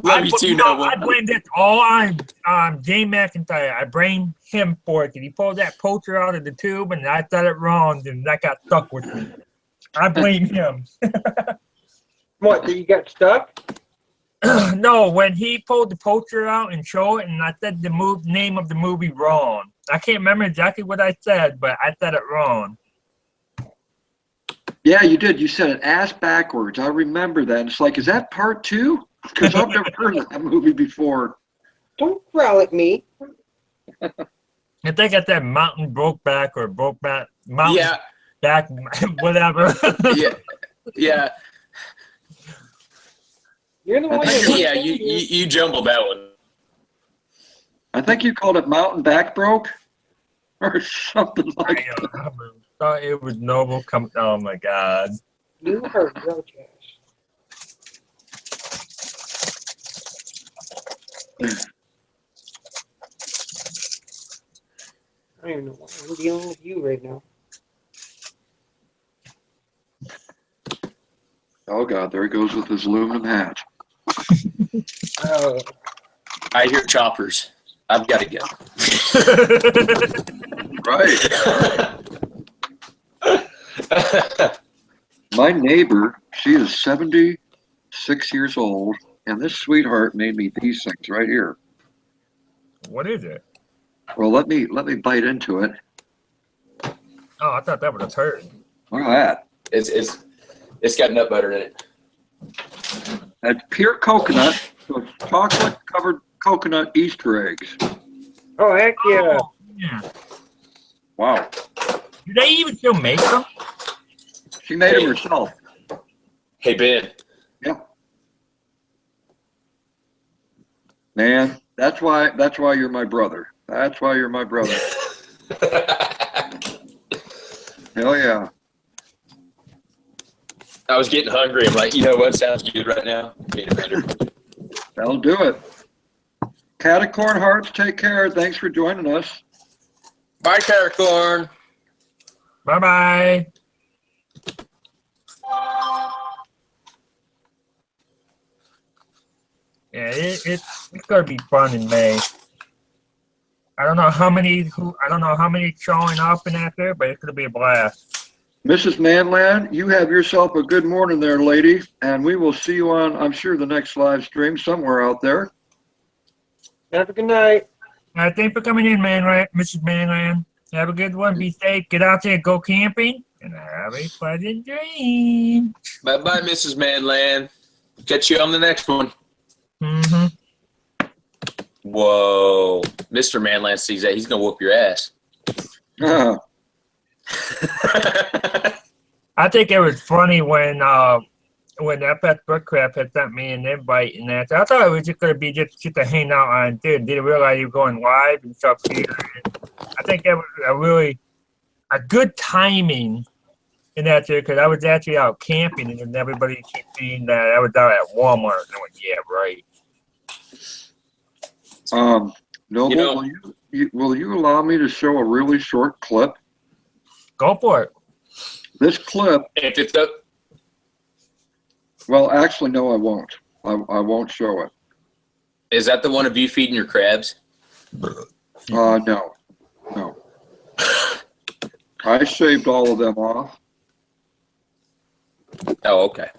Love you too, Noble. I blame this all on Jay McIntyre. I blame him for it. He pulled that poacher out of the tube, and I said it wrong, and that got stuck with me. I blame him. What, that you got stuck? No, when he pulled the poacher out and showed it, and I said the name of the movie wrong. I can't remember exactly what I said, but I said it wrong. Yeah, you did. You said it ass backwards. I remember that. And it's like, is that part 2? Because I've never heard of that movie before. Don't growl at me. I think I said mountain broke back or broke back. Mountain Yeah. back, whatever. Yeah. You're the one Yeah, you jumbled that one. I think you called it Mountain Back Broke or something like that. I thought it was Noble. Oh my God. You are real trash. I don't even know why I'm dealing with you right now. Oh, God, there he goes with his aluminum hat. I hear choppers. I've got to go. Right. My neighbor, she is 76 years old, and this sweetheart made me these things right here. What is it? Well, let me bite into it. Oh, I thought that was a turd. Look at that. It's got nut butter in it. That's pure coconut, so it's chocolate-covered coconut Easter eggs. Oh, heck yeah. Oh, yeah. Wow. Do they even still make them? She made them herself. Hey Ben. Yeah. Man, that's why you're my brother. That's why you're my brother. Hell yeah. I was getting hungry. I'm like, you know what sounds good right now? Peanut butter. That'll do it. Catacorn Hearts, take care. Thanks for joining us. Bye, Caracorn. Bye-bye. Yeah, it's gonna be fun in May. I don't know how many showing up and out there, but it's gonna be a blast. Mrs. Manland, you have yourself a good morning there, lady, and we will see you on, I'm sure, the next live stream somewhere out there. Have a good night. Thanks for coming in, Mrs. Manland. Have a good one. Be safe. Get out there, go camping, and have a pleasant dream. Bye-bye, Mrs. Manland. Catch you on the next one. Mm-hmm. Whoa. Mr. Manland sees that. He's going to whoop your ass. I think it was funny when FS Bookcraft had sent me an invite and that. I thought it was just gonna be just to hang out on. Didn't realize you were going live and stuff here. I think that was a good timing in that there because I was actually out camping and everybody kept seeing that I was out at Walmart. And I went, yeah, right. Noble, will you allow me to show a really short clip? Go for it. This clip. If it's up. Well, actually, no, I won't. I won't show it. Is that the one of you feeding your crabs? No. I shaved all of them off. Oh, okay.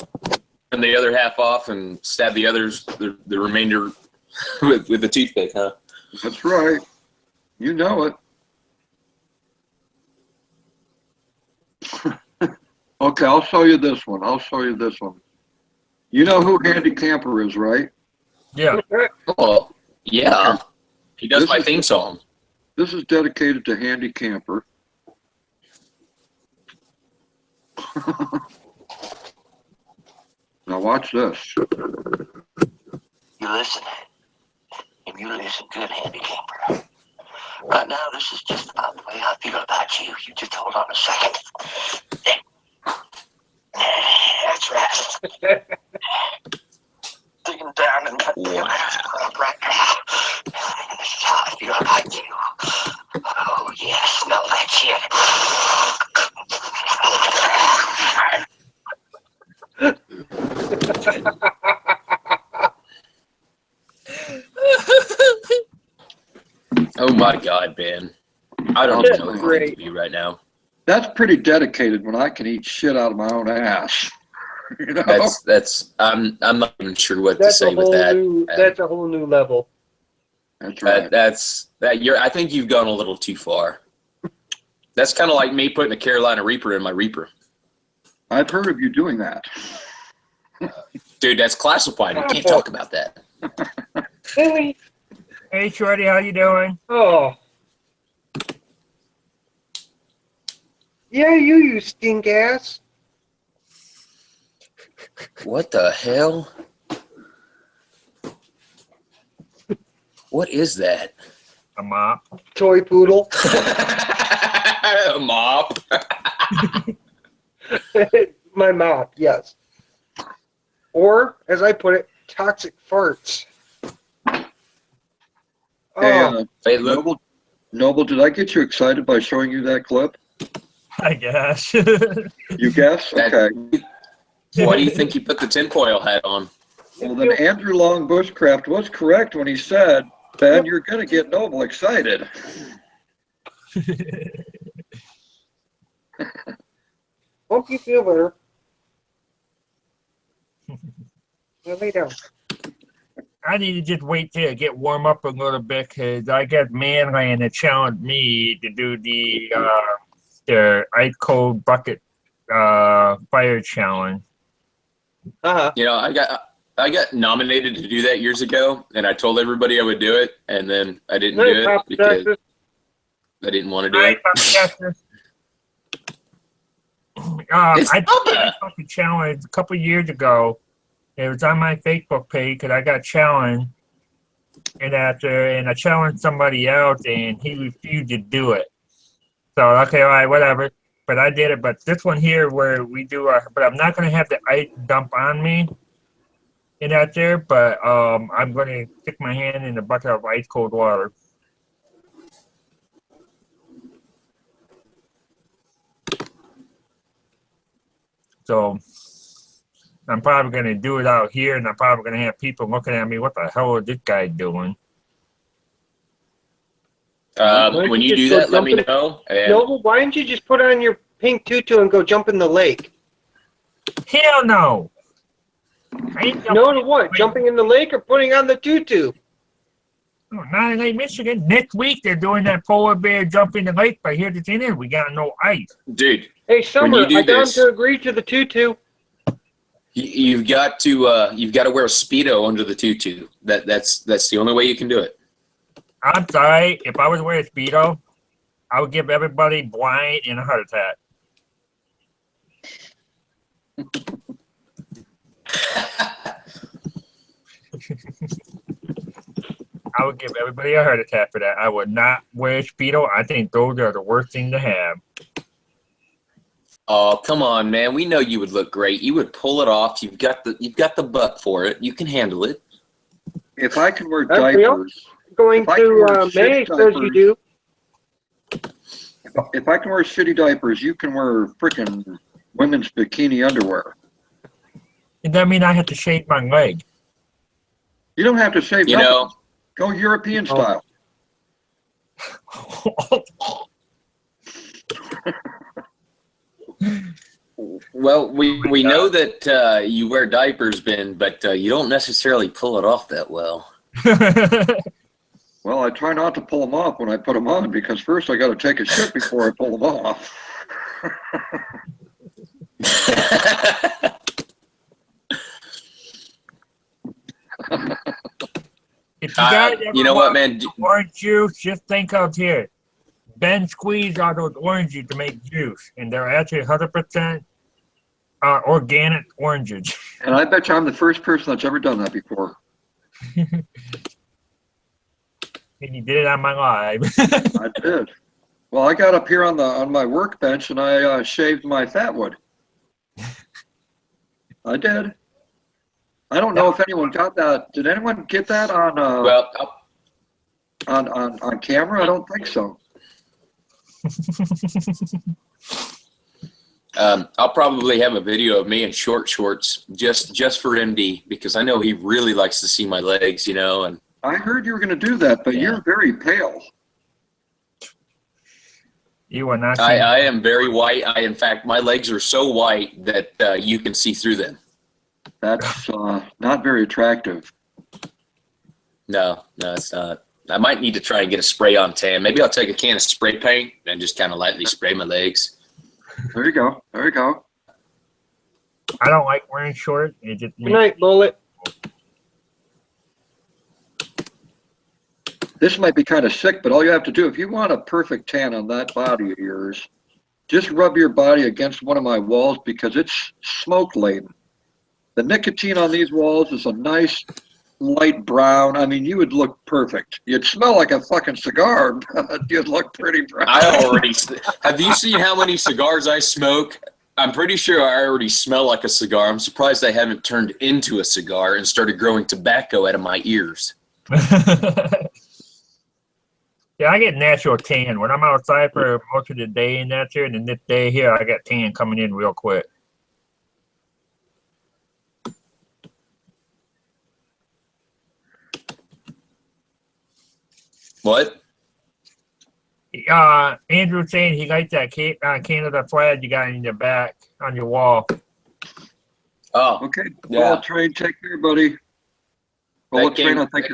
And the other half off and stab the others, the remainder with the toothpick, huh? That's right. You know it. Okay, I'll show you this one. You know who Handy Camper is, right? Yeah. Oh, yeah. He does my theme song. This is dedicated to Handy Camper. Now watch this. You listen, and you listen good, Handy Camper. Right now, this is just about the way I feel about you. You just hold on a second. That's right. Digging down and right now. This is how I feel about you. Oh, yeah, smell that shit. Oh my God, Ben. I don't even know what to think of you right now. That's pretty dedicated when I can eat shit out of my own ass. You know? I'm not even sure what to say with that. That's a whole new level. That's right. I think you've gone a little too far. That's kind of like me putting a Carolina Reaper in my Reaper. I've heard of you doing that. Dude, that's classified. You can't talk about that. Really? Hey, Shorty, how you doing? Oh. Yeah, you stink ass. What the hell? What is that? A mop. Toy poodle. A mop. My mop, yes. Or, as I put it, toxic farts. Hey, Noble, did I get you excited by showing you that clip? I guess. You guess? Okay. Why do you think you put the tinfoil hat on? Well, then Andrew Long Bushcraft was correct when he said, Ben, you're going to get Noble excited. Hope you feel better. Now lay down. I need to just wait till it get warm up a little bit because I got Manland that challenged me to do the ice cold bucket fire challenge. Uh-huh. You know, I got nominated to do that years ago, and I told everybody I would do it, and then I didn't do it because I didn't want to do it. I did a challenge a couple years ago. It was on my Facebook page because I got challenged, and I challenged somebody else, and he refused to do it. So okay, all right, whatever. but I did it. But this one here where we do, but I'm not going to have the ice dump on me in that there, but I'm going to stick my hand in a bucket of ice cold water. So I'm probably going to do it out here, and I'm probably going to have people looking at me, what the hell is this guy doing? When you do that, let me know. No, why didn't you just put on your pink tutu and go jump in the lake? Hell no! No to what? Jumping in the lake or putting on the tutu? Oh, not in Lake Michigan. Next week they're doing that polar bear jump in the lake, but here it's in. We got no ice. Dude. Hey, Summer, I got him to agree to the tutu. You've got to wear a Speedo under the tutu. That's the only way you can do it. I'm sorry. If I was wearing a Speedo, I would give everybody blind and a heart attack. I would give everybody a heart attack for that. I would not wear a Speedo. I think those are the worst thing to have. Oh, come on, man. We know you would look great. You would pull it off. You've got the butt for it. You can handle it. If I can wear diapers, going to May says you do. If I can wear shitty diapers, you can wear frickin' women's bikini underwear. Does that mean I have to shave my leg? You don't have to shave. You nothing. know, go European style. Well, we know that you wear diapers, Ben, but you don't necessarily pull it off that well. Well, I try not to pull them off when I put them on because first I got to take a shit before I pull them off. If you guys you know what, man? Orange juice, just think out here. Ben squeezed all those oranges to make juice, and they're actually 100% organic oranges. And I bet you I'm the first person that's ever done that before. And you did it on my live. I did. Well, I got up here on my workbench and I shaved my fatwood. I did. I don't know if anyone got that. Did anyone get that on on camera? I don't think so. I'll probably have a video of me in short shorts just for MD because I know he really likes to see my legs, you know. And I heard you were going to do that, but you're very pale. You are not. I am very white. In fact, my legs are so white that you can see through them. That's not very attractive. No, it's not. I might need to try and get a spray-on tan. Maybe I'll take a can of spray paint and just kind of lightly spray my legs. There you go. There you go. I don't like wearing shorts. Good night, Bullet. This might be kind of sick, but all you have to do, if you want a perfect tan on that body of yours, just rub your body against one of my walls because it's smoke laden. The nicotine on these walls is a nice light brown. I mean, you would look perfect. You'd smell like a fucking cigar, but you'd look pretty brown. Have you seen how many cigars I smoke? I'm pretty sure I already smell like a cigar. I'm surprised I haven't turned into a cigar and started growing tobacco out of my ears. Yeah, I get natural tan. When I'm outside for most of the day and that's here, and then this day here, I got tan coming in real quick. What? Andrew's saying he liked that Canada flag you got in your back on your wall. Oh, okay. Yeah. Bullet Train, take care, buddy. Bullet Train, I think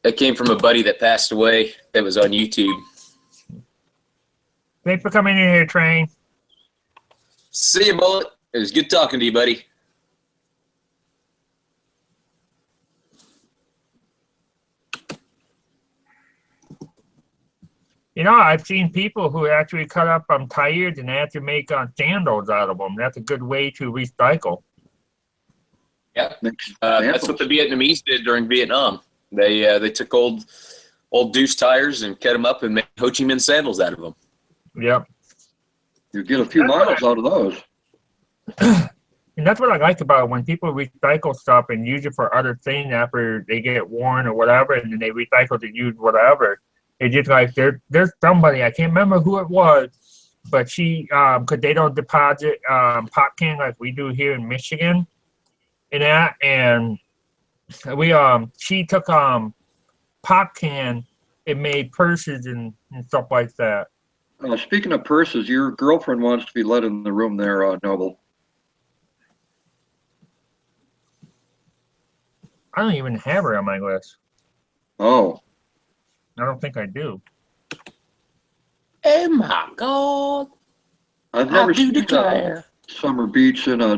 that came from a buddy that passed away that was on YouTube. Thanks for coming in here, Train. See you, Bullet. It was good talking to you, buddy. You know, I've seen people who actually cut up tires and they have to make sandals out of them. That's a good way to recycle. Yeah, that's what the Vietnamese did during Vietnam. They took old Deuce tires and cut them up and made Ho Chi Minh sandals out of them. Yep. You get a few miles out of those. And that's what I like about it, when people recycle stuff and use it for other things after they get worn or whatever, and then they recycle to use whatever. It's just like there's somebody, I can't remember who it was, but she, because they don't deposit pop can like we do here in Michigan, and she took pop can and made purses and stuff like that. Speaking of purses, your girlfriend wants to be let in the room there, Noble. I don't even have her on my list. Oh. I don't think I do. Oh my God! I've never seen declare. Summer Beach in a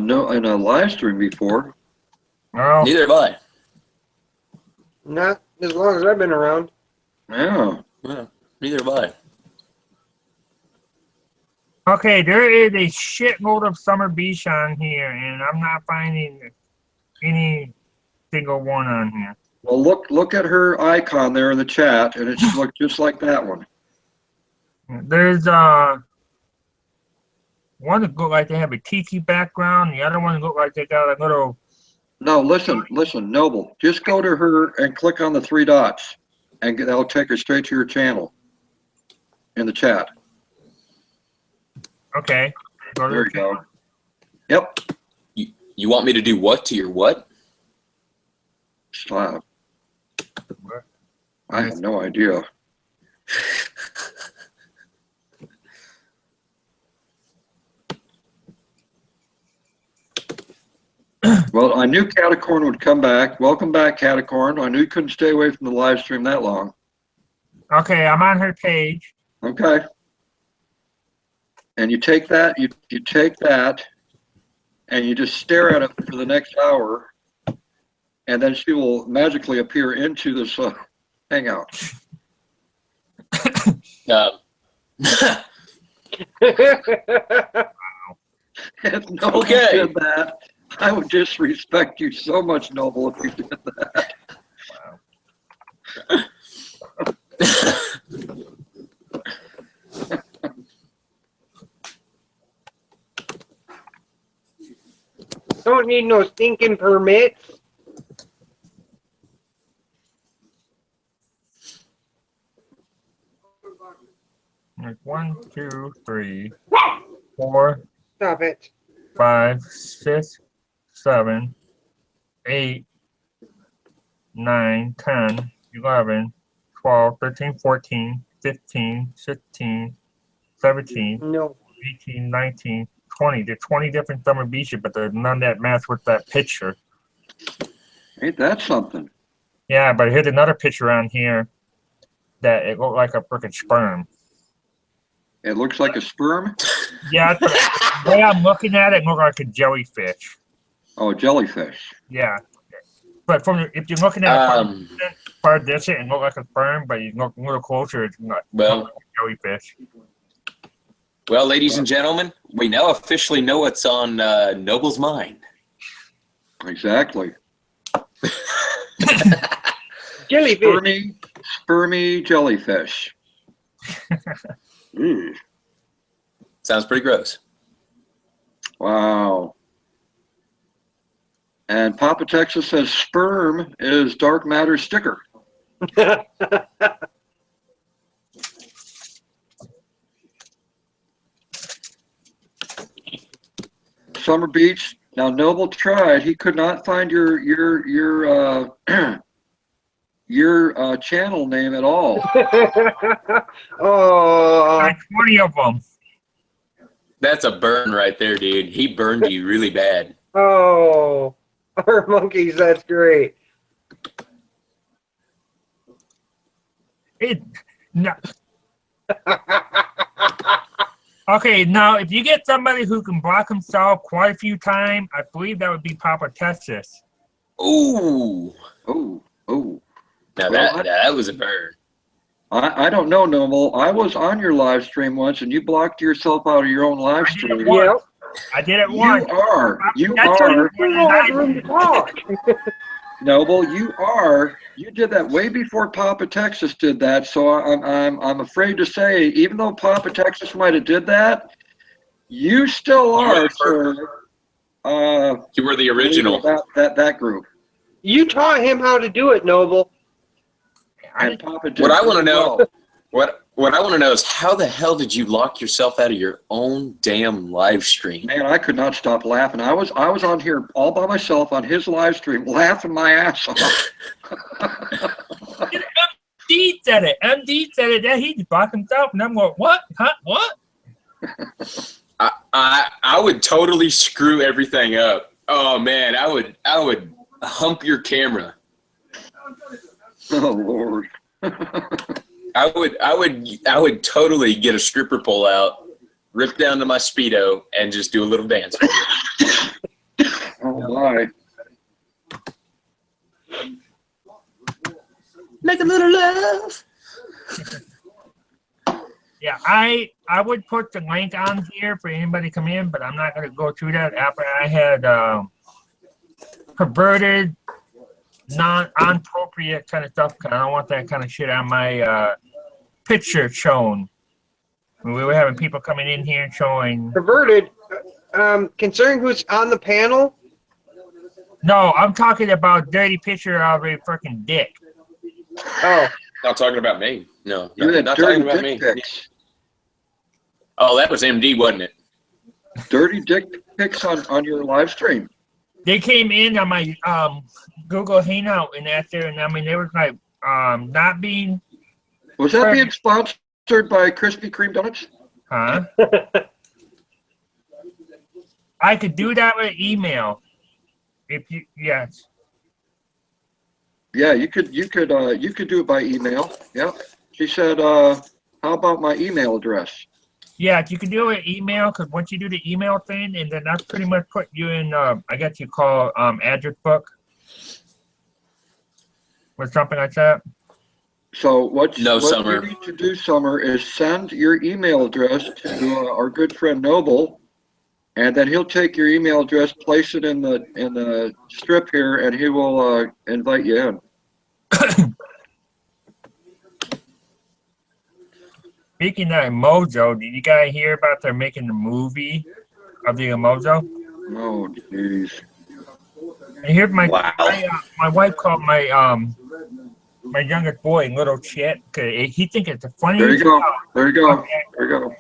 live stream before. Well, Neither have I. Not as long as I've been around. Yeah. Well, neither have I. okay, there is a shitload of Summer Beach on here, and I'm not finding any single one on here. Well, look at her icon there in the chat, and it should look just like that one. There's one that look like they have a tiki background. The other one look like they got a little. No, listen, Noble. Just go to her and click on the 3 dots, and that'll take her straight to your channel in the chat. Okay. There you go. Yep. You want me to do what to your what? Stop. I have no idea. Well, I knew Catacorn would come back. Welcome back, Catacorn. I knew you couldn't stay away from the live stream that long. Okay, I'm on her page. Okay. And you take that, you take that, and you just stare at it for the next hour, and then she will magically appear into this Hangout. If no one did that, I would disrespect you so much, Noble, if you did that. Don't need no stinking permits. Like 1, 2, 3, 4, Stop it. 5, 6, 7, 8, 9, 10, 11, 12, 13, 14, 15, 16, 17, No. 18, 19, 20. There's 20 different Summer Beaches, but there's none that match with that picture. Ain't that something? Yeah, but here's another picture on here that it looked like a freaking sperm. It looks like a sperm? Yeah, but the way I'm looking at it, it looks like a jellyfish. Oh, jellyfish. Yeah. But if you're looking at it far distant, it looks like a sperm, but you look a little closer, it's not like a jellyfish. Well, ladies and gentlemen, we now officially know what's on Noble's mind. Exactly. Jellyfish. Spermy jellyfish. Sounds pretty gross. Wow. And Papa Texas says sperm is dark matter sticker. Summer Beach. Now Noble tried. He could not find your channel name at all. Oh. Like 20 of them. That's a burn right there, dude. He burned you really bad. Oh. Our monkeys, that's great. No. Okay, now if you get somebody who can block himself quite a few times, I believe that would be Papa Texas. Ooh. Oh, oh. Now Well, that was a burn. I don't know, Noble. I was on your live stream once, and you blocked yourself out of your own live stream. Yep. I did it once. You That's are. You don't have room to talk. Noble, you are You did that way before Papa Texas did that, so I'm afraid to say, even though Papa Texas might have did that, you still are, sir. You were the original. That group. You taught him how to do it, Noble. And Papa did What I want to pretty know, well. what I want to know is how the hell did you lock yourself out of your own damn live stream? Man, I could not stop laughing. I was on here all by myself on his live stream, laughing my ass off. MD said it. MD said it. Yeah, he just blocked himself, and I'm going, what? Huh? What? I would totally screw everything up. Oh man, I would hump your camera. Oh Lord. I would totally get a stripper pole out, rip down to my Speedo, and just do a little dance. Oh my. Make a little love. Yeah, I would put the link on here for anybody to come in, but I'm not going to go through that. After I had perverted, non-appropriate kind of stuff, because I don't want that kind of shit on my picture shown. We were having people coming in here and showing. Perverted, considering who's on the panel. No, I'm talking about dirty picture of a freaking dick. Oh. Not talking about me. No, You had not dirty talking about me. dick pics. Oh, that was MD, wasn't it? Dirty dick pics on your live stream. They came in on my Google Hangout and that there, and I mean, they were like not being. Was that being sponsored by Krispy Kreme donuts? Huh? I could do that with email. If you, yes. Yeah, you could do it by email. Yep. She said, how about my email address? Yeah, you can do it email, because once you do the email thing, and then that's pretty much put you in, I guess you call address book or something like that. So what you Summer. need to do, Summer, is send your email address to our good friend Noble, and then he'll take your email address, place it in the strip here, and he will invite you in. Speaking of Mojo, did you guys hear about they're making the movie of the Mojo? Oh, jeez. And here's my Wow. my wife called my my youngest boy little shit, because he thinks it's the funniest. There you go. There you go. Okay. There you go.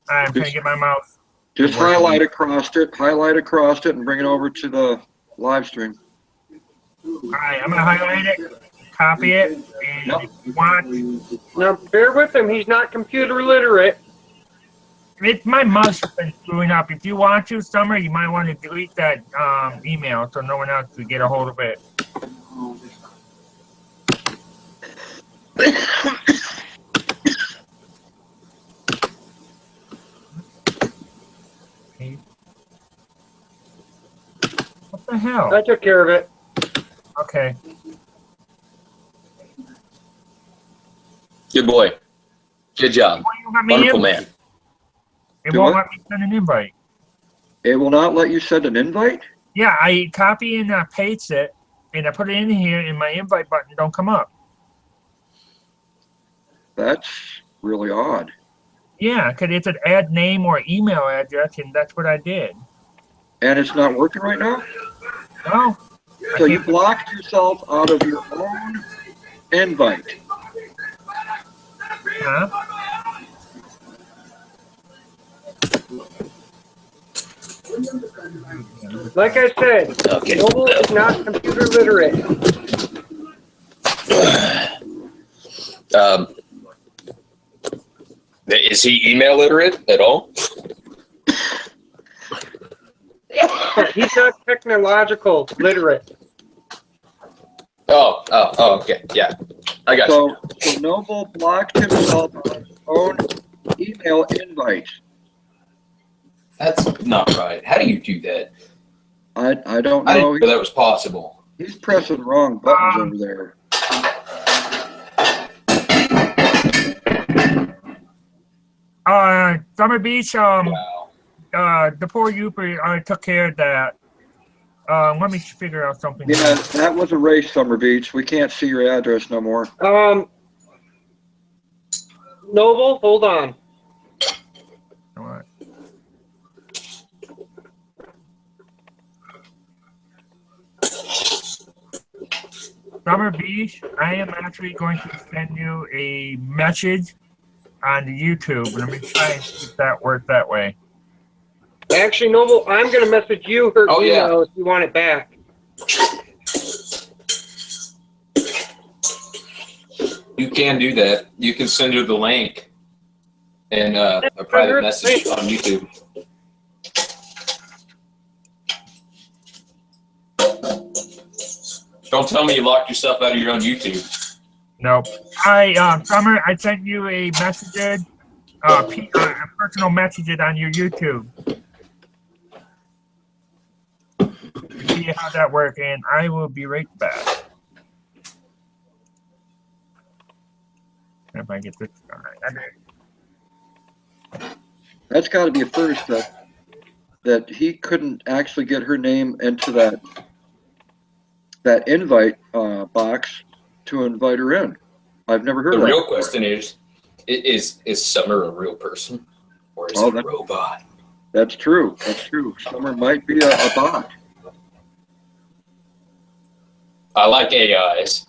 I'm trying to get my mouth. Just highlight across it, and bring it over to the live stream. All right, I'm gonna highlight it, copy it, and if you want, Now, bear with him. He's not computer literate. it's my mouse has been screwing up. If you want to, Summer, you might want to delete that email so no one else can get a hold of it. What the hell? I took care of it. Okay. Good boy. Good job. Well, you let me Wonderful in. man. It Do won't what? let me send an invite. It will not let you send an invite? Yeah, I copy and paste it, and I put it in here, and my invite button don't come up. That's really odd. Yeah, because it's an add name or email address, and that's what I did. And it's not working right now? Oh. So you blocked yourself out of your own invite. Huh? Like I said, Okay. Noble is not computer literate. Is he email literate at all? He's not technological literate. Oh, okay. Yeah. I got you. So Noble blocked himself on his own email invite. That's not right. How do you do that? I don't I know. didn't know that was possible. He's pressing the wrong buttons over there. Summer Beach, Wow. the poor Youper took care of that. Let me figure out something. Yeah, that was a race, Summer Beach. We can't see your address no more. Noble, hold on. All right. Summer Beach, I am actually going to send you a message on the YouTube. Let me try and see if that works that way. Actually, Noble, I'm going to message you her Oh, yeah. email if you want it back. You can do that. You can send her the link and a private message on YouTube. Don't tell me you locked yourself out of your own YouTube. Nope. Summer, I sent you a message, a personal message on your YouTube. See how that works, and I will be right back. If I get this, all right. That's got to be a first that he couldn't actually get her name into that invite box to invite her in. I've never heard of that. The real question is Summer a real person or is it a robot? That's true. That's true. Summer might be a bot. I like AIs.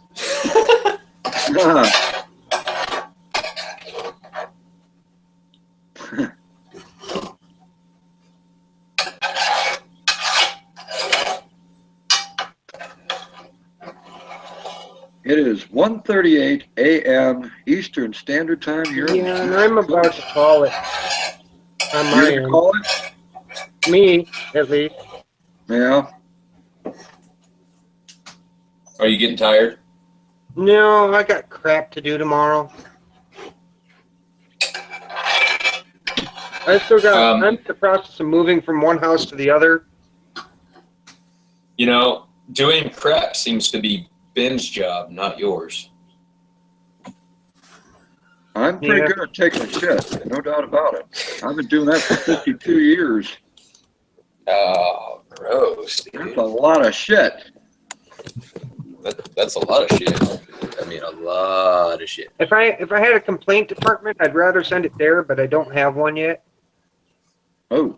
It is 1:38 a.m. Eastern Standard Time here. Yeah, and I'm about to call it. On my You're gonna call it? Me, at least. Yeah. Are you getting tired? No, I got crap to do tomorrow. I still got. I'm in the process of moving from one house to the other. You know, doing prep seems to be Ben's job, not yours. I'm pretty good at taking a shit, no doubt about it. I've been doing that for 52 years. Oh, gross, dude. That's a lot of shit. That's a lot of shit. I mean, a lot of shit. If I had a complaint department, I'd rather send it there, but I don't have one yet. Oh.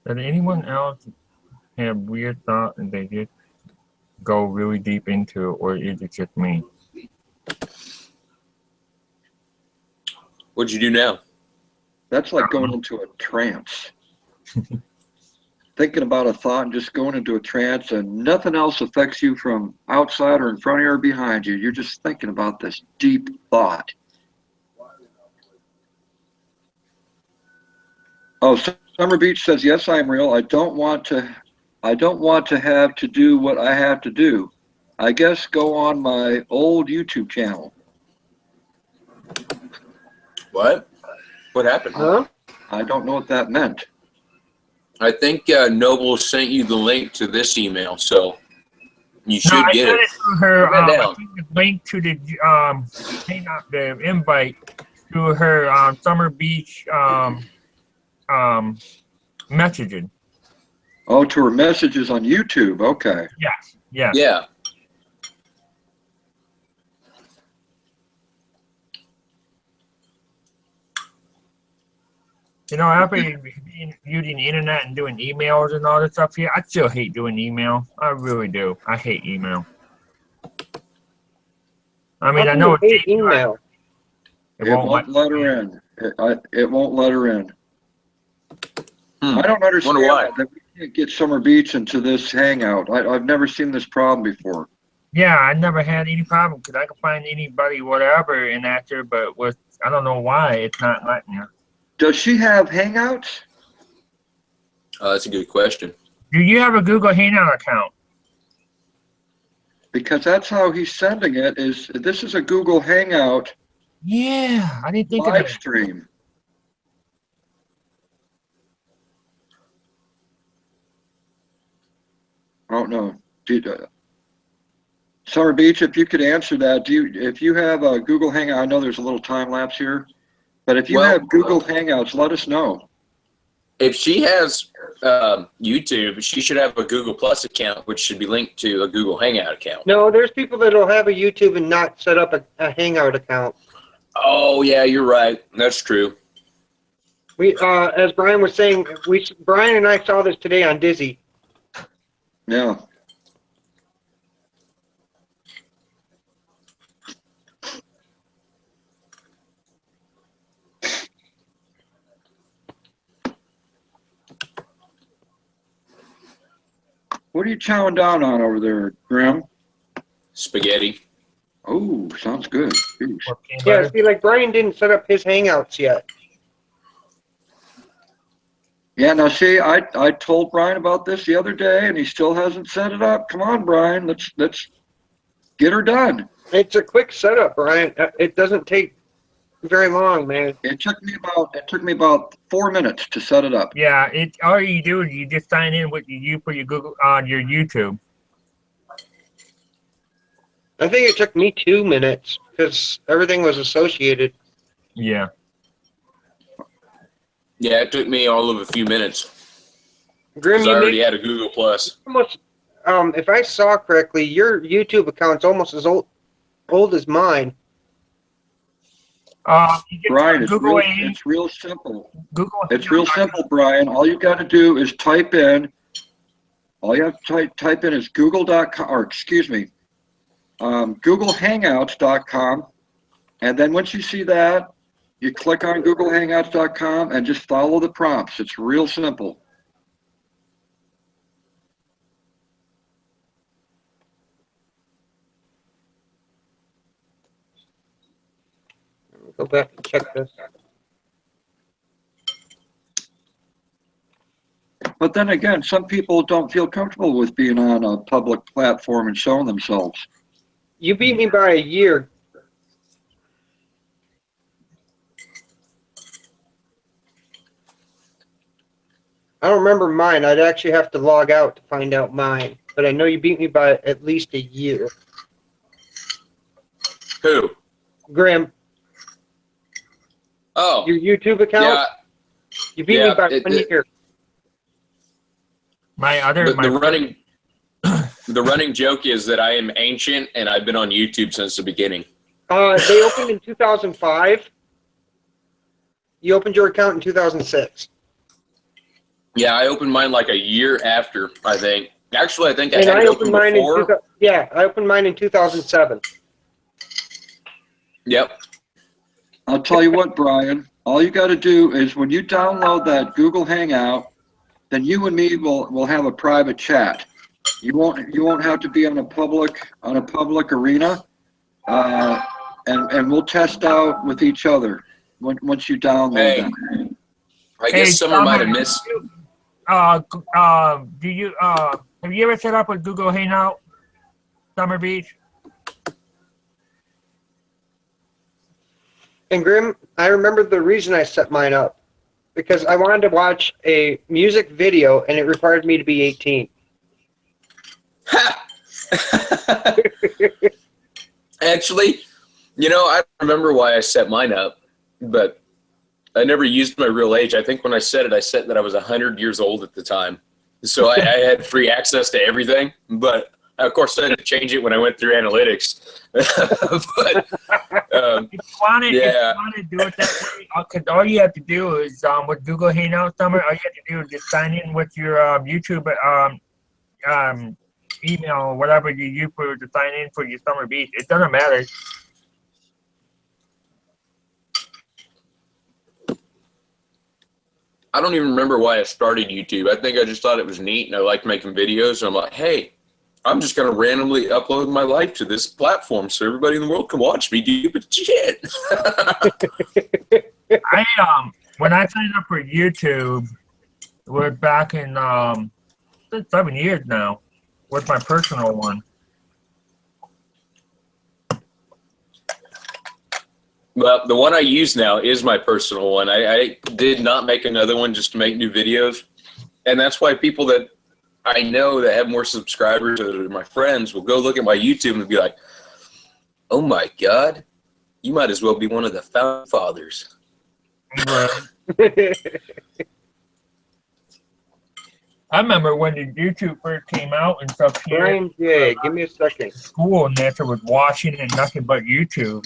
Did anyone else have weird thought and they just go really deep into it, or is it just me? What'd you do now? That's like going into a trance. Thinking about a thought and just going into a trance, and nothing else affects you from outside or in front of you or behind you. You're just thinking about this deep thought. Oh, Summer Beach says, yes, I am real. I don't want to have to do what I have to do. I guess go on my old YouTube channel. What? What happened? Huh? I don't know what that meant. I think Noble sent you the link to this email, so you should get it. To her, I think the link to the Hangout, the invite to her Summer Beach messaging. Oh, to her messages on YouTube. Okay. Yes. Yeah. Yeah. You know, after using the internet and doing emails and all this stuff here, I still hate doing email. I really do. I hate email. I mean, I know it's email. It won't let her in. It won't let her in. I don't understand that we can't get Summer Beach into this Hangout. I've never seen this problem before. Yeah, I never had any problem because I can find anybody, whatever, in actor, but with I don't know why it's not letting her. Does she have Hangouts? That's a good question. Do you have a Google Hangout account? Because that's how he's sending it. This is a Google Hangout? Yeah, I didn't think live of it. stream. Oh no. Summer Beach, if you could answer that, if you have a Google Hangout, I know there's a little time lapse here, but if you have Google Hangouts, let us know. If she has YouTube, she should have a Google Plus account, which should be linked to a Google Hangout account. No, there's people that'll have a YouTube and not set up a Hangout account. Oh yeah, you're right. That's true. We, as Brian was saying, Brian and I saw this today on Dizzy. Yeah. What are you chowing down on over there, Graham? Spaghetti. Oh, sounds good. Jeez. Yeah, see, like Brian didn't set up his Hangouts yet. Yeah, now see, I told Brian about this the other day, and he still hasn't set it up. Come on, Brian, let's get her done. It's a quick setup, Brian. It doesn't take very long, man. It took me about 4 minutes to set it up. Yeah, all you do is you just sign in with you for your Google on your YouTube. I think it took me 2 minutes because everything was associated. Yeah. Yeah, it took me all of a few minutes. Grim, Because I already had a Google Plus. almost, if I saw correctly, your YouTube account's almost as old as mine. You get Brian, Google it's real simple. Google. It's real simple, Brian. All you got to do is type in. All you have to type in is Google.com, or excuse me, GoogleHangouts.com, and then once you see that, you click on GoogleHangouts.com and just follow the prompts. It's real simple. Go back and check this. But then again, some people don't feel comfortable with being on a public platform and showing themselves. You beat me by a year. I don't remember mine. I'd actually have to log out to find out mine. But I know you beat me by at least a year. Who? Graham, Oh, your YouTube account? yeah. You beat Yeah, me by 1 year. My other The running joke is that I am ancient and I've been on YouTube since the beginning. They opened in 2005. You opened your account in 2006. Yeah, I opened mine like a year after, I think. Actually, I think I And had I it opened open mine before. I opened mine in 2007. Yep. I'll tell you what, Brian, all you got to do is when you download that Google Hangout, then you and me will have a private chat. You won't have to be on a public arena, and we'll test out with each other once you download them. I guess someone might have missed. Do you have you ever set up with Google Hangout, Summer Beach? And Grim, I remember the reason I set mine up. Because I wanted to watch a music video and it required me to be 18. Actually, I remember why I set mine up, but I never used my real age. I think when I set it, I set that I was 100 years old at the time. So I had free access to everything, but of course I had to change it when I went through analytics. But If you want to do it that way, because all you have to do is with Google Hangout Summer, all you have to do is just sign in with your YouTube email or whatever you use to sign in for your Summer Beach. It doesn't matter. I don't even remember why I started YouTube. I think I just thought it was neat and I liked making videos. And I'm like, hey, I'm just going to randomly upload my life to this platform so everybody in the world can watch me do shit. When I signed up for YouTube, we're back in 7 years now with my personal one. Well, the one I use now is my personal one. I did not make another one just to make new videos. And that's why people that I know that have more subscribers or my friends will go look at my YouTube and be like, oh my God, you might as well be one of the founding fathers. Right. I remember when the YouTube first came out and stuff here. Brian J, give me a second. School and that was watching and nothing but YouTube.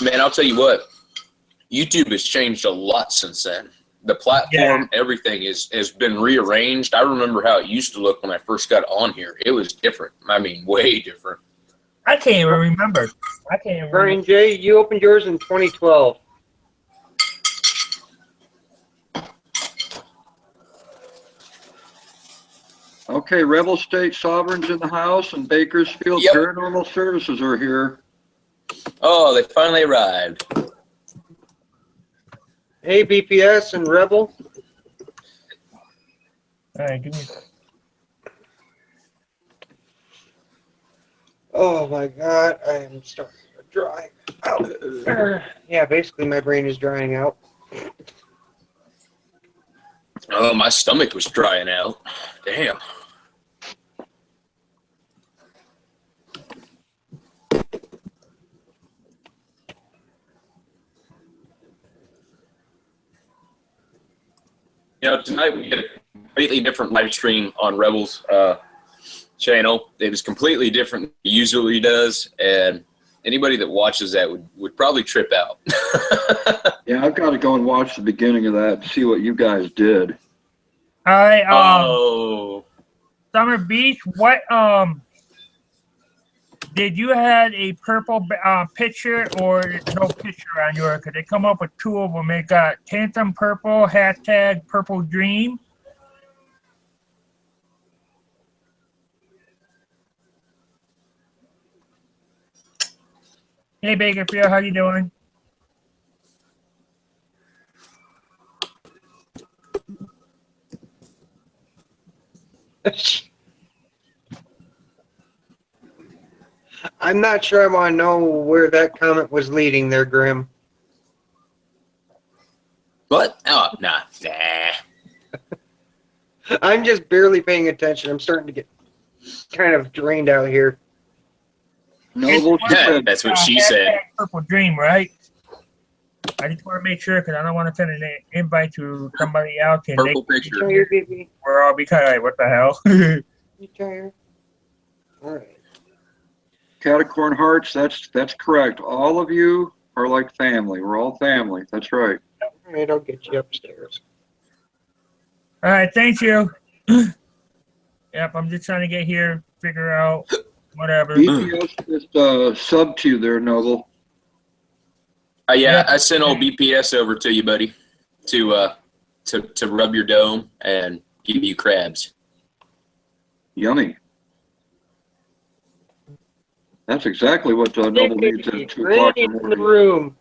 Man, I'll tell you what, YouTube has changed a lot since then. The platform, everything has been rearranged. I remember how it used to look when I first got on here. It was different. I mean, way different. I can't even remember. Brian J, you opened yours in 2012. Okay, Rebel State Sovereigns in the house, and Bakersfield Yep. Paranormal Services are here. Oh, they finally arrived. Hey, BPS and Rebel. All right, give me. Oh my God, I am starting to dry out. Yeah, basically my brain is drying out. Oh, my stomach was drying out. Damn. You know, tonight we get a completely different live stream on Rebels channel. It was completely different than it usually does, and anybody that watches that would probably trip out. Yeah, I've got to go and watch the beginning of that and see what you guys did. All right, Oh, Summer Beach, what did you have a purple picture or no picture on yours? Because they come up with two of them. They got Tantrum Purple, hashtag Purple Dream. Hey Bakerfield, how you doing? I'm not sure I want to know where that comment was leading there, Grim. what? Oh, nah. I'm just barely paying attention. I'm starting to get kind of drained out here. Noble, she said, That's what she hashtag said. Purple Dream, right? I just want to make sure because I don't want to send an invite to somebody else and Purple You picture. tired, baby? we're all because like, what the hell? You tired? All right. Catacorn Hearts, that's correct. All of you are like family. We're all family. That's right. All right, I'll get you upstairs. All right, thank you. Yep, I'm just trying to get here, figure out whatever. BPS just sub to you there, Noble. Yeah, I sent old BPS over to you, buddy, to rub your dome and give you crabs. Yummy. That's exactly what Noble needs at 2 o'clock in the in the morning. room.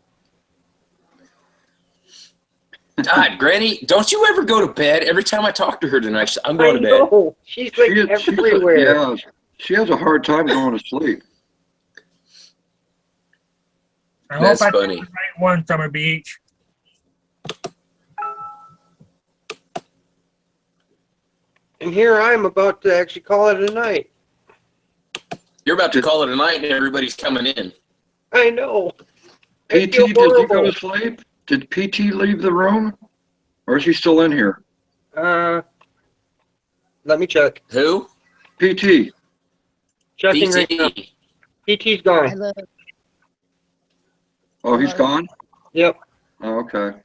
God, Granny, don't you ever go to bed? Every time I talk to her tonight, I'm going to bed. know. She's like everywhere. Yeah, she has a hard time going to sleep. I That's hope I funny. picked the right one, Summer Beach. And here I'm about to actually call it a night. You're about to call it a night and everybody's coming in. I know. I PT, feel did you go horrible. to sleep? Did PT leave the room? Or is he still in here? Let me check. Who? PT. Checking right now. PT. PT's gone. Hello. Oh, he's gone? Yep. Oh, okay.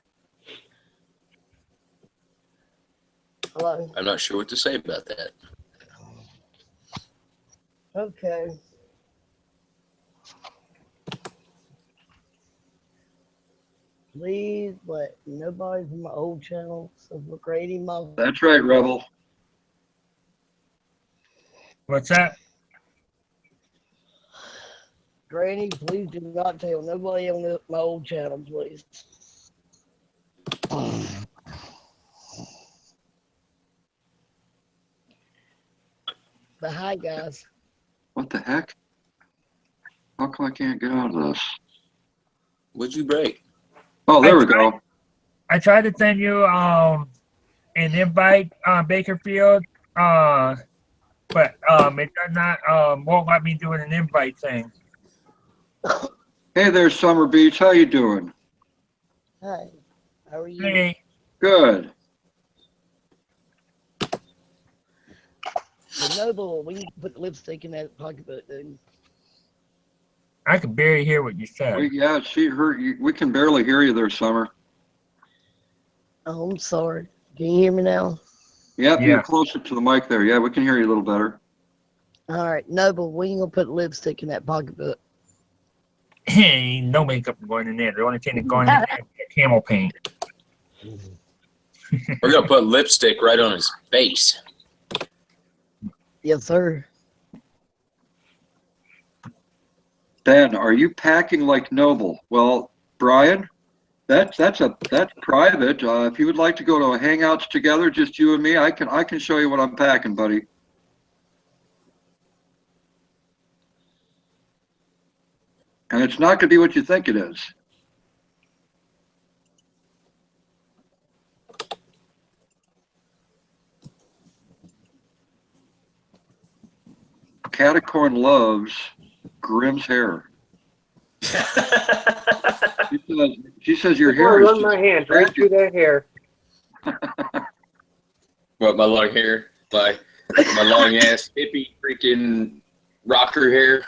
Hello. I'm not sure what to say about that. Okay. Please let nobody from my old channel of Grady Mom. That's right, Rebel. What's that? Granny, please do not tell nobody on my old channel, please. But hi, guys. What the heck? How come I can't get out of this? What'd you break? Oh, there we go. I tried to send you an invite Bakerfield, but it does not won't let me do an invite thing. Hey there, Summer Beach. How you doing? Hi. How are you? Hey. Good. So Noble, we need to put lipstick in that pocketbook, dude. I could barely hear what you said. Yeah, we can barely hear you there, Summer. Oh, I'm sorry. Can you hear me now? Yep, Yeah. you're closer to the mic there. Yeah, we can hear you a little better. All right, Noble, we ain't gonna put lipstick in that pocketbook. Hey, no makeup going in there. The only thing that's going in there is camel paint. We're gonna put lipstick right on his face. Yes, sir. Dan, are you packing like Noble? Well, Brian, that's private. If you would like to go to a Hangouts together, just you and me, I can show you what I'm packing, buddy. And it's not going to be what you think it is. Catacorn loves Grimm's hair. She says your hair is run my hands right through that hair. What, my long hair? My long ass hippie freaking rocker hair.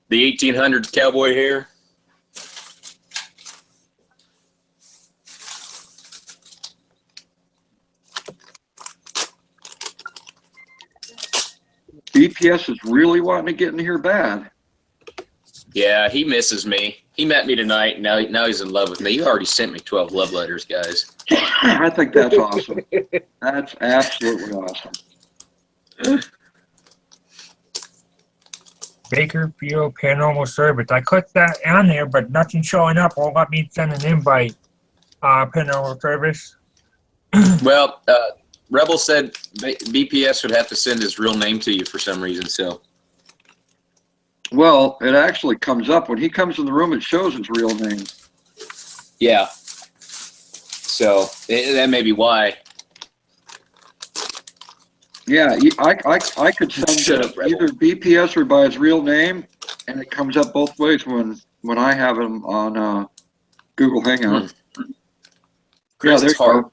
The 1800s cowboy hair. BPS is really wanting to get in here bad. Yeah, he misses me. He met me tonight, and now he's in love with me. You already sent me 12 love letters, guys. I think that's awesome. That's absolutely awesome. Bakerfield Paranormal Service. I clicked that on there, but nothing's showing up. Won't let me send an invite. Paranormal Service. Well, Rebel said BPS would have to send his real name to you for some reason, so. Well, it actually comes up. When he comes in the room, it shows his real name. Yeah. So, that may be why. Yeah, I could send Shut up, Rebel. either BPS or by his real name, and it comes up both ways when I have him on Google Hangout. Chris there you Hart. go.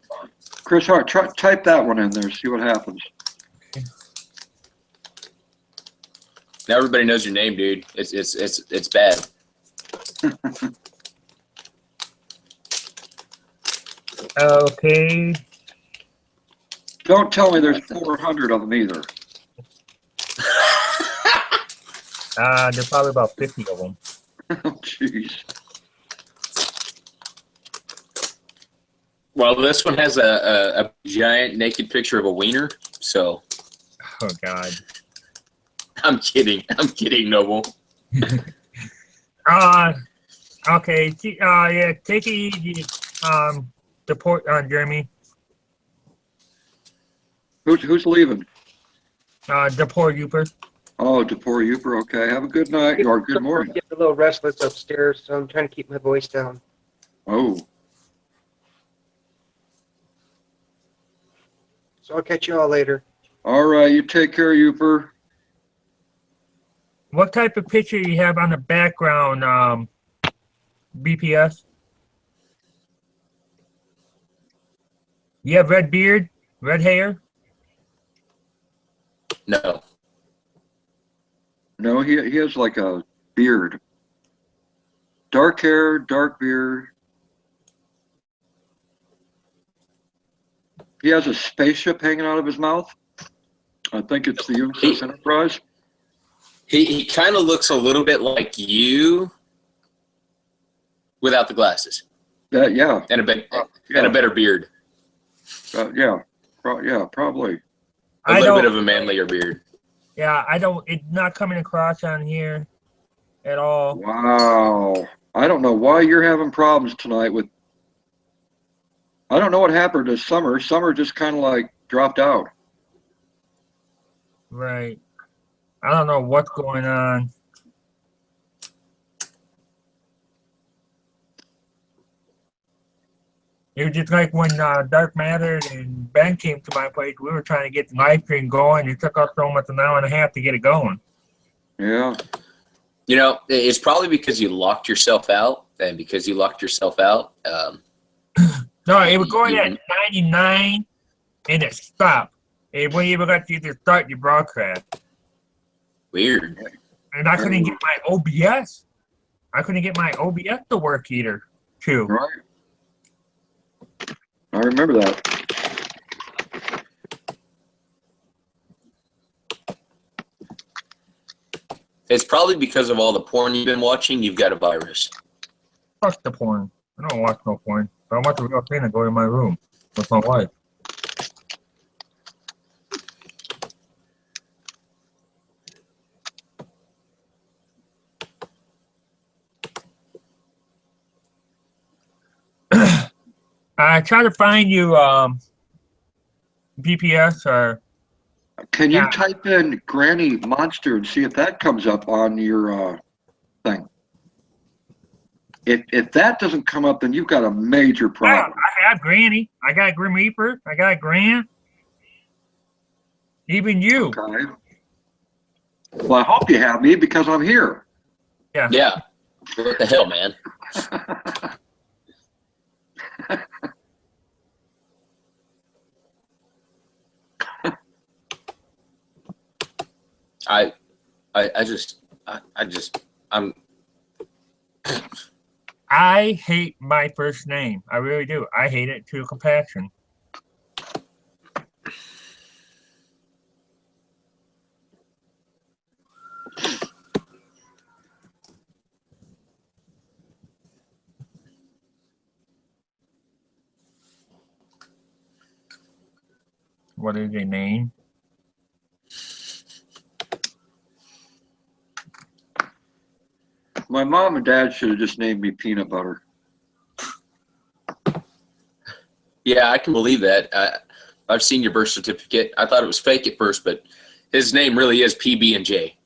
Chris Hart, type that one in there, see what happens. Now everybody knows your name, dude. It's bad. Okay. Don't tell me there's 400 of them either. There's probably about 50 of them. Oh, jeez. Well, this one has a giant naked picture of a wiener, so. Oh, God. I'm kidding, Noble. Okay. Yeah, take it easy. Deport on Jeremy. Who's leaving? Deport Uper. Oh, Depor Uper. Okay. Have a good night or good morning. Getting a little restless upstairs, so I'm trying to keep my voice down. Oh. So I'll catch you all later. All right. You take care, Uper. What type of picture you have on the background, BPS? You have red beard, red hair? No. No, he has like a beard. Dark hair, dark beard. He has a spaceship hanging out of his mouth. I think it's the USS Enterprise. He kind of looks a little bit like you without the glasses. Yeah. And a better beard. Yeah, probably. A little bit of a manlier beard. Yeah, it's not coming across on here at all. Wow. I don't know why you're having problems tonight with. I don't know what happened to Summer. Summer just kind of like dropped out. Right. I don't know what's going on. It was just like when Dark Matter and Ben came to my place. We were trying to get the live stream going. It took us almost an hour and a half to get it going. Yeah. You know, it's probably because you locked yourself out and because you locked yourself out, No, it was going at 99 and it stopped. It wouldn't even let you to start your broadcast. weird. And I couldn't get my OBS. I couldn't get my OBS to work either, too. Right. I remember that. It's probably because of all the porn you've been watching. You've got a virus. Fuck the porn. I don't watch no porn. But I want the real thing to go in my room with my wife. I try to find you BPS or Can you type in Granny Monster and see if that comes up on your thing? If that doesn't come up, then you've got a major problem. I have Granny. I got Grim Reaper. I got Grant. Even you. Okay. Well, I hope you have me because I'm here. Yeah. What the hell, man? I hate my first name. I really do. I hate it to compassion. What is your name? My mom and dad should have just named me Peanut Butter. Yeah, I can believe that. I've seen your birth certificate. I thought it was fake at first, but his name really is PB&J.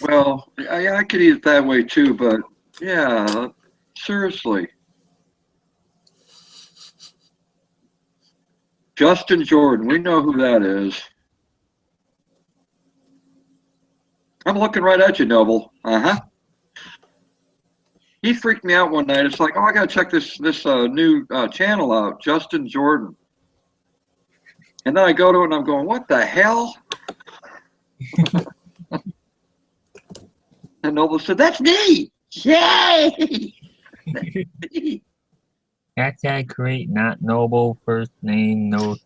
Well, I could eat it that way too, but yeah, seriously. Justin Jordan, we know who that is. I'm looking right at you, Noble. Uh-huh. He freaked me out one night. It's like, oh, I gotta check this new channel out, Justin Jordan. And then I go to it and I'm going, what the hell? And Noble said, that's me! Yay! Hashtag create not noble first name no.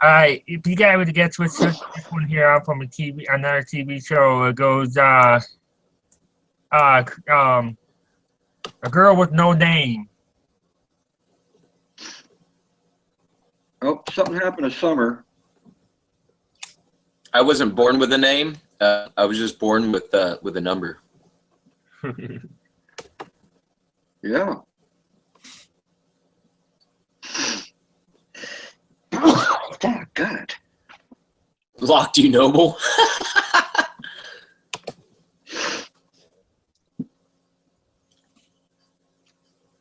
Alright, if you guys would get to this one here out from another TV show, it goes a girl with no name. Oh, something happened to Summer. I wasn't born with a name. I was just born with a number. Yeah. Oh, God. Locked you, Noble.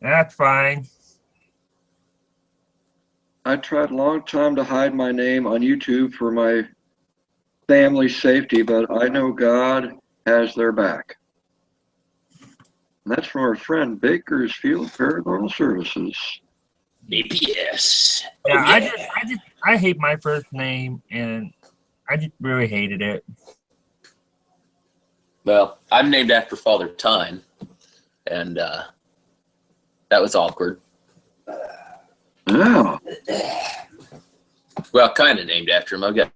That's fine. I tried a long time to hide my name on YouTube for my family's safety, but I know God has their back. And that's from our friend Bakersfield Paranormal Services. BPS. Yeah, Oh, yeah. I hate my first name, and I just really hated it. Well, I'm named after Father Time, and that was awkward. Yeah. Well, kind of named after him.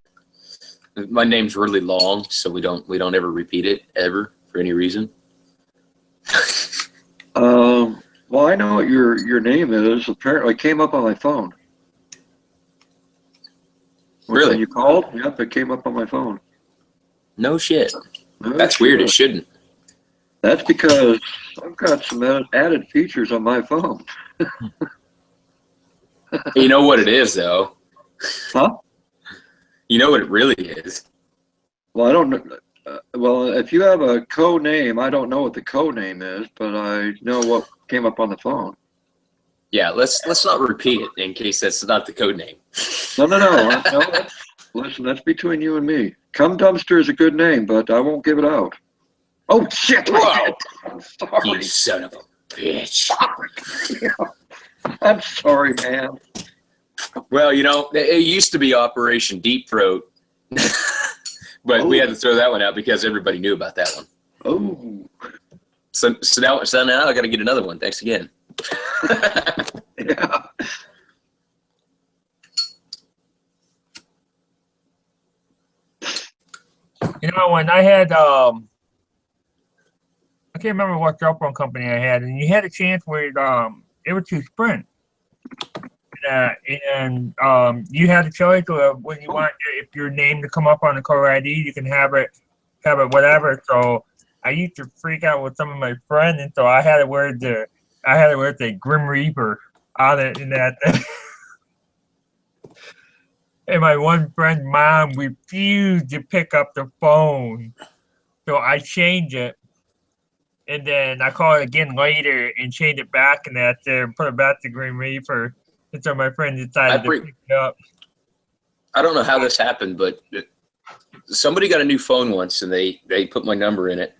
My name's really long, so we don't ever repeat it ever for any reason. Well, I know what your name is. Apparently, it came up on my phone. Really? When you called? Yep, it came up on my phone. No shit. No, That's weird. It shouldn't. That's because I've got some added features on my phone. You know what it is, though. Huh? You know what it really is. Well, I don't know. Well, if you have a co-name, I don't know what the co-name is, but I know what came up on the phone. Yeah, let's not repeat it in case that's not the code name. No. Listen, that's between you and me. Cum Dumpster is a good name, but I won't give it out. Oh, shit! I did. I'm sorry. You son of a bitch. I'm sorry, man. Well, you know, it used to be Operation Deep Throat, but we had to throw that one out because everybody knew about that one. Oh. So now I got to get another one. Thanks again. Yeah. You know, when I had I can't remember what cell phone company I had, and you had a chance where it was to Sprint. And you had a choice of when you want if your name to come up on the caller ID, you can have it whatever. So I used to freak out with some of my friends, and so I had to wear the Grim Reaper on it and that. And my one friend's mom refused to pick up the phone, so I changed it. And then I called again later and changed it back and that and put it back to Grim Reaper. And so my friend decided to pick it up. I don't know how this happened, but somebody got a new phone once, and they put my number in it.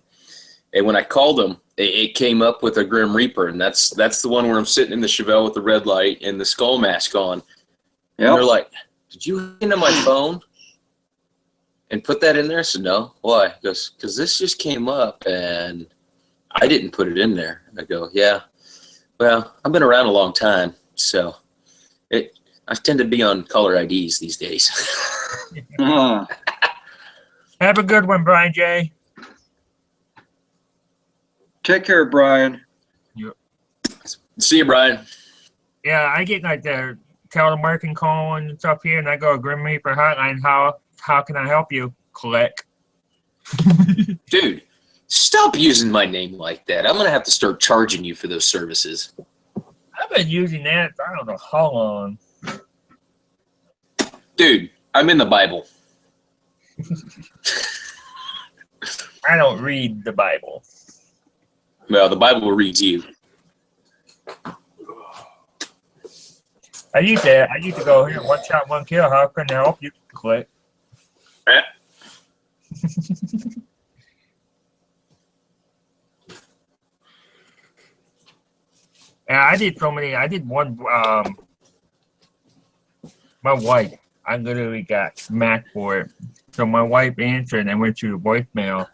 And when I called them, it came up with a Grim Reaper, and that's the one where I'm sitting in the Chevelle with the red light and the skull mask on. Yep. And they're like, "Did you hook into my phone and put that in there?" I said, "No." Why? Because this just came up, and I didn't put it in there. I go, "Yeah. Well, I've been around a long time, so." I tend to be on caller IDs these days. Have a good one, Brian J. Take care, Brian. Yep. See you, Brian. Yeah, I get like the telemarketing call and stuff here, and I go Grim Reaper hotline. How can I help you? Click. Dude, stop using my name like that. I'm gonna have to start charging you for those services. I've been using that for I don't know how long. Dude, I'm in the Bible. I don't read the Bible. Well, the Bible reads you. I used to go here, one shot, one kill. How can I help you? Click. Yeah, I did one. My wife, I literally got smacked for it. So my wife answered and I went to the voicemail.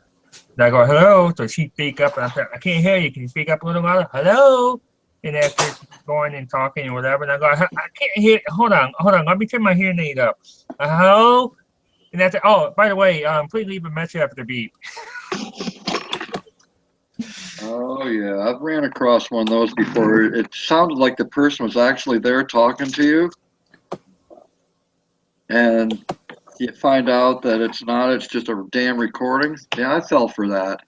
And I go, hello. So she speak up and I said, I can't hear you. Can you speak up a little louder? Hello. And after she's going and talking and whatever, and I go, I can't hear. Hold on. Let me turn my hearing aid up. Hello. And I said, oh, by the way, please leave a message after the beep. Oh, yeah. I've ran across one of those before. It sounded like the person was actually there talking to you. And you find out that it's not. It's just a damn recording. Yeah, I fell for that.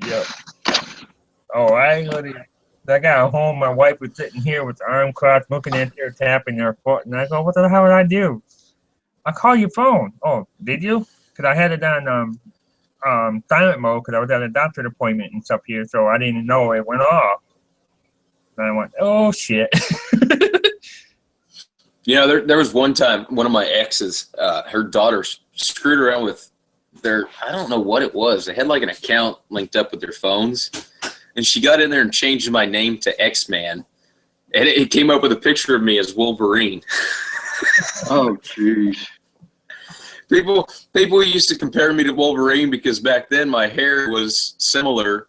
Yep. Oh, I got home. My wife was sitting here with the arm crossed, looking at her, tapping her foot. And I go, what the hell did I do? I call your phone. Oh, did you? Because I had it on silent mode because I was at a doctor's appointment and stuff here, so I didn't know it went off. And I went, oh shit. You know, there was one time one of my exes, her daughter screwed around with I don't know what it was. They had like an account linked up with their phones, and she got in there and changed my name to X-Man, and it came up with a picture of me as Wolverine. Oh, jeez. People used to compare me to Wolverine because back then my hair was similar,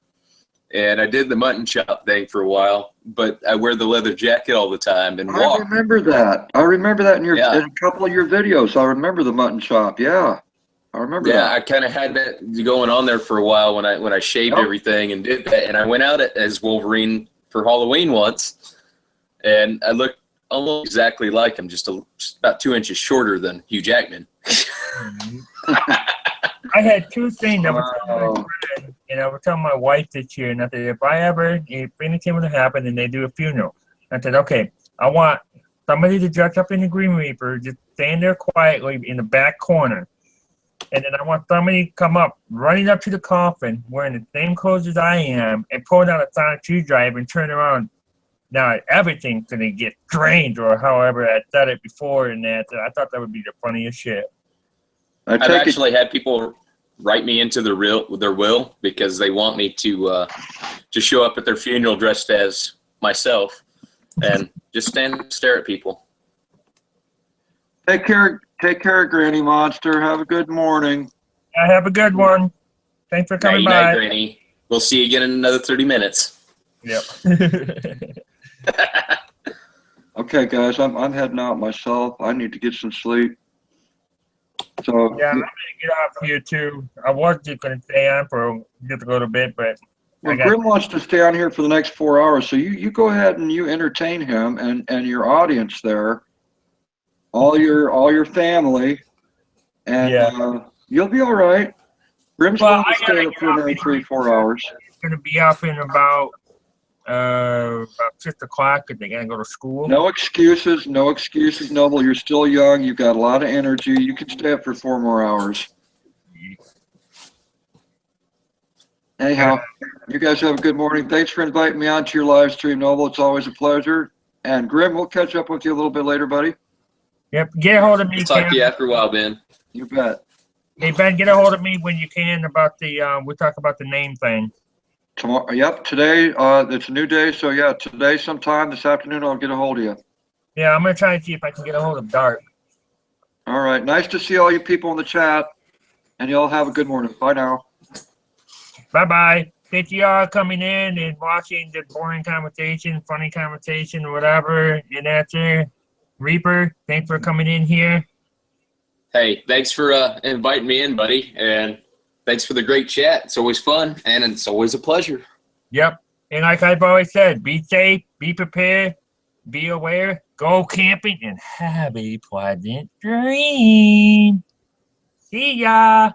and I did the mutton chop thing for a while, but I wear the leather jacket all the time and walk. I remember that. in a couple of your videos. I remember the mutton chop. Yeah, I remember that. Yeah, I kind of had that going on there for a while when I shaved everything and did that, and I went out as Wolverine for Halloween once, and I looked almost exactly like him, just about 2 inches shorter than Hugh Jackman. I had two things I was telling my friend, and I was telling my wife this year, and I said, if anything would happen and they do a funeral, I said, okay, I want somebody to dress up in the Green Reaper, just stand there quietly in the back corner, and then I want somebody to come up, running up to the coffin, wearing the same clothes as I am, and pulling out a sonic screwdriver and turn around. Now, everything's going to get strange, or however I said it before, and that I thought that would be the funniest shit. I I've take it, actually had people write me into their will because they want me to show up at their funeral dressed as myself and just stand and stare at people. take care, Granny Monster. Have a good morning. I have a good one. Thanks for coming Nighty night, by. Granny. We'll see you again in another 30 minutes. Yep. Okay, guys, I'm heading out myself. I need to get some sleep. So Yeah, I'm gonna get off here too. I was just gonna stay on for just a little bit, but well, Grim wants to stay on here for the next 4 hours. So you go ahead and you entertain him and your audience there, all your family, and Yeah. you'll be all right. Grim's Well, willing to I stay gotta up get for off another anyway. 3-4 hours. It's gonna be up in about 6 o'clock because they gotta go to school. No excuses, no excuses, Noble. You're still young. You've got a lot of energy. You can stay up for 4 more hours. Anyhow, you guys have a good morning. Thanks for inviting me onto your live stream, Noble. It's always a pleasure. And Grim, we'll catch up with you a little bit later, buddy. Yep. Get a hold of me, We'll talk Cam. to you after a while, Ben. You bet. Hey Ben, get a hold of me when you can about the we talk about the name thing. Tomorrow, yep, today, it's a new day. So, yeah, today sometime this afternoon, I'll get a hold of you. Yeah, I'm gonna try and see if I can get a hold of Dart. All right. Nice to see all you people in the chat. And y'all have a good morning. Bye now. Bye-bye. Thank you all coming in and watching the boring conversation, funny conversation, whatever. And that's it. Reaper, thanks for coming in here. Hey, thanks for inviting me in, buddy. And thanks for the great chat. It's always fun, and it's always a pleasure. Yep. And like I've always said, be safe, be prepared, be aware, go camping, and have a pleasant dream. See ya.